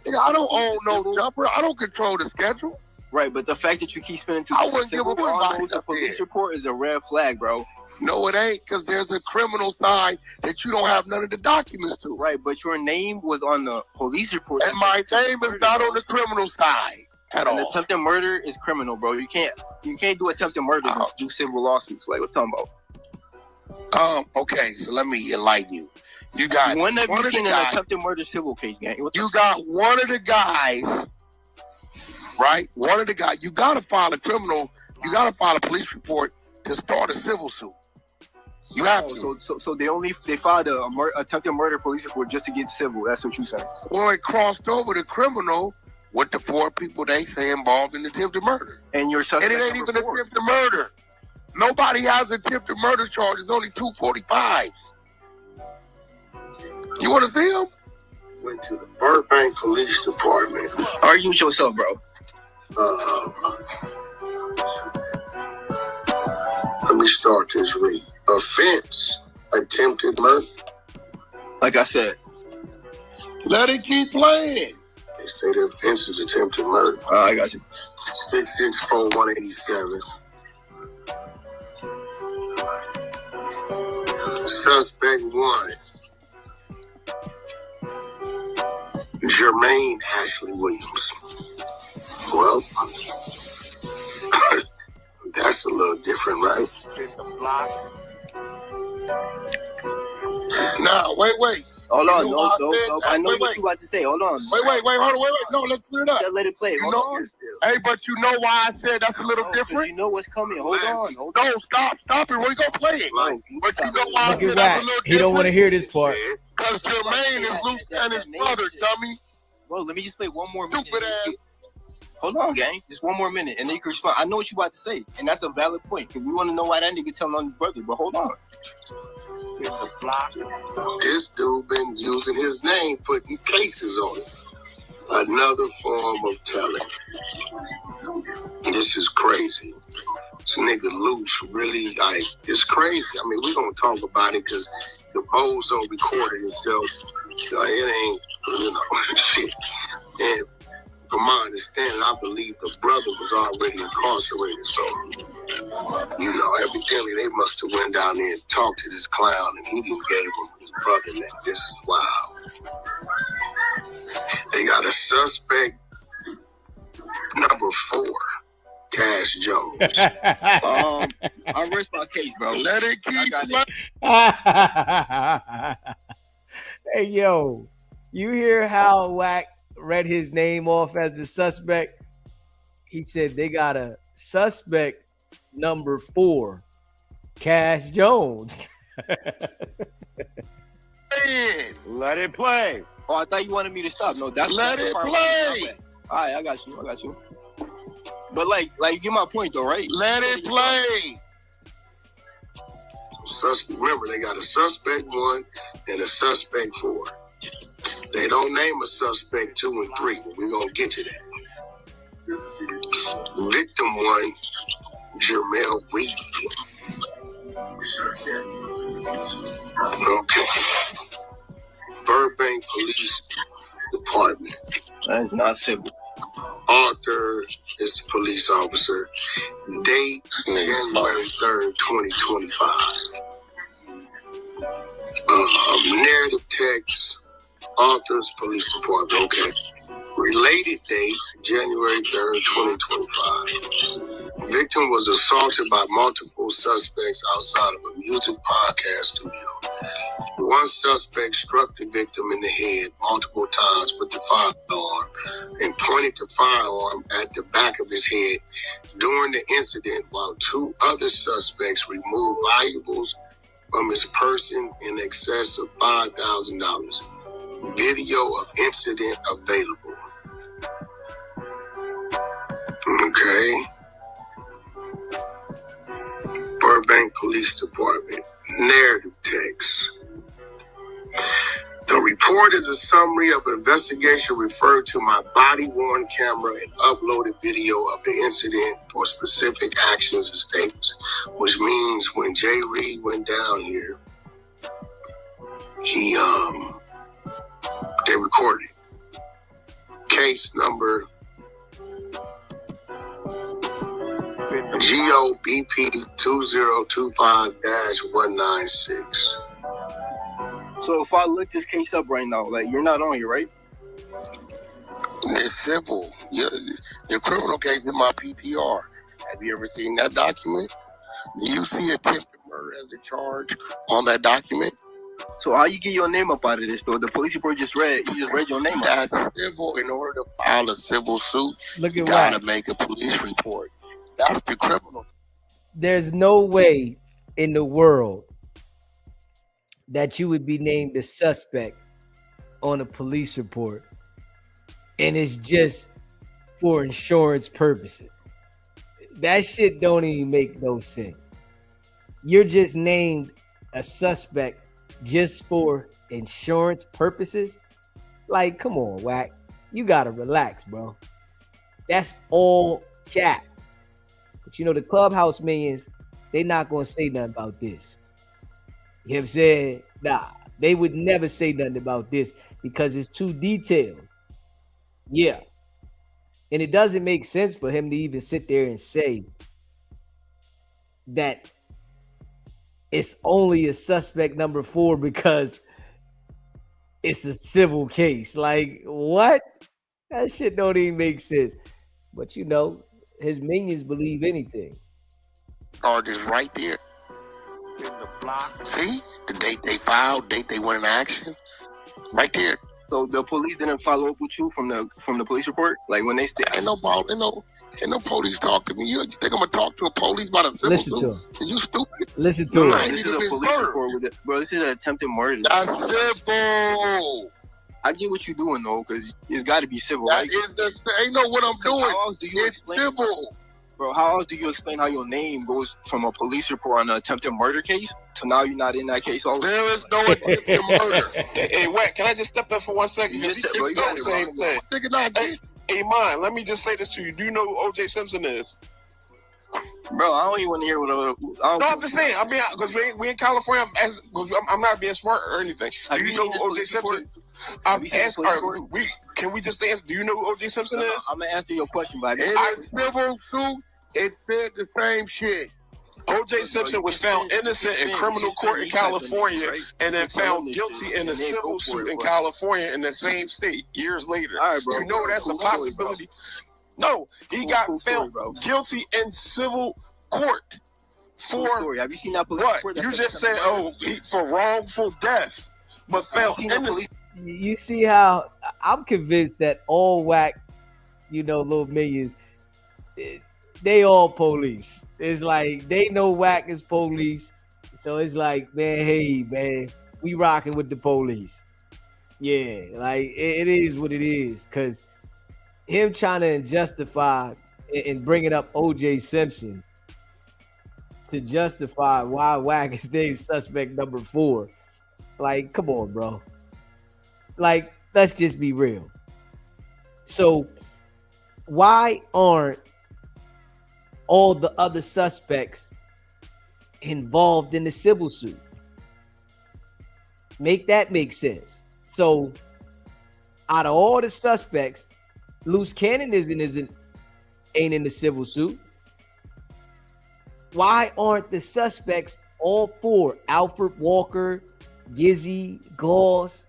that I don't own no jumper. I don't control the schedule. Right, but the fact that you keep spending too much on the police report is a red flag, bro. No, it ain't, because there's a criminal side that you don't have none of the documents to. Right, but your name was on the police report. And my name is not on the criminal side at all. Attempted murder is criminal, bro. You can't do attempted murder and do civil lawsuits. Like, what talking about? Okay, so let me enlighten you. You got when have you seen an attempted murder civil case, gang? You got one of the guys, right? One of the guys. You gotta file a police report to start a civil suit. You have to. So they filed a attempted murder police report just to get civil. That's what you saying. Well, it crossed over the criminal with the 4 people they say involved in attempted murder. And your suspect. And it ain't even attempted murder. Nobody has attempted murder charges. Only 245. You want to see them? Went to the Burbank Police Department. Argue with yourself, bro. Let me start this read. Offense, attempted murder. Like I said. Let it keep playing. They say the offense is attempted murder. I got you. 664-187. Suspect 1. Jermaine Ashley Williams. Well, that's a little different, right? Now, wait. Hold on, no. I know what you about to say. Hold on. Wait, hold on, wait. No, let's clear it up. Just let it play. Hold on. Hey, but you know why I said that's a little different? You know what's coming. Hold on. No, stop it. We're gonna play it. But you know why I said that's a little different? He don't want to hear this part. Because Jermaine is Luce and his brother, dummy. Bro, let me just play one more minute. Stupid ass. Hold on, gang. Just one more minute, and then you can respond. I know what you about to say, and that's a valid point. Cause we want to know why that nigga telling on his brother. But hold on. This dude been using his name, putting cases on it. Another form of telling. This is crazy. This nigga Luce really, like, it's crazy. I mean, we're going to talk about it because the bozo recorded himself. It ain't, shit. And from my understanding, I believe the brother was already incarcerated. So, evidently they must have went down there and talked to this clown, and he didn't give him his brother name. This is wild. They got a suspect number 4, Cash Jones. I rest my case, bro. Let it keep. Hey, yo, you hear how Wack read his name off as the suspect? He said they got a suspect number 4, Cash Jones. Let it play. Oh, I thought you wanted me to stop. No, that's let it play. All right, I got you. But like, you get my point though, right? Let it play. Remember, they got a suspect 1 and a suspect 4. They don't name a suspect 2 and 3, but we're gonna get to that. Victim 1, Jermel Reed. Okay. Burbank Police Department. That's not civil. Arthur is the police officer. Date January 3rd, 2025. Narrative text. Arthur's Police Department. Okay. Related date, January 3rd, 2025. Victim was assaulted by multiple suspects outside of a music podcast studio. One suspect struck the victim in the head multiple times with the firearm and pointed the firearm at the back of his head during the incident, while 2 other suspects removed valuables from his person in excess of $5,000. Video of incident available. Okay. Burbank Police Department. Narrative text. The report is a summary of investigation referred to my body-worn camera and uploaded video of the incident for specific actions and statements, which means when Jay Reed went down here, they recorded it. Case number GOBP 2025-196. So if I look this case up right now, like, you're not on here, right? It's simple. Your criminal case in my PTR. Have you ever seen that document? Do you see attempted murder as a charge on that document? So how you get your name up out of this, though? The police report you just read your name up. That's civil. In order to file a civil suit, you at gotta make a police report. That's the criminal. There's no way in the world that you would be named a suspect on a police report, and it's just for insurance purposes. That shit don't even make no sense. You're just named a suspect just for insurance purposes? Like, come on, Wack. You gotta relax, bro. That's all cap. But you know, the Clubhouse minions, they not gonna say nothing about this. You know what I'm saying? Nah, they would never say nothing about this because it's too detailed. Yeah. And it doesn't make sense for him to even sit there and say that it's only a suspect number 4 because it's a civil case. Like, what? That shit don't even make sense. But you know, his minions believe anything. Charges right there. In the block. See? The date they filed, date they went in action. Right there. So the police didn't follow up with you from the police report? Like when they stayed? Ain't no police talk to me. You think I'm gonna talk to a police about a civil Listen suit? to him. Is you stupid? Listen to him. This is a police report with it. Bro, this is an attempted murder. That's civil. I get what you're doing though, because it's got to be civil. That Right? is the ain't know what I'm doing. How else do you explain? Civil. Bro, how else do you explain how your name goes from a police report on an attempted murder case to now you're not in that case? Also? There is no attempted murder. Hey, Wack, can I just step in for 1 second? Because he keep doing the same thing. Hey, man, let me just say this to you. Do you know who O.J. Simpson is? Bro, I don't even want to hear what I'm just saying. I mean, because we in California. I'm not being smart or anything. Do you know who O.J. Simpson? I'm asking. Can we just answer? Do you know who O.J. Simpson is? I'm gonna answer your question, but it's civil suit. It said the same shit. O.J. Simpson was found innocent in criminal court in California and then found guilty in a civil suit in California in the same state years later. You know that's a possibility. No, he got found guilty in civil court for Have you seen that what? You just said, for wrongful death, but found innocent. You see how I'm convinced that all Wack, little millions, they all police. It's like they know Wack is police, so it's like, man, hey, man, we rocking with the police. Yeah, like it is what it is, because him trying to justify and bringing up O.J. Simpson to justify why Wack is named suspect number 4. Like, come on, bro. Like, let's just be real. So, why aren't all the other suspects involved in the civil suit? Make that make sense. So, out of all the suspects, Luce Cannon ain't in the civil suit. Why aren't the suspects all 4? Alfred Walker, Gizzy, Gauze,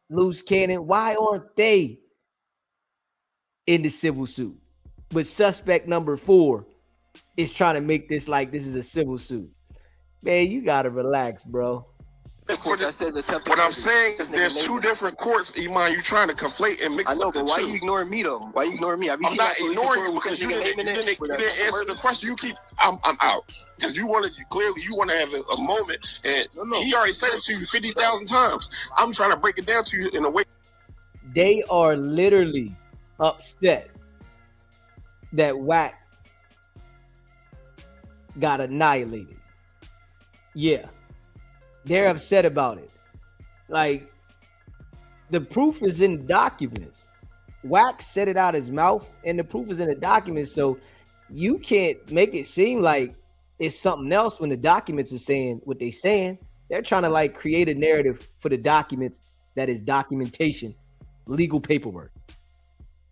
Luce Cannon, why aren't they in the civil suit? But suspect number 4 is trying to make this like this is a civil suit. Man, you gotta relax, bro. What I'm saying is there's 2 different courts, Iman. You trying to conflate and mix up the 2. I know, but why you ignoring me though? Why you ignoring me? I'm not ignoring you because you didn't answer the question. You keep, I'm out. Because you want to have a moment, and he already said it to you 50,000 times. I'm trying to break it down to you in a way. They are literally upset that Wack got annihilated. Yeah. They're upset about it. Like, the proof is in documents. Wack said it out his mouth, and the proof is in the documents. So you can't make it seem like it's something else when the documents are saying what they're saying. They're trying to like create a narrative for the documents that is documentation, legal paperwork.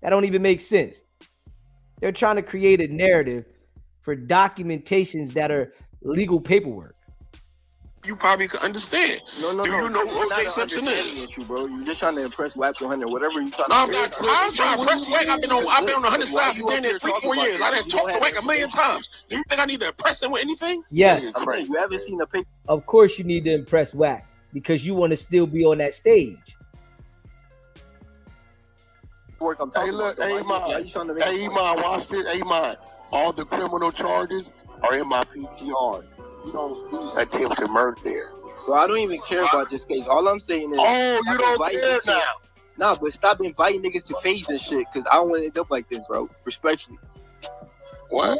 That don't even make sense. They're trying to create a narrative for documentations that are legal paperwork. You probably could understand. Do you know who O.J. Simpson is? Bro, you're just trying to impress Wack 100. Whatever you trying to. I'm trying to impress Wack. I've been on the 100 side for been there 3-4 years. I done talked to Wack a million times. Do you think I need to impress him with anything? Yes. You haven't seen the paper. Of course you need to impress Wack because you want to still be on that stage. Hey, look, Iman, watch this. Iman, all the criminal charges are in my PTR. You don't see attempted murder there. Bro, I don't even care about this case. All I'm saying is... Oh, you don't care now? Nah, but stop inviting niggas to FEDS and shit, because I don't want to end up like this, bro. Respectfully. What?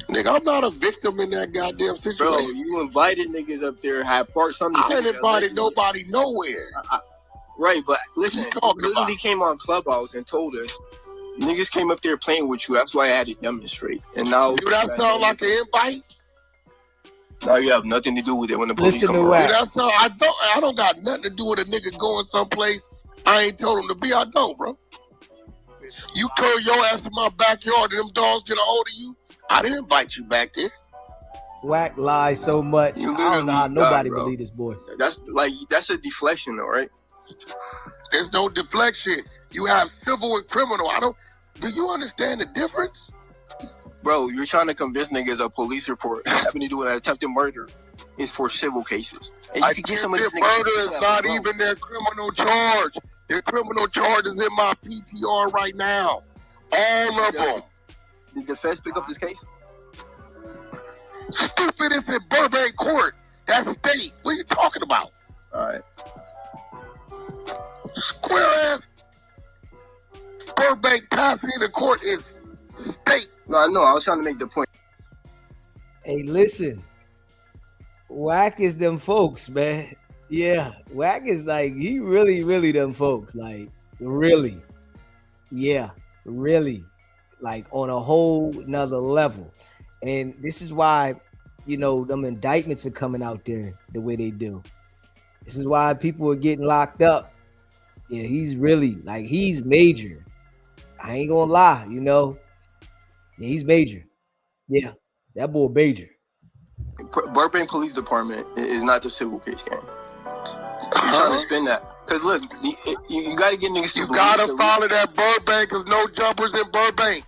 Nigga, I'm not a victim in that goddamn situation. Bro, you invited niggas up there, had parked something. I ain't invited nobody nowhere. Right, but listen, you literally came on Clubhouse and told us, niggas came up there playing with you. That's why I had to demonstrate. And now... Do that sound like an invite? Now you have nothing to do with it when the police come around. That's all. I don't got nothing to do with a nigga going someplace I ain't told him to be. I don't, bro. You curl your ass in my backyard and them dogs get a hold of you. I didn't invite you back there. Wack lies so much. I don't know how nobody believe this boy. That's a deflection though, right? There's no deflection. You have civil and criminal. Do you understand the difference? Bro, you're trying to convince niggas a police report having to do with an attempted murder is for civil cases. And you can get some of these niggas. Murder is not even their criminal charge. Their criminal charge is in my PTR right now. All of them. Did the feds pick up this case? Stupid, it's in Burbank Court. That's state. What are you talking about? All right. Square ass Burbank Pasadena Court is state. No, I know. I was trying to make the point. Hey, listen. Wack is them folks, man. Yeah, Wack is like, he really them folks. Like, really. Yeah, really. Like, on a whole nother level. And this is why, you know, them indictments are coming out there the way they do. This is why people are getting locked up. Yeah, he's really, like, he's major. I ain't gonna lie, you know. Yeah, he's major. Yeah, that boy major. Burbank Police Department is not the civil case game. I'm trying to spin that. Because look, you got to get niggas. You got to follow that Burbank because no jumpers in Burbank.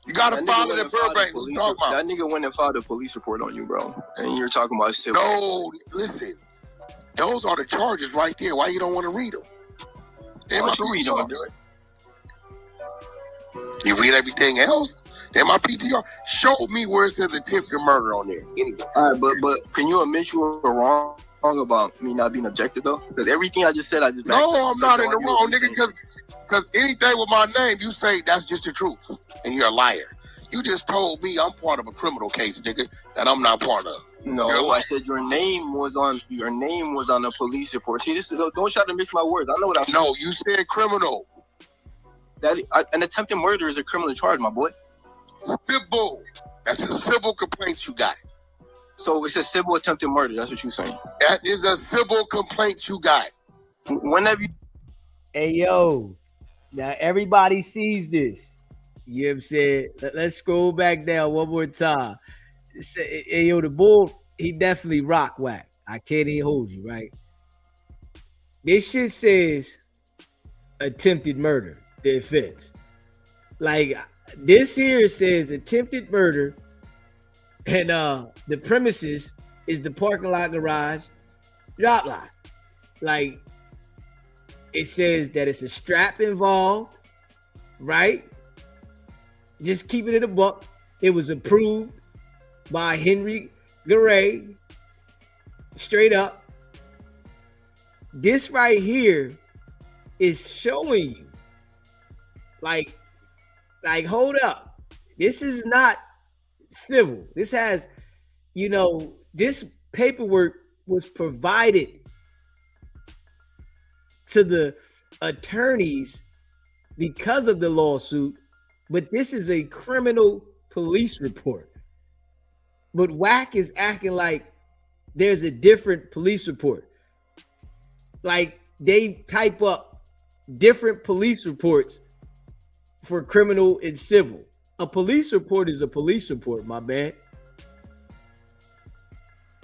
You got to follow that Burbank. What you talking about? That nigga went and filed a police report on you, bro. And you're talking about civil. No, listen. Those are the charges right there. Why you don't want to read them? Read them. You read everything else? In my PTR, show me where it says attempted murder on there. Anyway. All right, but can you admit you were wrong about me not being objective though? Because everything I just said, I just no, I'm not in the wrong, nigga. Because anything with my name, you say that's just the truth, and you're a liar. You just told me I'm part of a criminal case, nigga, that I'm not part of. No, I said your name was on a police report. See, don't try to mix my words. I know what I said. No, you said criminal. An attempted murder is a criminal charge, my boy. Civil. That's a civil complaint you got. So it's a civil attempted murder. That's what you're saying. That is a civil complaint you got. Whenever you... Hey, yo. Now, everybody sees this. You know what I'm saying? Let's scroll back down one more time. Hey, yo, the bull, he definitely rock whack. I can't even hold you, right? This shit says attempted murder, the offense. Like, this here says attempted murder, and the premises is the parking lot, garage, drop lot. Like, it says that it's a strap involved, right? Just keeping it a buck. It was approved by Henry Garay. Straight up. This right here is showing you, like, hold up. This is not civil. This has, you know, this paperwork was provided to the attorneys because of the lawsuit, but this is a criminal police report. But Wack is acting like there's a different police report. Like, they type up different police reports for criminal and civil. A police report is a police report, my man.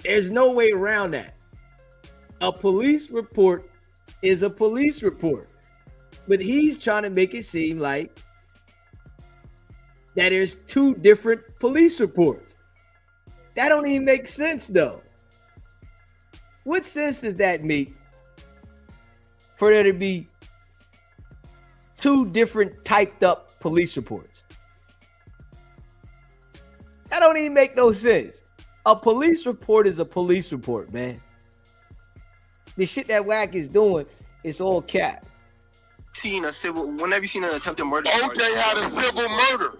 There's no way around that. A police report is a police report. But he's trying to make it seem like that there's two different police reports. That don't even make sense, though. What sense does that make for there to be two different typed up police reports? That don't even make no sense. A police report is a police report, man. The shit that Wack is doing, it's all cap. Whenever you seen an attempted murder? OJ had a civil murder.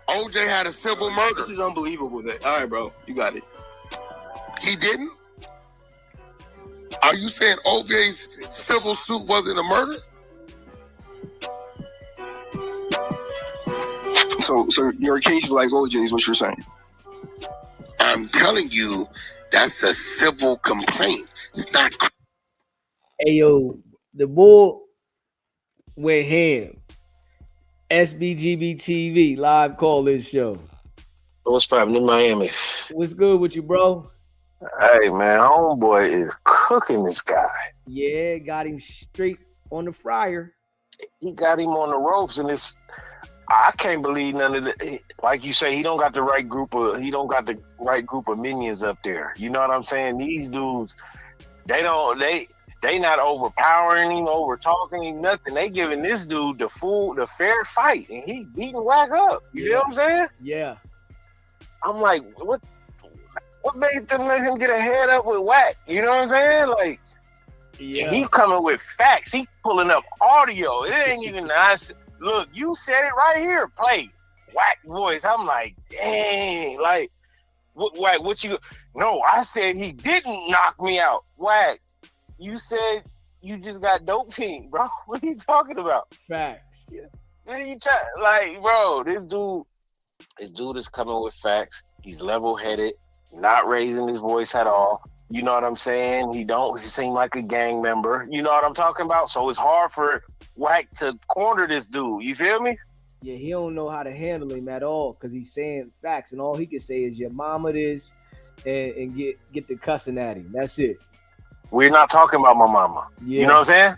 OJ had a civil murder. This is unbelievable. All right, bro, you got it. He didn't? Are you saying OJ's civil suit wasn't a murder? So your case is like OJ's, what you're saying? I'm telling you, that's a civil complaint. It's not. Hey, yo, the bull went ham. SBGB TV live call this show. What's poppin' in Miami? What's good with you, bro? Hey, man, homeboy is cooking this guy. Yeah, got him straight on the fryer. He got him on the ropes, and I can't believe none of the, like you say, he don't got the right group of minions up there. You know what I'm saying? These dudes, they not overpowering him, over talking him, nothing. They giving this dude the fair fight, and he beating Wack up. You feel what I'm saying? Yeah. I'm like, what made them let him get a head up with Wack? You know what I'm saying? Like, yeah. And he coming with facts. He pulling up audio. It ain't even nice. Look, you said it right here. Play Wack voice. I'm like, dang. Like, Wack, what you? No, I said he didn't knock me out. Wack, you said you just got dope fiend, bro. What are you talking about? Facts. Like, bro, this dude is coming with facts. He's level-headed, not raising his voice at all. You know what I'm saying? He seem like a gang member. You know what I'm talking about? So it's hard for Wack to corner this dude. You feel me? Yeah, he don't know how to handle him at all because he's saying facts, and all he can say is your mama this and get the cussing at him. That's it. We're not talking about my mama. Yeah. You know what I'm saying?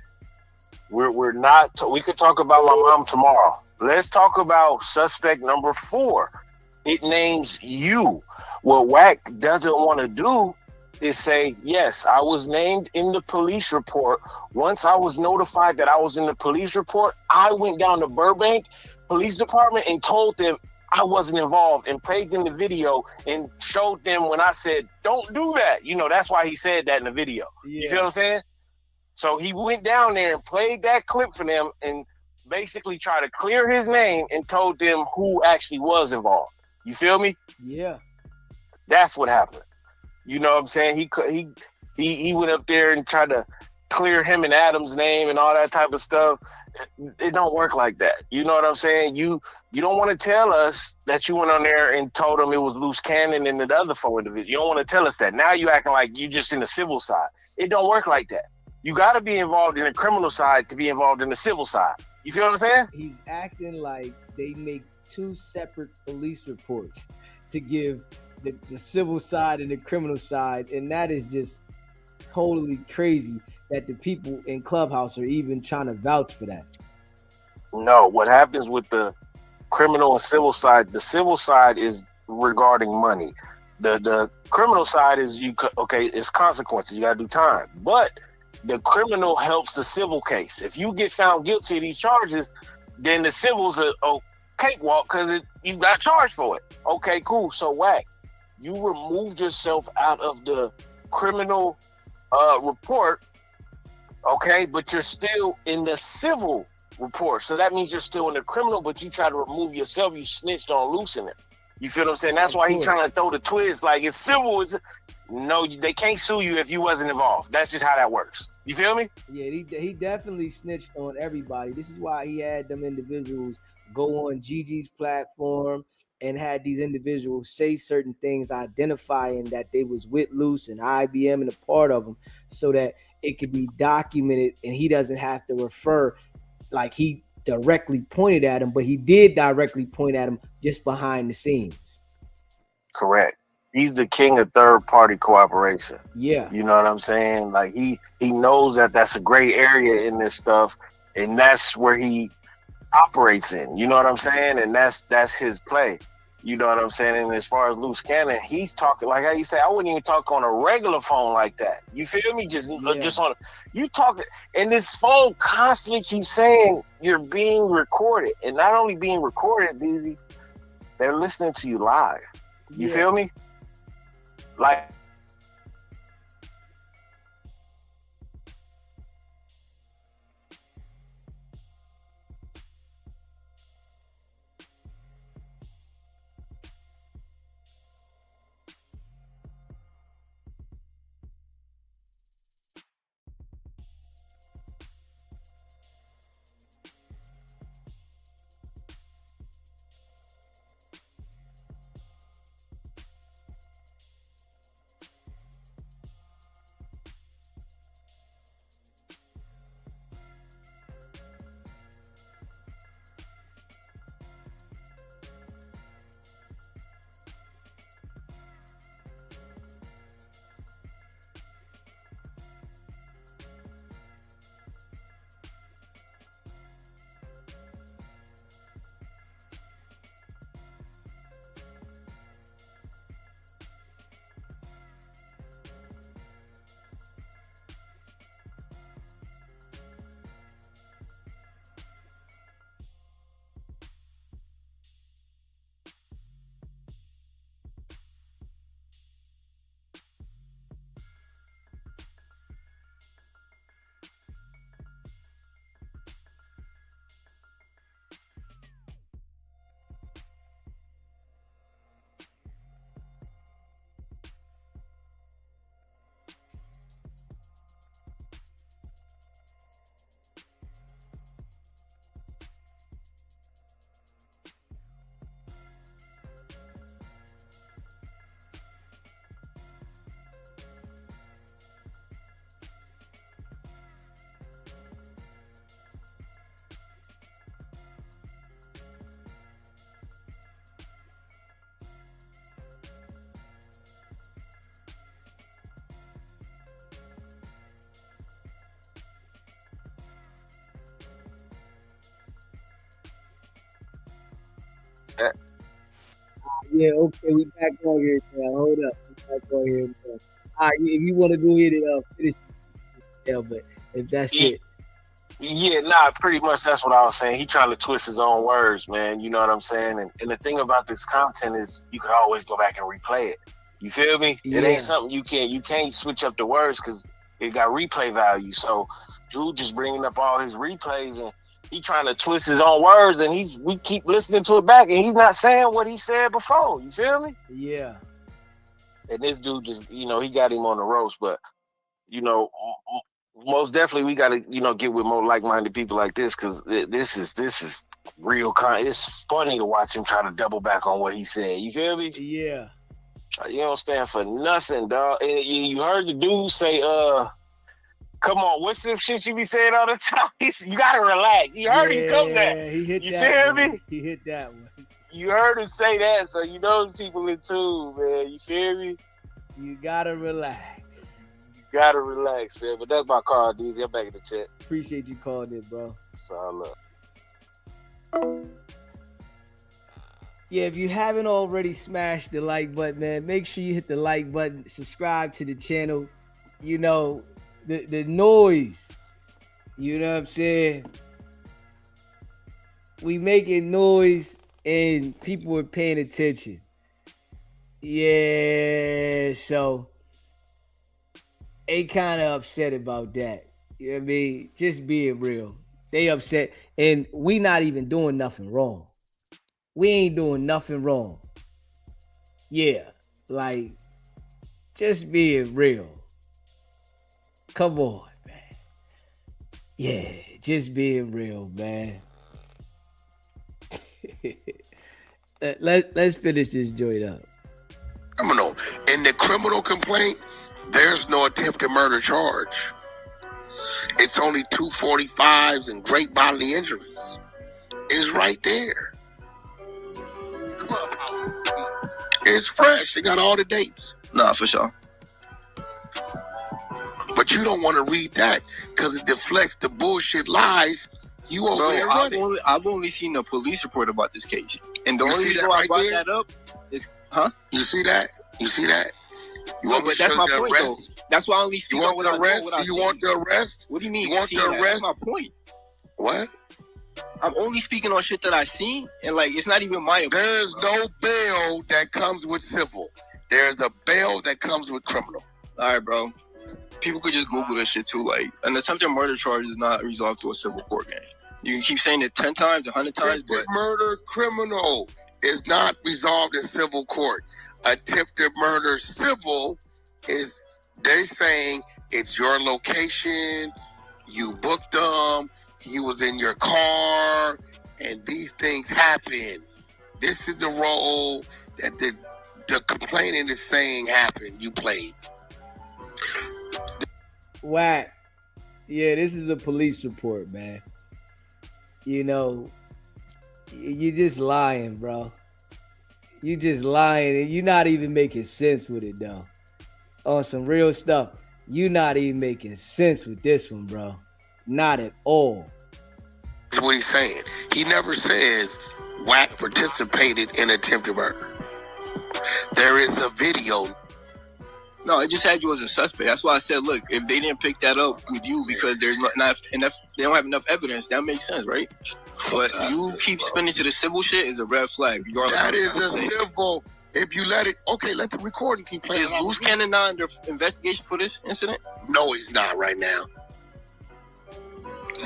We're not. We could talk about my mom tomorrow. Let's talk about suspect number 4. It names you. What Wack doesn't want to do is say, yes, I was named in the police report. Once I was notified that I was in the police report, I went down to Burbank Police Department and told them I wasn't involved and played them the video and showed them when I said, don't do that. You know, that's why he said that in the video. Yeah. You feel what I'm saying? So he went down there and played that clip for them and basically tried to clear his name and told them who actually was involved. You feel me? Yeah. That's what happened. You know what I'm saying? He went up there and tried to clear him and Adam's name and all that type of stuff. It don't work like that. You know what I'm saying? You don't want to tell us that you went on there and told them it was Luce Cannon and the other 4 individuals. You don't want to tell us that. Now you acting like you just in the civil side. It don't work like that. You got to be involved in the criminal side to be involved in the civil side. You feel what I'm saying? He's acting like they make 2 separate police reports to give the civil side and the criminal side, and that is just totally crazy that the people in Clubhouse are even trying to vouch for that. No, what happens with the criminal and civil side, the civil side is regarding money. The criminal side is it's consequences. You got to do time. But the criminal helps the civil case. If you get found guilty of these charges, then the civil's a cakewalk because you got charged for it. Okay, cool. So Wack, you removed yourself out of the criminal report, okay, but you're still in the civil report. So that means you're still in the criminal, but you try to remove yourself. You snitched on Luce in it. You feel what I'm saying? That's why he's trying to throw the twist. Like, it's civil. No, they can't sue you if you wasn't involved. That's just how that works. You feel me? Yeah, he definitely snitched on everybody. This is why he had them individuals go on Gigi's platform and had these individuals say certain things, identifying that they was with Luce and IBM and a part of them, so that it could be documented and he doesn't have to refer like he directly pointed at him, but he did directly point at him just behind the scenes. Correct. He's the king of third-party cooperation. Yeah. You know what I'm saying? Like, he knows that that's a gray area in this stuff, and that's where he operates in. You know what I'm saying? And that's his play. You know what I'm saying? And as far as Luce Cannon, he's talking like how you say, I wouldn't even talk on a regular phone like that. You feel me? Just on you talk, and this phone constantly keeps saying you're being recorded, and not only being recorded, Beezy, they're listening to you live. You feel me? Like, Yeah, okay, we back on here now. Hold up. We back on here now. All right, if you want to go ahead and finish, yeah, but if that's it. Yeah, nah, pretty much that's what I was saying. He trying to twist his own words, man. You know what I'm saying? And the thing about this content is you can always go back and replay it. You feel me? Yeah. It ain't something you can't switch up the words because it got replay value. So dude just bringing up all his replays and he trying to twist his own words and we keep listening to it back and he's not saying what he said before. You feel me? Yeah. And this dude just, he got him on the roast, but most definitely we got to, get with more like-minded people like this because this is real it's funny to watch him try to double back on what he said. You feel me? Yeah. You don't stand for nothing, dog. And you heard the dude say, come on, what's the shit you be saying all the time? You got to relax. You heard him come back. He hit you that feel one. me? He hit that one. You heard him say that, so you know people in tune, man. You feel me? You got to relax. Gotta relax, man. But that's my call, DZ. I'm back in the chat. Appreciate you calling it, bro. It's all up. Yeah, if you haven't already smashed the like button, man, make sure you hit the like button, subscribe to the channel. The noise. You know what I'm saying? We making noise and people are paying attention. Yeah, so they kind of upset about that. You know what I mean? Just being real. They upset. And we not even doing nothing wrong. We ain't doing nothing wrong. Yeah. Like, just being real. Come on, man. Yeah, just being real, man. Let's finish this joint up. Criminal. In the criminal complaint, there's no attempted murder charge. It's only 245s and great bodily injuries. It's right there. It's fresh. It got all the dates. Nah, for sure. But you don't want to read that because it deflects the bullshit lies you over there running. I've only seen a police report about this case. And the You only see reason that why I right brought there? that up is, huh? You see that? You see that? You want me to But that's show my you the point, arrest? though. That's why I only speak You want on what the I know, arrest? what I Do you see. want the arrest? What do you mean? You want see the that? arrest? That's my point. What? I'm only speaking on shit that I seen, and like it's not even my opinion. There's no bail that comes with civil. There's a bail that comes with criminal. All right, bro. People could just Google this shit too. Like, an attempted murder charge is not resolved to a civil court game. You can keep saying it 10 times, 100 times, but Murder criminal is not resolved in civil court. Attempted murder civil is they saying it's your location, you booked them, you was in your car, and these things happen. This is the role that the complainant is saying happened. You played. Whack. Yeah, this is a police report, man. You just lying, bro. You just lying, and you're not even making sense with it, though. On some real stuff, you're not even making sense with this one, bro. Not at all. That's what he's saying. He never says Wack participated in attempted murder. There is a video. no, it just had you as a suspect. That's why I said, look, if they didn't pick that up with you because there's not enough, they don't have enough evidence. That makes sense, right? But you keep spinning to the civil shit is a red flag. That is a civil. If you let it, okay, let the recording keep playing. Is Luce Cannon not under investigation for this incident? No, he's not right now.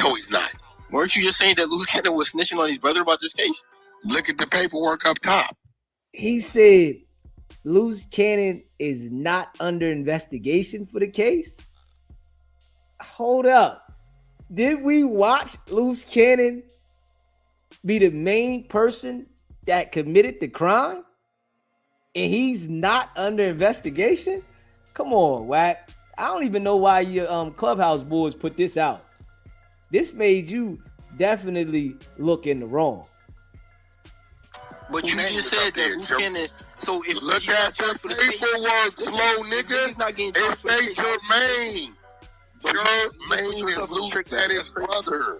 No, he's not. Weren't you just saying that Luce Cannon was snitching on his brother about this case? Look at the paperwork up top. He said Luce Cannon is not under investigation for the case. Hold up. Did we watch Luce Cannon be the main person that committed the crime? And he's not under investigation? Come on, Wack. I don't even know why your Clubhouse boys put this out. This made you definitely look in the wrong. But you just said that Luce Cannon. So if look at the paperwork, slow nigga. It states your main. Your main is Luce and his brother.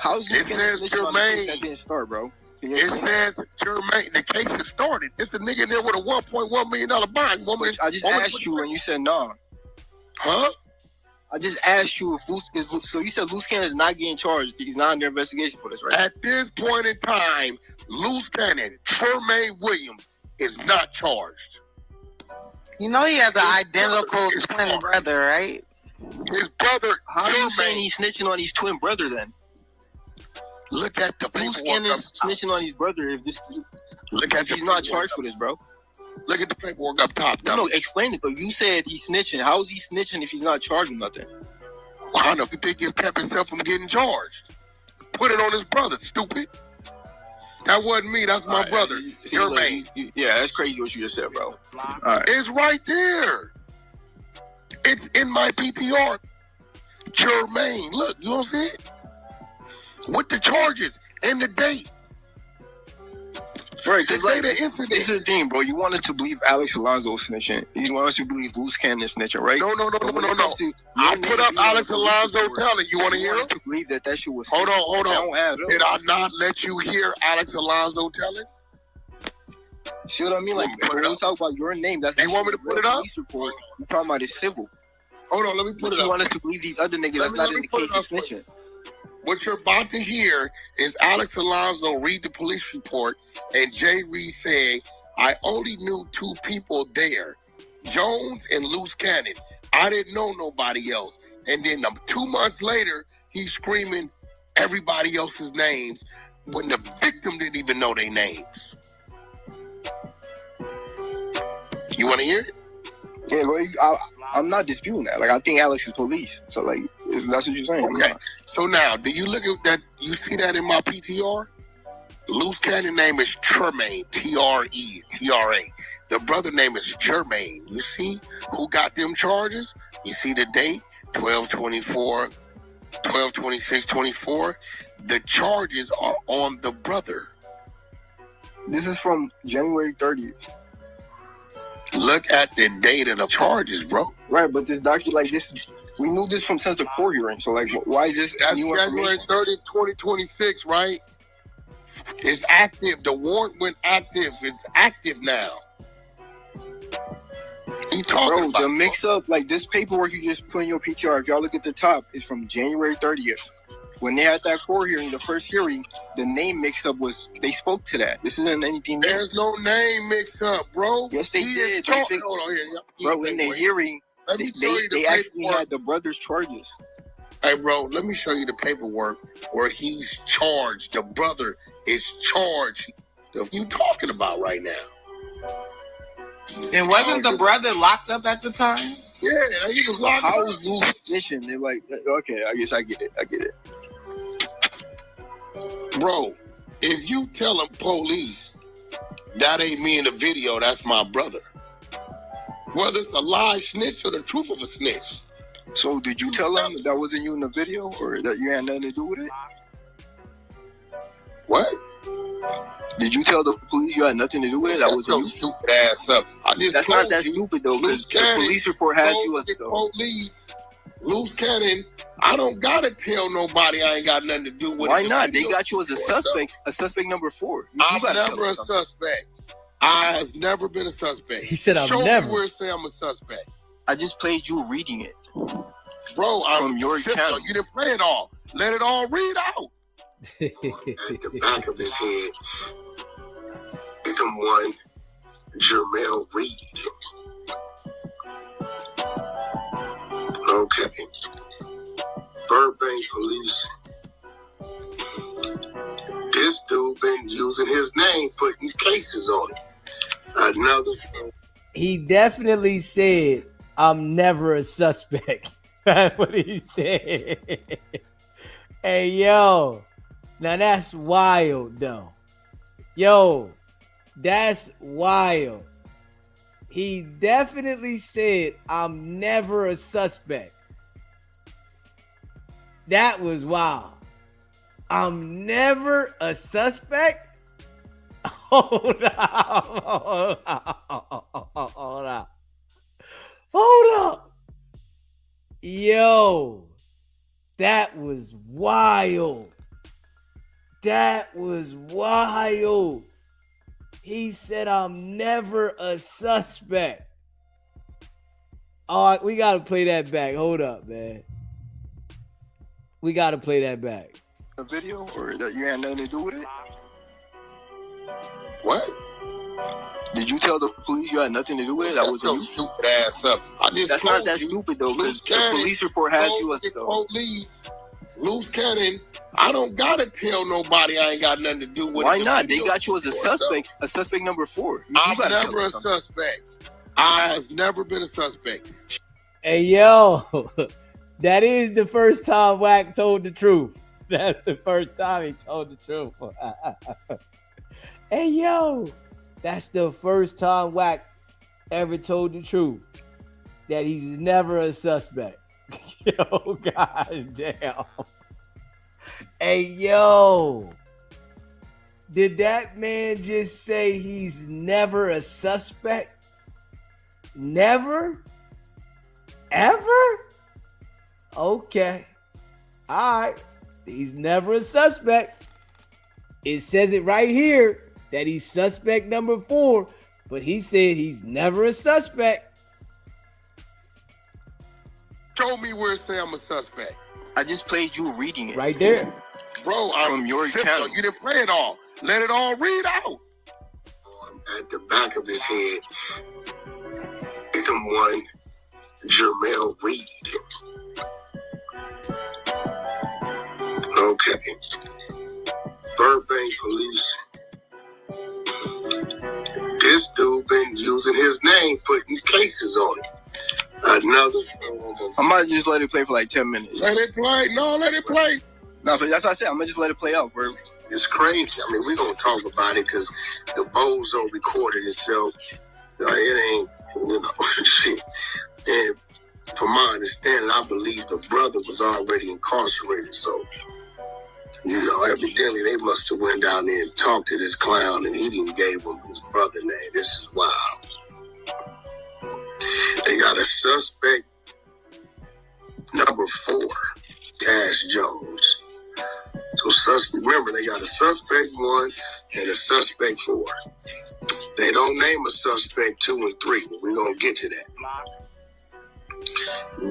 How's it says Jermaine? That didn't start, bro. It says Jermaine. The case has started. It's the nigga in there with a $1.1 million bond. I just asked you and you said no. Huh? I just asked you if Luce is. So you said Luce Cannon is not getting charged. He's not under investigation for this, right? At this point in time, Luce Cannon, Jermaine Williams, is not charged. You know he has an identical twin brother, right? His brother. How are you saying he's snitching on his twin brother then? Look at the Luce Cannon is snitching on his brother if this. Look at he's not charged for this, bro. Look at the paperwork up top. No, explain it though. You said he's snitching. How is he snitching if he's not charged with nothing? Well, I don't know if you think he's kept himself from getting charged. Put it on his brother, stupid. That wasn't me. That's my brother, Jermaine. Yeah, that's crazy what you just said, bro. It's right there. It's in my PTR. Jermaine, look, you don't see it? With the charges and the date. Right, because like, this is the thing, bro. You want us to believe Alex Alonso snitching. You want us to believe Luce Cannon is snitching, right? No. I put up Alex Alonso telling. You want to hear it? To believe that shit was. Hold on. Did I not let you hear Alex Alonso telling? See what I mean? Like, when we talk about your name, that's. You want me to put it up? Report. You talking about his civil? Hold on, let me put it up. You want us to believe these other niggas? That's not in the case of snitching. What you're about to hear is Alex Alonso read the police report and Jay Reed saying, I only knew two people there, Jones and Luce Cannon. I didn't know nobody else. And then 2 months later, he's screaming everybody else's names when the victim didn't even know their names. You want to hear it? Yeah, well, I'm not disputing that. Like, I think Alex is police. So, like, if that's what you're saying. Okay. So now, do you look at that? You see that in my PTR? Luce Cannon name is Tremaine, T-R-E-T-R-A. The brother name is Jermaine. You see who got them charges? You see the date, 12/24, 12/26/24. The charges are on the brother. This is from January 30th. Look at the date of the charges, bro. Right, but this document, like this, we knew this from since the court hearing. So, like, why is this That's new January 30th, 2026, right? It's active. The warrant went active. It's active now. He talking about the mix-up, like this paperwork you just put in your PTR, if y'all look at the top, is from January 30th. When they had that court hearing, the first hearing, the name mix-up was, they spoke to that. This isn't anything new. There's no name mix-up, bro. Yes, they did. Hold on here. Bro, in the hearing, they actually had the brother's charges. Hey, bro, let me show you the paperwork where he's charged. The brother is charged. What are you talking about right now? And wasn't the brother locked up at the time? Yeah, he was locked up. How was Luce snitching? They're like, okay, I guess I get it. Bro, if you tell them police, that ain't me in the video, that's my brother. Whether it's a lie snitch or the truth of a snitch. So did you tell them that wasn't you in the video or that you had nothing to do with it? What? Did you tell the police you had nothing to do with it? That wasn't you? Stupid ass up. That's not that stupid though, because the police report has you as police. Luce Cannon, I don't gotta tell nobody I ain't got nothing to do with it. Why not? They got you as a suspect, number 4. I'm never a suspect. I've never been a suspect. He said I'm Show never. Me where it say I'm a suspect. I just played you reading it. Bro, from your channel. You didn't play it all. Let it all read out. At the back of his head, victim 1, Jermel Reed. Okay. Burbank police. This dude been using his name, putting cases on it. Another. He definitely said, I'm never a suspect. That's what he said. Hey, yo. Now that's wild, though. Yo, that's wild. He definitely said, I'm never a suspect. That was wild. I'm never a suspect? Hold up. Yo, that was wild. That was wild. He said, I'm never a suspect. All right, we got to play that back. Hold up, man. We got to play that back. A video or that you had nothing to do with it? What? Did you tell the police you had nothing to do with it? That was your stupid ass up. That's not that stupid though, because the police report has you as police. Luce Cannon, I don't gotta tell nobody I ain't got nothing to do with it. Why not? They got you as a suspect, number 4. I'm never a suspect. I've never been a suspect. Hey, yo, that is the first time Wack told the truth. That's the first time he told the truth. Hey, yo, that's the first time Wack ever told the truth. That he's never a suspect. Yo, gosh damn. Hey, yo. Did that man just say he's never a suspect? Never? Ever? Okay. All right. He's never a suspect. It says it right here that he's suspect number 4, but he said he's never a suspect. Show me where it say I'm a suspect. I just played you reading it. Right there. Bro, from your channel. You didn't play it all. Let it all read out. At the back of his head, victim 1, Jermel Reed. Okay. Burbank police. This dude been using his name, putting cases on it. Another. I might just let it play for like 10 minutes. Let it play. No, let it play. No, but that's what I said. I'm gonna just let it play out for. It's crazy. I mean, we're gonna talk about it because the bozo recorded itself. It ain't, shit. And from my understanding, I believe the brother was already incarcerated. So, evidently they must have went down there and talked to this clown, and he didn't give him his brother name. This is wild. They got a suspect number 4, Cash Jones. So remember, they got a suspect 1 and a suspect 4. They don't name a suspect 2 and 3, but we're gonna get to that.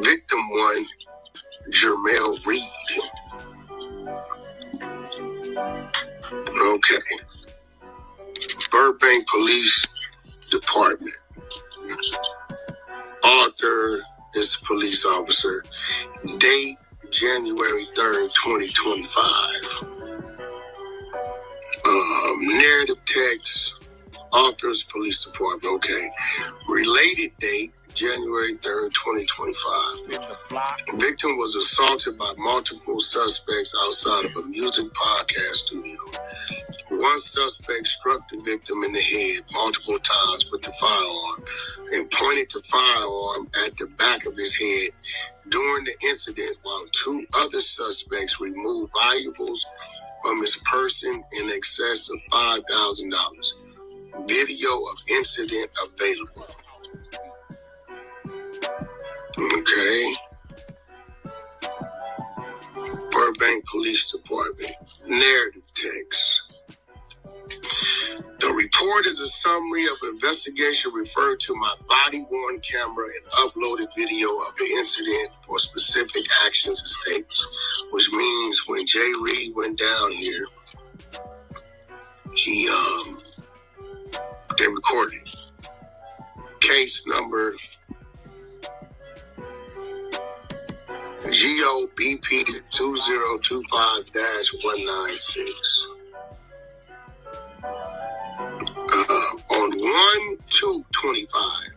Victim 1, Jermel Reed. Okay. Burbank Police Department. Arthur is a police officer. Date January 3rd, 2025. Narrative text, Arthur's Police Department. Okay. Related date, January 3rd, 2025. Victim was assaulted by multiple suspects outside of a music podcast studio. One suspect struck the victim in the head multiple times with the firearm and pointed the firearm at the back of his head during the incident, while 2 other suspects removed valuables from his person in excess of $5,000. Video of incident available. Okay. Burbank Police Department. Narrative text. The report is a summary of investigation referred to my body-worn camera and uploaded video of the incident for specific actions and statements, which means when Jay Reed went down here, they recorded it. Case number GOBP 2025-196. On 1/2/25,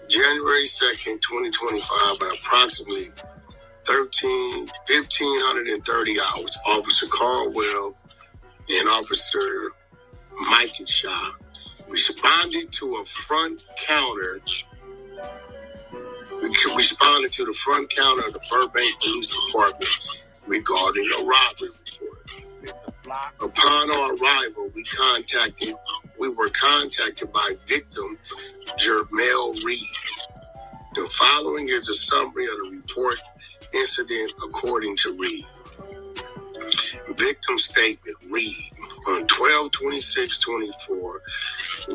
January 2nd, 2025, at approximately 1530 hours, Officer Caldwell and Officer Mike Shaw responded to the front counter of the Burbank Police Department regarding a robbery report. Upon our arrival, we were contacted by victim Jermel Reed. The following is a summary of the report incident according to Reed. Victim statement, Reed. On 12/26/24,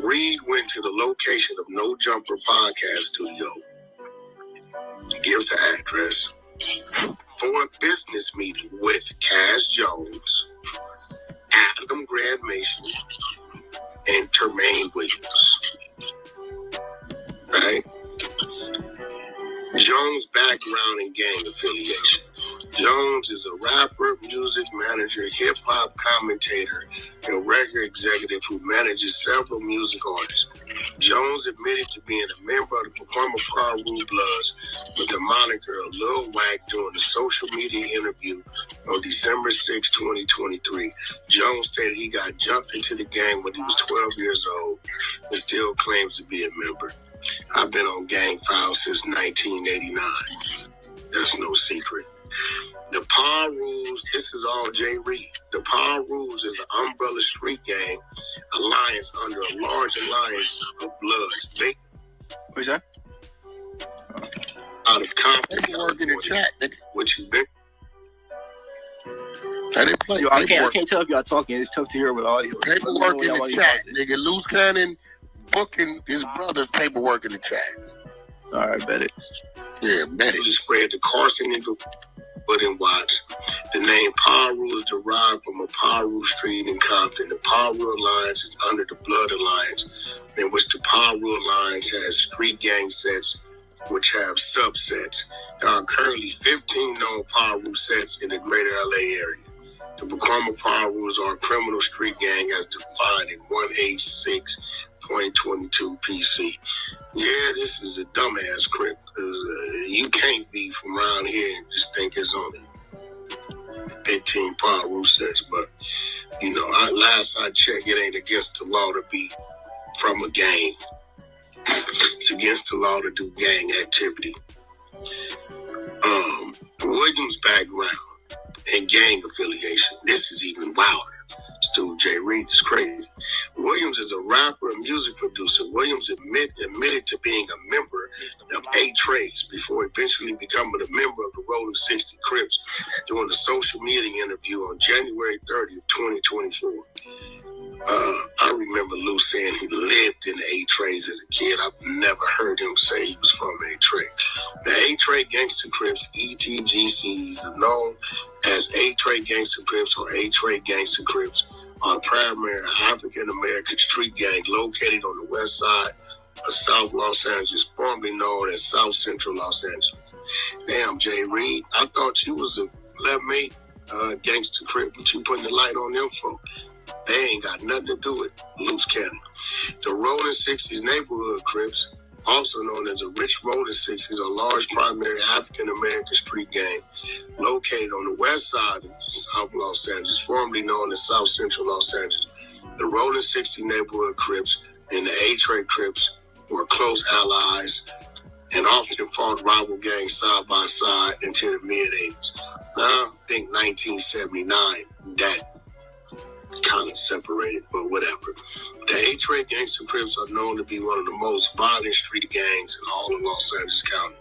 Reed went to the location of No Jumper Podcast Studio, gives the address, for a business meeting with Cass Jones, Adam Grant Mason, and Termaine Williams. Right? Jones' background and gang affiliation. Jones is a rapper, music manager, hip-hop commentator, and record executive who manages several music artists. Jones admitted to being a member of the Performer Paru Bloods with the moniker of Lil Wack during a social media interview on December 6, 2023. Jones stated he got jumped into the gang when he was 12 years old and still claims to be a member. I've been on gang files since 1989. That's no secret. The Paw Rules, this is all Jay Reed. The Paw Rules is an umbrella street gang alliance under a large alliance of Bloods. What's that? Out of Compton, California, which you been. Yo, I can't tell if y'all talking. It's tough to hear with audio. Paperwork in the chat, nigga. Luce Cannon booking his brother's paperwork in the chat. All right, bet it. Yeah, bet it. Just spread the Carson nigga, but in Watts. The name Paru is derived from a Paru street in Compton. The Paru Alliance is under the Blood Alliance, in which the Paru Alliance has street gang sets, which have subsets. There are currently 15 known Paru sets in the greater LA area. The Bakarma Parus are a criminal street gang as defined in 186.22 PC. Yeah, this is a dumbass crip. You can't be from around here and just think it's only 15 Paru sets. But, you know, last I checked, it ain't against the law to be from a gang. It's against the law to do gang activity. Williams' background and gang affiliation. This is even wilder. This dude, Jay Reed, is crazy. Williams is a rapper and music producer. Williams admitted to being a member of 8 Trades before eventually becoming a member of the Rolling 60 Crips during a social media interview on January 30th, 2024. I remember Luce saying he lived in 8 Trades as a kid. I've never heard him say he was from 8 Trade. The 8 Trade Gangster Crips, ETGCs, are known as 8 Trade Gangster Crips or 8 Trade Gangster Crips, are a primary African-American street gang located on the west side of South Los Angeles, formerly known as South Central Los Angeles. Damn, Jay Reed, I thought you was a left-mate gangster crip, but you putting the light on them folk. They ain't got nothing to do with Luce Cannon. The Rolling 60s Neighborhood Crips, also known as the Rich Rolling 60s, are a large primary African-American street gang located on the west side of South Los Angeles, formerly known as South Central Los Angeles. The Rolling 60 Neighborhood Crips and the 8 Trade Crips were close allies and often fought rival gangs side by side until the mid-80s. Now, I think 1979, that kind of separated, but whatever. The 8 Trade Gangster Crips are known to be one of the most violent street gangs in all of Los Angeles County.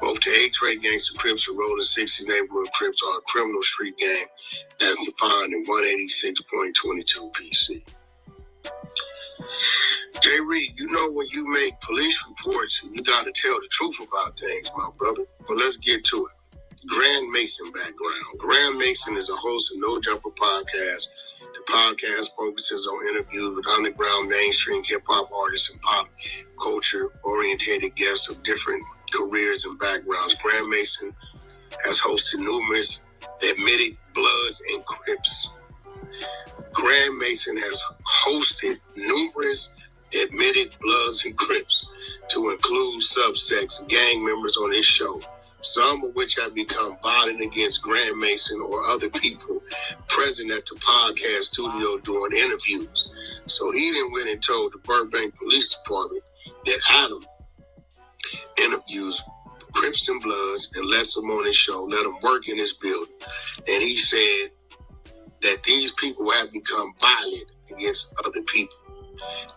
Both the 8 Trade Gangster Crips and Rolling 60 Neighborhood Crips are a criminal street gang as defined in 186.22 PC. Jay Reed, you know when you make police reports, you got to tell the truth about things, my brother. But let's get to it. Grand Mason background. Grand Mason is a host of No Jumper Podcast. The podcast focuses on interviews with underground mainstream hip-hop artists and pop culture-oriented guests of different careers and backgrounds. Grand Mason has hosted numerous admitted Bloods and Crips. Grand Mason has hosted numerous admitted Bloods and Crips, to include subsects gang members on his show, some of which have become violent against Grand Mason or other people present at the podcast studio during interviews. So he then went and told the Burbank Police Department that Adam interviews Crips and Bloods and lets them on his show, let them work in his building. And he said that these people have become violent against other people.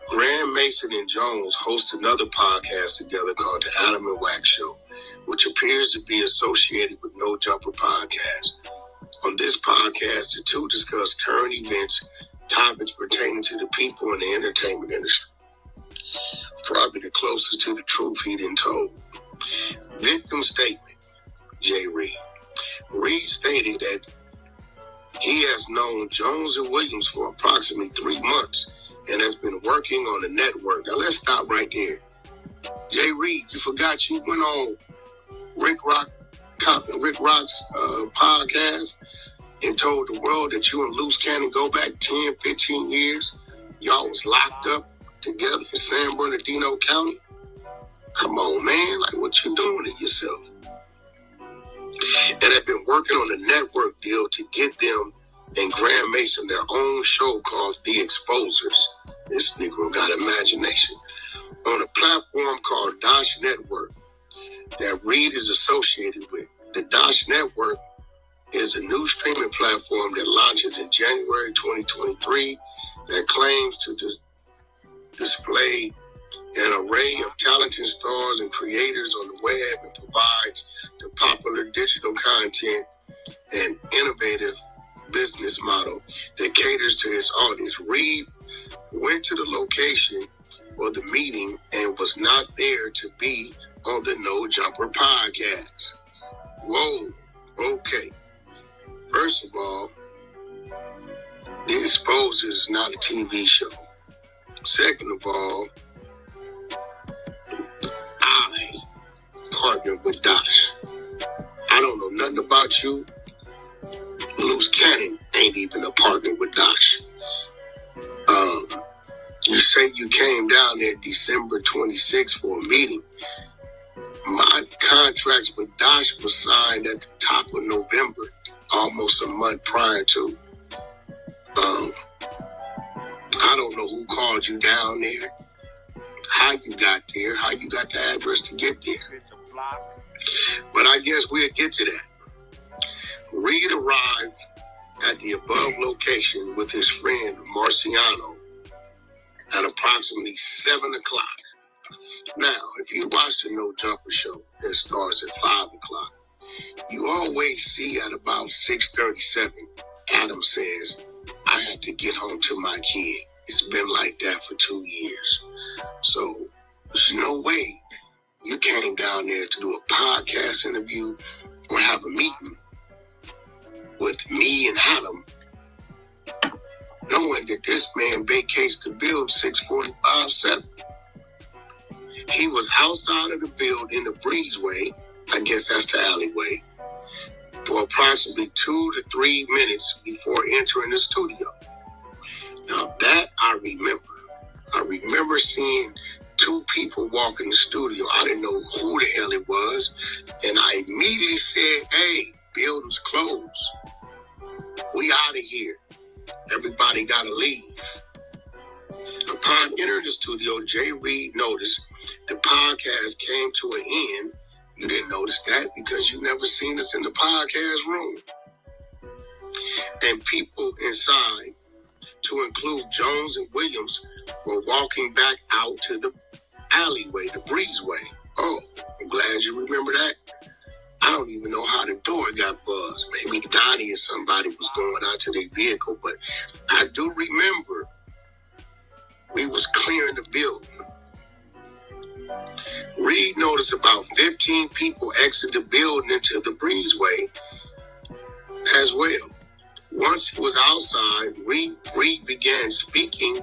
Grand Mason and Jones host another podcast together called the Adam and Wax Show, which appears to be associated with No Jumper Podcast. On this podcast, the two discuss current events, topics pertaining to the people in the entertainment industry. Probably the closest to the truth he done told. Victim statement, Jay Reed. Reed stated that he has known Jones and Williams for approximately 3 months and has been working on the network. Now let's stop right there. Jay Reed, you forgot you went on Rick Rock's podcast and told the world that you and Luce Cannon go back 10, 15 years. Y'all was locked up together in San Bernardino County. Come on, man. Like, what you doing to yourself? And have been working on a network deal to get them and Graham Mason their own show called The Exposers. This Negro got imagination. On a platform called Dosh Network that Reed is associated with. The Dosh Network is a new streaming platform that launches in January 2023 that claims to display an array of talented stars and creators on the web and provides the popular digital content and innovative business model that caters to its audience. Reed went to the location for the meeting and was not there to be on the No Jumper podcast. Whoa, okay. First of all, The Exposers is not a TV show. Second of all, I partnered with Dosh. I don't know nothing about you. Luce Cannon ain't even a partner with Dosh. You say you came down there December 26th for a meeting. My contracts with Dosh was signed at the top of November, almost a month prior to. I don't know who called you down there, how you got there, how you got the address to get there. But I guess we'll get to that. Reed arrived at the above location with his friend Marciano at approximately 7 o'clock. Now, if you watch the No Jumper show that starts at 5 o'clock, you always see at about 6:37, Adam says, I have to get home to my kid. It's been like that for 2 years. So there's no way you came down there to do a podcast interview or have a meeting with me and Adam, knowing that this man vacates the building 6:45-7. He was outside of the building in the breezeway, I guess that's the alleyway, for approximately 2 to 3 minutes before entering the studio. Now that I remember. I remember seeing 2 people walk in the studio. I didn't know who the hell it was. And I immediately said, hey, building's closed. We out of here. Everybody gotta leave. Upon entering the studio, Jay Reed noticed the podcast came to an end. You didn't notice that because you never seen us in the podcast room. And people inside, to include Jones and Williams, were walking back out to the alleyway, the breezeway. Oh, I'm glad you remember that. I don't even know how the door got buzzed. Maybe Donnie or somebody was going out to their vehicle, but I do remember we was clearing the building. Reed noticed about 15 people exit the building into the breezeway as well. Once he was outside, Reed began speaking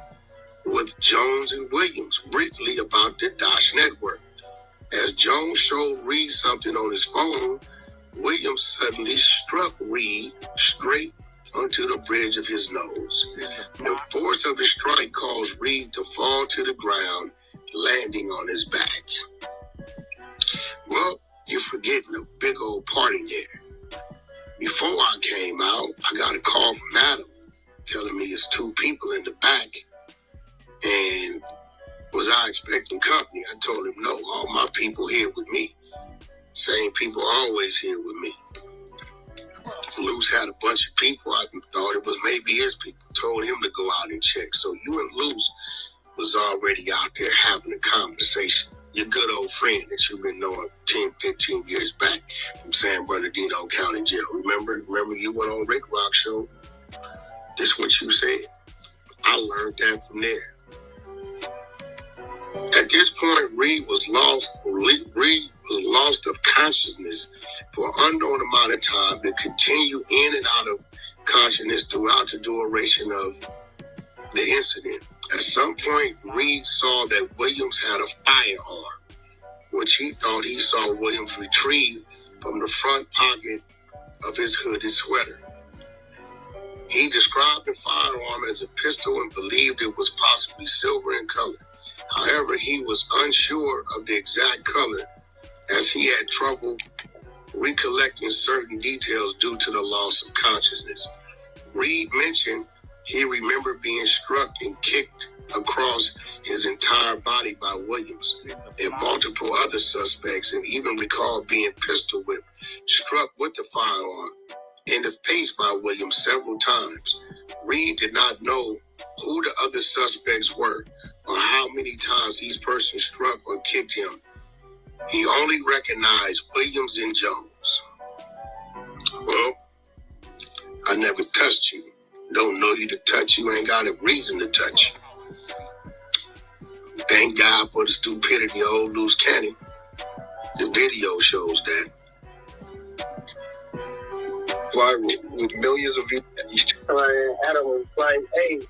with Jones and Williams briefly about the Dosh Network. As Jones showed Reed something on his phone, Williams suddenly struck Reed straight onto the bridge of his nose. The force of the strike caused Reed to fall to the ground, landing on his back. Well, you're forgetting a big old party there. Before I came out, I got a call from Adam telling me it's 2 people in the back. And was I expecting company? I told him, no, all my people here with me. Same people always here with me. Luce had a bunch of people. I thought it was maybe his people. Told him to go out and check. So you and Luce was already out there having a conversation. your good old friend that you've been knowing 10, 15 years back from San Bernardino County Jail. Remember you went on Rick Rock show? This is what you said. I learned that from there. At this point, Reed was lost of consciousness for an unknown amount of time to continue in and out of consciousness throughout the duration of the incident. At some point, Reed saw that Williams had a firearm, which he thought he saw Williams retrieve from the front pocket of his hooded sweater. He described the firearm as a pistol and believed it was possibly silver in color. However, he was unsure of the exact color as he had trouble recollecting certain details due to the loss of consciousness. Reed mentioned he remembered being struck and kicked across his entire body by Williams and multiple other suspects, and even recalled being pistol whipped, struck with the firearm in the face by Williams several times. Reed did not know who the other suspects were or how many times these persons struck or kicked him. He only recognized Williams and Jones. Well, I never touched you. Don't know you to touch you, ain't got a reason to touch you. Thank God for the stupidity of old Luce Cannon. The video shows that. Viral with millions of views. Adam was like, hey,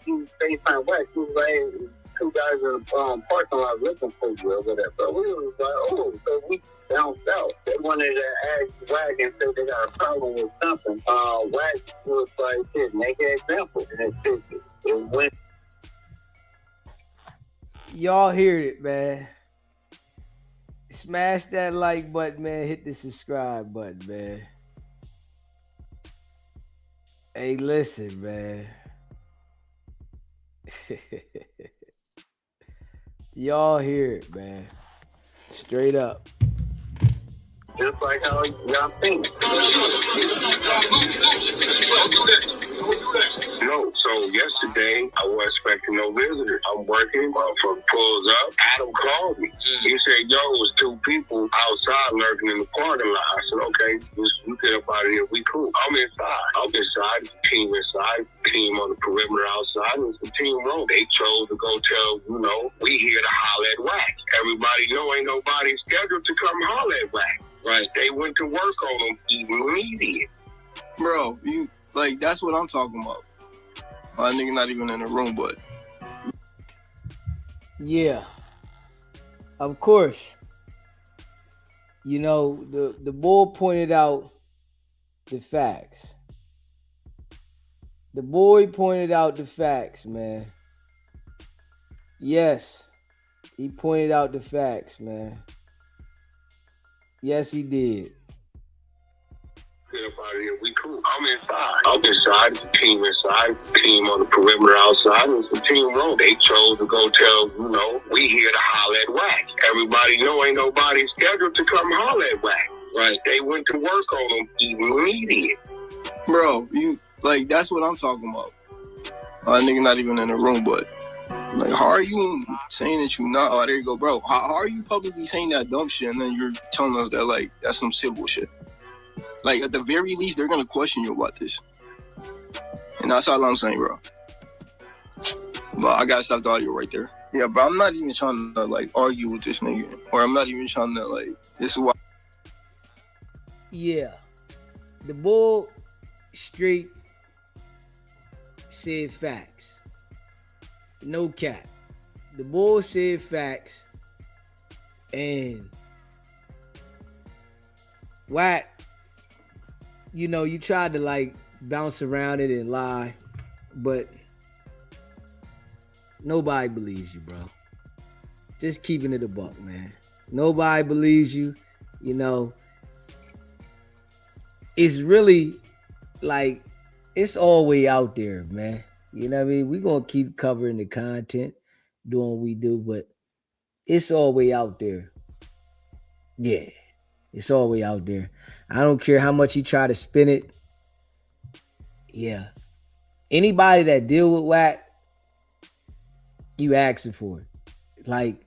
you FaceTime Wax. He was like, two guys in the parking lot looking for you or whatever. So we was like, oh, so we bounced out. They wanted to ask Wax and said they got a problem with something. Wax was like, shit, make an example. And it went. Y'all hear it, man. Smash that like button, man. Hit the subscribe button, man. Hey, listen, man. Y'all hear it, man. Straight up. Just like how y'all think. No, so yesterday I wasn't expecting no visitors. I'm working, motherfucker pulls up. Adam called me. He said, yo, it was two people outside lurking in the parking lot. I said, okay, you get up out of here, we cool. I'm inside. There's a team inside, team on the perimeter outside, and the team room. They chose to go tell, we here to holler at Wax. Everybody know ain't nobody scheduled to come holler at Wax. Right. They went to work on them immediately. Bro, that's what I'm talking about. My nigga not even in the room, but yeah, of course. The boy pointed out the facts. The boy pointed out the facts, man. Yes, he pointed out the facts, man. Yes, he did. Get up out of here, we cool. I'm inside, the team inside, team on the perimeter outside, and the team room. They chose to go tell, we here to holler at Wax. Everybody know ain't nobody scheduled to come holler at Wax. Right. They went to work on them immediately. Bro, that's what I'm talking about. My nigga not even in the room, but how are you saying that you not? Oh, there you go, bro. How are you publicly saying that dumb shit and then you're telling us that that's some civil shit? At the very least, they're gonna question you about this, and that's all I'm saying, bro. But I gotta stop the audio right there. Yeah, but I'm not even trying to argue with this nigga, or I'm not even trying to this is why. Yeah, the bull straight said facts. No cap. The bull said facts, and Wack, you tried to bounce around it and lie, but nobody believes you, bro. Just keeping it a buck, man. Nobody believes you. It's really it's all way out there, man. You know what I mean? We're going to keep covering the content, doing what we do, but it's all way out there. Yeah, it's all way out there. I don't care how much you try to spin it. Yeah. Anybody that deal with Wack, you asking for it.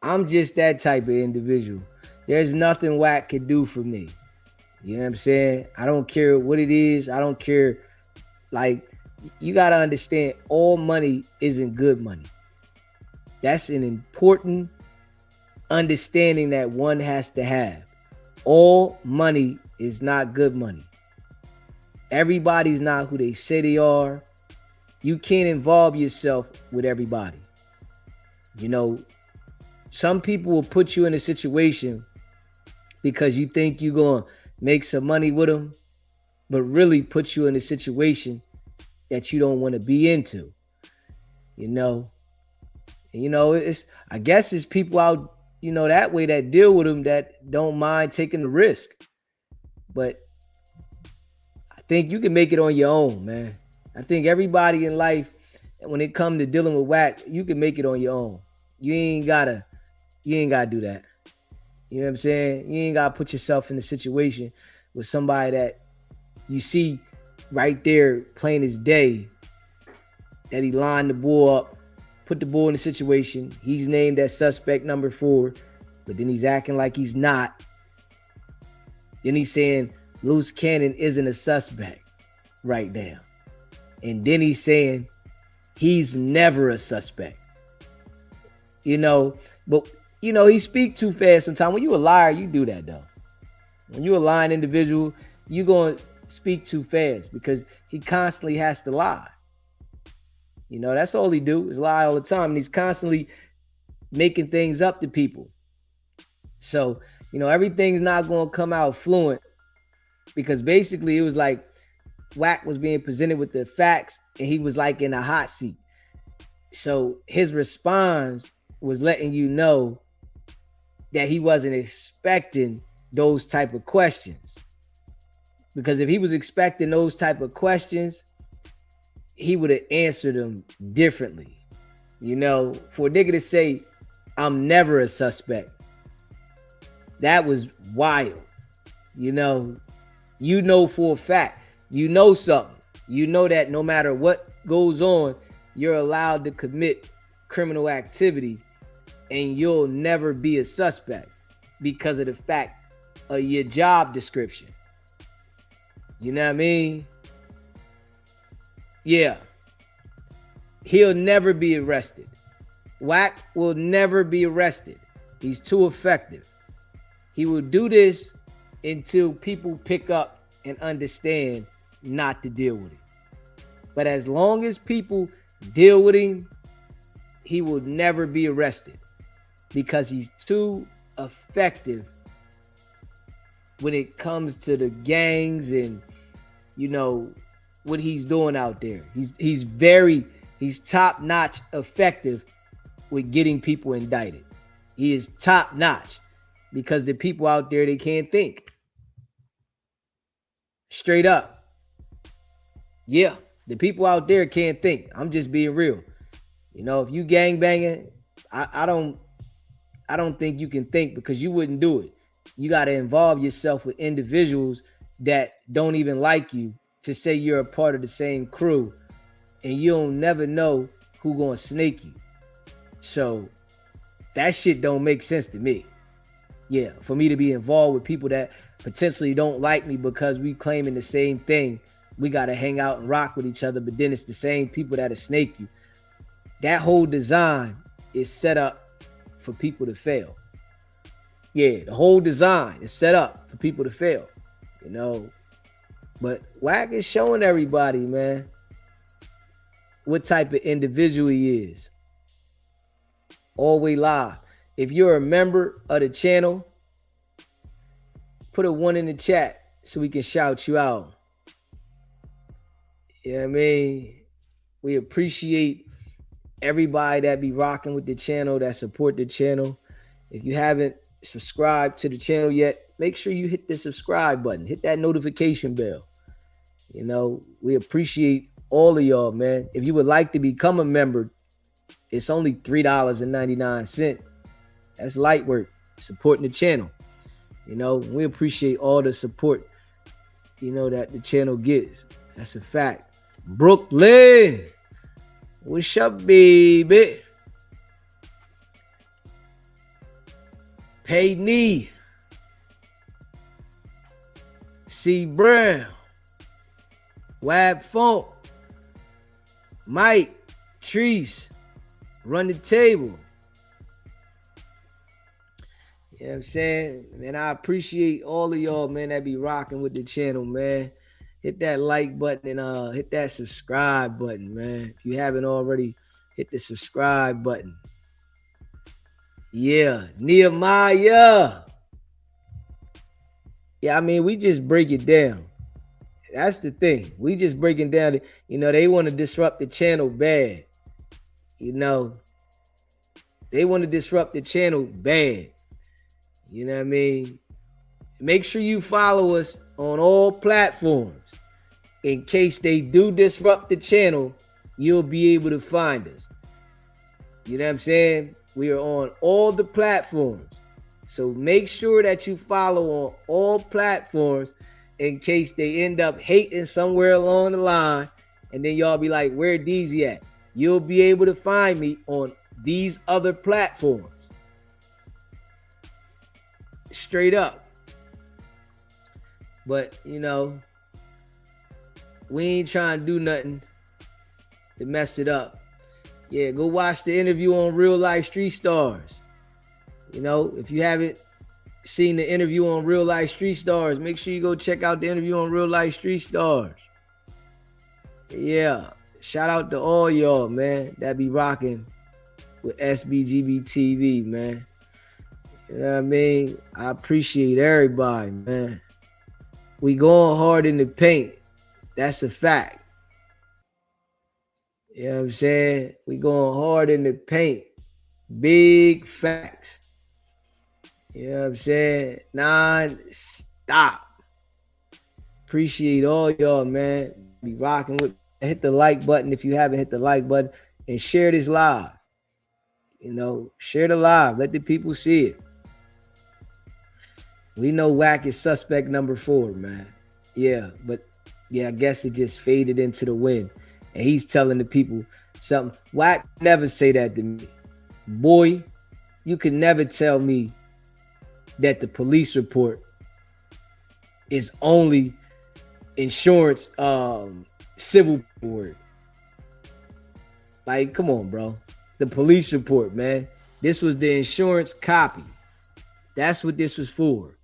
I'm just that type of individual. There's nothing Wack can do for me. You know what I'm saying? I don't care what it is. I don't care. Like, you got to understand, all money isn't good money. That's an important understanding that one has to have. All money is not good money. Everybody's not who they say they are. You can't involve yourself with everybody. You know, some people will put you in a situation because you think you're going to make some money with them, but really put you in a situation that you don't want to be into. You know, I guess it's people out, that way that deal with them that don't mind taking the risk. But I think you can make it on your own, man. I think everybody in life, when it comes to dealing with Wack, you can make it on your own. You ain't gotta do that. You know what I'm saying? You ain't gotta put yourself in a situation with somebody that you see right there plain as day that he lined the bull up, put the bull in the situation. He's named as suspect number 4, but then he's acting like he's not. Then he's saying Luce Cannon isn't a suspect right now. And then he's saying he's never a suspect. But he speak too fast sometimes. When you a liar, you do that though. When you a lying individual, you going to speak too fast because he constantly has to lie. That's all he do is lie all the time. And he's constantly making things up to people. So, everything's not going to come out fluent because basically it was like Wack was being presented with the facts and he was like in a hot seat. So his response was letting you know that he wasn't expecting those type of questions. Because if he was expecting those type of questions, he would have answered them differently. For a nigga to say, I'm never a suspect, that was wild. For a fact, something. That no matter what goes on, you're allowed to commit criminal activity and you'll never be a suspect because of the fact of your job description. You know what I mean? Yeah. He'll never be arrested. Wack will never be arrested. He's too effective. He will do this until people pick up and understand not to deal with it. But as long as people deal with him, he will never be arrested because he's too effective when it comes to the gangs and what he's doing out there. He's top-notch effective with getting people indicted. He is top-notch because the people out there, they can't think. Straight up. Yeah, the people out there can't think. I'm just being real. If you gangbanging, I don't think you can think because you wouldn't do it. You got to involve yourself with individuals that don't even like you to say you're a part of the same crew, and you'll never know who gonna snake you. So that shit don't make sense to me. Yeah, for me to be involved with people that potentially don't like me because we claiming the same thing, we gotta hang out and rock with each other, but then it's the same people that'll snake you. That whole design is set up for people to fail. Yeah, the whole design is set up for people to fail, But Wack is showing everybody, man, what type of individual he is. Always live. If you're a member of the channel, put a 1 in the chat so we can shout you out. You know what I mean? We appreciate everybody that be rocking with the channel, that support the channel. If you haven't subscribed to the channel yet, make sure you hit the subscribe button. Hit that notification bell. We appreciate all of y'all, man. If you would like to become a member, it's only $3.99. That's light work, supporting the channel. We appreciate all the support, that the channel gets. That's a fact. Brooklyn, what's up, baby? Hey Nee, C Brown, Wab Funk, Mike, Treese, Run the Table. You know what I'm saying? Man, I appreciate all of y'all, man, that be rocking with the channel, man. Hit that like button and hit that subscribe button, man. If you haven't already, hit the subscribe button. Yeah, Nehemiah. Yeah, I mean, we just break it down. That's the thing. We just breaking down, they want to disrupt the channel bad. They want to disrupt the channel bad. You know what I mean? Make sure you follow us on all platforms. In case they do disrupt the channel, you'll be able to find us. You know what I'm saying? We are on all the platforms. So make sure that you follow on all platforms in case they end up hating somewhere along the line. And then y'all be like, where DZ at? You'll be able to find me on these other platforms. Straight up. But, we ain't trying to do nothing to mess it up. Yeah, go watch the interview on Real Life Street Stars. If you haven't seen the interview on Real Life Street Stars, make sure you go check out the interview on Real Life Street Stars. Yeah, shout out to all y'all, man, that be rocking with SBGB TV, man. You know what I mean? I appreciate everybody, man. We going hard in the paint. That's a fact. You know what I'm saying? We going hard in the paint. Big facts. You know what I'm saying? Non-stop. Appreciate all y'all, man. Be rocking with. Hit the like button if you haven't hit the like button. And share this live. Share the live. Let the people see it. We know Wack is suspect number 4, man. Yeah, but I guess it just faded into the wind. And he's telling the people something. Wack never say that to me. Boy, you can never tell me that the police report is only insurance civil work. Like, come on, bro. The police report, man. This was the insurance copy. That's what this was for.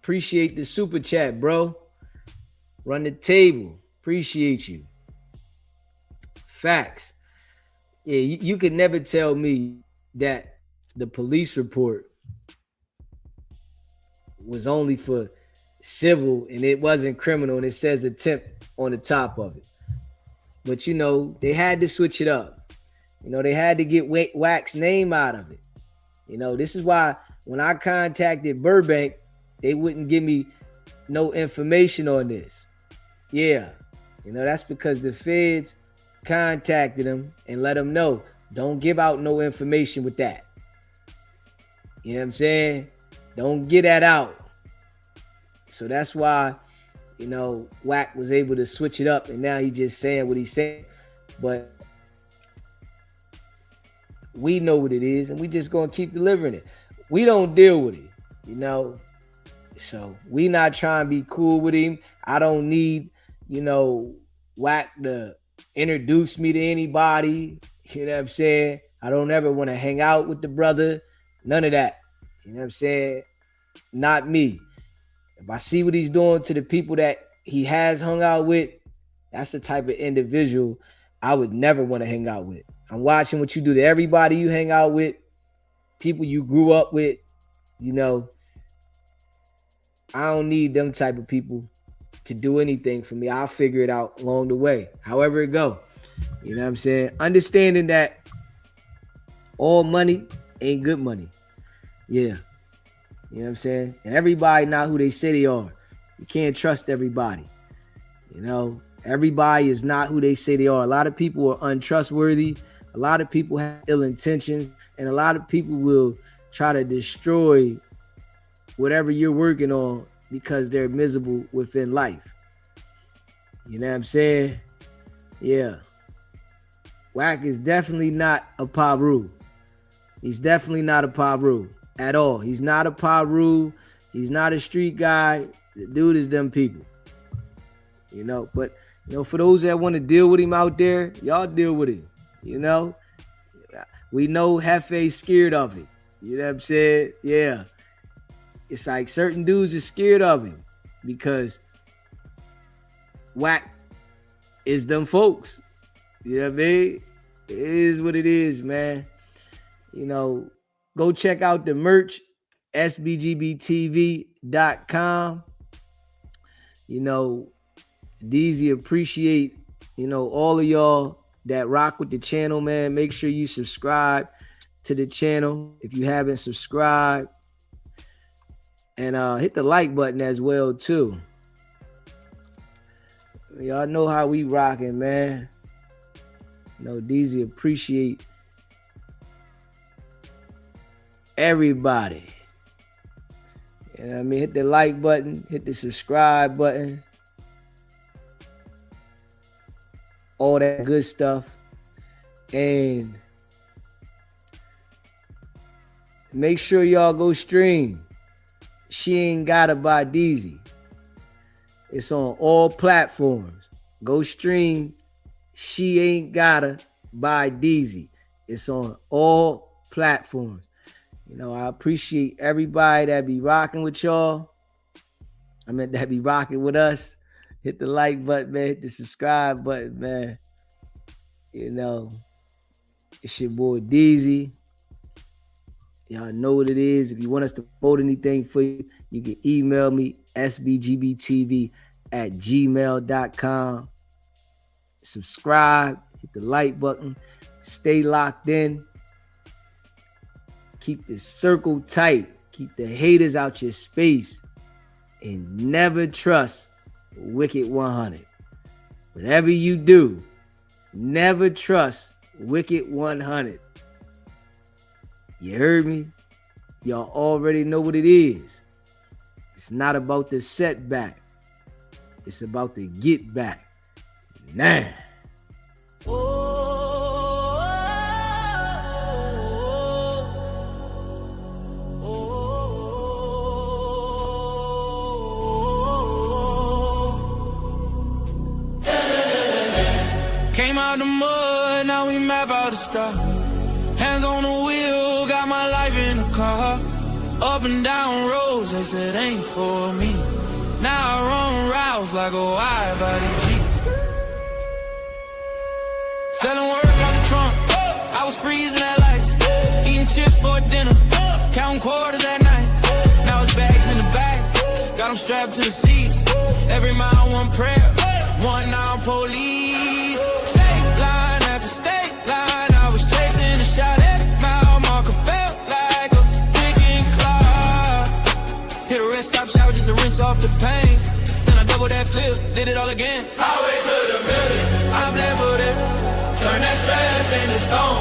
Appreciate the super chat, bro. Run the table. Appreciate you. Facts. Yeah, you could never tell me that the police report was only for civil and it wasn't criminal and it says attempt on the top of it. But, they had to switch it up. They had to get Wack's name out of it. This is why when I contacted Burbank, they wouldn't give me no information on this. Yeah. That's because the feds contacted him and let him know, don't give out no information with that. You know what I'm saying? Don't get that out. So that's why, Wack was able to switch it up and now he's just saying what he's saying. But we know what it is and we just gonna keep delivering it. We don't deal with it, So we not trying to be cool with him. I don't need, Wack to introduce me to anybody. You know what I'm saying? I don't ever want to hang out with the brother. None of that. You know what I'm saying? Not me. If I see what he's doing to the people that he has hung out with, that's the type of individual I would never want to hang out with. I'm watching what you do to everybody you hang out with, people you grew up with. I don't need them type of people to do anything for me. I'll figure it out along the way, however it go. You know what I'm saying? Understanding that all money ain't good money. Yeah. You know what I'm saying? And everybody not who they say they are. You can't trust everybody. Everybody is not who they say they are. A lot of people are untrustworthy. A lot of people have ill intentions. And a lot of people will try to destroy whatever you're working on because they're miserable within life. You know what I'm saying? Yeah. Wack is definitely not a Paru. He's definitely not a Paru at all. He's not a Paru. He's not a street guy. The dude is them people. You know, but, you know, for those that want to deal with him out there, y'all deal with him. You know, we know Hefe's scared of it. You know what I'm saying? Yeah. It's like certain dudes are scared of him because Wack is them folks. You know what I mean? It is what it is, man. You know, go check out the merch, sbgbtv.com. You know, DZ appreciate, you know, all of y'all that rock with the channel, man. Make sure you subscribe to the channel if you haven't subscribed. And hit the like button as well, too. Y'all know how we rocking, man. You know, DZ appreciate everybody. You know what I mean? Hit the like button, hit the subscribe button. All that good stuff. And make sure y'all go stream She Ain't Gotta by DZ. It's on all platforms. Go stream She Ain't Gotta by DZ. It's on all platforms. You know, I appreciate everybody that be rocking with y'all. I meant that be rocking with us. Hit the like button, man. Hit the subscribe button, man. You know, it's your boy DZ. Y'all know what it is. If you want us to vote anything for you, you can email me, sbgbtv@gmail.com. Subscribe, hit the like button, stay locked in. Keep the circle tight. Keep the haters out your space. And never trust Wicked100. Whatever you do, never trust Wicked100. You heard me? Y'all already know what it is. It's not about the setback. It's about the get back. Nah. Came out the mud, now we map out the stuff. Hands on the wheel, got my life in the car. Up and down roads, they said ain't for me. Now I run routes like a wide body Jeep. Selling work out the trunk, I was freezing at lights. Eating chips for dinner, counting quarters at night. Now it's bags in the back, got them strapped to the seats. Every mile one prayer, one now police. State line after state line, I was chasing a shot at mile marker, felt like a ticking clock. Hit a rest stop shower just to rinse off the pain. Then I double that flip, did it all again. Highway to the million, I'm there for that. Turn that stress into stone.